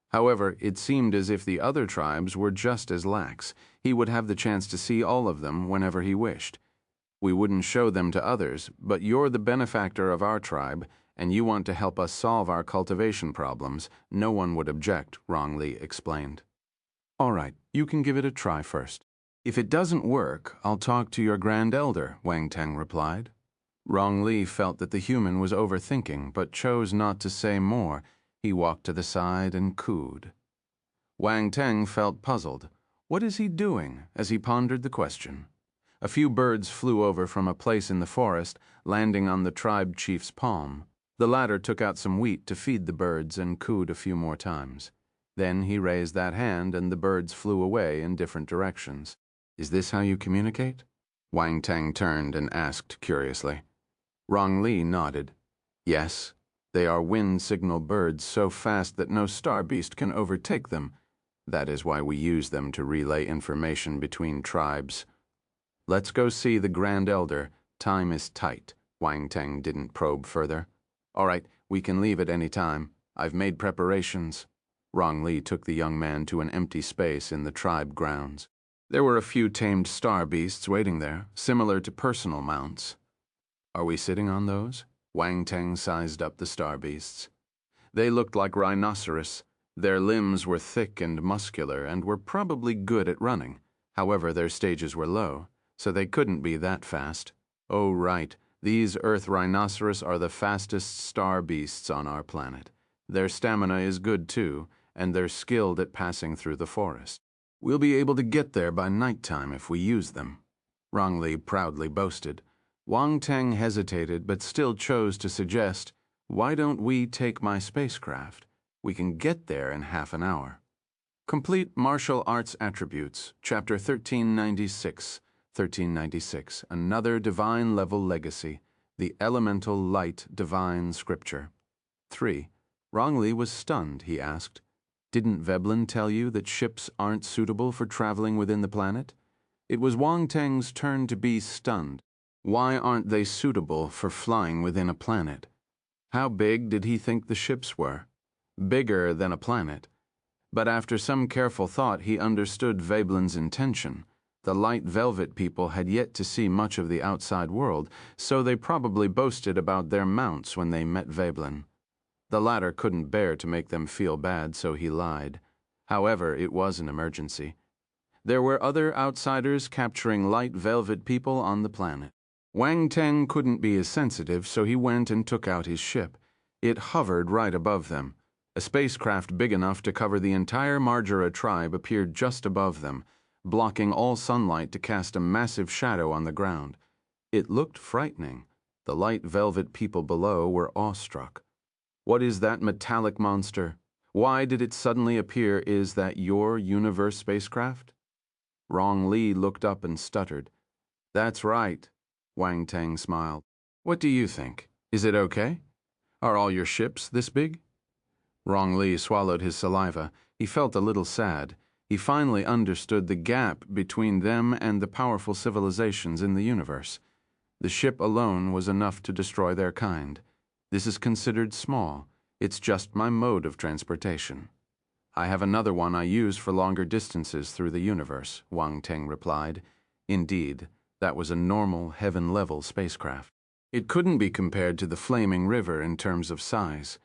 However, it seemed as if the other tribes were just as lax. He would have the chance to see all of them whenever he wished. We wouldn't show them to others, but you're the benefactor of our tribe, and you want to help us solve our cultivation problems. No one would object, Rong Li explained. All right, you can give it a try first. If it doesn't work, I'll talk to your Grand Elder, Wang Teng replied. Rong Li felt that the human was overthinking, but chose not to say more. He walked to the side and cooed. Wang Teng felt puzzled. What is he doing, as he pondered the question? A few birds flew over from a place in the forest, landing on the tribe chief's palm. The latter took out some wheat to feed the birds and cooed a few more times. Then he raised that hand and the birds flew away in different directions. Is this how you communicate? Wang Teng turned and asked curiously. Rong Li nodded. Yes, they are wind signal birds so fast that no star beast can overtake them. That is why we use them to relay information between tribes. Let's go see the Grand Elder. Time is tight. Wang Teng didn't probe further. All right, we can leave at any time. I've made preparations. Rong Li took the young man to an empty space in the tribe grounds. There were a few tamed star beasts waiting there, similar to personal mounts. Are we sitting on those? Wang Teng sized up the star beasts. They looked like rhinoceros. Their limbs were thick and muscular and were probably good at running. However, their stages were low, so they couldn't be that fast. Oh, right. These Earth rhinoceros are the fastest star beasts on our planet. Their stamina is good too, and they're skilled at passing through the forest. We'll be able to get there by nighttime if we use them. Rong Li proudly boasted. Wang Teng hesitated but still chose to suggest, why don't we take my spacecraft? We can get there in half an hour. Complete Martial Arts Attributes, Chapter 1396. 1396, Another Divine Level Legacy, The Elemental Light Divine Scripture. 3. Rong Li was stunned, he asked. Didn't Veblen tell you that ships aren't suitable for traveling within the planet? It was Wang Teng's turn to be stunned. Why aren't they suitable for flying within a planet? How big did he think the ships were? Bigger than a planet. But after some careful thought, he understood Veblen's intention. The light velvet people had yet to see much of the outside world, so they probably boasted about their mounts when they met Veblen. The latter couldn't bear to make them feel bad, so he lied. However, it was an emergency. There were other outsiders capturing light velvet people on the planet. Wang Teng couldn't be as sensitive, so he went and took out his ship. It hovered right above them. A spacecraft big enough to cover the entire Marjora tribe appeared just above them. blocking all sunlight to cast a massive shadow on the ground. It looked frightening. The light velvet people below were awestruck. "What is that metallic monster? Why did it suddenly appear? Is that your universe spacecraft?" Rong Li looked up and stuttered. "That's right," Wang Teng smiled. "What do you think? Is it okay? Are all your ships this big?" Rong Li swallowed his saliva. He felt a little sad. He finally understood the gap between them and the powerful civilizations in the universe. The ship alone was enough to destroy their kind. "This is considered small. It's just my mode of transportation." "I have another one I use for longer distances through the universe," Wang Teng replied. Indeed, that was a normal, heaven-level spacecraft. It couldn't be compared to the flaming river in terms of size.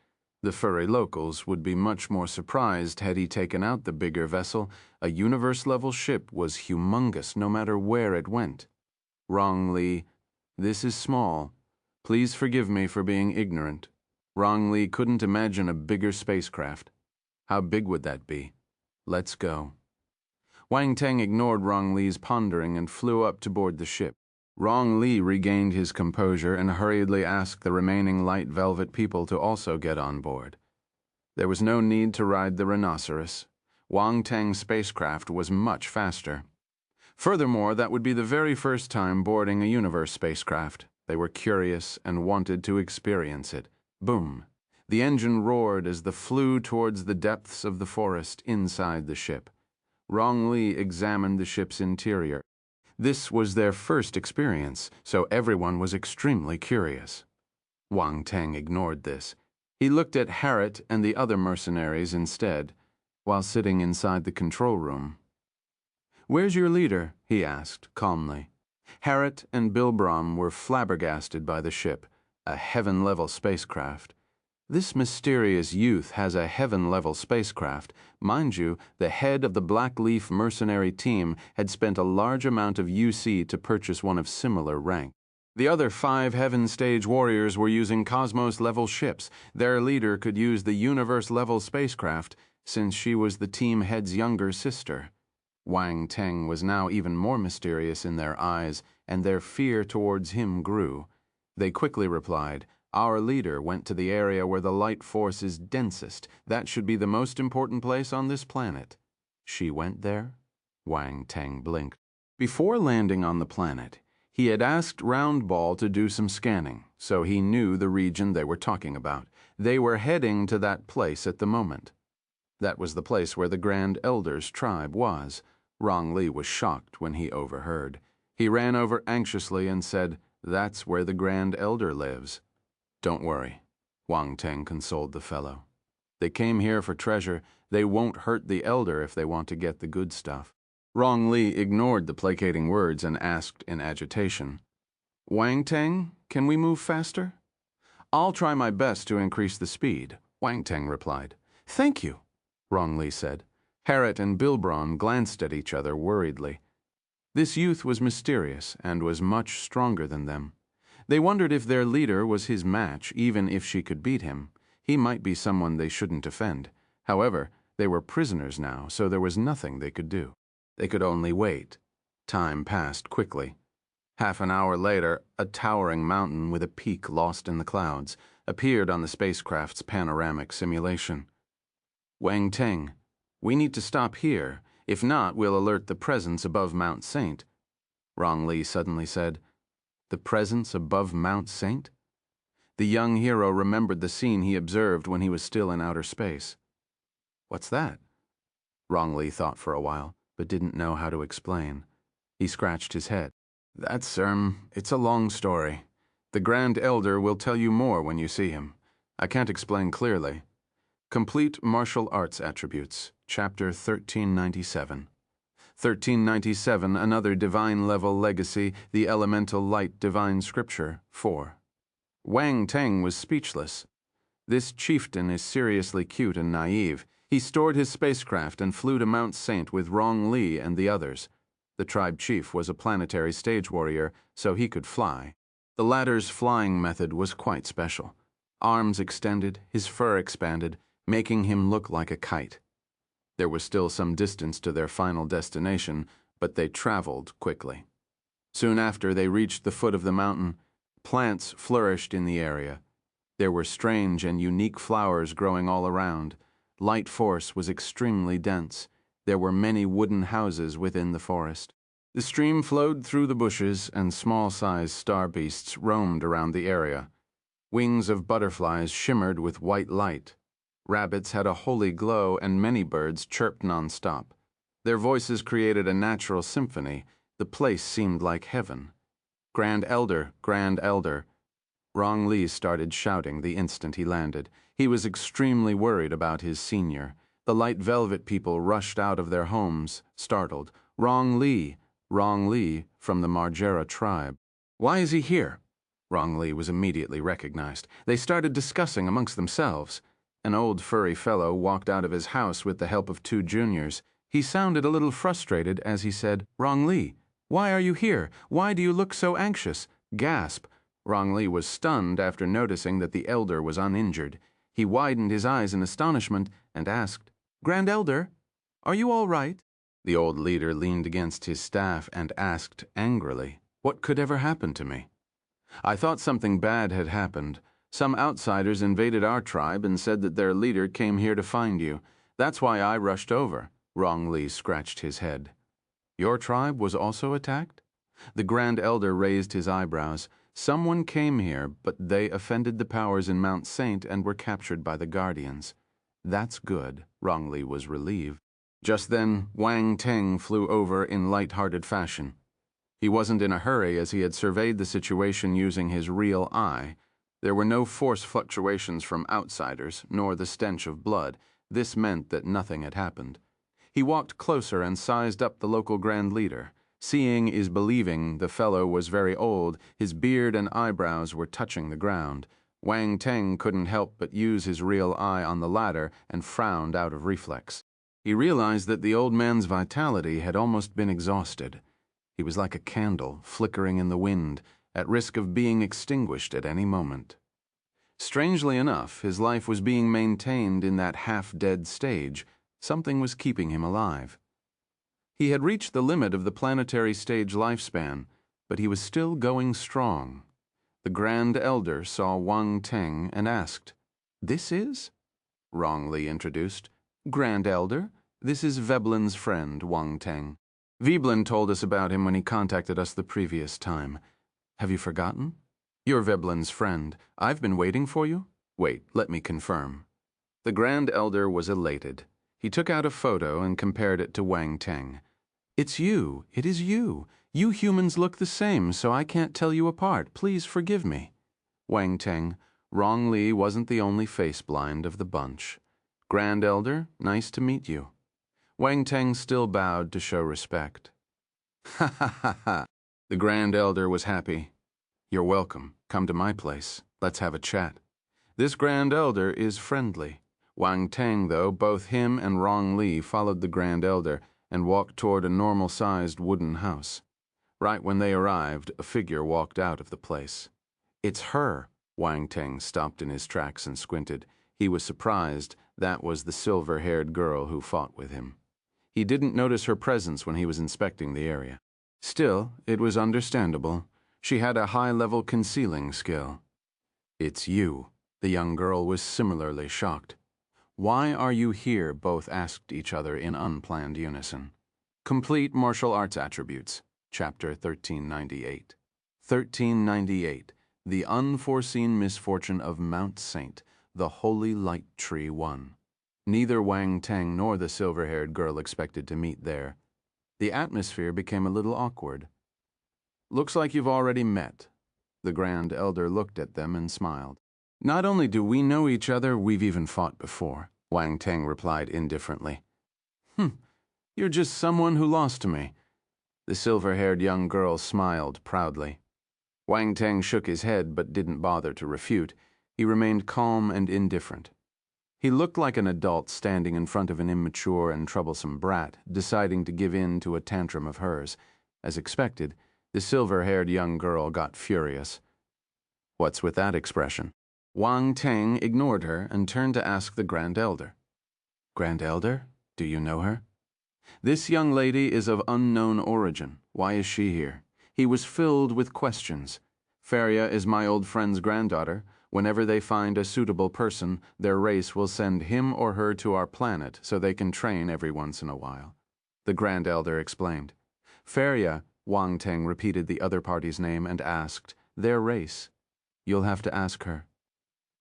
The furry locals would be much more surprised had he taken out the bigger vessel. A universe-level ship was humongous no matter where it went. "Rong Li, this is small. Please forgive me for being ignorant." Rong Li couldn't imagine a bigger spacecraft. "How big would that be? Let's go." Wang Teng ignored Rong Li's pondering and flew up to board the ship. Rong Li regained his composure and hurriedly asked the remaining light velvet people to also get on board. There was no need to ride the rhinoceros. Wang Teng's spacecraft was much faster. Furthermore, that would be the very first time boarding a universe spacecraft. They were curious and wanted to experience it. Boom. The engine roared as they flew towards the depths of the forest inside the ship. Rong Li examined the ship's interior. This was their first experience, so everyone was extremely curious. Wang Teng ignored this. He looked at Harriet and the other mercenaries instead, while sitting inside the control room. "Where's your leader?" he asked, calmly. Harriet and Bilbram were flabbergasted by the ship, a heaven-level spacecraft. This mysterious youth has a heaven-level spacecraft. Mind you, the head of the Blackleaf mercenary team had spent a large amount of UC to purchase one of similar rank. The other 5 Heaven Stage warriors were using Cosmos-level ships. Their leader could use the Universe-level spacecraft, since she was the team head's younger sister. Wang Teng was now even more mysterious in their eyes, and their fear towards him grew. They quickly replied, "Our leader went to the area where the light force is densest. That should be the most important place on this planet." "She went there?" Wang Teng blinked. Before landing on the planet, he had asked Roundball to do some scanning, so he knew the region they were talking about. They were heading to that place at the moment. That was the place where the Grand Elder's tribe was. Rong Li was shocked when he overheard. He ran over anxiously and said, "That's where the Grand Elder lives." "Don't worry," Wang Teng consoled the fellow. "They came here for treasure. They won't hurt the Elder if they want to get the good stuff." Rong Li ignored the placating words and asked in agitation, "Wang Teng, can we move faster?" "I'll try my best to increase the speed," Wang Teng replied. "Thank you," Rong Li said. Harriet and Bilbram glanced at each other worriedly. This youth was mysterious and was much stronger than them. They wondered if their leader was his match, even if she could beat him. He might be someone they shouldn't offend. However, they were prisoners now, so there was nothing they could do. They could only wait. Time passed quickly. Half an hour later, a towering mountain with a peak lost in the clouds appeared on the spacecraft's panoramic simulation. "Wang Teng, we need to stop here. If not, we'll alert the presence above Mount Saint," Rong Li suddenly said. The presence above Mount Saint? The young hero remembered the scene he observed when he was still in outer space. "What's that?" Rong Li thought for a while, but didn't know how to explain. He scratched his head. It's a long story. The Grand Elder will tell you more when you see him. I can't explain clearly. Complete Martial Arts Attributes, Chapter 1397. 1397, another divine-level legacy, the Elemental Light Divine Scripture, 4. Wang Teng was speechless. This chieftain is seriously cute and naive. He stored his spacecraft and flew to Mount Saint with Rong Li and the others. The tribe chief was a planetary stage warrior, so he could fly. The latter's flying method was quite special. Arms extended, his fur expanded, making him look like a kite. There was still some distance to their final destination, but they traveled quickly. Soon after they reached the foot of the mountain, plants flourished in the area. There were strange and unique flowers growing all around. Light force was extremely dense. There were many wooden houses within the forest. The stream flowed through the bushes, and small-sized star beasts roamed around the area. Wings of butterflies shimmered with white light. Rabbits had a holy glow, and many birds chirped non-stop. Their voices created a natural symphony. The place seemed like heaven. "Grand Elder, Grand Elder." Rong Li started shouting the instant he landed. He was extremely worried about his senior. The light velvet people rushed out of their homes, startled. "Rong Li! Rong Li from the Margera tribe. Why is he here?" Rong Li was immediately recognized. They started discussing amongst themselves. An old furry fellow walked out of his house with the help of 2 juniors. He sounded a little frustrated as he said, "Rong Li, why are you here? Why do you look so anxious?" Gasp! Rong Li was stunned after noticing that the elder was uninjured. He widened his eyes in astonishment and asked, "Grand Elder, are you all right?" The old leader leaned against his staff and asked angrily, "What could ever happen to me?" "I thought something bad had happened. Some outsiders invaded our tribe and said that their leader came here to find you. That's why I rushed over." Rong Li scratched his head. "Your tribe was also attacked?" The Grand Elder raised his eyebrows. "Someone came here, but they offended the powers in Mount Saint and were captured by the Guardians." "That's good." Rong Li was relieved. Just then, Wang Teng flew over in light-hearted fashion. He wasn't in a hurry as he had surveyed the situation using his real eye. There were no force fluctuations from outsiders, nor the stench of blood. This meant that nothing had happened. He walked closer and sized up the local grand leader. Seeing is believing. The fellow was very old. His beard and eyebrows were touching the ground. Wang Teng couldn't help but use his real eye on the latter and frowned out of reflex. He realized that the old man's vitality had almost been exhausted. He was like a candle flickering in the wind, at risk of being extinguished at any moment. Strangely enough, his life was being maintained in that half-dead stage. Something was keeping him alive. He had reached the limit of the planetary stage lifespan, but he was still going strong. The Grand Elder saw Wang Teng and asked, "This is?" Rong Li introduced. "Grand Elder, this is Veblen's friend, Wang Teng. Veblen told us about him when he contacted us the previous time. Have you forgotten? You're Veblen's friend. I've been waiting for you. Wait, let me confirm." The Grand Elder was elated. He took out a photo and compared it to Wang Teng. "It's you. It is you. You humans look the same, so I can't tell you apart. Please forgive me." Wang Teng, Rong Li wasn't the only face blind of the bunch. "Grand Elder, nice to meet you." Wang Teng still bowed to show respect. "Ha ha ha ha." The Grand Elder was happy. "You're welcome. Come to my place. Let's have a chat." This Grand Elder is friendly. Wang Teng, though, both him and Rong Li followed the Grand Elder and walked toward a normal-sized wooden house. Right when they arrived, a figure walked out of the place. "It's her." Wang Teng stopped in his tracks and squinted. He was surprised. That was the silver-haired girl who fought with him. He didn't notice her presence when he was inspecting the area. Still, it was understandable. She had a high-level concealing skill. "It's you." The young girl was similarly shocked. "Why are you here?" both asked each other in unplanned unison. Complete Martial Arts Attributes, Chapter 1398. 1398. The Unforeseen Misfortune of Mount Saint, the Holy Light Tree 1. Neither Wang Teng nor the silver-haired girl expected to meet there. The atmosphere became a little awkward. "Looks like you've already met." The Grand Elder looked at them and smiled. "Not only do we know each other, we've even fought before," Wang Teng replied indifferently. You're just someone who lost to me." The silver-haired young girl smiled proudly. Wang Teng shook his head but didn't bother to refute. He remained calm and indifferent. He looked like an adult standing in front of an immature and troublesome brat, deciding to give in to a tantrum of hers. As expected, the silver-haired young girl got furious. "What's with that expression?" Wang Teng ignored her and turned to ask the Grand Elder. "Grand Elder, do you know her?" This young lady is of unknown origin. Why is she here? He was filled with questions. Feria is my old friend's granddaughter. Whenever they find a suitable person, their race will send him or her to our planet so they can train every once in a while. The Grand Elder explained. Feria, Wang Teng repeated the other party's name and asked, their race. You'll have to ask her.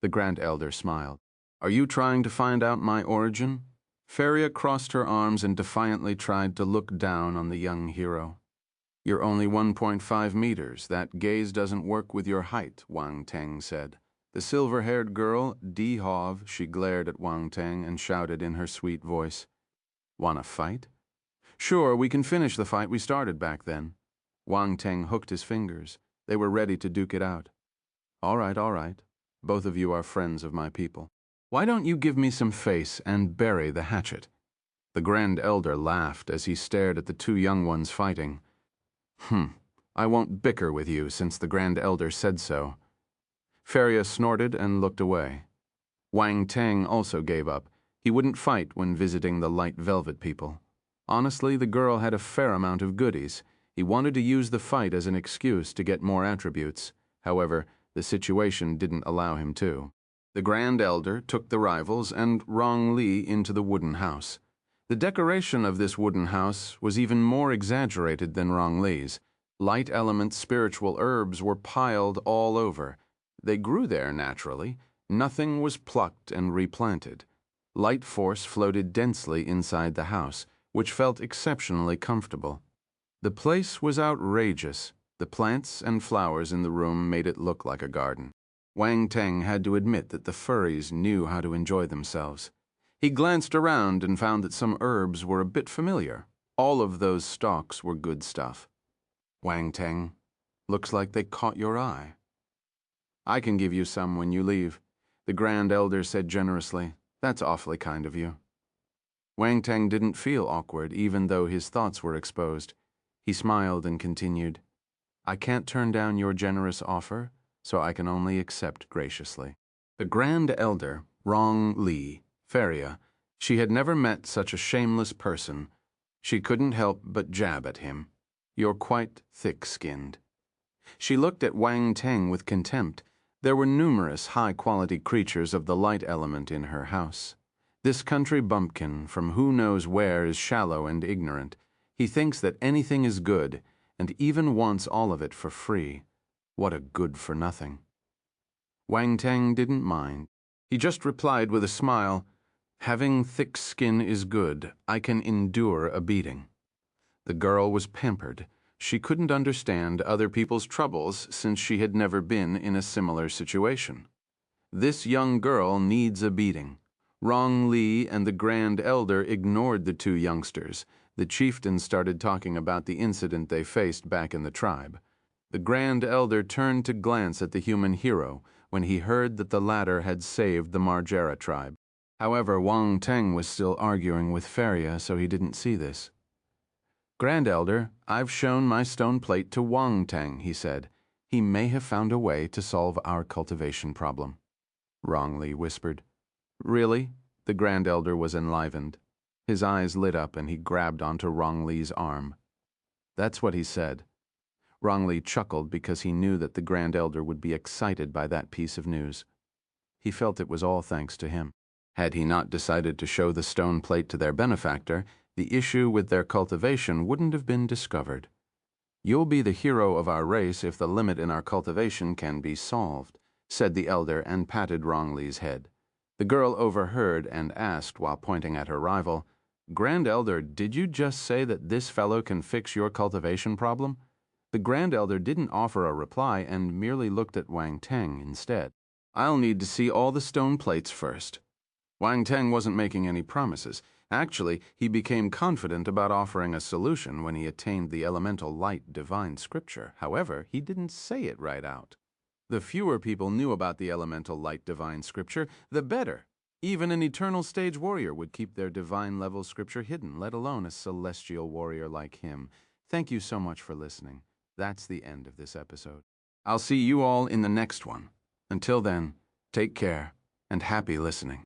The Grand Elder smiled. Are you trying to find out my origin? Feria crossed her arms and defiantly tried to look down on the young hero. You're only 1.5 meters. That gaze doesn't work with your height, Wang Teng said. The silver-haired girl, Di Hov, she glared at Wang Teng and shouted in her sweet voice. Wanna fight? Sure, we can finish the fight we started back then. Wang Teng hooked his fingers. They were ready to duke it out. All right, all right. Both of you are friends of my people. Why don't you give me some face and bury the hatchet? The Grand Elder laughed as he stared at the two young ones fighting. I won't bicker with you since the Grand Elder said so. Feria snorted and looked away. Wang Teng also gave up. He wouldn't fight when visiting the Light Velvet people. Honestly, the girl had a fair amount of goodies. He wanted to use the fight as an excuse to get more attributes. However, the situation didn't allow him to. The Grand Elder took the rivals and Rong Li into the wooden house. The decoration of this wooden house was even more exaggerated than Rong Li's. Light element spiritual herbs were piled all over. They grew there naturally. Nothing was plucked and replanted. Light force floated densely inside the house, which felt exceptionally comfortable. The place was outrageous. The plants and flowers in the room made it look like a garden. Wang Teng had to admit that the furries knew how to enjoy themselves. He glanced around and found that some herbs were a bit familiar. All of those stalks were good stuff. Wang Teng, looks like they caught your eye. I can give you some when you leave, the Grand Elder said generously. That's awfully kind of you. Wang Teng didn't feel awkward, even though his thoughts were exposed. He smiled and continued, I can't turn down your generous offer, so I can only accept graciously. The Grand Elder, Rong Li, Feria, she had never met such a shameless person. She couldn't help but jab at him. You're quite thick-skinned. She looked at Wang Teng with contempt. There were numerous high-quality creatures of the light element in her house. This country bumpkin from who knows where is shallow and ignorant. He thinks that anything is good, and even wants all of it for free. What a good-for-nothing. Wang Teng didn't mind. He just replied with a smile, Having thick skin is good. I can endure a beating. The girl was pampered. She couldn't understand other people's troubles since she had never been in a similar situation. This young girl needs a beating. Rong Li and the Grand Elder ignored the two youngsters. The chieftain started talking about the incident they faced back in the tribe. The Grand Elder turned to glance at the human hero when he heard that the latter had saved the Margera tribe. However, Wang Teng was still arguing with Feria, so he didn't see this. Grand Elder, I've shown my stone plate to Wang Teng, he said. He may have found a way to solve our cultivation problem. Rong Li whispered. Really? The Grand Elder was enlivened. His eyes lit up and he grabbed onto Rong Li's arm. That's what he said. Rong Li chuckled because he knew that the Grand Elder would be excited by that piece of news. He felt it was all thanks to him. Had he not decided to show the stone plate to their benefactor, the issue with their cultivation wouldn't have been discovered. You'll be the hero of our race if the limit in our cultivation can be solved, said the elder and patted Rong Li's head. The girl overheard and asked while pointing at her rival, Grand Elder, did you just say that this fellow can fix your cultivation problem? The Grand Elder didn't offer a reply and merely looked at Wang Teng instead. I'll need to see all the stone plates first. Wang Teng wasn't making any promises. Actually, he became confident about offering a solution when he attained the elemental light divine scripture. However, he didn't say it right out. The fewer people knew about the elemental light divine scripture, the better. Even an eternal stage warrior would keep their divine level scripture hidden, let alone a celestial warrior like him. Thank you so much for listening. That's the end of this episode. I'll see you all in the next one. Until then, take care and happy listening.